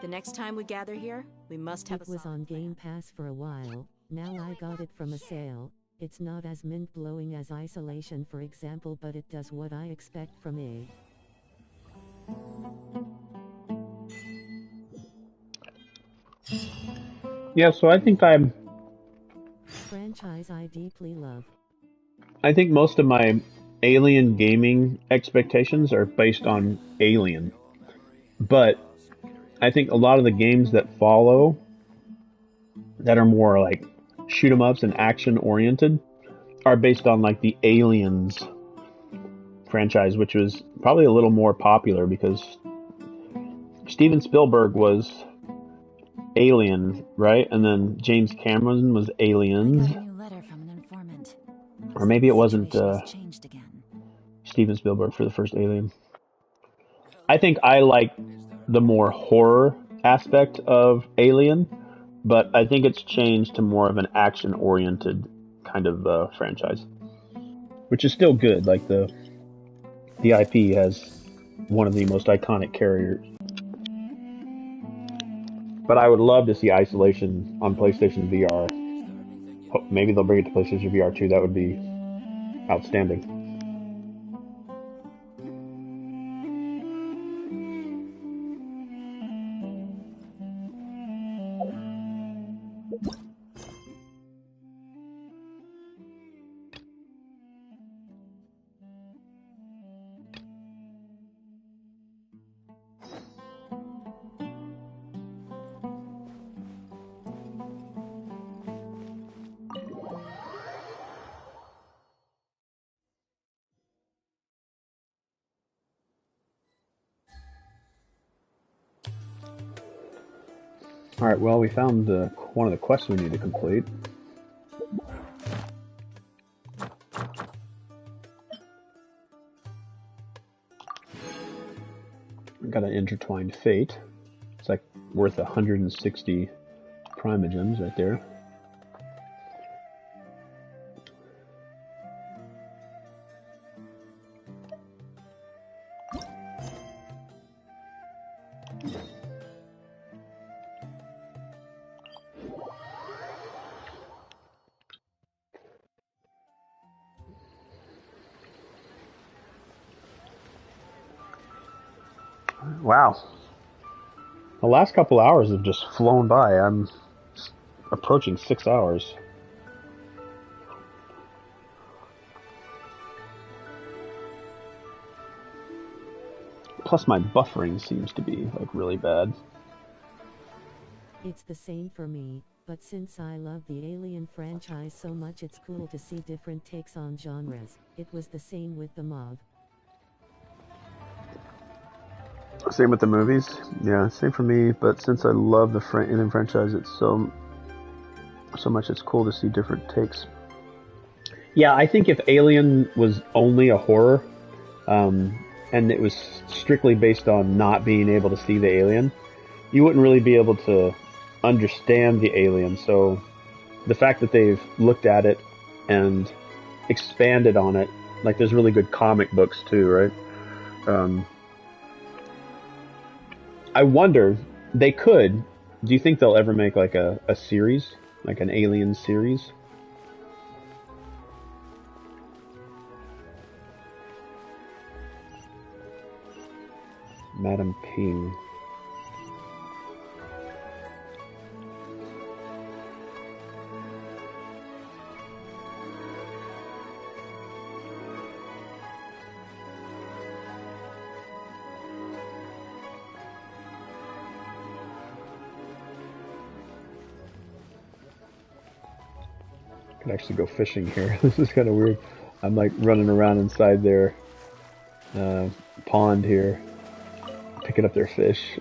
The next time we gather here, we must have It was on Game Pass for a while, now I got it from a sale. It's not as mind-blowing as Isolation for example, but it does what I expect from a Yeah, so I think franchise I deeply love. I think most of my Alien gaming expectations are based on Alien. But I think a lot of the games that follow that are more like shoot 'em ups and action oriented are based on like the Aliens franchise, which was probably a little more popular because Steven Spielberg was Alien, right? And then James Cameron was Aliens. New letter from an informant. Or maybe it wasn't Situation has changed again. Steven Spielberg for the first Alien. I think I like the more horror aspect of Alien, but I think it's changed to more of an action-oriented kind of franchise, which is still good. Like the IP has one of the most iconic carriers. But I would love to see Isolation on PlayStation VR. Maybe they'll bring it to PlayStation VR too. That would be outstanding. Alright, well, we found one of the quests we need to complete. We got an intertwined fate. It's like worth 160 primogems right there. Wow. The last couple hours have just flown by. I'm approaching 6 hours. Plus my buffering seems to be like really bad. It's the same for me, but since I love the Alien franchise so much it's cool to see different takes on genres. It was the same with the MOV. Same with the movies. Yeah, same for me, but since I love the Alien franchise, it's so much it's cool to see different takes. Yeah, I think if Alien was only a horror, and it was strictly based on not being able to see the alien, you wouldn't really be able to understand the alien. So the fact that they've looked at it and expanded on it, like there's really good comic books too, right? I wonder, they could, do you think they'll ever make like a series, like an Alien series? Madam Ping. Could actually go fishing here. This is kind of weird. I'm like running around inside their pond here, picking up their fish.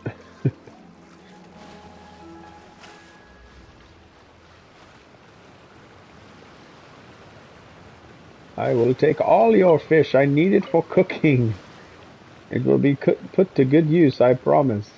I will take all your fish. I need it for cooking. It will be put to good use, I promise.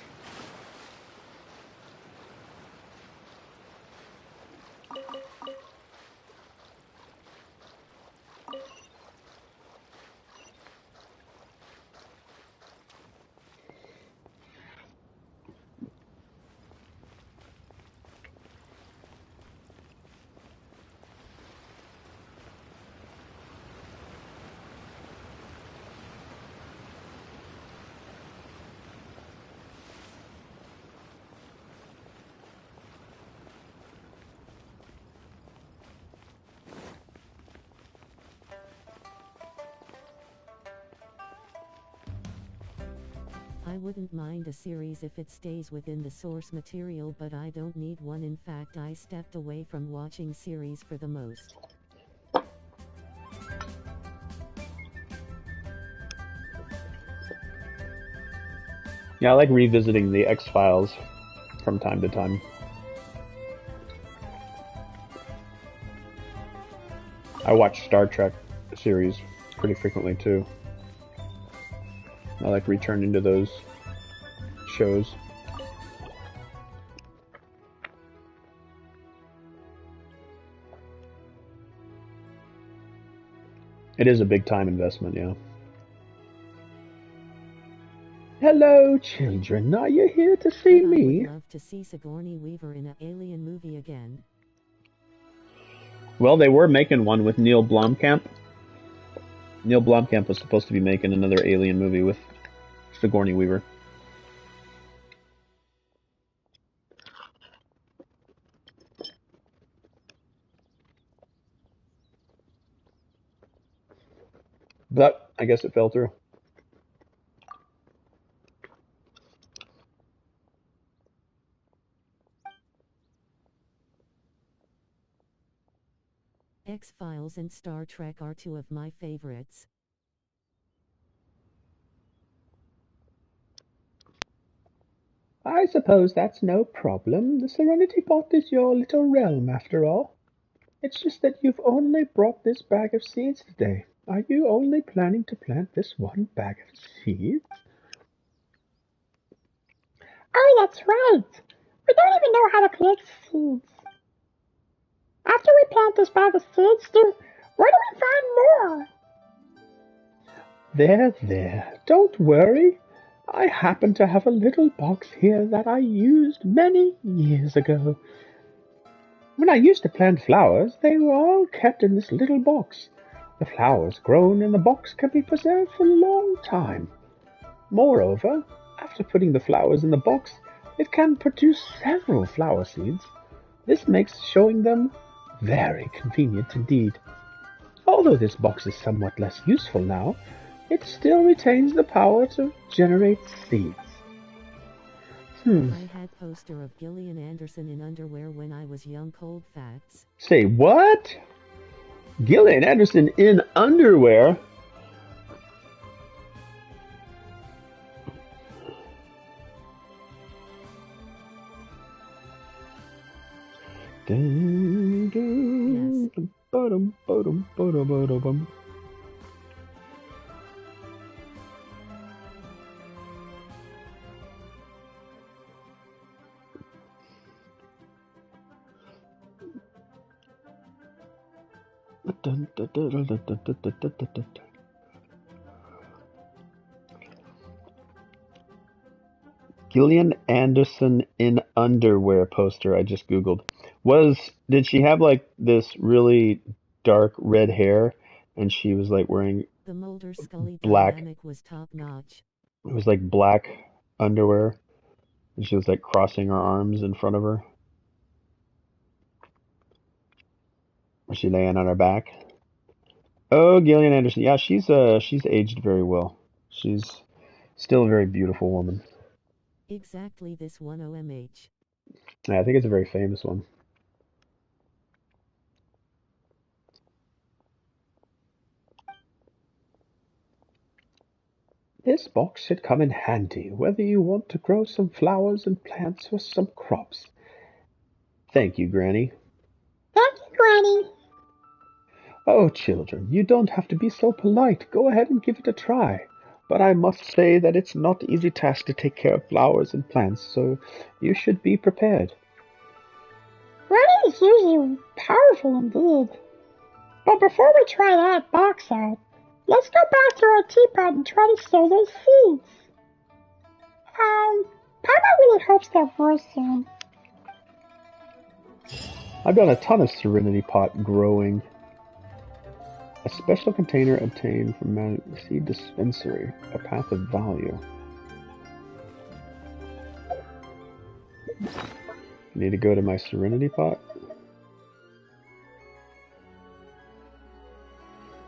I wouldn't mind a series if it stays within the source material, but I don't need one. In fact, I stepped away from watching series for the most. Yeah, I like revisiting the X-Files from time to time. I watch Star Trek series pretty frequently too. I like returning to those shows. It is a big time investment, yeah. Hello, children. Are you here to see me? I would love to see Sigourney Weaver in an alien movie again. Well, they were making one with Neil Blomkamp. Neil Blomkamp was supposed to be making another alien movie with Sigourney Weaver. But I guess it fell through. X-Files and Star Trek are two of my favorites. I suppose that's no problem. The Serenity Pot is your little realm, after all. It's just that you've only brought this bag of seeds today. Are you only planning to plant this one bag of seeds? Oh, that's right. We don't even know how to collect seeds. After we plant this bag of seeds, where do we find more? There. Don't worry. I happen to have a little box here that I used many years ago. When I used to plant flowers, they were all kept in this little box. The flowers grown in the box can be preserved for a long time. Moreover, after putting the flowers in the box, it can produce several flower seeds. This makes showing them very convenient indeed. Although this box is somewhat less useful now, it still retains the power to generate seeds. I had poster of Gillian Anderson in underwear when I was young. Cold facts. Say what? Gillian Anderson in underwear? Yes. Gillian Anderson in underwear poster I just googled. Did she have like this really dark red hair and she was like wearing The Mulder Scully black, dynamic was top notch. it was like black underwear and she was like crossing her arms in front of her? Was she laying on her back? Oh, Gillian Anderson. Yeah, she's aged very well. She's still a very beautiful woman. Exactly this one OMH. Yeah, I think it's a very famous one. This box should come in handy, whether you want to grow some flowers and plants or some crops. Thank you, Granny. Thank you, Granny. Oh, children, you don't have to be so polite. Go ahead and give it a try. But I must say that it's not an easy task to take care of flowers and plants, so you should be prepared. Granny is usually powerful indeed. But before we try that box out, let's go back to our teapot and try to sow those seeds. Paimon really hopes they'll grow soon. I've got a ton of Serenity Pot growing. A special container obtained from the seed dispensary. A path of value. Need to go to my Serenity Pot.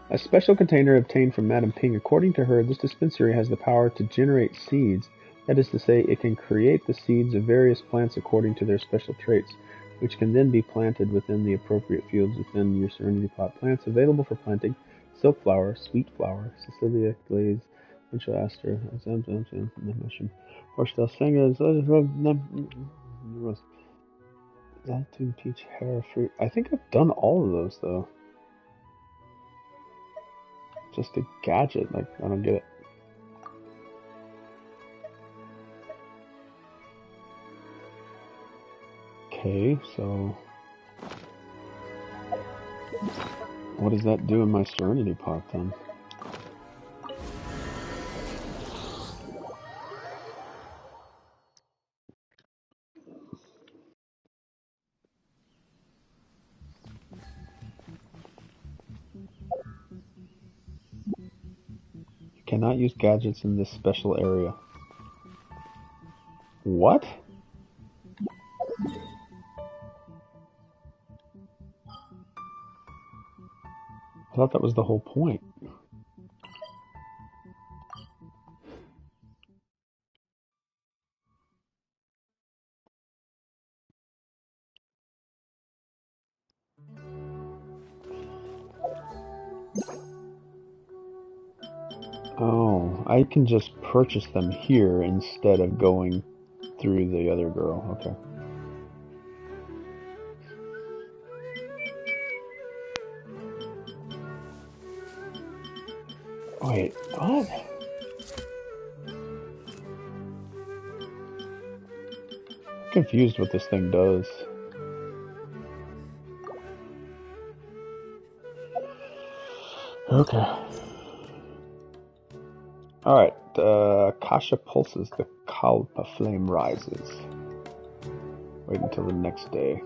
A special container obtained from Madame Ping. According to her, this dispensary has the power to generate seeds That is to say, it can create the seeds of various plants according to their special traits, which can then be planted within the appropriate fields within your Serenity Pot. Plants available for planting: silk flower, sweet flower, Cecilia glaze, winchell aster, mushroom, horsetail singers, Zaltune peach hair fruit. I think I've done all of those though. Just a gadget, like I don't get it. Okay, so what does that do in my Serenity Pot then? You cannot use gadgets in this special area. What? I thought that was the whole point. Oh, I can just purchase them here instead of going through the other girl. Okay. Wait, what? I'm confused what this thing does. Okay. Alright, Kasha pulses, the Kalpa flame rises. Wait until the next day.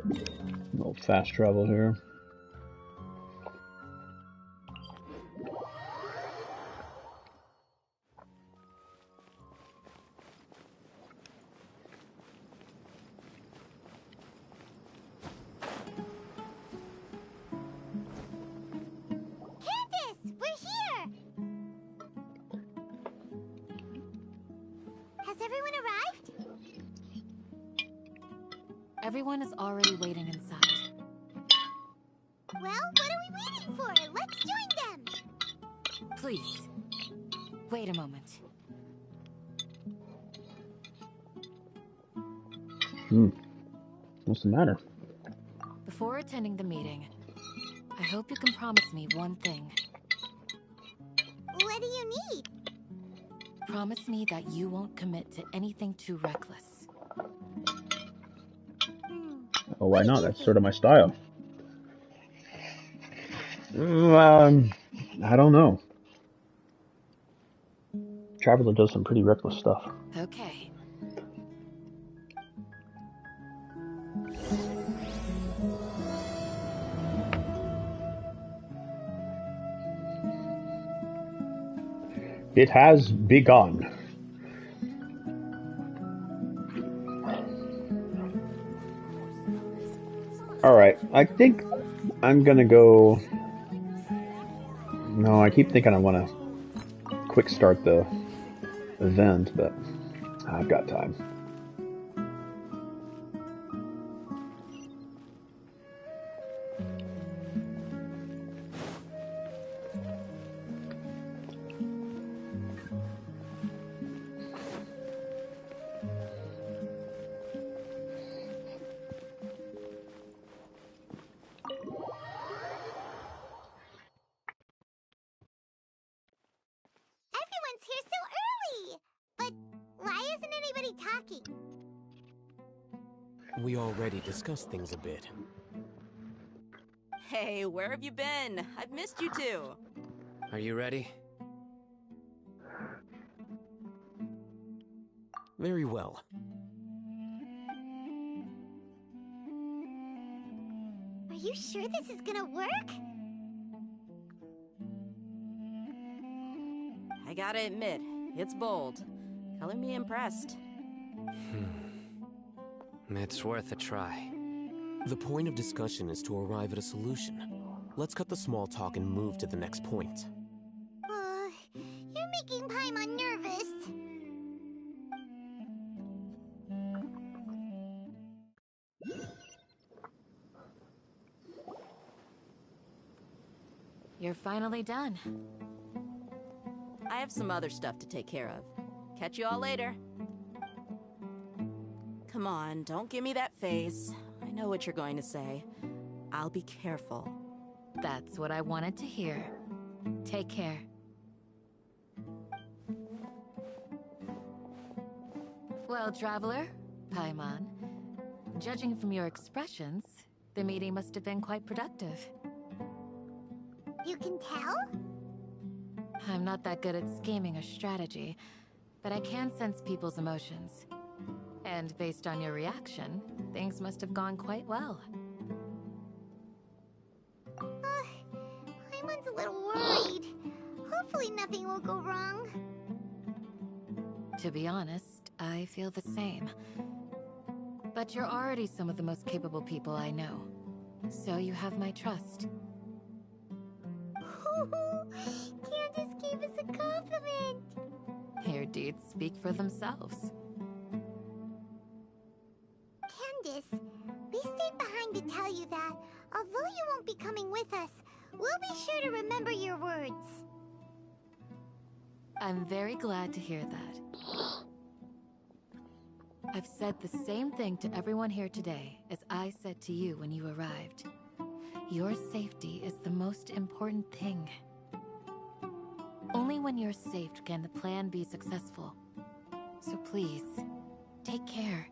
A little fast travel here. Candace, we're here! Has everyone arrived? Everyone is already waiting inside. Well, what are we waiting for? Let's join them! Please, wait a moment. What's the matter? Before attending the meeting, I hope you can promise me one thing. What do you need? Promise me that you won't commit to anything too reckless. Oh, why not? That's sort of my style. I don't know. Traveler does some pretty reckless stuff. Okay. It has begun. Alright, I think I'm gonna go... No, I keep thinking I want to quick start the event, but I've got time. here so early? But why isn't anybody talking? We already discussed things a bit. Hey, where have you been? I've missed you too. Are you ready? Very well. Are you sure this is gonna work? I gotta admit, it's bold. Color me impressed. It's worth a try. The point of discussion is to arrive at a solution. Let's cut the small talk and move to the next point. You're making Paimon nervous. You're finally done. I have some other stuff to take care of. Catch you all later. Come on, don't give me that face. I know what you're going to say. I'll be careful. That's what I wanted to hear. Take care. Well, traveler, Paimon, judging from your expressions, the meeting must have been quite productive. You can tell? I'm not that good at scheming or strategy, but I can sense people's emotions. And based on your reaction, things must have gone quite well. Paimon's a little worried. Hopefully nothing will go wrong. To be honest, I feel the same. But you're already some of the most capable people I know. So you have my trust. Candace gave us a compliment. Your deeds speak for themselves. Candace, we stayed behind to tell you that, although you won't be coming with us, we'll be sure to remember your words. I'm very glad to hear that. I've said the same thing to everyone here today as I said to you when you arrived. Your safety is the most important thing. Only when you're safe can the plan be successful. So please, take care.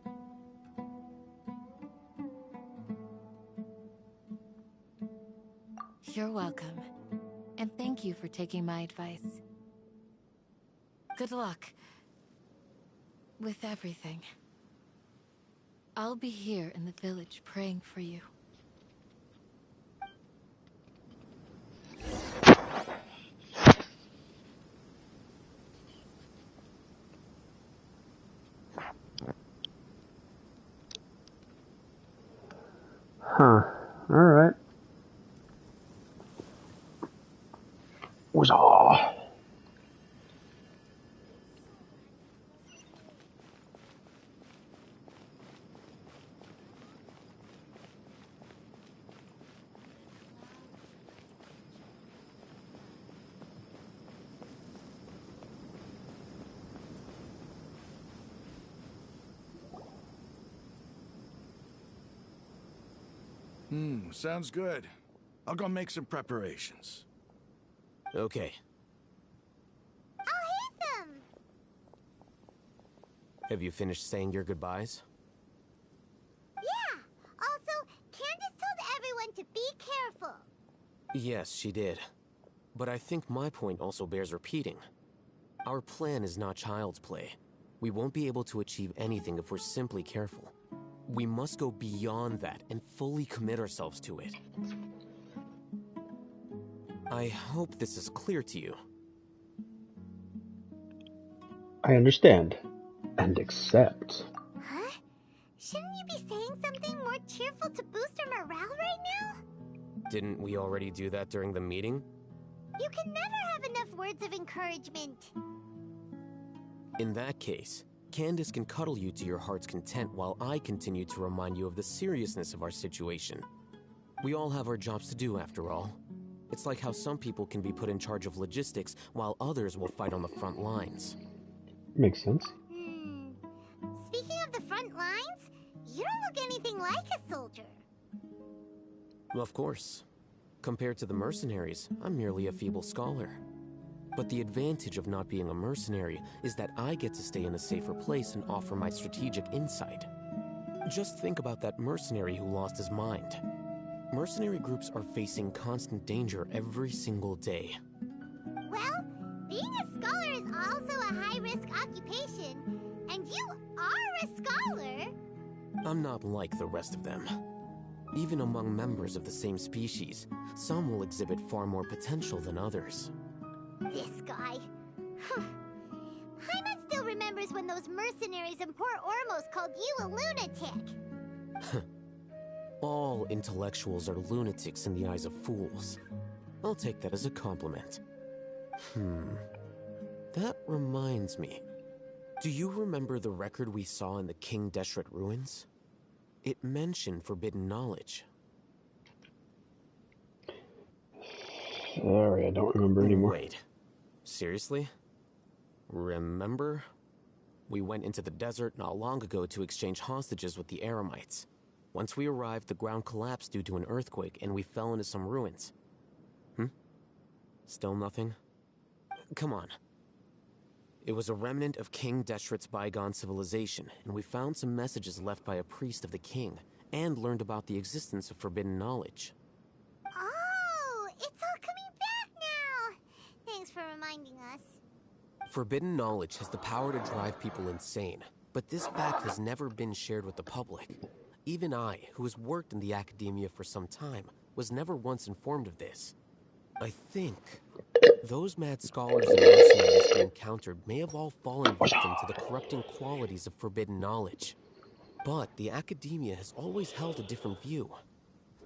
You're welcome. And thank you for taking my advice. Good luck with everything. I'll be here in the village praying for you. Huh. Alright. Huzzah. Sounds good. I'll go make some preparations. Okay. I'll hate them! Have you finished saying your goodbyes? Yeah! Also, Candace told everyone to be careful. Yes, she did. But I think my point also bears repeating. Our plan is not child's play. We won't be able to achieve anything if we're simply careful. We must go beyond that and fully commit ourselves to it. I hope this is clear to you. I understand. And accept. Huh? Shouldn't you be saying something more cheerful to boost our morale right now? Didn't we already do that during the meeting? You can never have enough words of encouragement. In that case, Candace can cuddle you to your heart's content while I continue to remind you of the seriousness of our situation. We all have our jobs to do, after all. It's like how some people can be put in charge of logistics while others will fight on the front lines. Makes sense. Speaking of the front lines, you don't look anything like a soldier. Of course. Compared to the mercenaries, I'm merely a feeble scholar. But the advantage of not being a mercenary is that I get to stay in a safer place and offer my strategic insight. Just think about that mercenary who lost his mind. Mercenary groups are facing constant danger every single day. Well, being a scholar is also a high-risk occupation, and you are a scholar. I'm not like the rest of them. Even among members of the same species, some will exhibit far more potential than others. This guy. Paimon still remembers when those mercenaries in Port Ormos called you a lunatic. All intellectuals are lunatics in the eyes of fools. I'll take that as a compliment. That reminds me. Do you remember the record we saw in the King Deshret ruins? It mentioned forbidden knowledge. Sorry, I don't remember anymore. Wait. Seriously? Remember? We went into the desert not long ago to exchange hostages with the Eremites. Once we arrived, the ground collapsed due to an earthquake, and we fell into some ruins. Still nothing? Come on. It was a remnant of King Deshret's bygone civilization, and we found some messages left by a priest of the king, and learned about the existence of forbidden knowledge. Oh, it's all coming back now. Thanks for reminding us. Forbidden knowledge has the power to drive people insane, but this fact has never been shared with the public. Even I, who has worked in the academia for some time, was never once informed of this. I think those mad scholars and mercenaries we encountered may have all fallen victim to the corrupting qualities of forbidden knowledge. But the academia has always held a different view.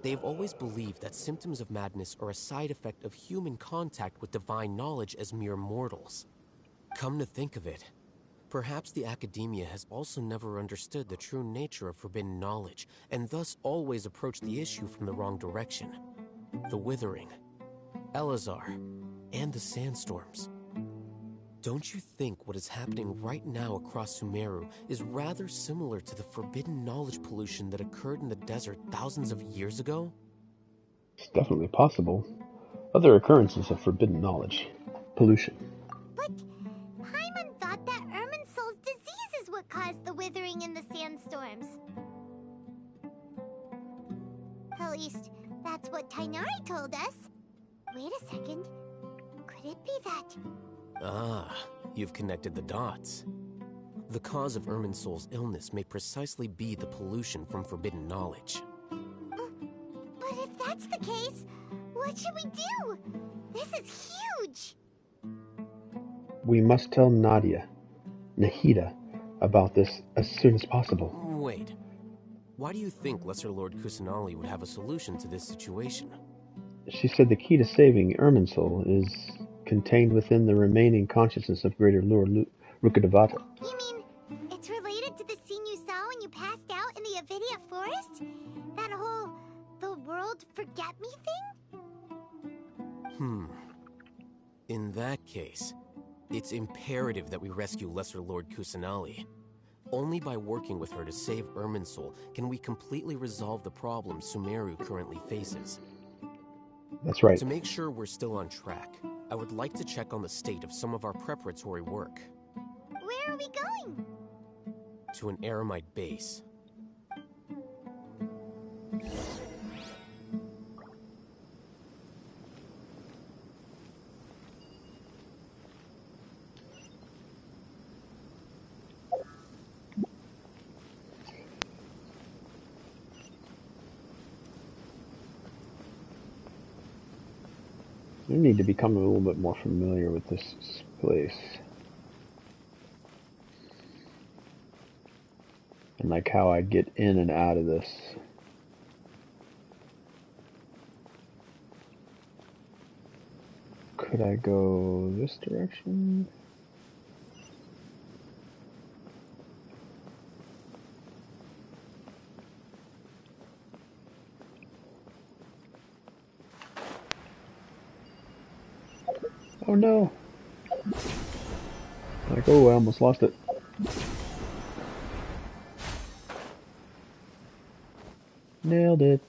They have always believed that symptoms of madness are a side effect of human contact with divine knowledge as mere mortals. Come to think of it, perhaps the academia has also never understood the true nature of forbidden knowledge, and thus always approached the issue from the wrong direction. The Withering, Elazar, and the sandstorms. Don't you think what is happening right now across Sumeru is rather similar to the forbidden knowledge pollution that occurred in the desert thousands of years ago? It's definitely possible. Other occurrences of forbidden knowledge. Pollution. But Paimon thought that Irminsul's disease is what caused the withering in the sandstorms. At least, that's what Tainari told us. Wait a second. Could it be that... Ah, you've connected the dots. The cause of Irminsul's illness may precisely be the pollution from forbidden knowledge. But if that's the case, what should we do? This is huge! We must tell Nahida, about this as soon as possible. Wait. Why do you think Lesser Lord Kusanali would have a solution to this situation? She said the key to saving Irminsul is contained within the remaining consciousness of Greater Lord Rukkhadevata. You mean it's related to the scene you saw when you passed out in the Avidia Forest? That whole the world forget me thing? In that case, it's imperative that we rescue Lesser Lord Kusanali. Only by working with her to save Irminsul can we completely resolve the problems Sumeru currently faces. That's right. To make sure we're still on track, I would like to check on the state of some of our preparatory work. Where are we going? To an Eremite base. I need to become a little bit more familiar with this place. And like how I get in and out of this. Could I go this direction? Oh no! Like, oh, I almost lost it. Nailed it.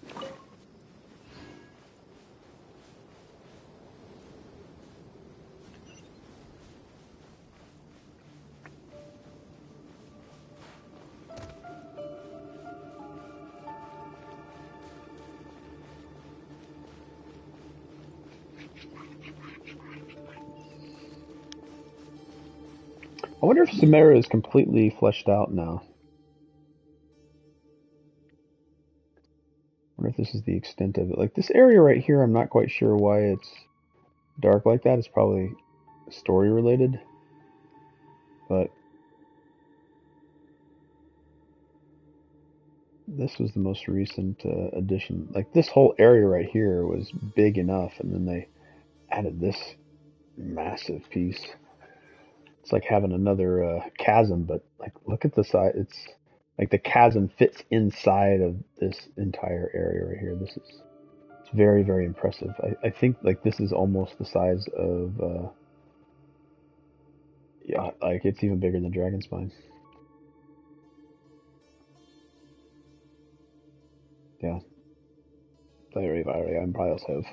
I wonder if Samara is completely fleshed out now. I wonder if this is the extent of it. Like, this area right here, I'm not quite sure why it's dark like that. It's probably story related. But this was the most recent addition. Like, this whole area right here was big enough, and then they added this massive piece. It's like having another chasm, but like, look at the size. It's like the chasm fits inside of this entire area right here. It's very, very impressive. I think like this is almost the size of yeah, like it's even bigger than Dragon Spine. Yeah, very, very impressive.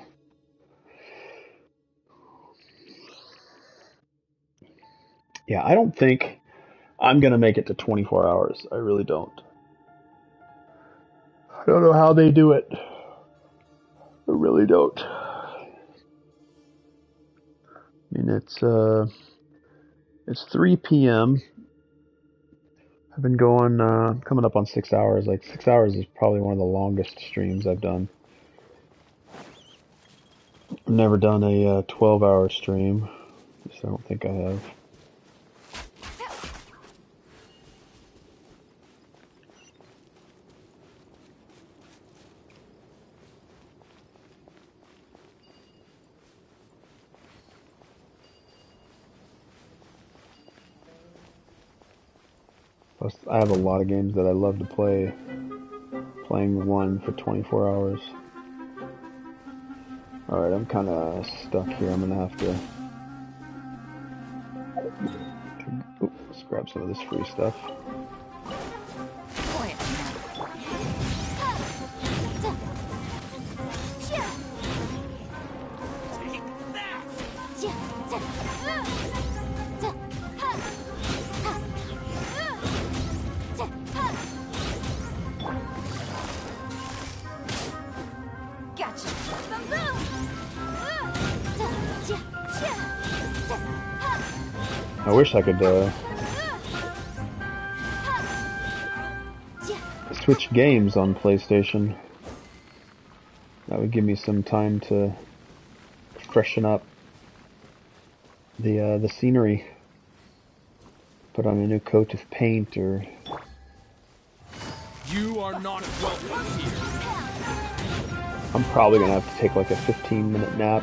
Yeah, I don't think I'm gonna make it to 24 hours. I really don't. I don't know how they do it. I really don't. I mean, it's 3 p.m. I've been going, coming up on 6 hours. Like, 6 hours is probably one of the longest streams I've done. I've never done a 12-hour stream. At least I don't think I have. Plus, I have a lot of games that I love to play. Playing one for 24 hours. Alright, I'm kind of stuck here. I'm going to have to... Let's grab some of this free stuff. I wish I could switch games on PlayStation. That would give me some time to freshen up the scenery. Put on a new coat of paint or... You are not welcome here. I'm probably gonna have to take like a 15-minute nap.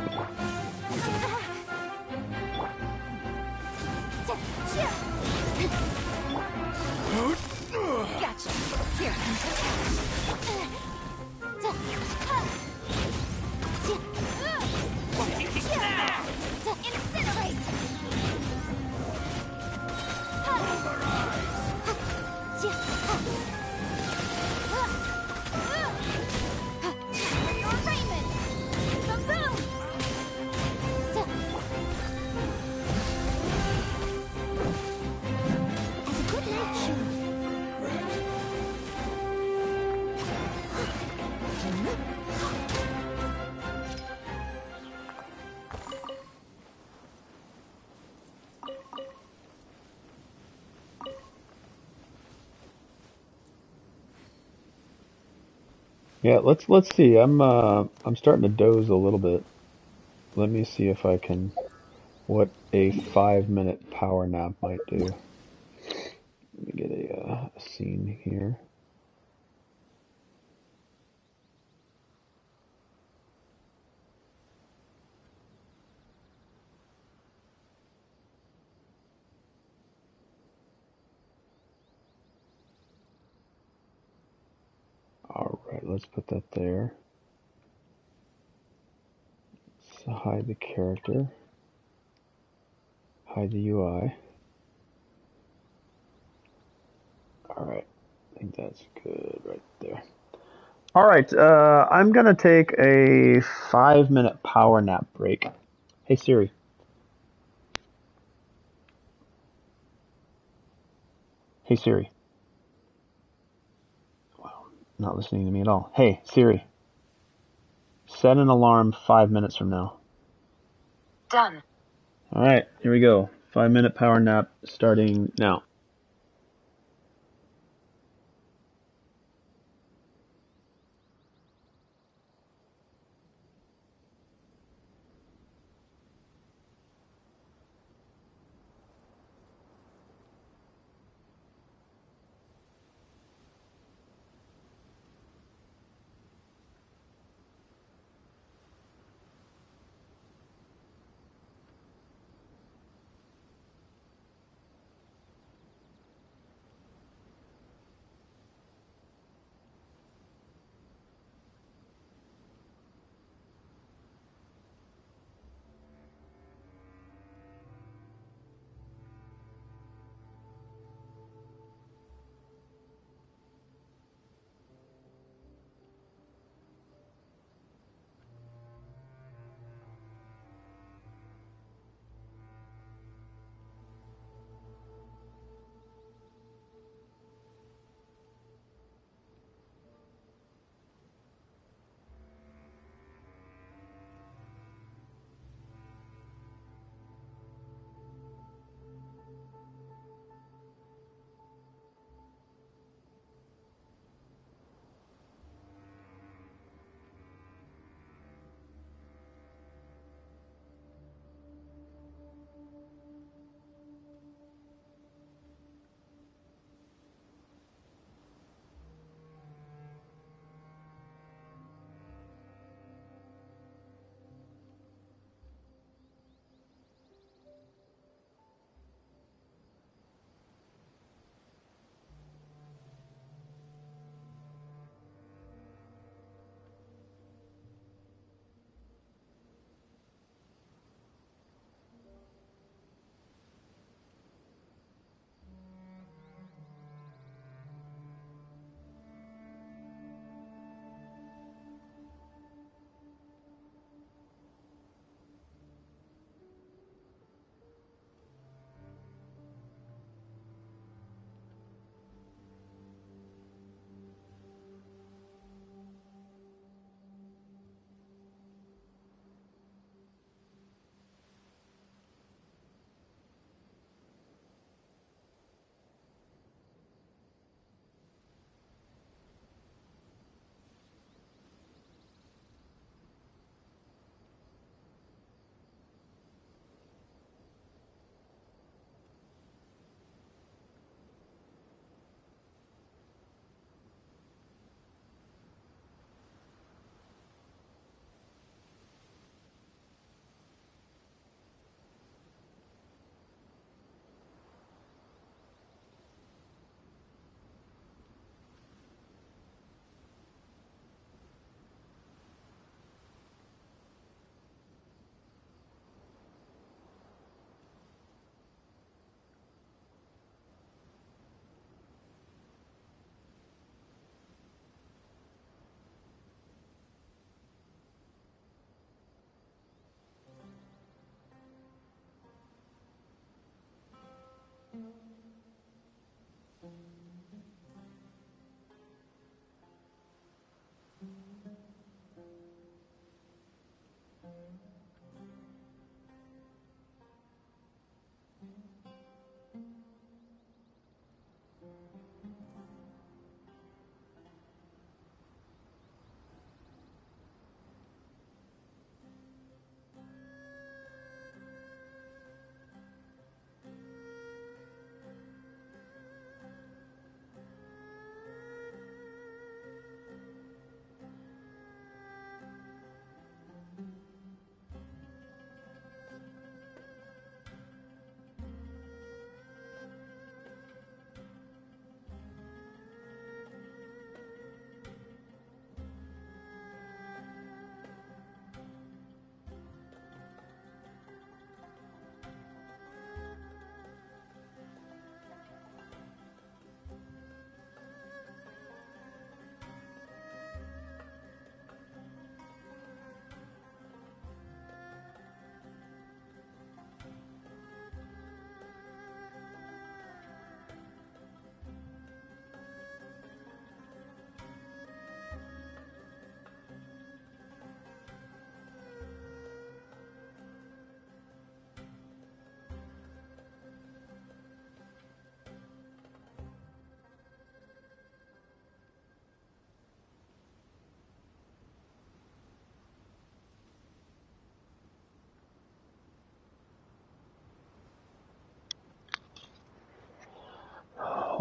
Yeah, let's see. I'm starting to doze a little bit. Let me see if I can what a 5-minute power nap might do. Let me get a scene here. Alright, let's put that there. So hide the character. Hide the UI. Alright, I think that's good right there. Alright, I'm gonna take a 5-minute power nap break. Hey Siri. Hey Siri. Wow, not listening to me at all. Hey Siri. Set an alarm 5 minutes from now. Done. Alright, here we go. 5-minute power nap starting now.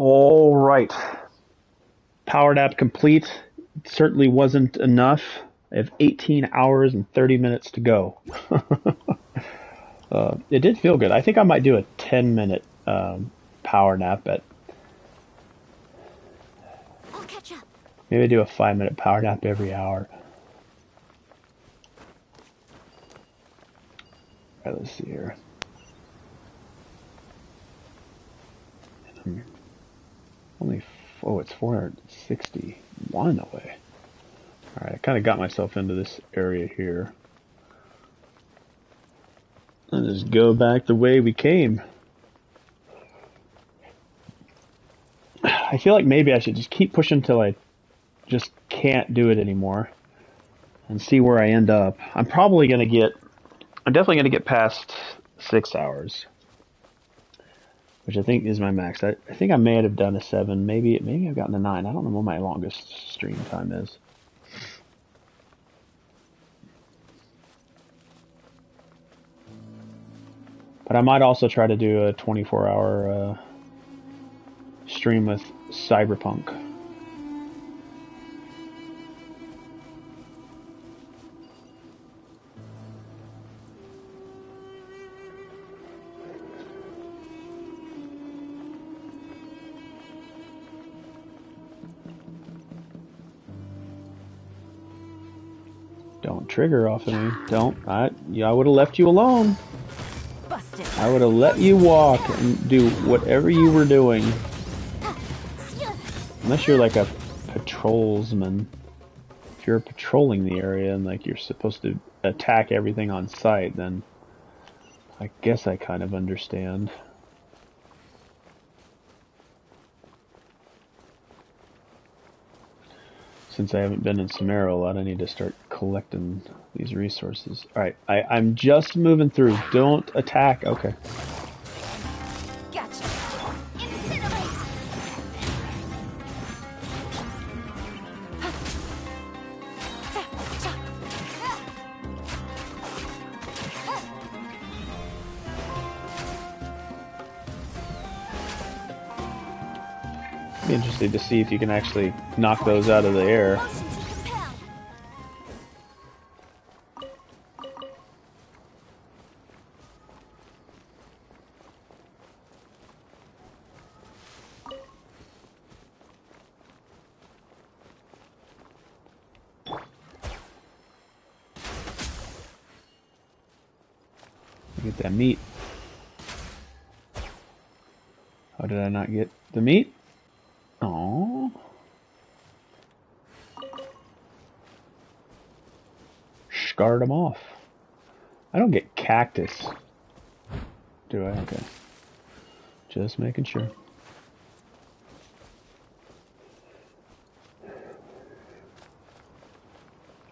All right. Power nap complete. It certainly wasn't enough. I have 18 hours and 30 minutes to go. It did feel good. I think I might do a 10-minute power nap at... I'll catch up. Maybe do a 5-minute power nap every hour. All right, let's see here. It's 461 away. Alright, I kind of got myself into this area here. Let's just go back the way we came. I feel like maybe I should just keep pushing until I just can't do it anymore. And see where I end up. I'm definitely going to get past 6 hours. Which I think is my max. I think I may have done a 7. Maybe I've gotten a 9. I don't know what my longest stream time is. But I might also try to do a 24-hour stream with Cyberpunk. Don't trigger off of me. Don't. I would have left you alone. Busted. I would have let you walk and do whatever you were doing. Unless you're like a patrolsman. If you're patrolling the area and like you're supposed to attack everything on sight, then I guess I kind of understand. Since I haven't been in Samara a lot, I need to start collecting these resources. Alright, I'm just moving through. Don't attack. Okay. Gotcha. Incinerate. Be interested to see if you can actually knock those out of the air. Get that meat. How did I not get the meat? Oh. Scarred them off. I don't get cactus. Do I? Okay. Just making sure.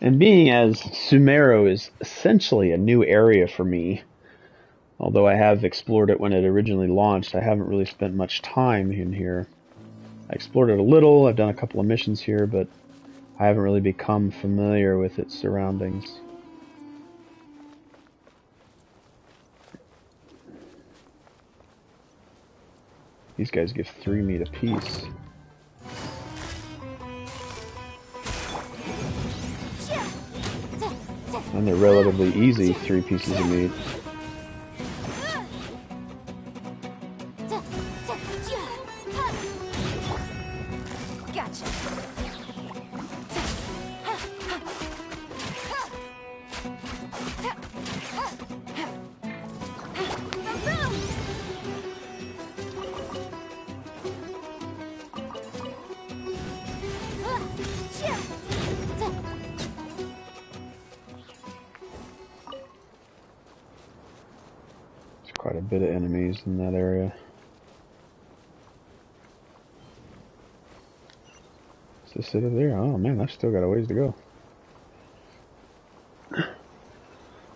And being as Sumeru is essentially a new area for me, although I have explored it when it originally launched, I haven't really spent much time in here. I explored it a little, I've done a couple of missions here, but I haven't really become familiar with its surroundings. These guys give 3 meat apiece. And they're relatively easy 3 pieces of meat. Quite a bit of enemies in that area. Is this it over there? Oh man, I've still got a ways to go.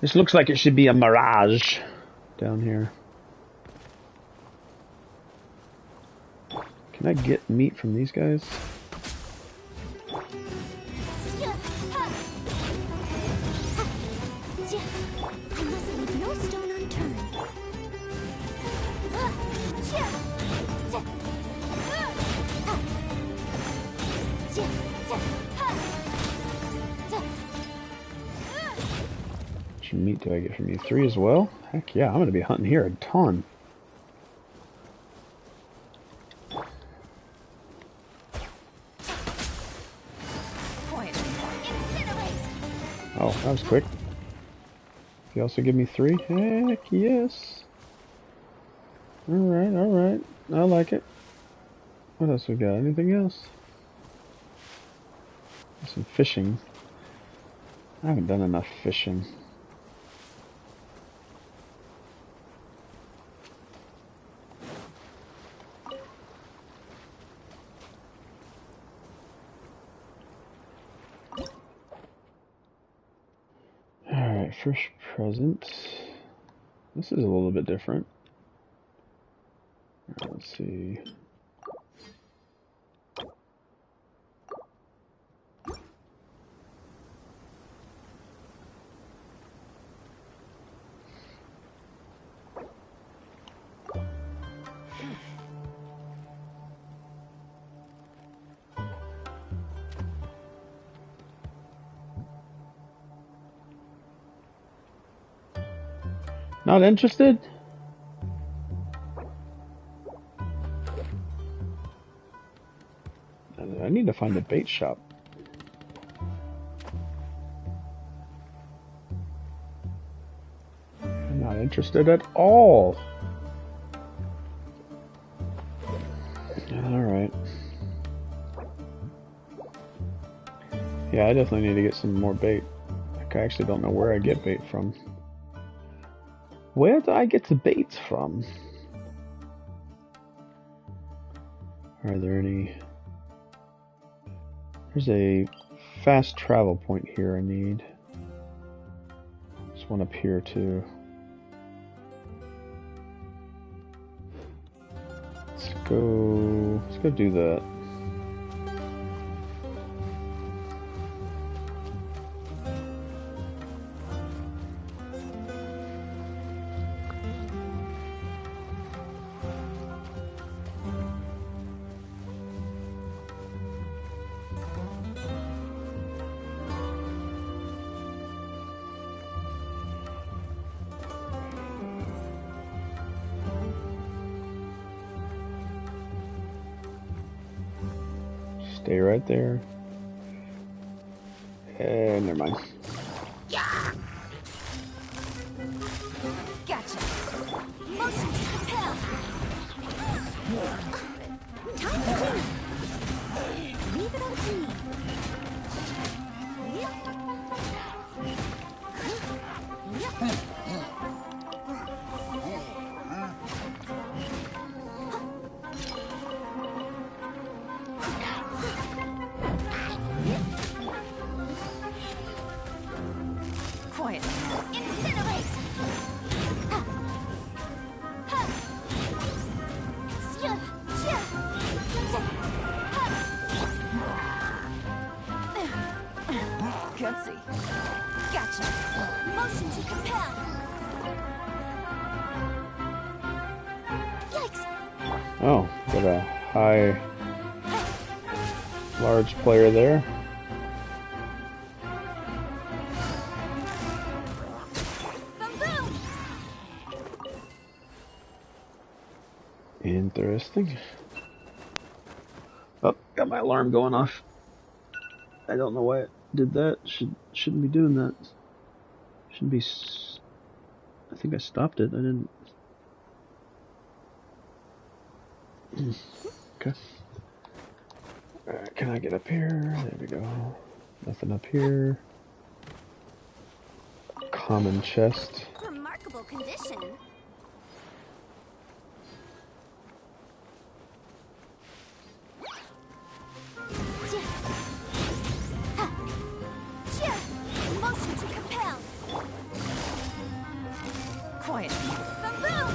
This looks like it should be a mirage down here. Can I get meat from these guys? I must leave no stone unturned. much meat do I get from you? 3 as well? Heck yeah, I'm going to be hunting here a ton. Oh, that was quick. You also give me 3? Heck yes. Alright, alright. I like it. What else we got? Anything else? Some fishing. I haven't done enough fishing. Alright, first present. This is a little bit different. Right, let's see. Not interested? I need to find a bait shop. I'm not interested at all. Alright. Yeah, I definitely need to get some more bait. Like, I actually don't know where I get bait from. Where do I get the baits from? Are there any... There's a fast travel point here I need. There's one up here too. Let's go do that. Stay right there. And never mind. Gotcha. Motion to compel. Time to do. Leave it up to me. Quiet. Incinerate. Gutsy. Gotcha. Motion to compel. Yikes. Oh, got a high, large player there. Interesting. Oh, got my alarm going off. I don't know why it did that. Shouldn't be doing that. Shouldn't be. I think I stopped it. I didn't. Okay. Alright, can I get up here? There we go. Nothing up here. Common chest. Remarkable condition. Motion to compel. Quiet. Boom boom.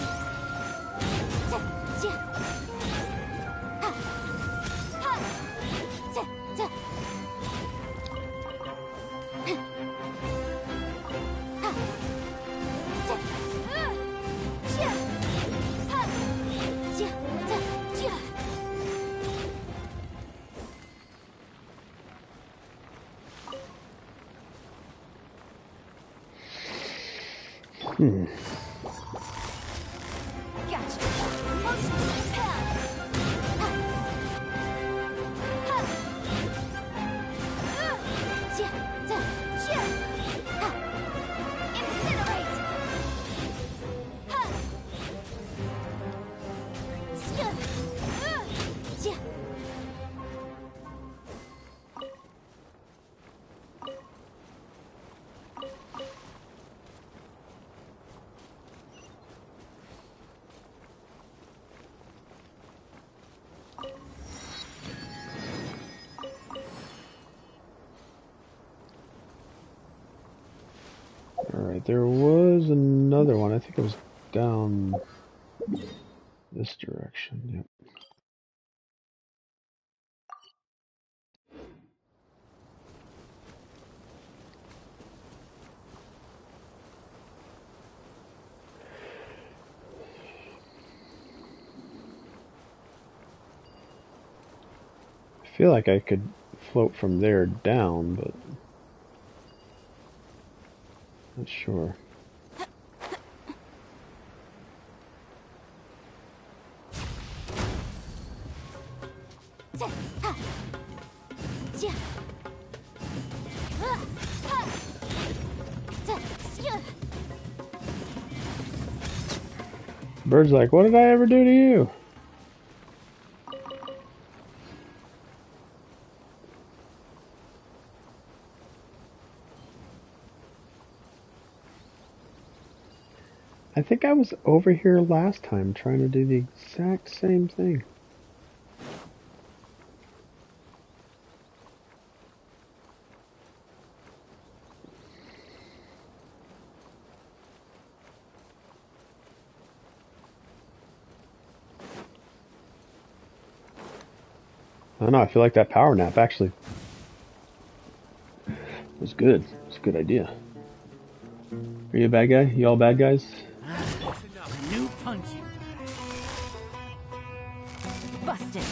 Hmm. Gotcha. Motion repel. Incinerate. Alright, there was another one. I think it was down this direction. Yep. I feel like I could float from there down, but not sure. Bird's like, what did I ever do to you? I think I was over here last time trying to do the exact same thing. I don't know, I feel like that power nap actually was good. It's a good idea. Are you a bad guy? You all bad guys? A new punching. Busted.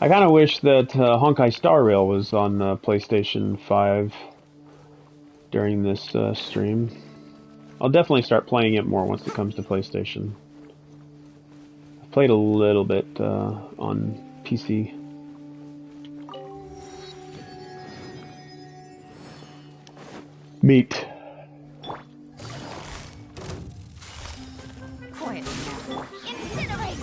I kind of wish that Honkai Star Rail was on PlayStation 5 during this stream. I'll definitely start playing it more once it comes to PlayStation. I've played a little bit on PC. Meat. Quiet. Incinerate.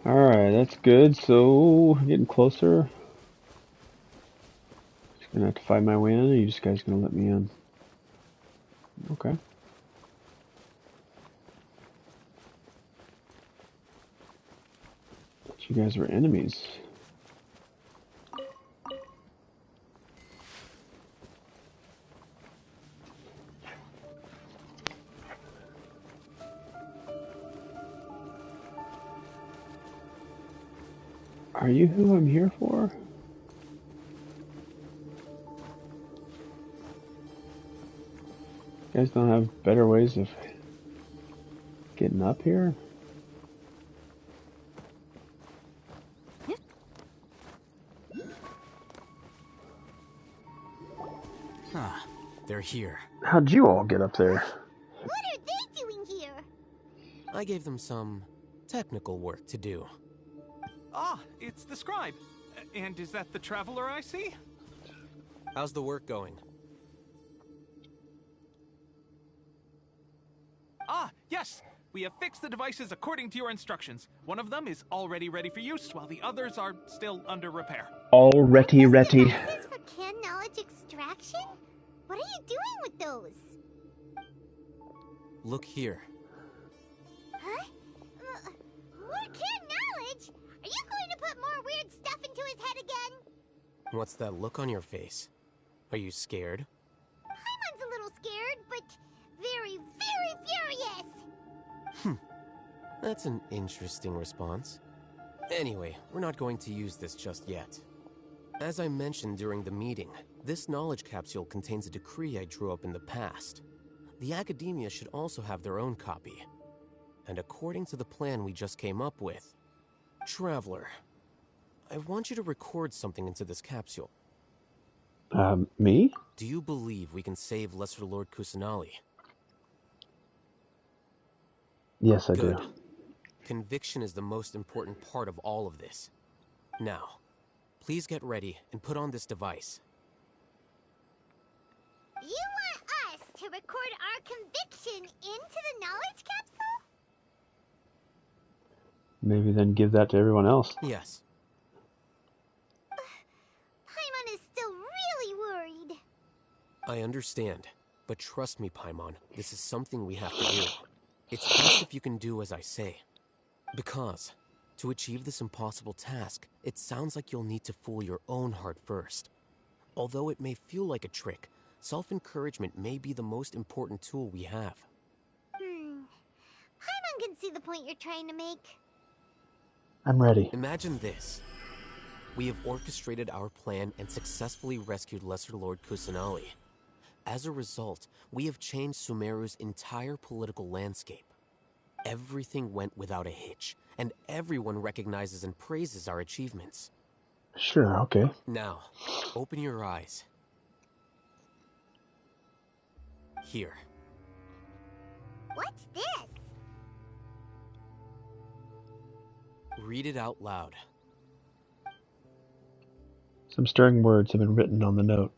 Alright, that's good. So, getting closer. Just gonna have to find my way in, or you just guys gonna let me in? Okay. But you guys were enemies. Are you who I'm here for? You guys don't have better ways of getting up here? Ah, they're here. How'd you all get up there? What are they doing here? I gave them some technical work to do. Ah, it's the scribe. And is that the traveler I see? How's the work going? Ah, yes. We have fixed the devices according to your instructions. One of them is already ready for use, while the others are still under repair. Already ready. Devices for can knowledge extraction? What are you doing with those? Look here. Huh? More can knowledge? Are you going to put more weird stuff into his head again? What's that look on your face? Are you scared? Paimon's a little scared, but very, very furious. That's an interesting response. Anyway, we're not going to use this just yet. As I mentioned during the meeting, this knowledge capsule contains a decree I drew up in the past. The academia should also have their own copy. And according to the plan we just came up with, Traveler, I want you to record something into this capsule. Me? Do you believe we can save Lesser Lord Kusanali? Yes, I Good. do. Conviction is the most important part of all of this. Now, please get ready and put on this device. You want us to record our conviction into the knowledge capsule? Maybe then give that to everyone else. Yes. Paimon is still really worried. I understand, but trust me, Paimon, this is something we have to do. It's best if you can do as I say. Because, to achieve this impossible task, it sounds like you'll need to fool your own heart first. Although it may feel like a trick, self-encouragement may be the most important tool we have. Paimon can see the point you're trying to make. I'm ready. Imagine this. We have orchestrated our plan and successfully rescued Lesser Lord Kusanali. As a result, we have changed Sumeru's entire political landscape. Everything went without a hitch, and everyone recognizes and praises our achievements. Sure, okay. Now, open your eyes. Here. What's this? Read it out loud. Some stirring words have been written on the note.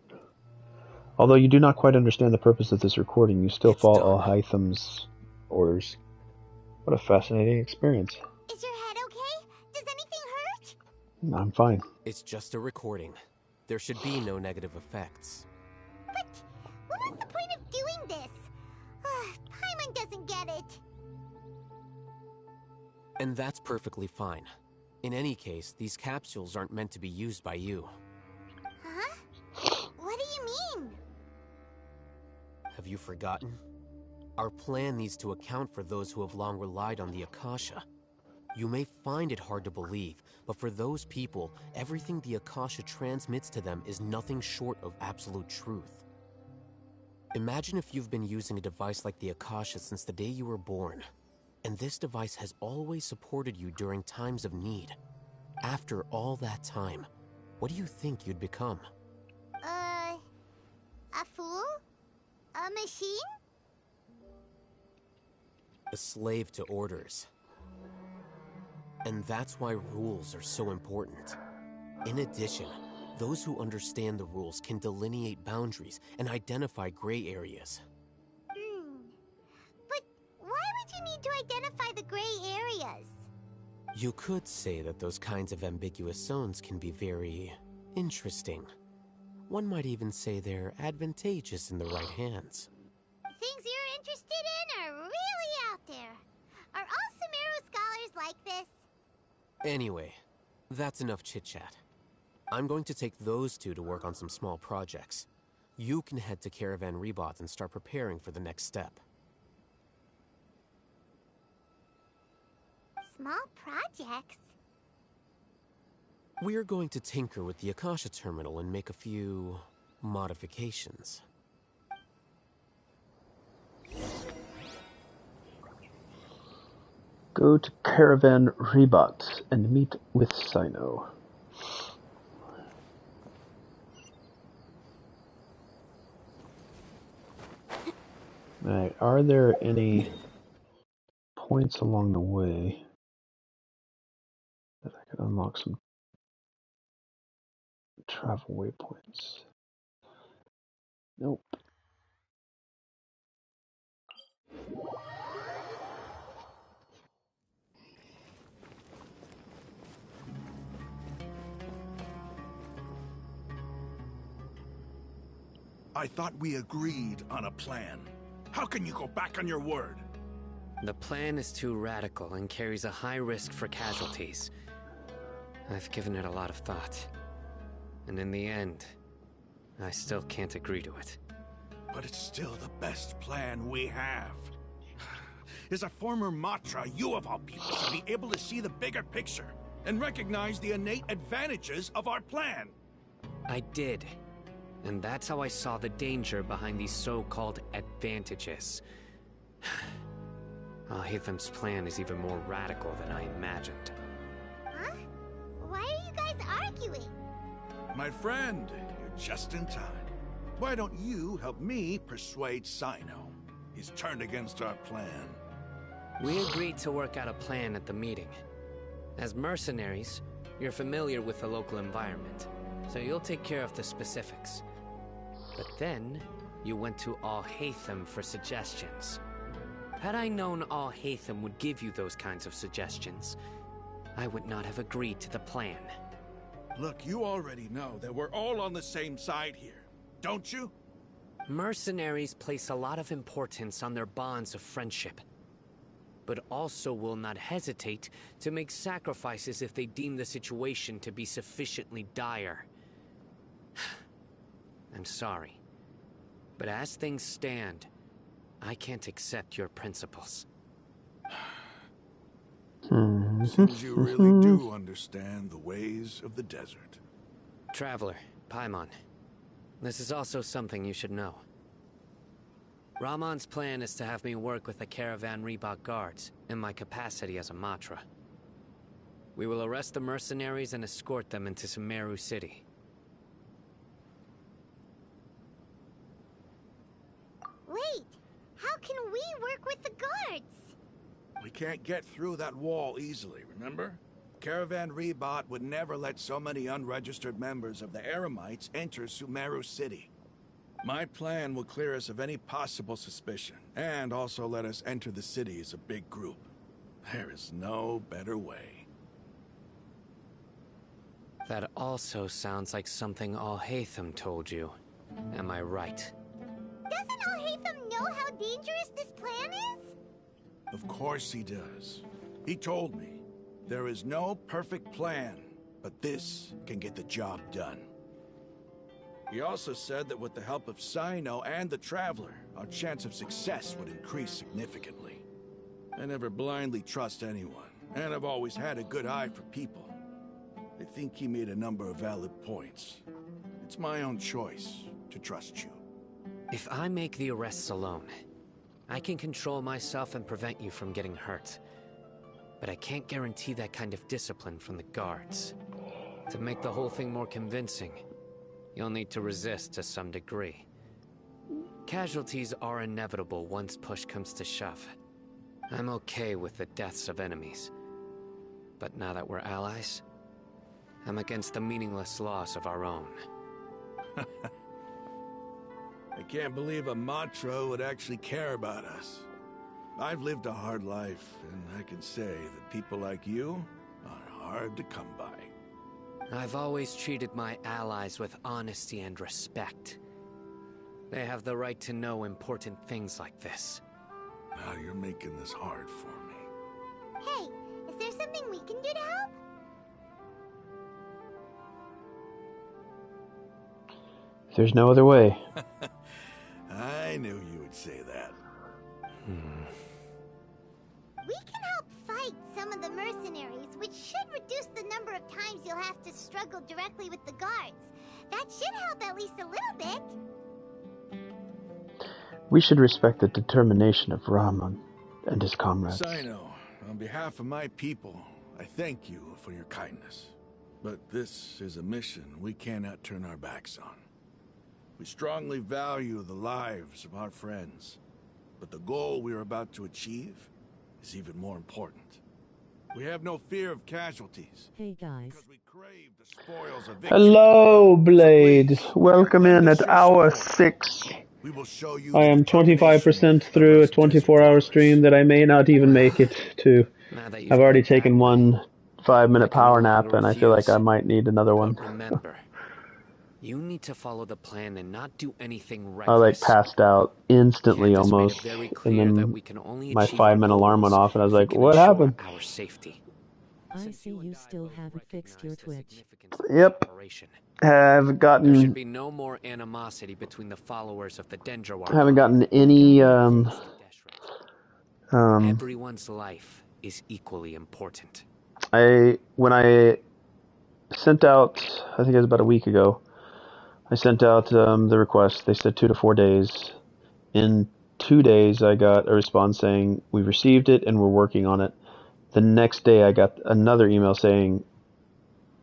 Although you do not quite understand the purpose of this recording, you still follow Hytham's orders. What a fascinating experience. Is your head okay? Does anything hurt? I'm fine. It's just a recording. There should be no negative effects. But what was the point of doing this? Paimon doesn't get it. And that's perfectly fine. In any case, these capsules aren't meant to be used by you. Huh? What do you mean? Have you forgotten? Our plan needs to account for those who have long relied on the Akasha. You may find it hard to believe, but for those people, everything the Akasha transmits to them is nothing short of absolute truth. Imagine if you've been using a device like the Akasha since the day you were born, and this device has always supported you during times of need. After all that time, what do you think you'd become? A fool? A machine? A slave to orders. And that's why rules are so important. In addition, those who understand the rules can delineate boundaries and identify gray areas. But why would you need to identify the gray areas? You could say that those kinds of ambiguous zones can be very interesting. One might even say they're advantageous in the right hands. Things you're interested in are really out there. Are all Sumeru scholars like this? Anyway, that's enough chit-chat. I'm going to take those two to work on some small projects. You can head to Caravan Rebot and start preparing for the next step. Small projects? We're going to tinker with the Akasha terminal and make a few modifications. Go to Caravan Rebot and meet with Sino. Alright, are there any points along the way that I can unlock some travel waypoints? Nope. I thought we agreed on a plan. How can you go back on your word? The plan is too radical and carries a high risk for casualties. I've given it a lot of thought. And in the end, I still can't agree to it. But it's still the best plan we have. As a former Matra, you of all people should be able to see the bigger picture and recognize the innate advantages of our plan. I did. And that's how I saw the danger behind these so-called advantages. Alhaitham's plan is even more radical than I imagined. Huh? Why are you guys arguing? My friend, you're just in time. Why don't you help me persuade Sino? He's turned against our plan. We agreed to work out a plan at the meeting. As mercenaries, you're familiar with the local environment, so you'll take care of the specifics. But then, you went to Alhaitham for suggestions. Had I known Alhaitham would give you those kinds of suggestions, I would not have agreed to the plan. Look, you already know that we're all on the same side here, don't you? Mercenaries place a lot of importance on their bonds of friendship, but also will not hesitate to make sacrifices if they deem the situation to be sufficiently dire. I'm sorry, but as things stand, I can't accept your principles. Seems you really do understand the ways of the desert. Traveler, Paimon, this is also something you should know. Ramon's plan is to have me work with the Caravan Reebok guards in my capacity as a Matra. We will arrest the mercenaries and escort them into Sumeru City. Wait, how can we work with the guards? We can't get through that wall easily, remember? Caravan Reebok would never let so many unregistered members of the Eremites enter Sumeru City. My plan will clear us of any possible suspicion, and also let us enter the city as a big group. There is no better way. That also sounds like something Alhaitham told you. Am I right? Doesn't Alhaitham know how dangerous this plan is? Of course he does. He told me, there is no perfect plan, but this can get the job done. He also said that with the help of Sino and the Traveler, our chance of success would increase significantly. I never blindly trust anyone, and I've always had a good eye for people. I think he made a number of valid points. It's my own choice to trust you. If I make the arrests alone, I can control myself and prevent you from getting hurt. But I can't guarantee that kind of discipline from the guards. To make the whole thing more convincing, you'll need to resist to some degree. Casualties are inevitable once push comes to shove. I'm okay with the deaths of enemies. But now that we're allies, I'm against the meaningless loss of our own. I can't believe a Matra would actually care about us. I've lived a hard life, and I can say that people like you are hard to come by. I've always treated my allies with honesty and respect. They have the right to know important things like this. Now you're making this hard for me. Hey, is there something we can do to help? There's no other way. I knew you would say that. We can help fight some of the mercenaries, which should reduce the number of times you'll have to struggle directly with the guards. That should help at least a little bit. We should respect the determination of Rahman and his comrades. Sino, on behalf of my people, I thank you for your kindness. But this is a mission we cannot turn our backs on. We strongly value the lives of our friends, but the goal we are about to achieve is even more important. We have no fear of casualties. Hey guys. We crave the spoils of victory. Hello, Blade. Welcome in at hour 6. We will show you I am 25% through a 24-hour stream that I may not even make it to. I've already taken one 5-minute power nap, and I feel like I might need another one. Remember, You need to follow the plan and not do anything I like reckless. passed out instantly Candace made almost, it very and clear that then we can only my achieve our 5-minute alarm went goals off, and I was if we like, can "What ensure happened?" our safety. I see you still haven't fixed your Twitch. Yep. Haven't There should gotten be no more animosity between the followers of the Dendroar haven't God. gotten any Everyone's life is equally important. when I sent out, I think it was about a week ago, I sent out the request. They said 2 to 4 days. In 2 days, I got a response saying, "We received it and we're working on it." The next day, I got another email saying,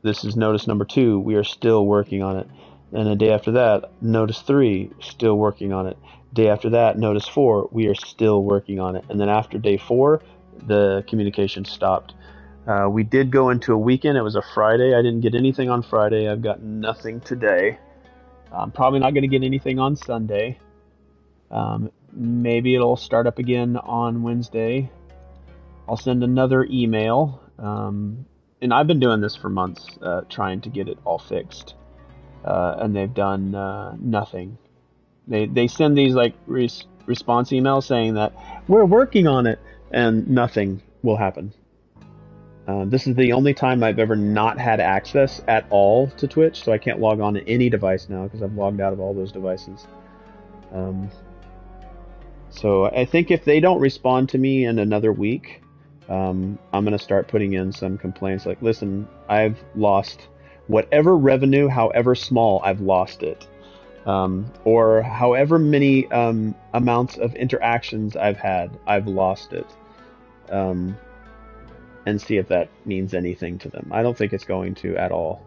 "This is notice number 2. We are still working on it." And the day after that, notice 3, still working on it. Day after that, notice 4, we are still working on it. And then after day 4, the communication stopped. We did go into a weekend. It was a Friday. I didn't get anything on Friday. I've got nothing today. I'm probably not going to get anything on Sunday. Maybe it'll start up again on Wednesday. I'll send another email. And I've been doing this for months, trying to get it all fixed. And they've done nothing. They send these like response emails saying that we're working on it, and nothing will happen. This is the only time I've ever not had access at all to Twitch, so I can't log on to any device now because I've logged out of all those devices. So I think if they don't respond to me in another week, I'm going to start putting in some complaints like, listen, I've lost whatever revenue, however small, I've lost it. Or however many amounts of interactions I've had, I've lost it. And see if that means anything to them. I don't think it's going to at all.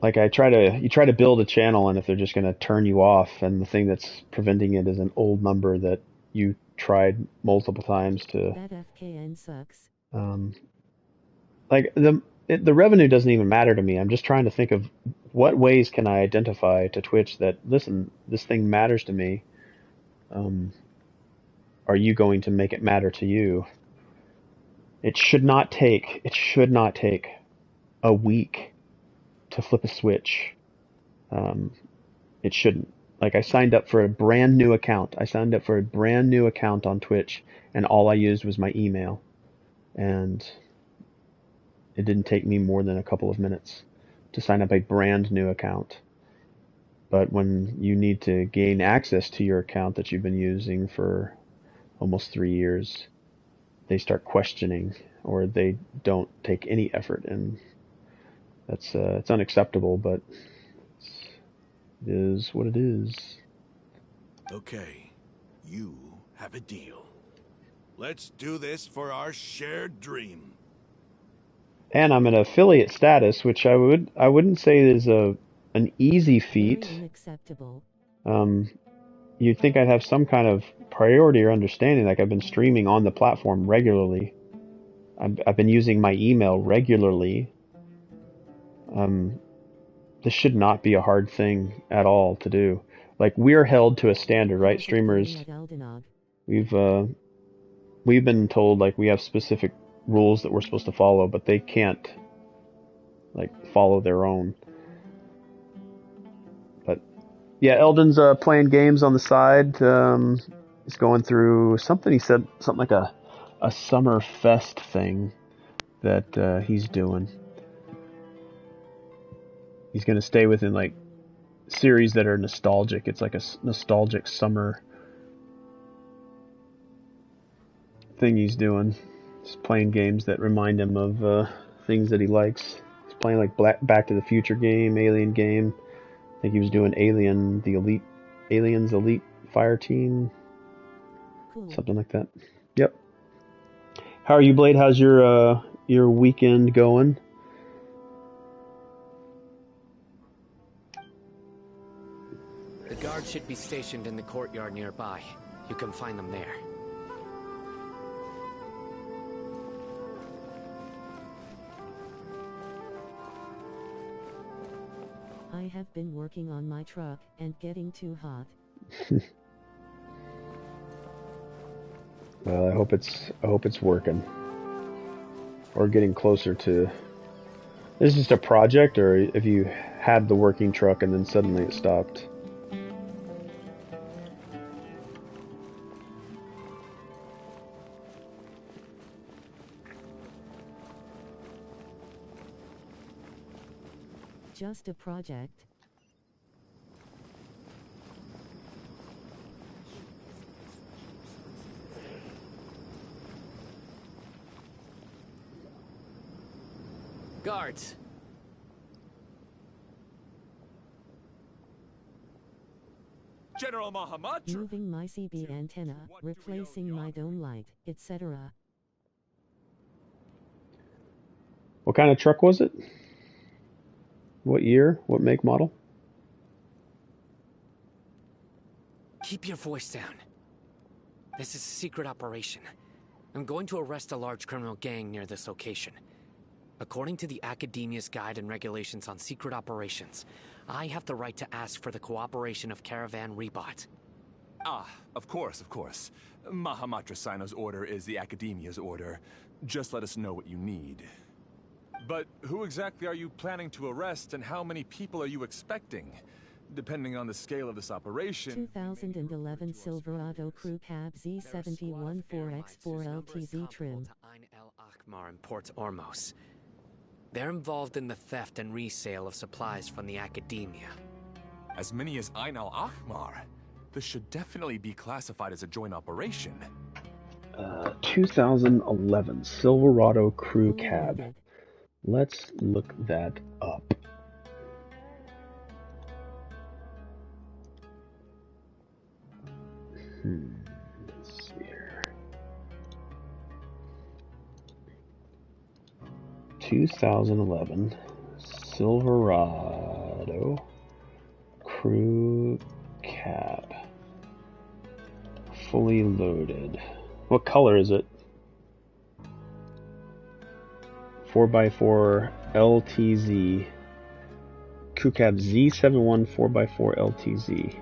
Like you try to build a channel, and if they're just going to turn you off, and the thing that's preventing it is an old number that you tried multiple times to. That FKN sucks. Like the revenue doesn't even matter to me. I'm just trying to think of what ways can I identify to Twitch that, listen, this thing matters to me. Are you going to make it matter to you? It should not take a week to flip a switch. It shouldn't. Like, I signed up for a brand new account. On Twitch, and all I used was my email. And it didn't take me more than a couple of minutes to sign up a brand new account. But when you need to gain access to your account that you've been using for almost 3 years, they start questioning, or they don't take any effort, and that's it's unacceptable, but it is what it is. Okay, you have a deal. Let's do this for our shared dream. And I'm an affiliate status, which I wouldn't say is an easy feat. Very unacceptable. You'd think I'd have some kind of priority or understanding. Like, I've been streaming on the platform regularly. I've been using my email regularly. This should not be a hard thing at all to do. Like, we're held to a standard, right? Streamers, we've been told, like, we have specific rules that we're supposed to follow, but they can't, like, follow their own. But yeah, Eldon's playing games on the side. He's going through something. He said something like a summer fest thing that he's doing. He's going to stay within, like, series that are nostalgic. It's like a nostalgic summer thing he's doing. He's playing games that remind him of things that he likes. He's playing like Back to the Future game, Alien game. I think he was doing Aliens Elite Fire Team. Cool. Something like that. Yep. How are you, Blade? How's your weekend going? The guards should be stationed in the courtyard nearby. You can find them there. I have been working on my truck and getting too hot. Well, I hope it's working, or getting closer to Is this just a project, or if you had the working truck and then suddenly it stopped? Just a project. Guards! General Mahamatra! Moving my CB antenna, replacing my dome light, etc. What kind of truck was it? What year? What make, model? Keep your voice down. This is a secret operation. I'm going to arrest a large criminal gang near this location. According to the Academia's Guide and Regulations on Secret Operations, I have the right to ask for the cooperation of Caravan Rebot. Ah, of course, of course. Mahamatra Sino's order is the Academia's order. Just let us know what you need. But who exactly are you planning to arrest, and how many people are you expecting? Depending on the scale of this operation... 2011 Silverado Crew Cab Z71 4X4 LTZ trim. Ain El Akhmar in Port Ormos. They're involved in the theft and resale of supplies from the Academia. As many as Ain El Akhmar? This should definitely be classified as a joint operation. 2011 Silverado Crew Cab. Let's look that up. Let's see here. 2011 Silverado Crew Cab. Fully loaded. What color is it? 4x4 LTZ. Crew Cab Z71 4x4 LTZ.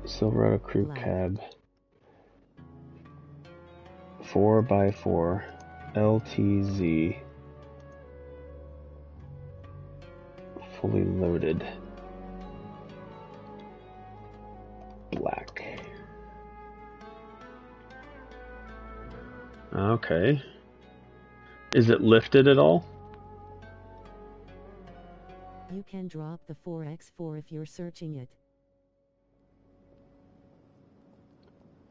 Silverado Crew Cab 4x4 LTZ. Fully loaded. Black. Okay. Is it lifted at all? You can drop the 4x4 if you're searching it.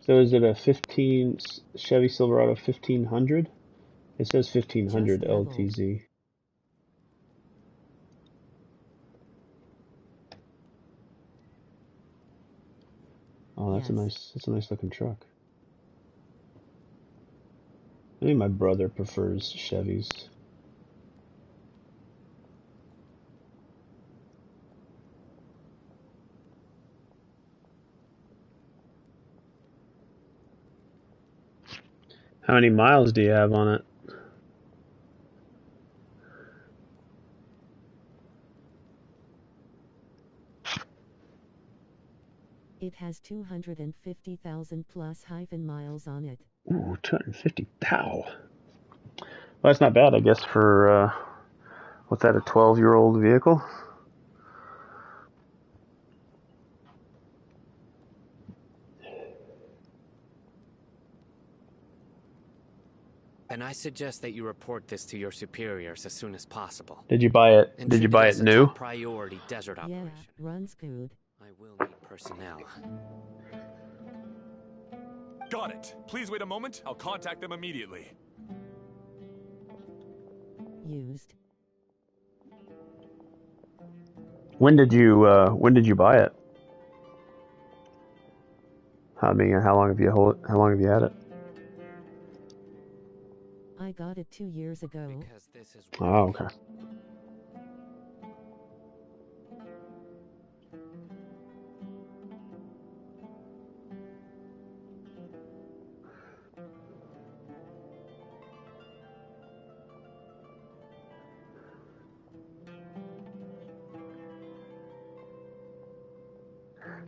So is it a 15 Chevy Silverado 1500? It says 1500 LTZ. Oh, that's a nice looking truck. Maybe my brother prefers Chevys. How many miles do you have on it? It has 250,000 plus hyphen miles on it. Ooh, 250. Pow. Well, that's not bad, I guess, for, what's that, a 12-year-old vehicle? And I suggest that you report this to your superiors as soon as possible. Did you buy it? And Did you treat buy it as a new? top priority desert operation. Yeah, runs good. I will need personnel. Got it. Please wait a moment. I'll contact them immediately. Used. When did you buy it? I mean, how long have you had it? I got it 2 years ago. Because this is Oh, okay.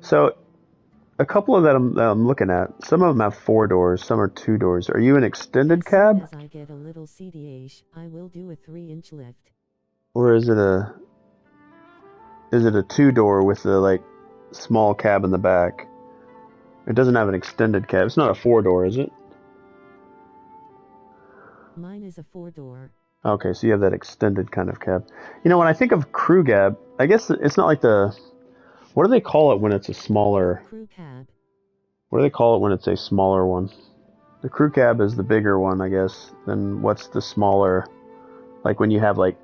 So, a couple of them that I'm looking at. Some of them have 4 doors, some are 2 doors. Are you an extended cab? As I get a little CDH, I will do a 3-inch lift. Or is it a 2-door with the like small cab in the back? It doesn't have an extended cab. It's not a 4-door, is it? Mine is a 4-door. Okay, so you have that extended kind of cab. You know, when I think of crew cab, I guess it's not like the... What do they call it when it's a smaller... Crew cab. What do they call it when it's a smaller one? The crew cab is the bigger one, I guess. Then what's the smaller... Like when you have like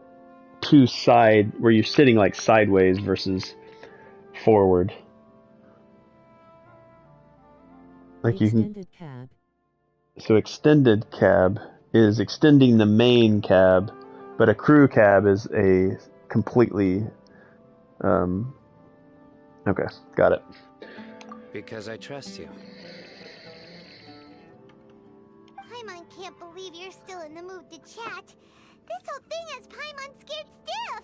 2 side... Where you're sitting like sideways versus forward. Like you can... Extended cab. So extended cab is extending the main cab, but a crew cab is a completely... Okay, got it. Because I trust you. Paimon can't believe you're still in the mood to chat. This whole thing has Paimon scared stiff.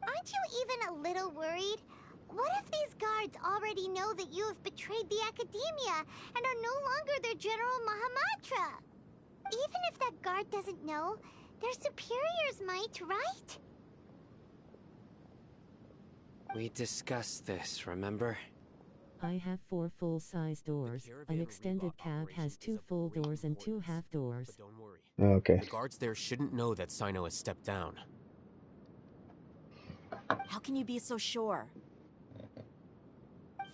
Aren't you even a little worried? What if these guards already know that you have betrayed the Academia and are no longer their General Mahamatra? Even if that guard doesn't know, their superiors might, right? We discussed this, remember? I have 4 full-size doors. An extended cab has 2 full doors and 2 half doors. But don't worry. Okay. The guards there shouldn't know that Sino has stepped down. How can you be so sure?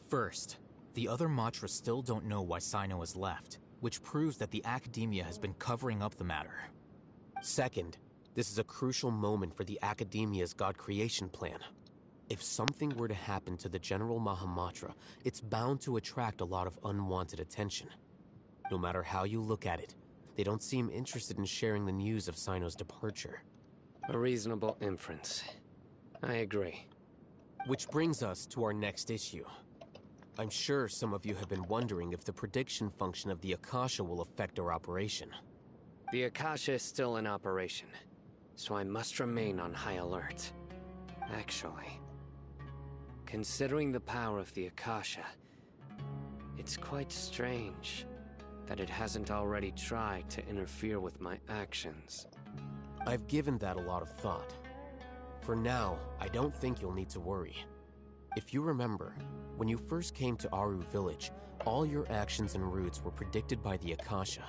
First, the other Matra still don't know why Sino has left, which proves that the Academia has been covering up the matter. Second, this is a crucial moment for the Academia's God creation plan. If something were to happen to the General Mahamatra, it's bound to attract a lot of unwanted attention. No matter how you look at it, they don't seem interested in sharing the news of Sino's departure. A reasonable inference. I agree. Which brings us to our next issue. I'm sure some of you have been wondering if the prediction function of the Akasha will affect our operation. The Akasha is still in operation, so I must remain on high alert. Actually, considering the power of the Akasha, it's quite strange that it hasn't already tried to interfere with my actions. I've given that a lot of thought. For now, I don't think you'll need to worry. If you remember, when you first came to Aru Village, all your actions and routes were predicted by the Akasha.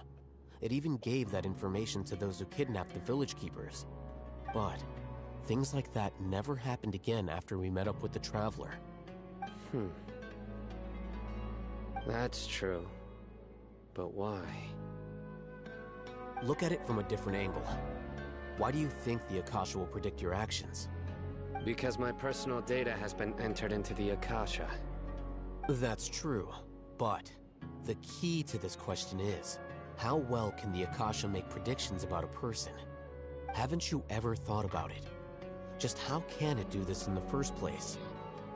It even gave that information to those who kidnapped the village keepers. But things like that never happened again after we met up with the Traveler. That's true. But why? Look at it from a different angle. Why do you think the Akasha will predict your actions? Because my personal data has been entered into the Akasha. That's true, but the key to this question is, how well can the Akasha make predictions about a person? Haven't you ever thought about it? Just how can it do this in the first place?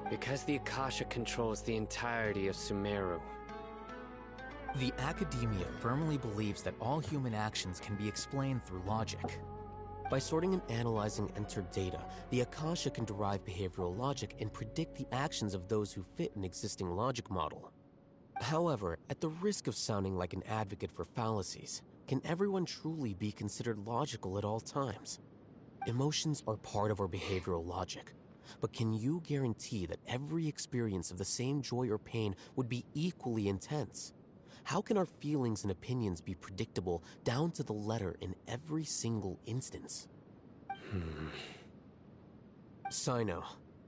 Because the Akasha controls the entirety of Sumeru. The Academia firmly believes that all human actions can be explained through logic. By sorting and analyzing entered data, the Akasha can derive behavioral logic and predict the actions of those who fit an existing logic model. However, at the risk of sounding like an advocate for fallacies, can everyone truly be considered logical at all times? Emotions are part of our behavioral logic, but can you guarantee that every experience of the same joy or pain would be equally intense? How can our feelings and opinions be predictable down to the letter in every single instance? Sino,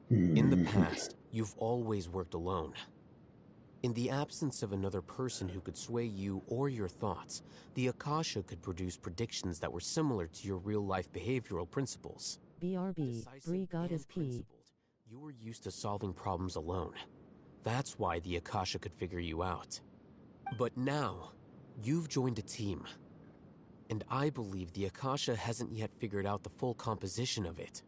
in the past, you've always worked alone. In the absence of another person who could sway you or your thoughts, the Akasha could produce predictions that were similar to your real-life behavioral principles. BRB, Bree Goddess P. You were used to solving problems alone. That's why the Akasha could figure you out. But now, you've joined a team. And I believe the Akasha hasn't yet figured out the full composition of it.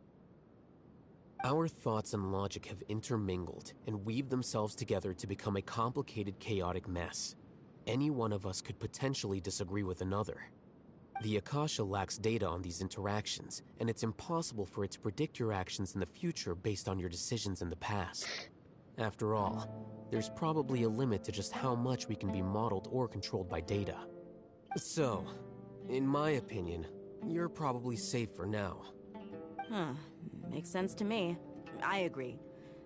Our thoughts and logic have intermingled and weaved themselves together to become a complicated, chaotic mess. Any one of us could potentially disagree with another. The Akasha lacks data on these interactions, and it's impossible for it to predict your actions in the future based on your decisions in the past. After all, there's probably a limit to just how much we can be modeled or controlled by data. So, in my opinion, you're probably safe for now. Huh. Makes sense to me. I agree.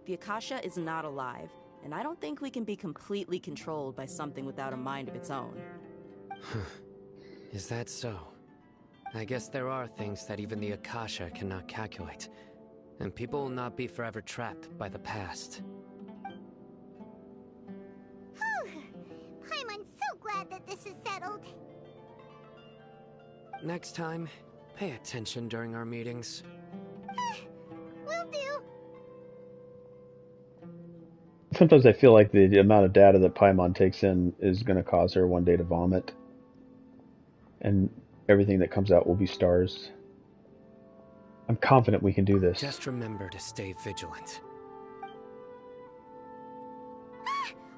The Akasha is not alive, and I don't think we can be completely controlled by something without a mind of its own. Is that so? I guess there are things that even the Akasha cannot calculate, and people will not be forever trapped by the past. Paimon's so glad that this is settled. Next time, pay attention during our meetings. Will do. Sometimes I feel like the amount of data that Paimon takes in is going to cause her one day to vomit. And everything that comes out will be stars. I'm confident we can do this. Just remember to stay vigilant.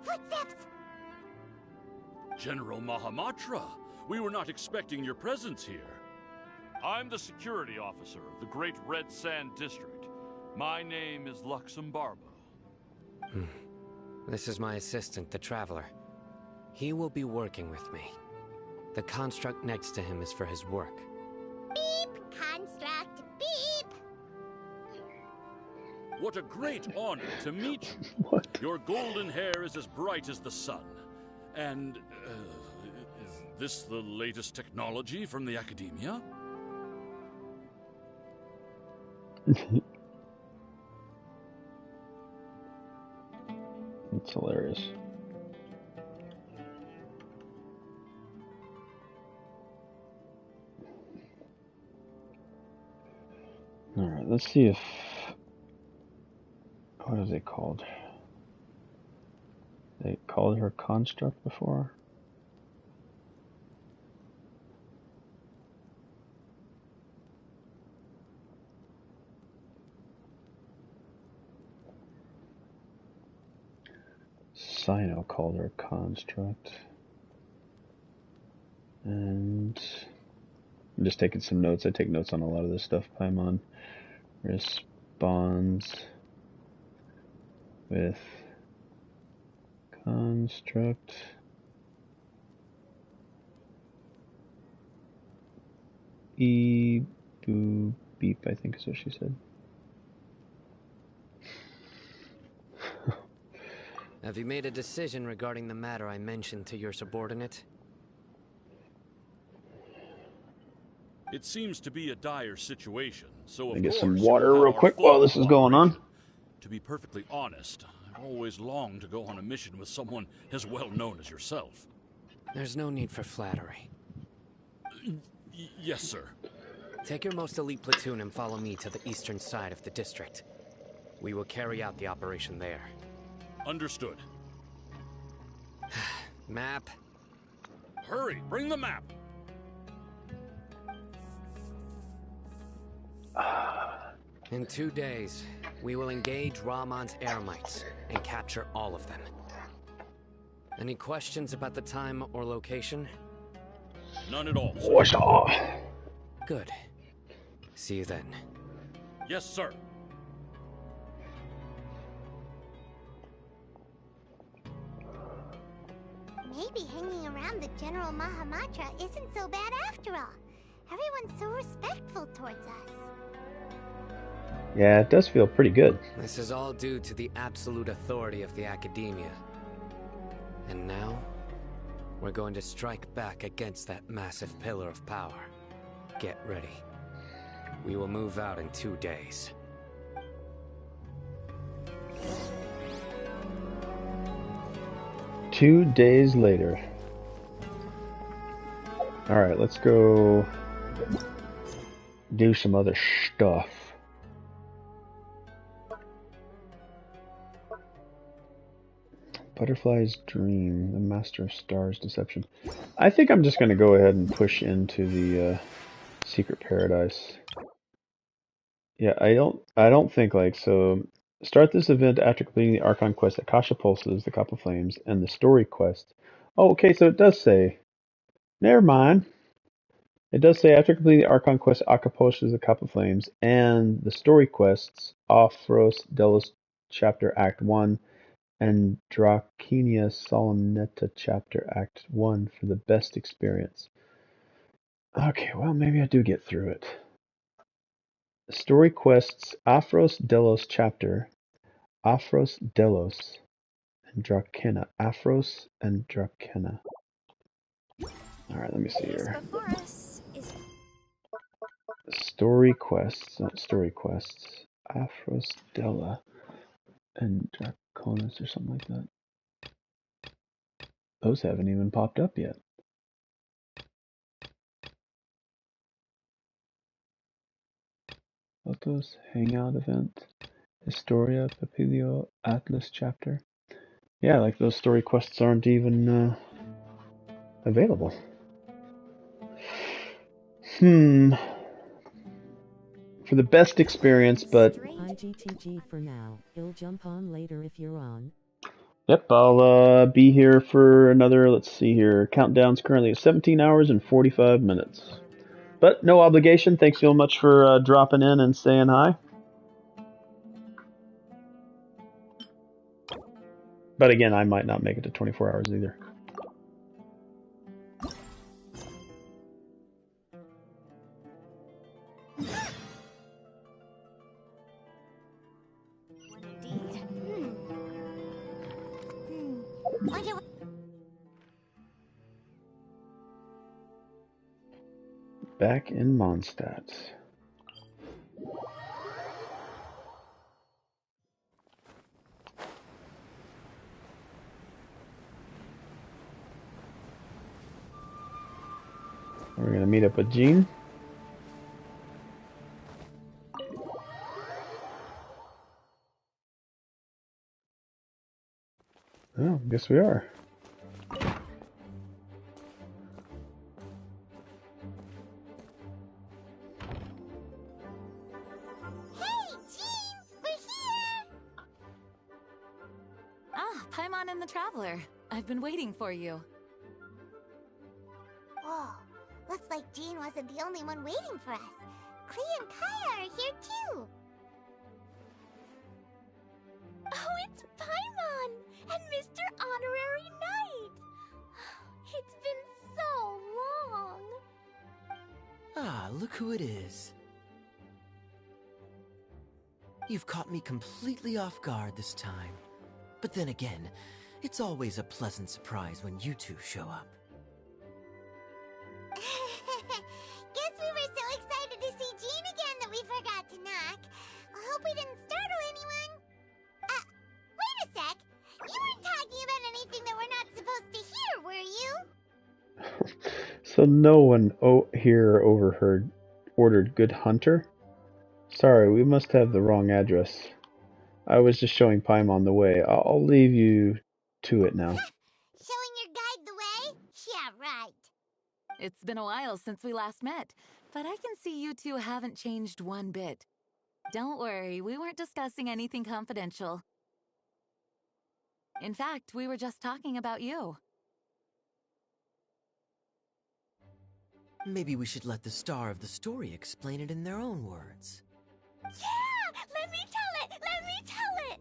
Footsteps! General Mahamatra, we were not expecting your presence here. I'm the security officer of the Great Red Sand District. My name is Luxembarbo. This is my assistant, the Traveler. He will be working with me. The construct next to him is for his work. Beep! Construct, beep! What a great honor to meet you. What? Your golden hair is as bright as the sun. And, is this the latest technology from the Academia? It's hilarious. Alright, let's see if... What is it called? They called her construct before? Sino called her construct. And I'm just taking some notes. I take notes on a lot of this stuff. Paimon responds with construct. Boo beep, I think is what she said. Have you made a decision regarding the matter I mentioned to your subordinate? It seems to be a dire situation, so Let of me get course some you water will have real our quick full while this is going on. To be perfectly honest, I've always longed to go on a mission with someone as well known as yourself. There's no need for flattery. Yes, sir. Take your most elite platoon and follow me to the eastern side of the district. We will carry out the operation there. Understood. Map. Hurry, bring the map. In 2 days, we will engage Ramon's Eremites and capture all of them. Any questions about the time or location? None at all, sir. What's off? Good. See you then. Yes, sir. Maybe hanging around the General Mahamatra isn't so bad after all. Everyone's so respectful towards us. Yeah, it does feel pretty good. This is all due to the absolute authority of the Academia. And now, we're going to strike back against that massive pillar of power. Get ready. We will move out in 2 days. Two days later. Alright, let's go do some other stuff. Butterfly's Dream, the Master of Stars Deception. I think I'm just going to go ahead and push into the Secret Paradise. Yeah, I don't think like so. Start this event after completing the Archon quest, Akasha Pulses, the Cup of Flames, and the story quest. Oh, okay, so it does say. Never mind. It does say after completing the Archon quest, Akaposh is the Cup of Flames, and the story quests, Offros Delos Chapter Act 1, and Drakinia Solemneta Chapter Act 1 for the best experience. Okay, well, maybe I do get through it. Story quests, Afros Delos Chapter, Afros Delos, and Drakena. Afros and Drakena. Alright, let me see here. Before us is Story quests, not story quests. Afros Della and Draconis or something like that. Those haven't even popped up yet. Photos, Hangout event, Historia, Papilio, Atlas chapter. Yeah, like those story quests aren't even available. For the best experience, but IGTG for now. He'll jump on later if you're on. yep, I'll be here for another, let's see here, countdown's currently at 17 hours and 45 minutes. But no obligation, thanks so much for dropping in and saying hi. But again, I might not make it to 24 hours either. Back in Mondstadt. We're going to meet up with Jean. Oh, guess we are. Ah, Paimon and the Traveler. I've been waiting for you. Whoa, looks like Jean wasn't the only one waiting for us. Klee and Kaya are here too. Oh, it's Paimon and Mr. Honorary Knight. It's been so long. Ah, look who it is. You've caught me completely off guard this time. But then again, it's always a pleasant surprise when you two show up. Guess we were so excited to see Jean again that we forgot to knock. I hope we didn't startle anyone. Wait a sec. You weren't talking about anything that we're not supposed to hear, were you? So no one here ordered Good Hunter? Sorry, we must have the wrong address. I was just showing Paimon the way. I'll leave you to it now. Showing your guide the way? Yeah, right. It's been a while since we last met, but I can see you two haven't changed one bit. Don't worry, we weren't discussing anything confidential. In fact, we were just talking about you. Maybe we should let the star of the story explain it in their own words. Yeah! Let me tell it! Let me tell it!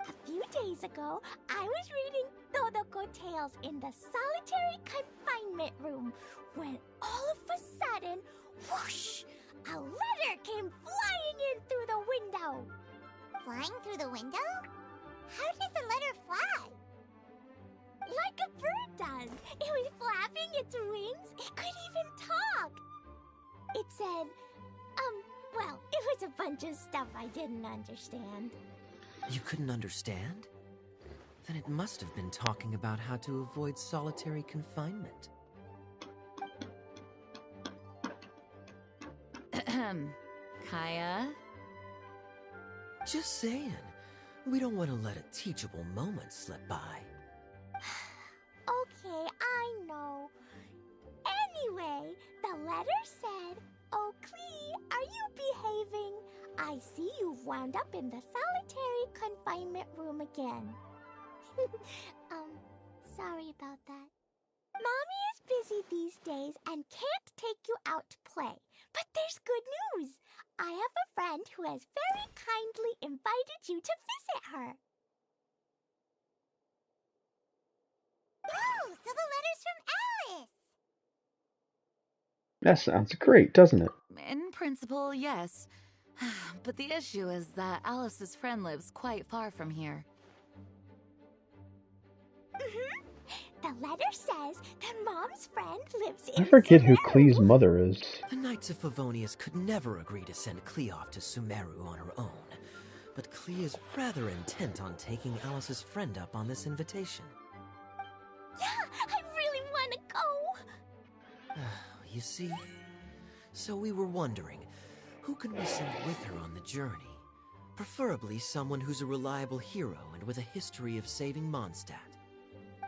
A few days ago, I was reading Todoko Tales in the solitary confinement room when all of a sudden, whoosh! A letter came flying in through the window. Flying through the window? How does a letter fly? Like a bird does. It was flapping its wings. It could even talk. It said, well, it was a bunch of stuff I didn't understand. You couldn't understand? Then it must have been talking about how to avoid solitary confinement. Kaya? Just saying. We don't want to let a teachable moment slip by. Okay, I know. Anyway, the letter said, "Oh, Klee, are you behaving? I see you've wound up in the solitary confinement room again." Sorry about that. Mommy is busy these days and can't take you out to play. But there's good news. I have a friend who has very kindly invited you to visit her. Oh, so the letter's from Alice! That sounds great, doesn't it? In principle, yes. But the issue is that Alice's friend lives quite far from here. The letter says that Mom's friend lives I in forget who Sumeru. Klee's mother is. The Knights of Favonius could never agree to send Klee off to Sumeru on her own, but Klee is rather intent on taking Alice's friend up on this invitation. Yeah, I really want to go. You see? So we were wondering, who can we send with her on the journey? Preferably someone who's a reliable hero and with a history of saving Mondstadt.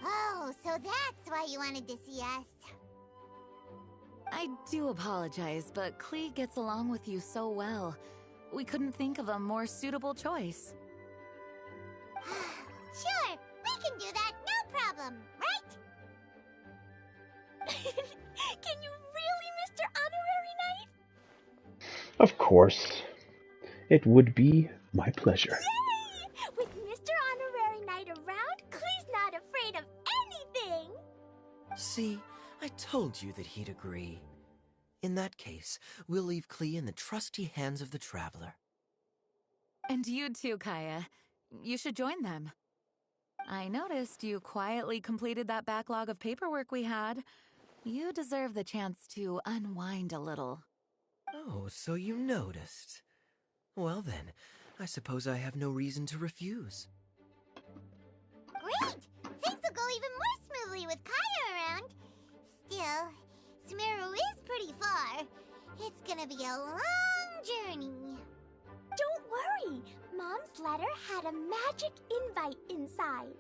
Oh, so that's why you wanted to see us. I do apologize, but Klee gets along with you so well. We couldn't think of a more suitable choice. Sure, we can do that, no problem, right? Can you really, Mr. Honorary Knight? Of course. It would be my pleasure. Yay! With Mr. Honorary Knight around, Klee's not afraid of anything. See, I told you that he'd agree. In that case, we'll leave Klee in the trusty hands of the Traveler. And you too, Kaya. You should join them. I noticed you quietly completed that backlog of paperwork we had. You deserve the chance to unwind a little. Oh, so you noticed. Well then, I suppose I have no reason to refuse. Great! Things will go even more smoothly with Kaya around. Still, Sumeru is pretty far. It's gonna be a long journey. Don't worry. Mom's letter had a magic invite inside.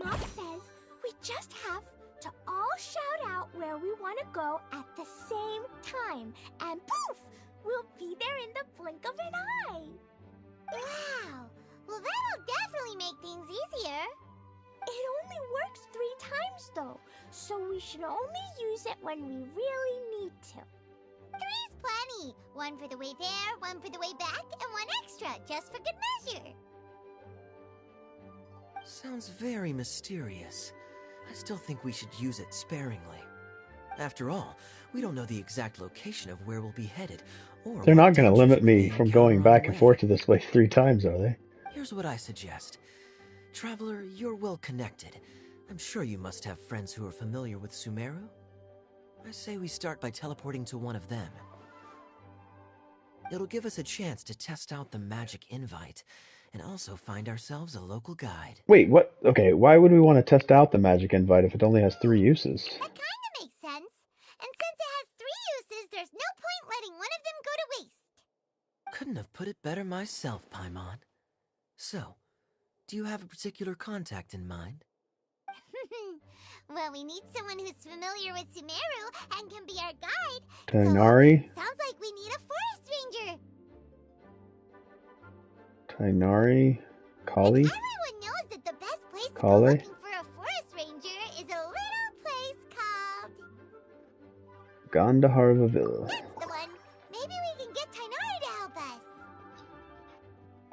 Mom says we just have to all shout out where we want to go at the same time. And poof! We'll be there in the blink of an eye. Wow! Well, that'll definitely make things easier. It only works 3 times though, so we should only use it when we really need to. 3's plenty. 1 for the way there, 1 for the way back, and 1 extra, just for good measure. Sounds very mysterious. I still think we should use it sparingly. After all, we don't know the exact location of where we'll be headed, or They're what not going to dangers limit we may me from encounter going on back the and way. forth to this place 3 times, are they? Here's what I suggest. Traveler, you're well connected. I'm sure you must have friends who are familiar with Sumeru. I say we start by teleporting to one of them. It'll give us a chance to test out the magic invite, and also find ourselves a local guide. Wait, what? Okay, why would we want to test out the magic invite if it only has 3 uses? That kinda makes sense. And since it has 3 uses, there's no point letting one of them go to waste. Couldn't have put it better myself, Paimon. So, do you have a particular contact in mind? Well, we need someone who's familiar with Sumeru and can be our guide. Tainari? Sounds like we need a forest ranger. Tainari? Kali? Everyone knows that the best place to go Kale? looking for a forest ranger is a little place called... Gandaharvaville. That's the one. Maybe we can get Tainari to help us.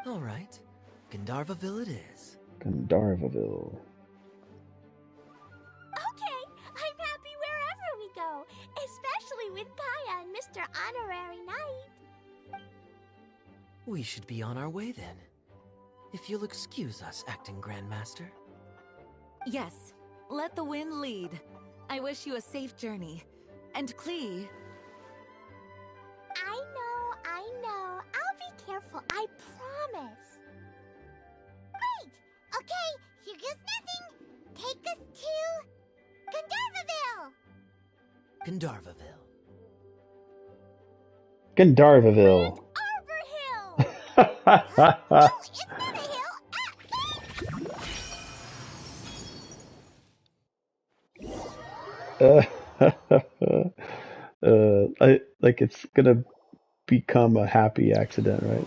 All right, Gandharvaville it is. Gandarvaville. Okay, I'm happy wherever we go, especially with Kaya and Mr. Honorary Knight. We should be on our way then. If you'll excuse us, Acting Grandmaster. Yes, let the wind lead. I wish you a safe journey. And Klee... I know. I'll be careful, I promise. Great! Okay, here goes nothing. Take us to... Gandharvaville! Gandharvaville. Gandarvaville. Like it's gonna become a happy accident, right?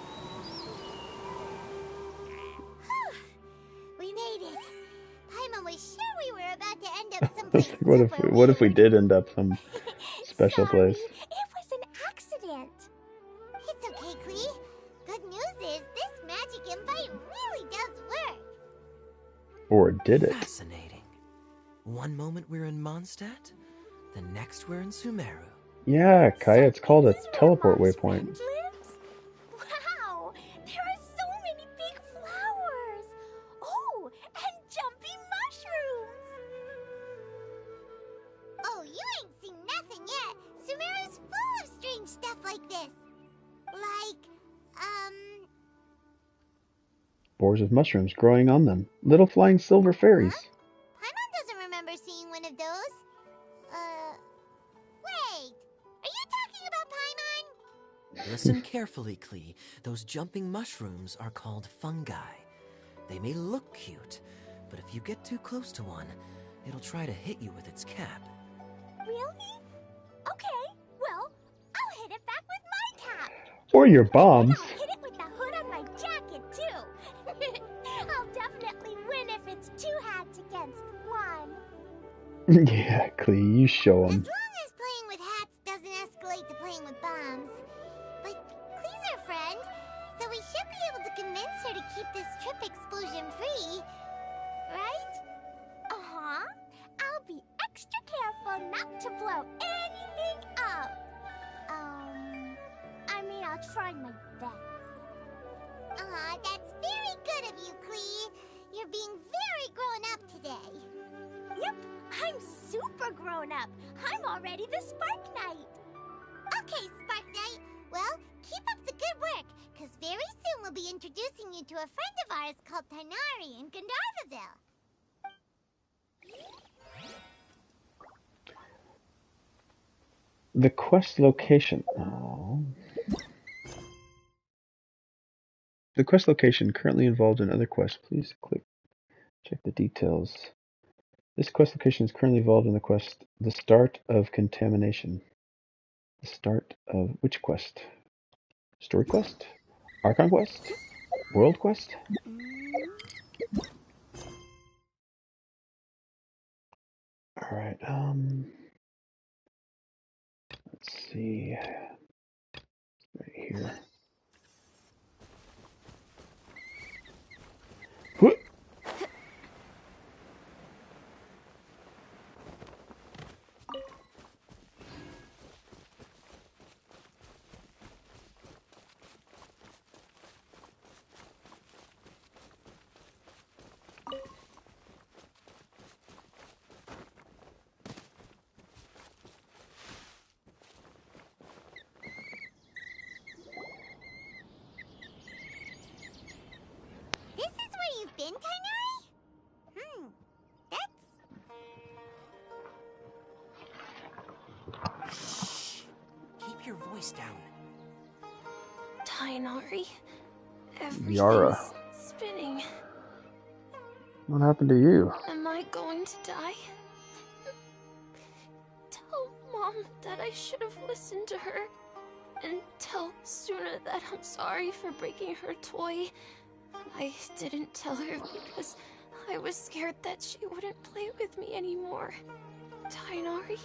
We made it. Paimon was sure we were about to end up someplace What if we did end up some special Sorry, place? it was an accident. It's okay, Klee. Good news is this magic invite really does work. Or did it? Fascinating. One moment we're in Mondstadt, the next we're in Sumeru. Yeah, Kaya, it's called a teleport waypoint. Lives? Wow, there are so many big flowers. Oh, and jumpy mushrooms. Oh, you ain't seen nothing yet. Sumeru's full of strange stuff like this. Like, Boars with mushrooms growing on them. Little flying silver fairies. Paimon doesn't remember seeing one of those. Wait. Are you talking about Paimon? Listen carefully, Klee. Those jumping mushrooms are called fungi. They may look cute, but if you get too close to one, it'll try to hit you with its cap. Really? Okay, well, I'll hit it back with my cap. Or your bombs. I'll hit it with the hood on my jacket, too. I'll definitely win if it's 2 hats against 1. Yeah, Klee, you show As them. long as playing with hats doesn't escalate to playing with bombs. But Klee's our friend, so we should be able to convince her to keep this trip explosion-free. Right? Uh-huh. I'll be extra careful not to blow anything up. I mean, I'll try my best. That's very good of you, Klee. You're being very grown up today. Yep, I'm super grown up. I'm already the Spark Knight. Okay, Spark Knight. Well, keep up the good work, because very soon we'll be introducing you to a friend of ours called Tighnari in Gandharvaville. The quest location. Oh. The quest location currently involved in other quests. Please check the details. This quest location is currently involved in the quest The Start of Contamination. The start of which quest? Story quest? Archon quest? World quest? Alright, let's see. Right here. Whoop. This is where you've been, Tighnari? That's... Shh! Keep your voice down. Tighnari, Yara. everything's spinning. What happened to you? Am I going to die? Tell Mom that I should have listened to her. And tell Suna that I'm sorry for breaking her toy. I didn't tell her because I was scared that she wouldn't play with me anymore. Tighnari,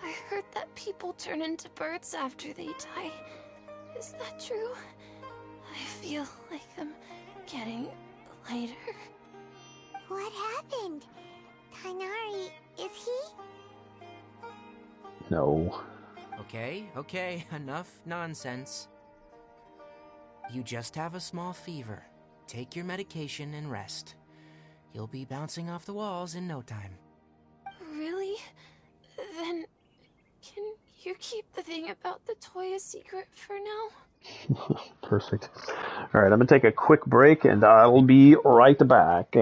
I heard that people turn into birds after they die. Is that true? I feel like I'm getting lighter. What happened? Tighnari, is he? No. Okay, enough nonsense. You just have a small fever. Take your medication and rest. You'll be bouncing off the walls in no time. Really? Then, can you keep the thing about the toy a secret for now? Perfect. Alright, I'm gonna take a quick break and I'll be right back.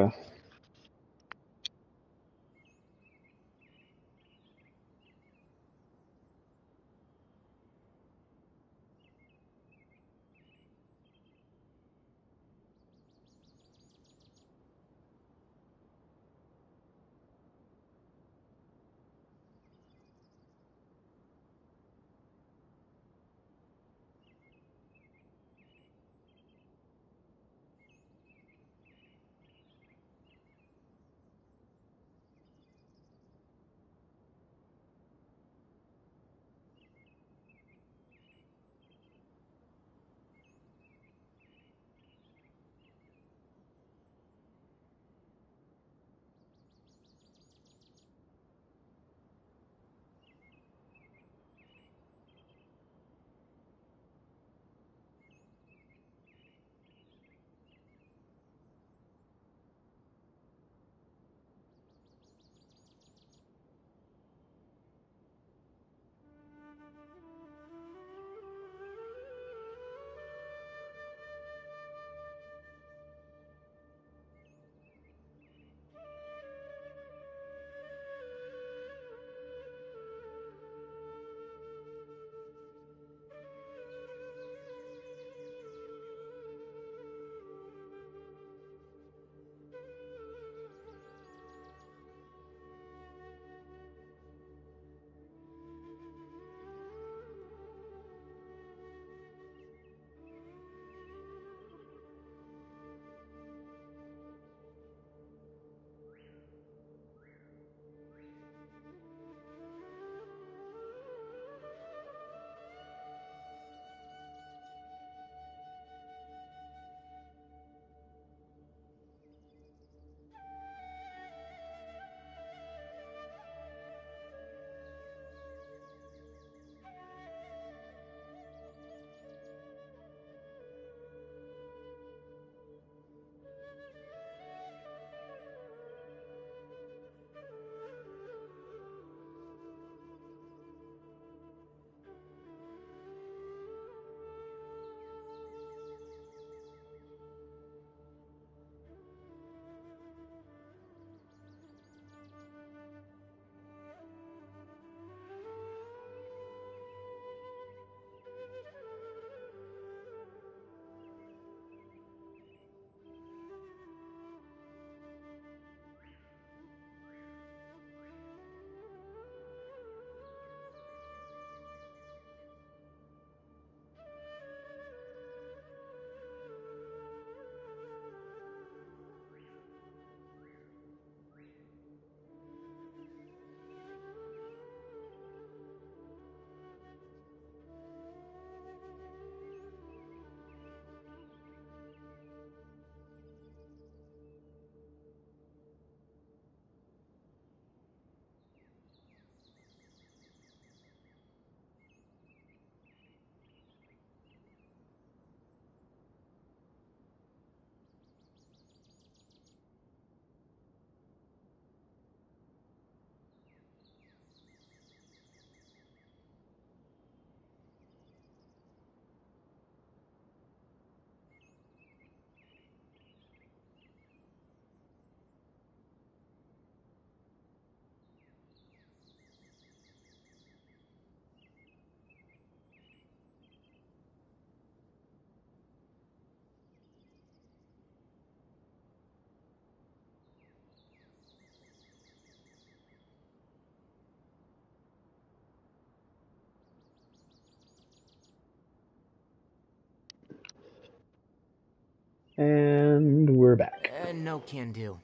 And we're back. No can do.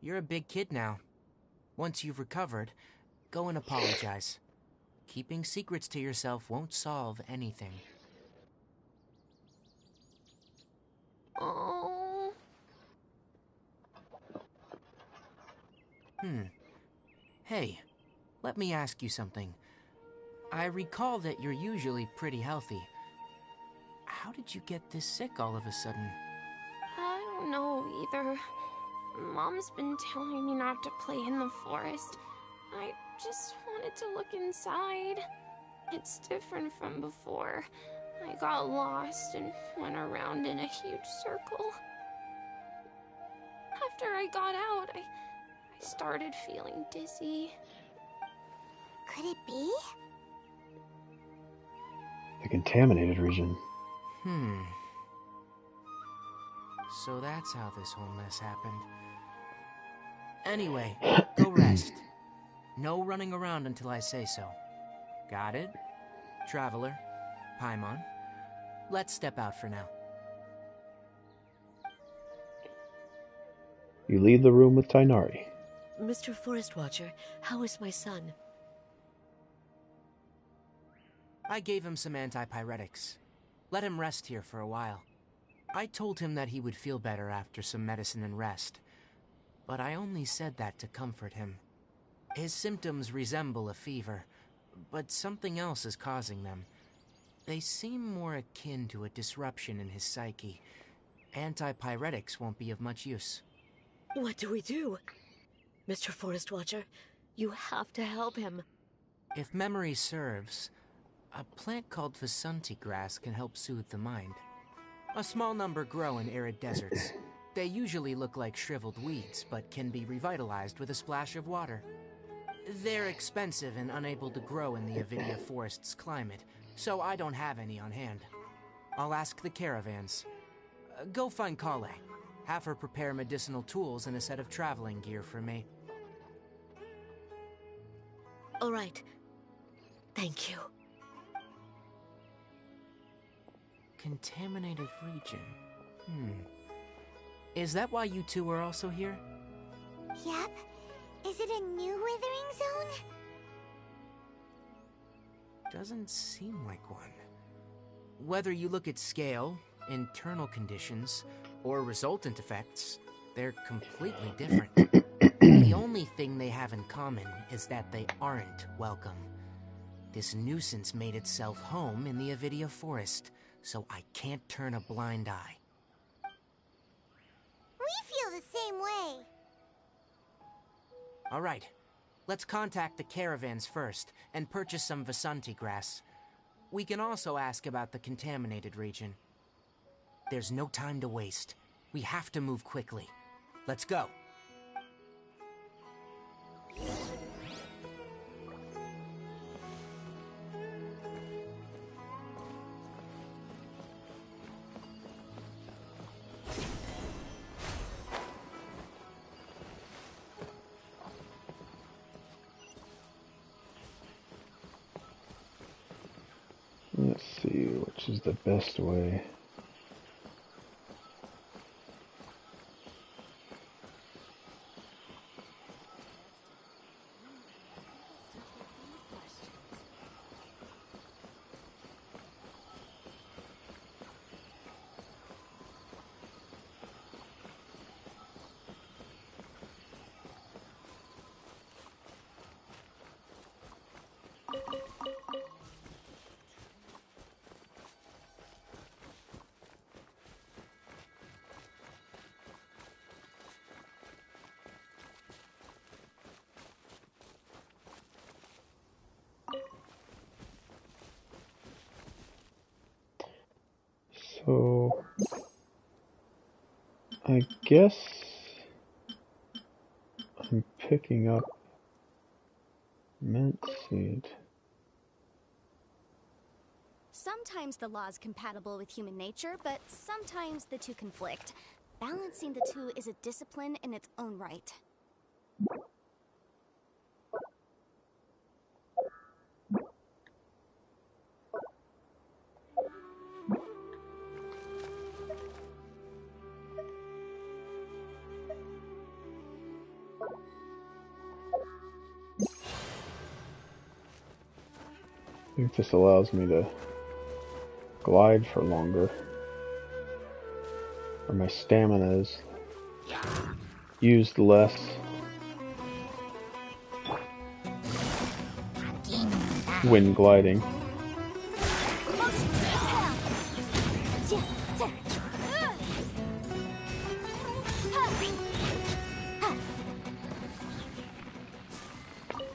You're a big kid now. Once you've recovered, go and apologize. Keeping secrets to yourself won't solve anything. Oh. Hey, let me ask you something. I recall that you're usually pretty healthy. How did you get this sick all of a sudden? I don't know either. Mom's been telling me not to play in the forest. I just wanted to look inside. It's different from before. I got lost and went around in a huge circle. After I got out, I started feeling dizzy. Could it be? The contaminated region. So that's how this whole mess happened. Anyway, go rest. No running around until I say so. Got it? Traveler, Paimon, let's step out for now. You leave the room with Tainari. Mr. Forest Watcher, how is my son? I gave him some antipyretics. Let him rest here for a while. I told him that he would feel better after some medicine and rest, but I only said that to comfort him. His symptoms resemble a fever, but something else is causing them. They seem more akin to a disruption in his psyche. Antipyretics won't be of much use. What do we do? Mr. Forest Watcher, you have to help him. If memory serves, a plant called Vasanti grass can help soothe the mind. A small number grow in arid deserts. They usually look like shriveled weeds, but can be revitalized with a splash of water. They're expensive and unable to grow in the Avidia forest's climate, so I don't have any on hand. I'll ask the caravans. Go find Kale. Have her prepare medicinal tools and a set of traveling gear for me. All right. Thank you. Contaminated region. Is that why you two are also here? Yep. Is it a new withering zone? Doesn't seem like one. Whether you look at scale, internal conditions, or resultant effects, they're completely different. The only thing they have in common is that they aren't welcome. This nuisance made itself home in the Avidia forest, so I can't turn a blind eye. We feel the same way. All right, let's contact the caravans first and purchase some Vasanti grass. We can also ask about the contaminated region. There's no time to waste. We have to move quickly. Let's go. Let's see, which is the best way? So, I guess I'm picking up mint seed. Sometimes the law is compatible with human nature, but sometimes the two conflict. Balancing the two is a discipline in its own right. think this allows me to glide for longer. Or my stamina is used less. When gliding.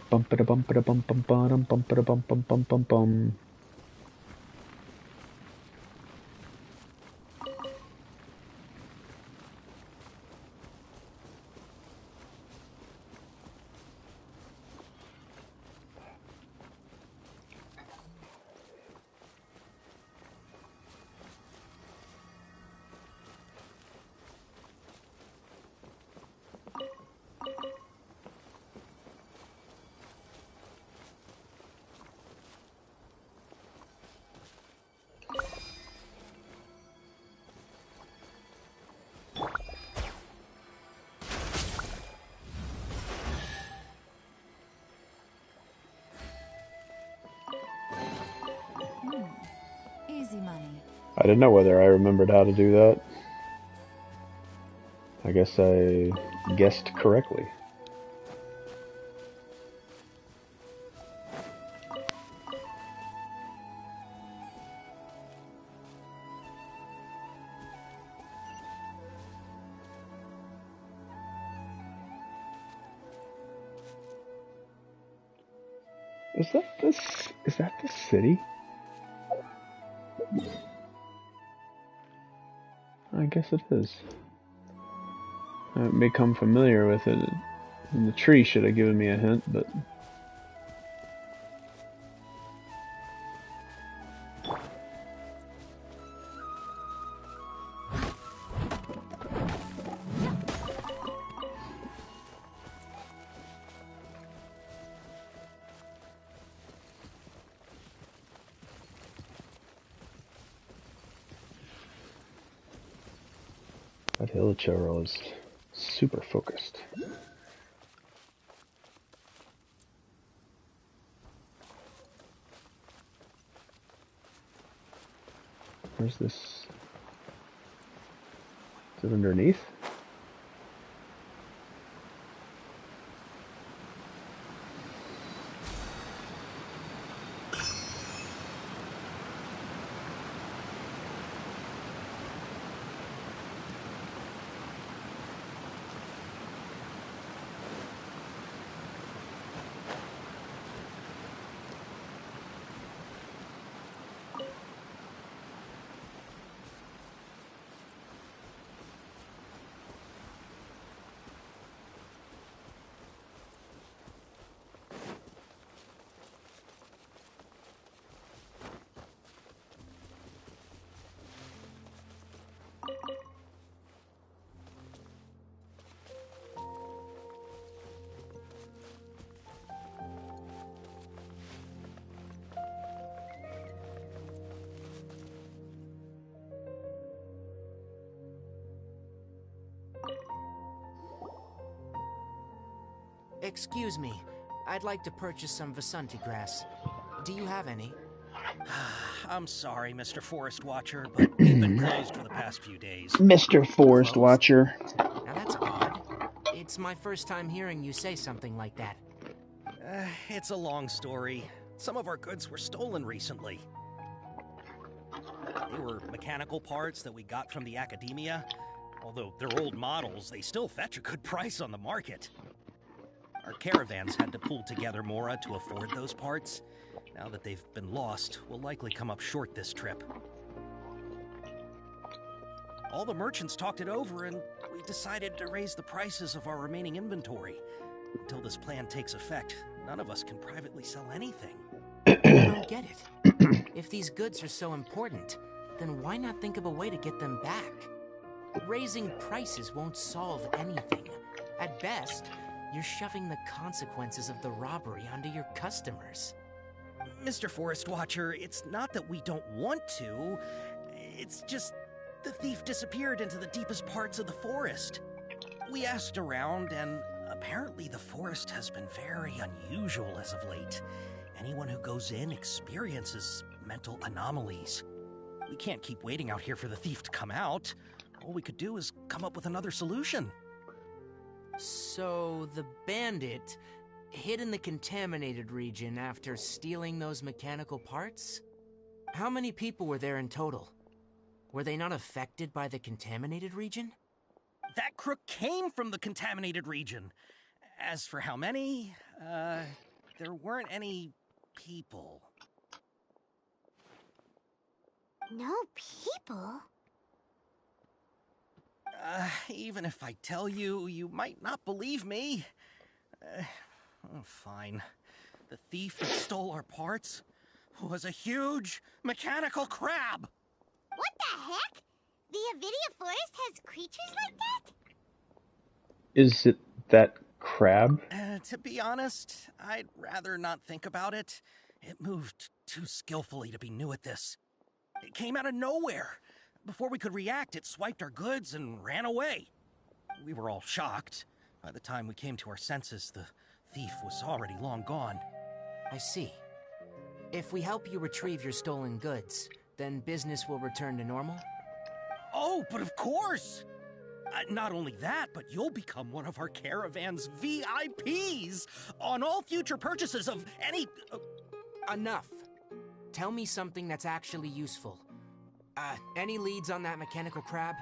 Bum ba da bum ba da bum bum bum bum ba da bum bum bum bum bum. Easy money. I didn't know whether I remembered how to do that. I guess I guessed correctly. Is that the city? I guess it is. I become familiar with it, and the tree should have given me a hint, but... That Hilichurl is super focused. Where's this? Is it underneath? Excuse me, I'd like to purchase some Vasanti grass. Do you have any? I'm sorry, Mr. Forest Watcher, but we've been closed for the past few days. Mr. Forest Watcher. Now that's odd. It's my first time hearing you say something like that. It's a long story. Some of our goods were stolen recently. They were mechanical parts that we got from the Academia. Although they're old models, they still fetch a good price on the market. Our caravans had to pull together Mora to afford those parts. Now that they've been lost, we'll likely come up short this trip. All the merchants talked it over, and we decided to raise the prices of our remaining inventory. Until this plan takes effect, none of us can privately sell anything. I don't get it. If these goods are so important, then why not think of a way to get them back? Raising prices won't solve anything. At best, you're shoving the consequences of the robbery onto your customers. Mr. Forest Watcher, it's not that we don't want to. It's just the thief disappeared into the deepest parts of the forest. We asked around, and apparently the forest has been very unusual as of late. Anyone who goes in experiences mental anomalies. We can't keep waiting out here for the thief to come out. All we could do is come up with another solution. So, the bandit hid in the contaminated region after stealing those mechanical parts? How many people were there in total? Were they not affected by the contaminated region? That crook came from the contaminated region. As for how many, there weren't any people. No people? Even if I tell you, you might not believe me. Fine. The thief that stole our parts was a huge mechanical crab. What the heck? The Avidia Forest has creatures like that? Is it that crab? To be honest, I'd rather not think about it. It moved too skillfully to be new at this. It came out of nowhere. Before we could react, it swiped our goods and ran away. We were all shocked. By the time we came to our senses, the thief was already long gone. I see. If we help you retrieve your stolen goods, then business will return to normal? Oh, but of course! Not only that, but you'll become one of our caravan's VIPs on all future purchases of any... Enough. Tell me something that's actually useful. Any leads on that mechanical crab?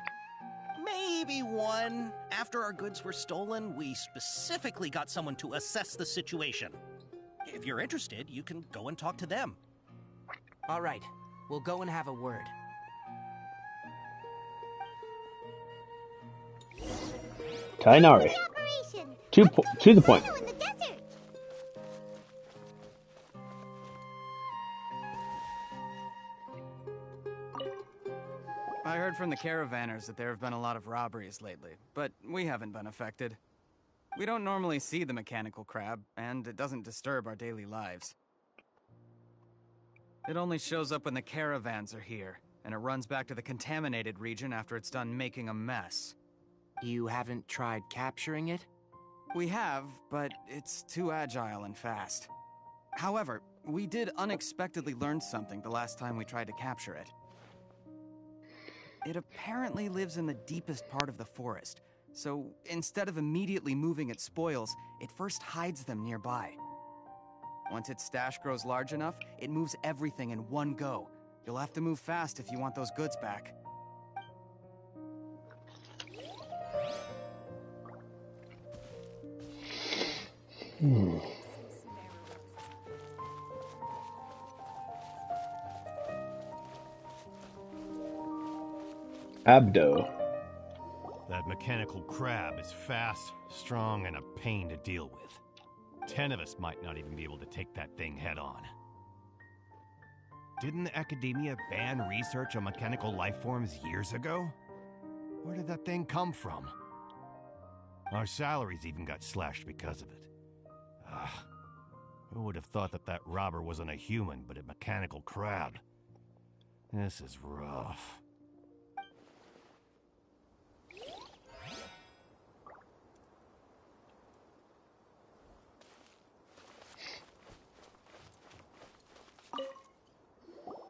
Maybe one. After our goods were stolen, we specifically got someone to assess the situation. If you're interested, you can go and talk to them. All right. We'll go and have a word. Kainari. To the point. I heard from the caravanners that there have been a lot of robberies lately, but we haven't been affected. We don't normally see the mechanical crab, and it doesn't disturb our daily lives. It only shows up when the caravans are here, and it runs back to the contaminated region after it's done making a mess. You haven't tried capturing it? We have, but it's too agile and fast. However, we did unexpectedly learn something the last time we tried to capture it. It apparently lives in the deepest part of the forest, so instead of immediately moving its spoils, it first hides them nearby. Once its stash grows large enough, it moves everything in one go. You'll have to move fast if you want those goods back. Abdo. That mechanical crab is fast, strong, and a pain to deal with. 10 of us might not even be able to take that thing head on. Didn't the Academia ban research on mechanical life forms years ago? Where did that thing come from? Our salaries even got slashed because of it. Who would have thought that that robber wasn't a human, but a mechanical crab? This is rough.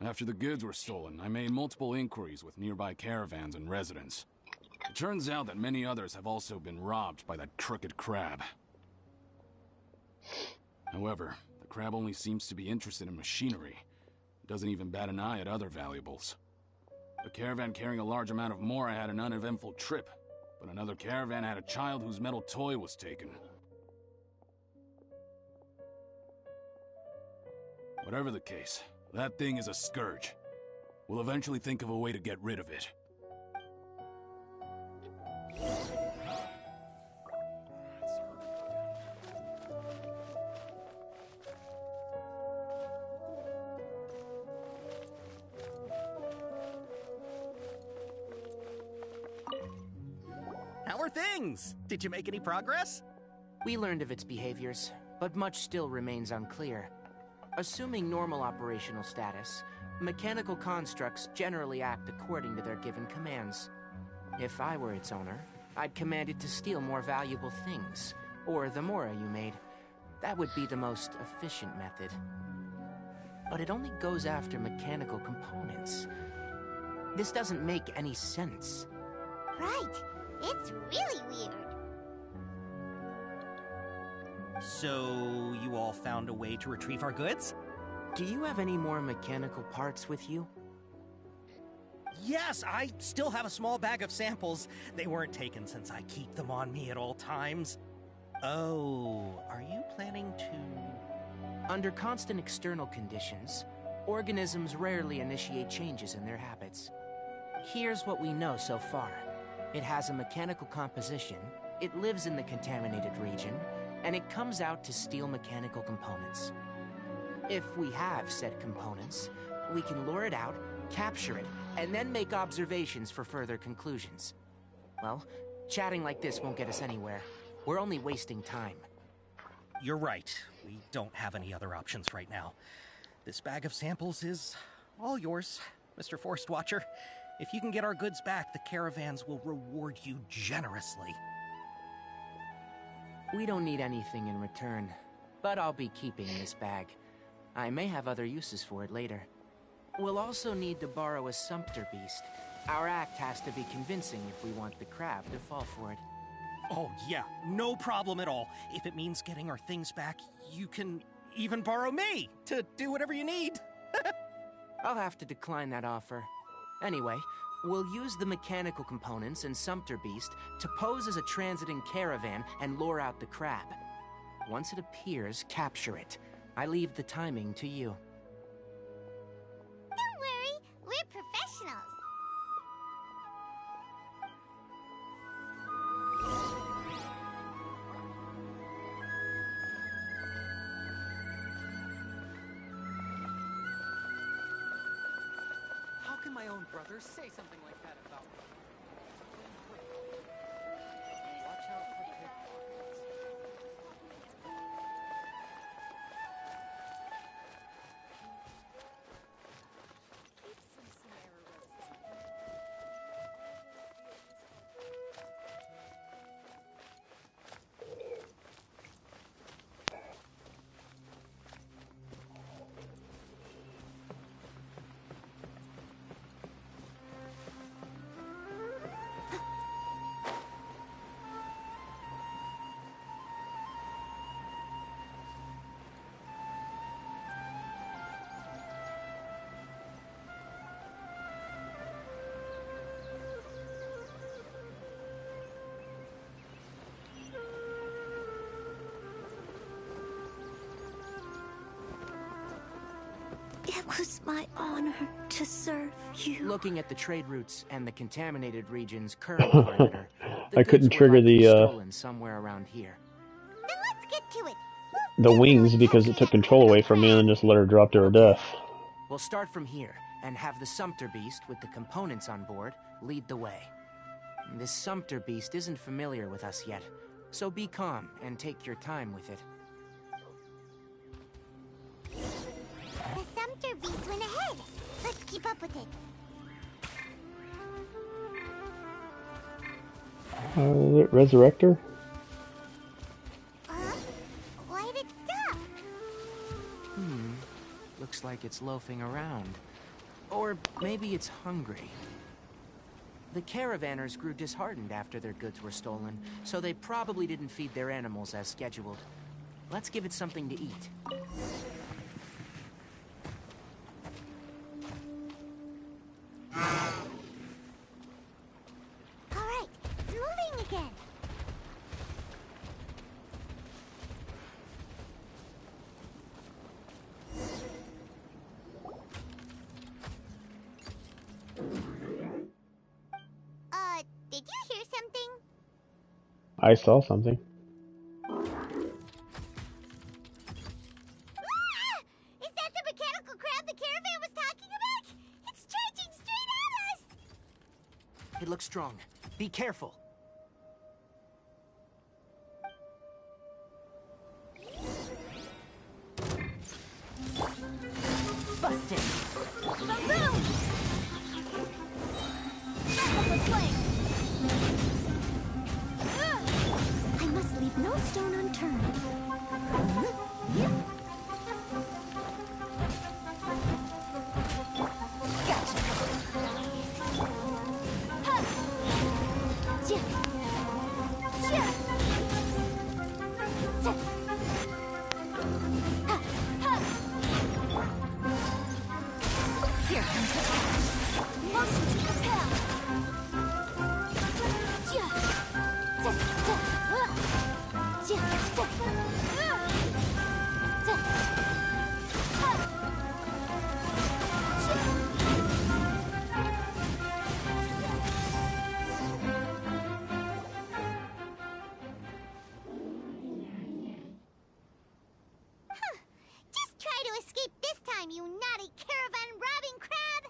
After the goods were stolen, I made multiple inquiries with nearby caravans and residents. It turns out that many others have also been robbed by that crooked crab. However, the crab only seems to be interested in machinery. It doesn't even bat an eye at other valuables. A caravan carrying a large amount of Mora had an uneventful trip, but another caravan had a child whose metal toy was taken. Whatever the case, that thing is a scourge. We'll eventually think of a way to get rid of it. How are things? Did you make any progress? We learned of its behaviors, but much still remains unclear. Assuming normal operational status, mechanical constructs generally act according to their given commands. If I were its owner, I'd command it to steal more valuable things, or the Mora you made. That would be the most efficient method. But it only goes after mechanical components. This doesn't make any sense. Right. It's really weird. So, you all found a way to retrieve our goods? Do you have any more mechanical parts with you? Yes, I still have a small bag of samples. They weren't taken since I keep them on me at all times. Oh, are you planning to... Under constant external conditions, organisms rarely initiate changes in their habits. Here's what we know so far. It has a mechanical composition, it lives in the contaminated region, and it comes out to steal mechanical components. If we have said components, we can lure it out, capture it, and then make observations for further conclusions. Well, chatting like this won't get us anywhere. We're only wasting time. You're right. We don't have any other options right now. This bag of samples is all yours, Mr. Forest Watcher. If you can get our goods back, the caravans will reward you generously. We don't need anything in return, but I'll be keeping this bag. I may have other uses for it later. We'll also need to borrow a sumpter beast. Our act has to be convincing if we want the crab to fall for it. Oh yeah, no problem at all. If it means getting our things back, you can even borrow me to do whatever you need. I'll have to decline that offer. Anyway, we'll use the mechanical components and Sumpter Beast to pose as a transiting caravan and lure out the crab. Once it appears, capture it. I leave the timing to you. Don't worry, we're professionals. How can my own brother say something like that about me? Watch out for pickpockets. Keep some Samara roses. It was my honor to serve you. Looking at the trade routes and the contaminated region's current perimeter, the I goods couldn't were trigger likely the stolen somewhere around here. Then let's get to it. the wings because it took control away from me and then just let her drop to her death. We'll start from here and have the Sumpter Beast with the components on board lead the way. This Sumpter Beast isn't familiar with us yet, so be calm and take your time with it. The Sumpter Beast went ahead. Let's keep up with it. Resurrector? Why did it stop? Looks like it's loafing around. Or maybe it's hungry. The caravanners grew disheartened after their goods were stolen, so they probably didn't feed their animals as scheduled. Let's give it something to eat. Alright, it's moving again. Did you hear something? I saw something. Ah! Is that the mechanical crab the caravan was talking about? It's charging straight at us! It looks strong. Be careful. Busted. Boom! I must leave no stone unturned. Just try to escape this time, you naughty caravan-robbing crab!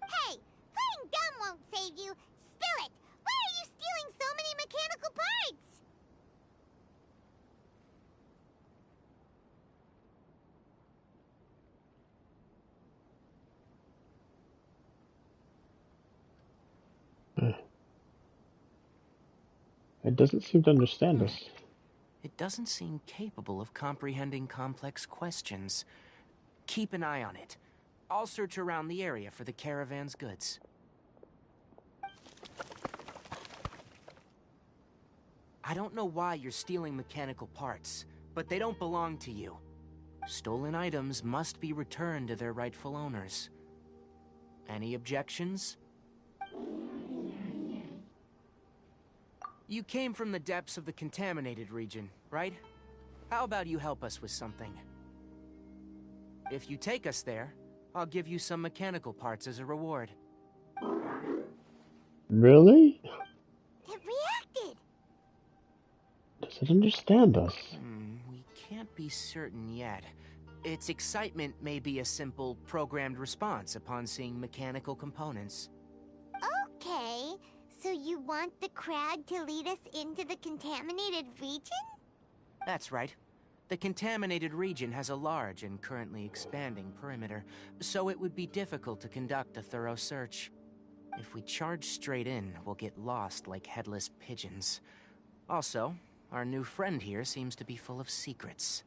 Hey, playing dumb won't save you. Spill it! Why are you stealing so many mechanical parts? It doesn't seem to understand us. It doesn't seem capable of comprehending complex questions. Keep an eye on it. I'll search around the area for the caravan's goods. I don't know why you're stealing mechanical parts, but they don't belong to you. Stolen items must be returned to their rightful owners. Any objections? You came from the depths of the contaminated region, right? How about you help us with something? If you take us there, I'll give you some mechanical parts as a reward. Really? It reacted! Does it understand us? We can't be certain yet. Its excitement may be a simple, programmed response upon seeing mechanical components. Okay, so you want the crab to lead us into the contaminated region? That's right. The contaminated region has a large and currently expanding perimeter, so it would be difficult to conduct a thorough search. If we charge straight in, we'll get lost like headless pigeons. Also, our new friend here seems to be full of secrets.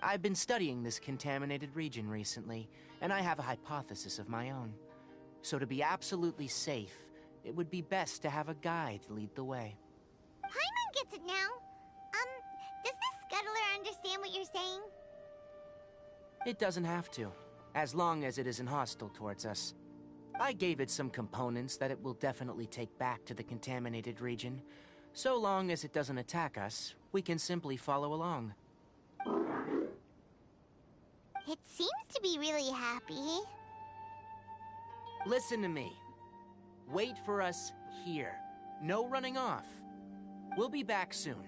I've been studying this contaminated region recently, and I have a hypothesis of my own. So to be absolutely safe, it would be best to have a guide lead the way. Paimon gets it now. Does this scuttler understand what you're saying? It doesn't have to, as long as it isn't hostile towards us. I gave it some components that it will definitely take back to the contaminated region. So long as it doesn't attack us, we can simply follow along. It seems to be really happy. Listen to me. Wait for us here. No running off. We'll be back soon.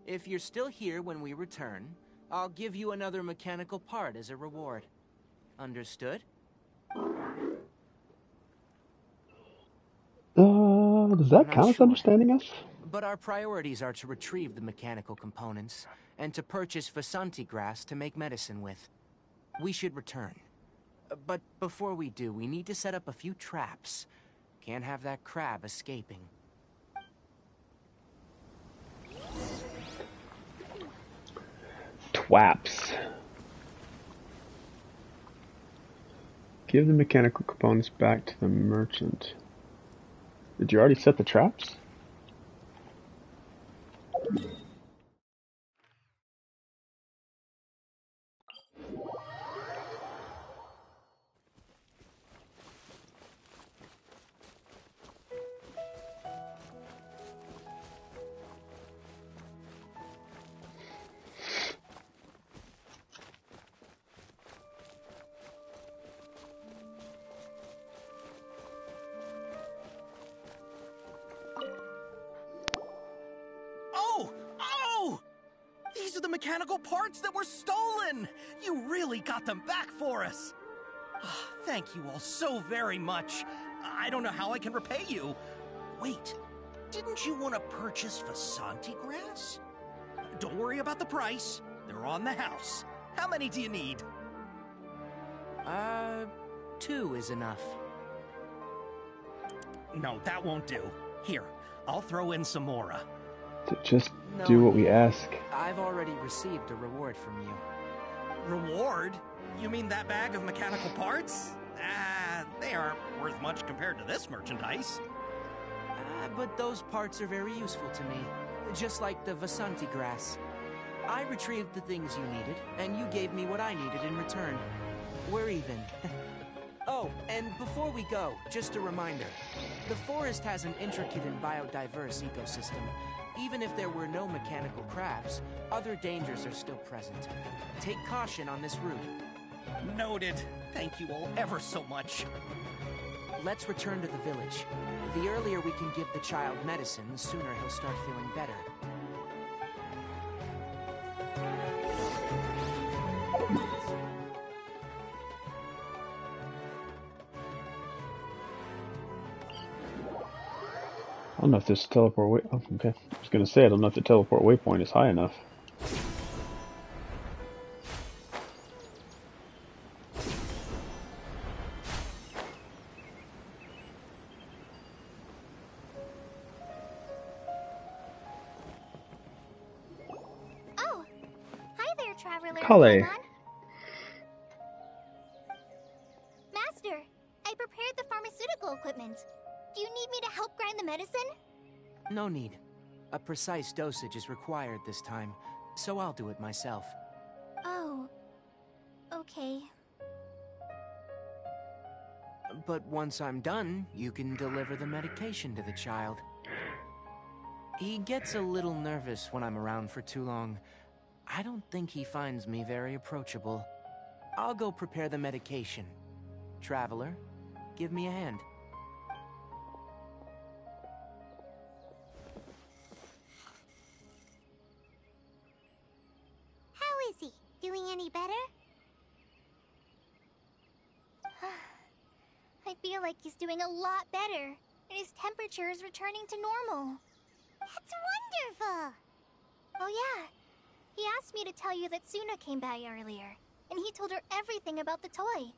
If you're still here when we return, I'll give you another mechanical part as a reward. Understood? Does that count as understanding us? But our priorities are to retrieve the mechanical components, and to purchase Vasanti grass to make medicine with. We should return. But before we do, we need to set up a few traps. Can't have that crab escaping. Twaps. Give the mechanical components back to the merchant. Did you already set the traps? These are the mechanical parts that were stolen! You really got them back for us! Thank you all so very much. I don't know how I can repay you. Wait, didn't you want to purchase Vasanti grass? Don't worry about the price. They're on the house. How many do you need? 2 is enough. No, that won't do. Here, I'll throw in some more. Just do what we ask. I've already received a reward from you. Reward? You mean that bag of mechanical parts? They aren't worth much compared to this merchandise. But those parts are very useful to me, just like the Vasanti grass. I retrieved the things you needed, and you gave me what I needed in return. We're even. Oh, and before we go, just a reminder. The forest has an intricate and biodiverse ecosystem, Even if there were no mechanical crabs, other dangers are still present. Take caution on this route. Noted. Thank you all ever so much. Let's return to the village. The earlier we can give the child medicine, the sooner he'll start feeling better. I don't know if this teleport way. Oh, okay. I was gonna say I don't know if the teleport waypoint is high enough. Oh, hi there, traveler. Kale. Master, I prepared the pharmaceutical equipment. Do you need me to help grind the medicine? No need. A precise dosage is required this time, so I'll do it myself. Oh, okay. But once I'm done, you can deliver the medication to the child. He gets a little nervous when I'm around for too long. I don't think he finds me very approachable. I'll go prepare the medication. Traveler, give me a hand. How is he? Doing any better? I feel like he's doing a lot better, and his temperature is returning to normal. That's wonderful! Oh yeah, he asked me to tell you that Suna came by earlier, and he told her everything about the toy.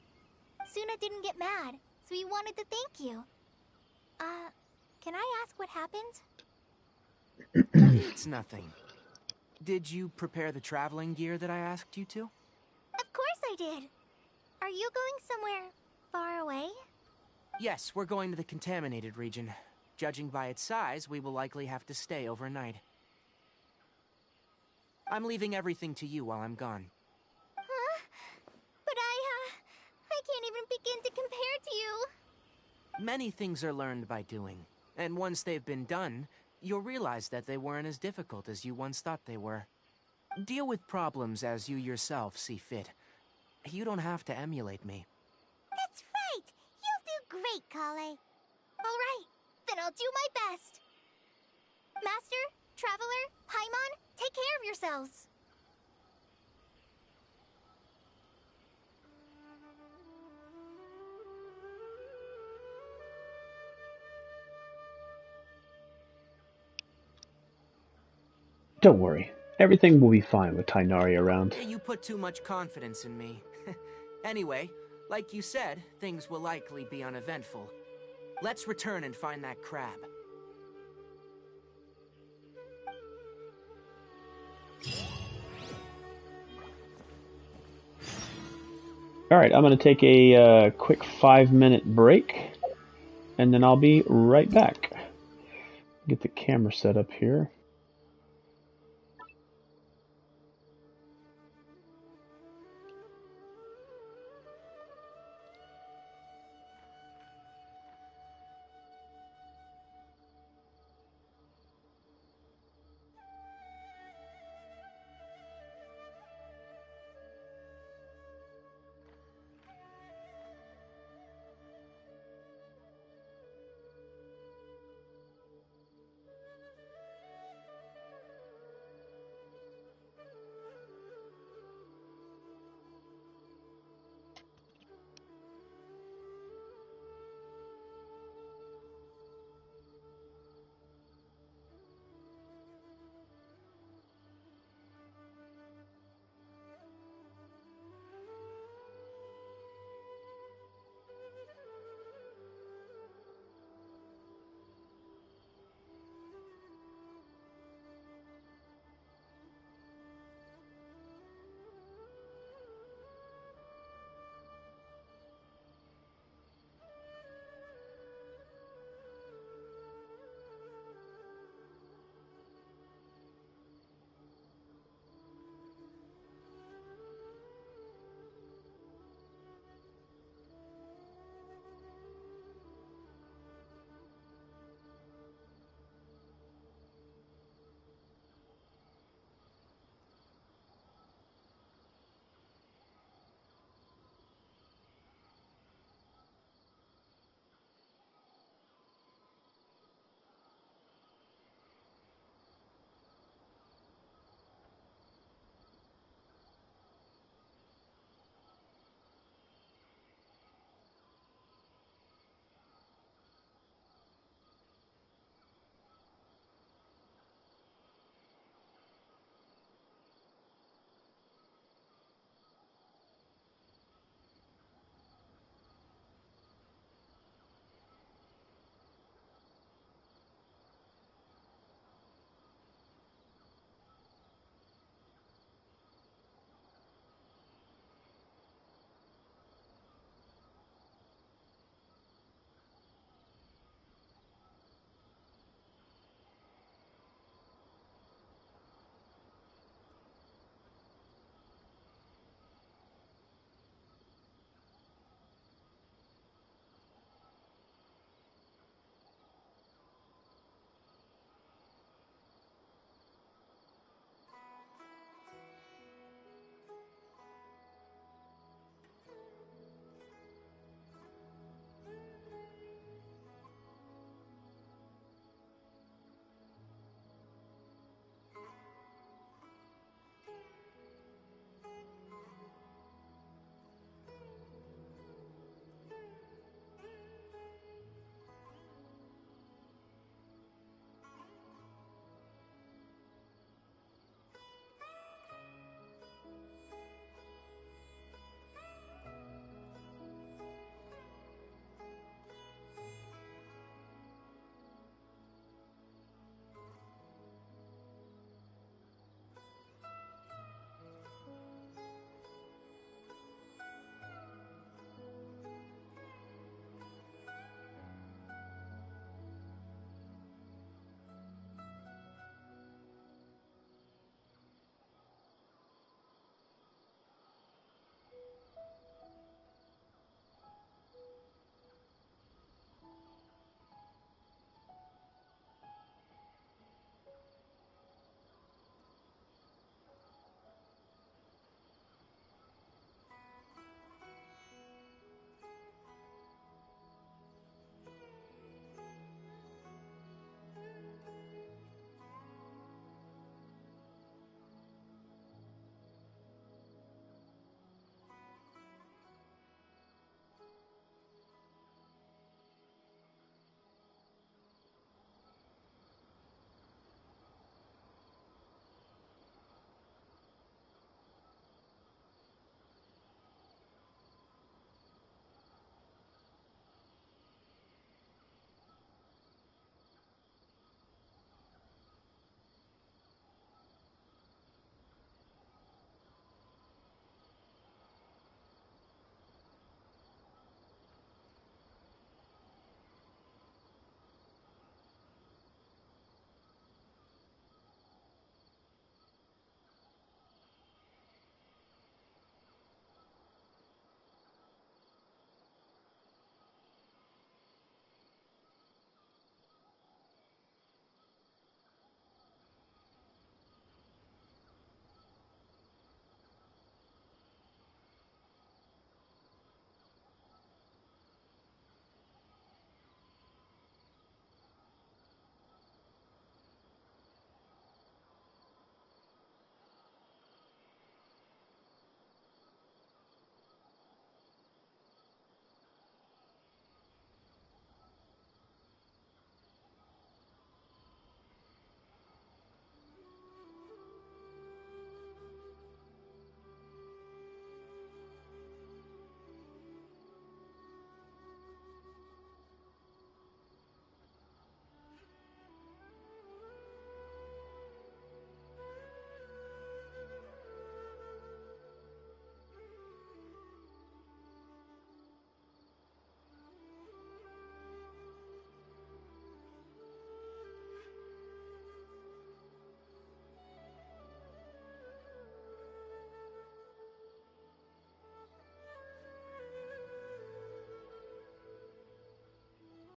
Suna didn't get mad, so he wanted to thank you. Can I ask what happened? It's nothing. Did you prepare the traveling gear that I asked you to? Of course I did. Are you going somewhere far away? Yes, we're going to the contaminated region. Judging by its size, we will likely have to stay overnight. I'm leaving everything to you while I'm gone. Huh? But I can't even begin to compare to you. Many things are learned by doing, and once they've been done, you'll realize that they weren't as difficult as you once thought they were. Deal with problems as you yourself see fit. You don't have to emulate me. That's right! You'll do great, Kale. Alright, then I'll do my best. Master, Traveler, Paimon, take care of yourselves. Don't worry. Everything will be fine with Tainari around. You put too much confidence in me. Anyway, like you said, things will likely be uneventful. Let's return and find that crab. Alright, I'm going to take a quick 5-minute break, and then I'll be right back. Get the camera set up here.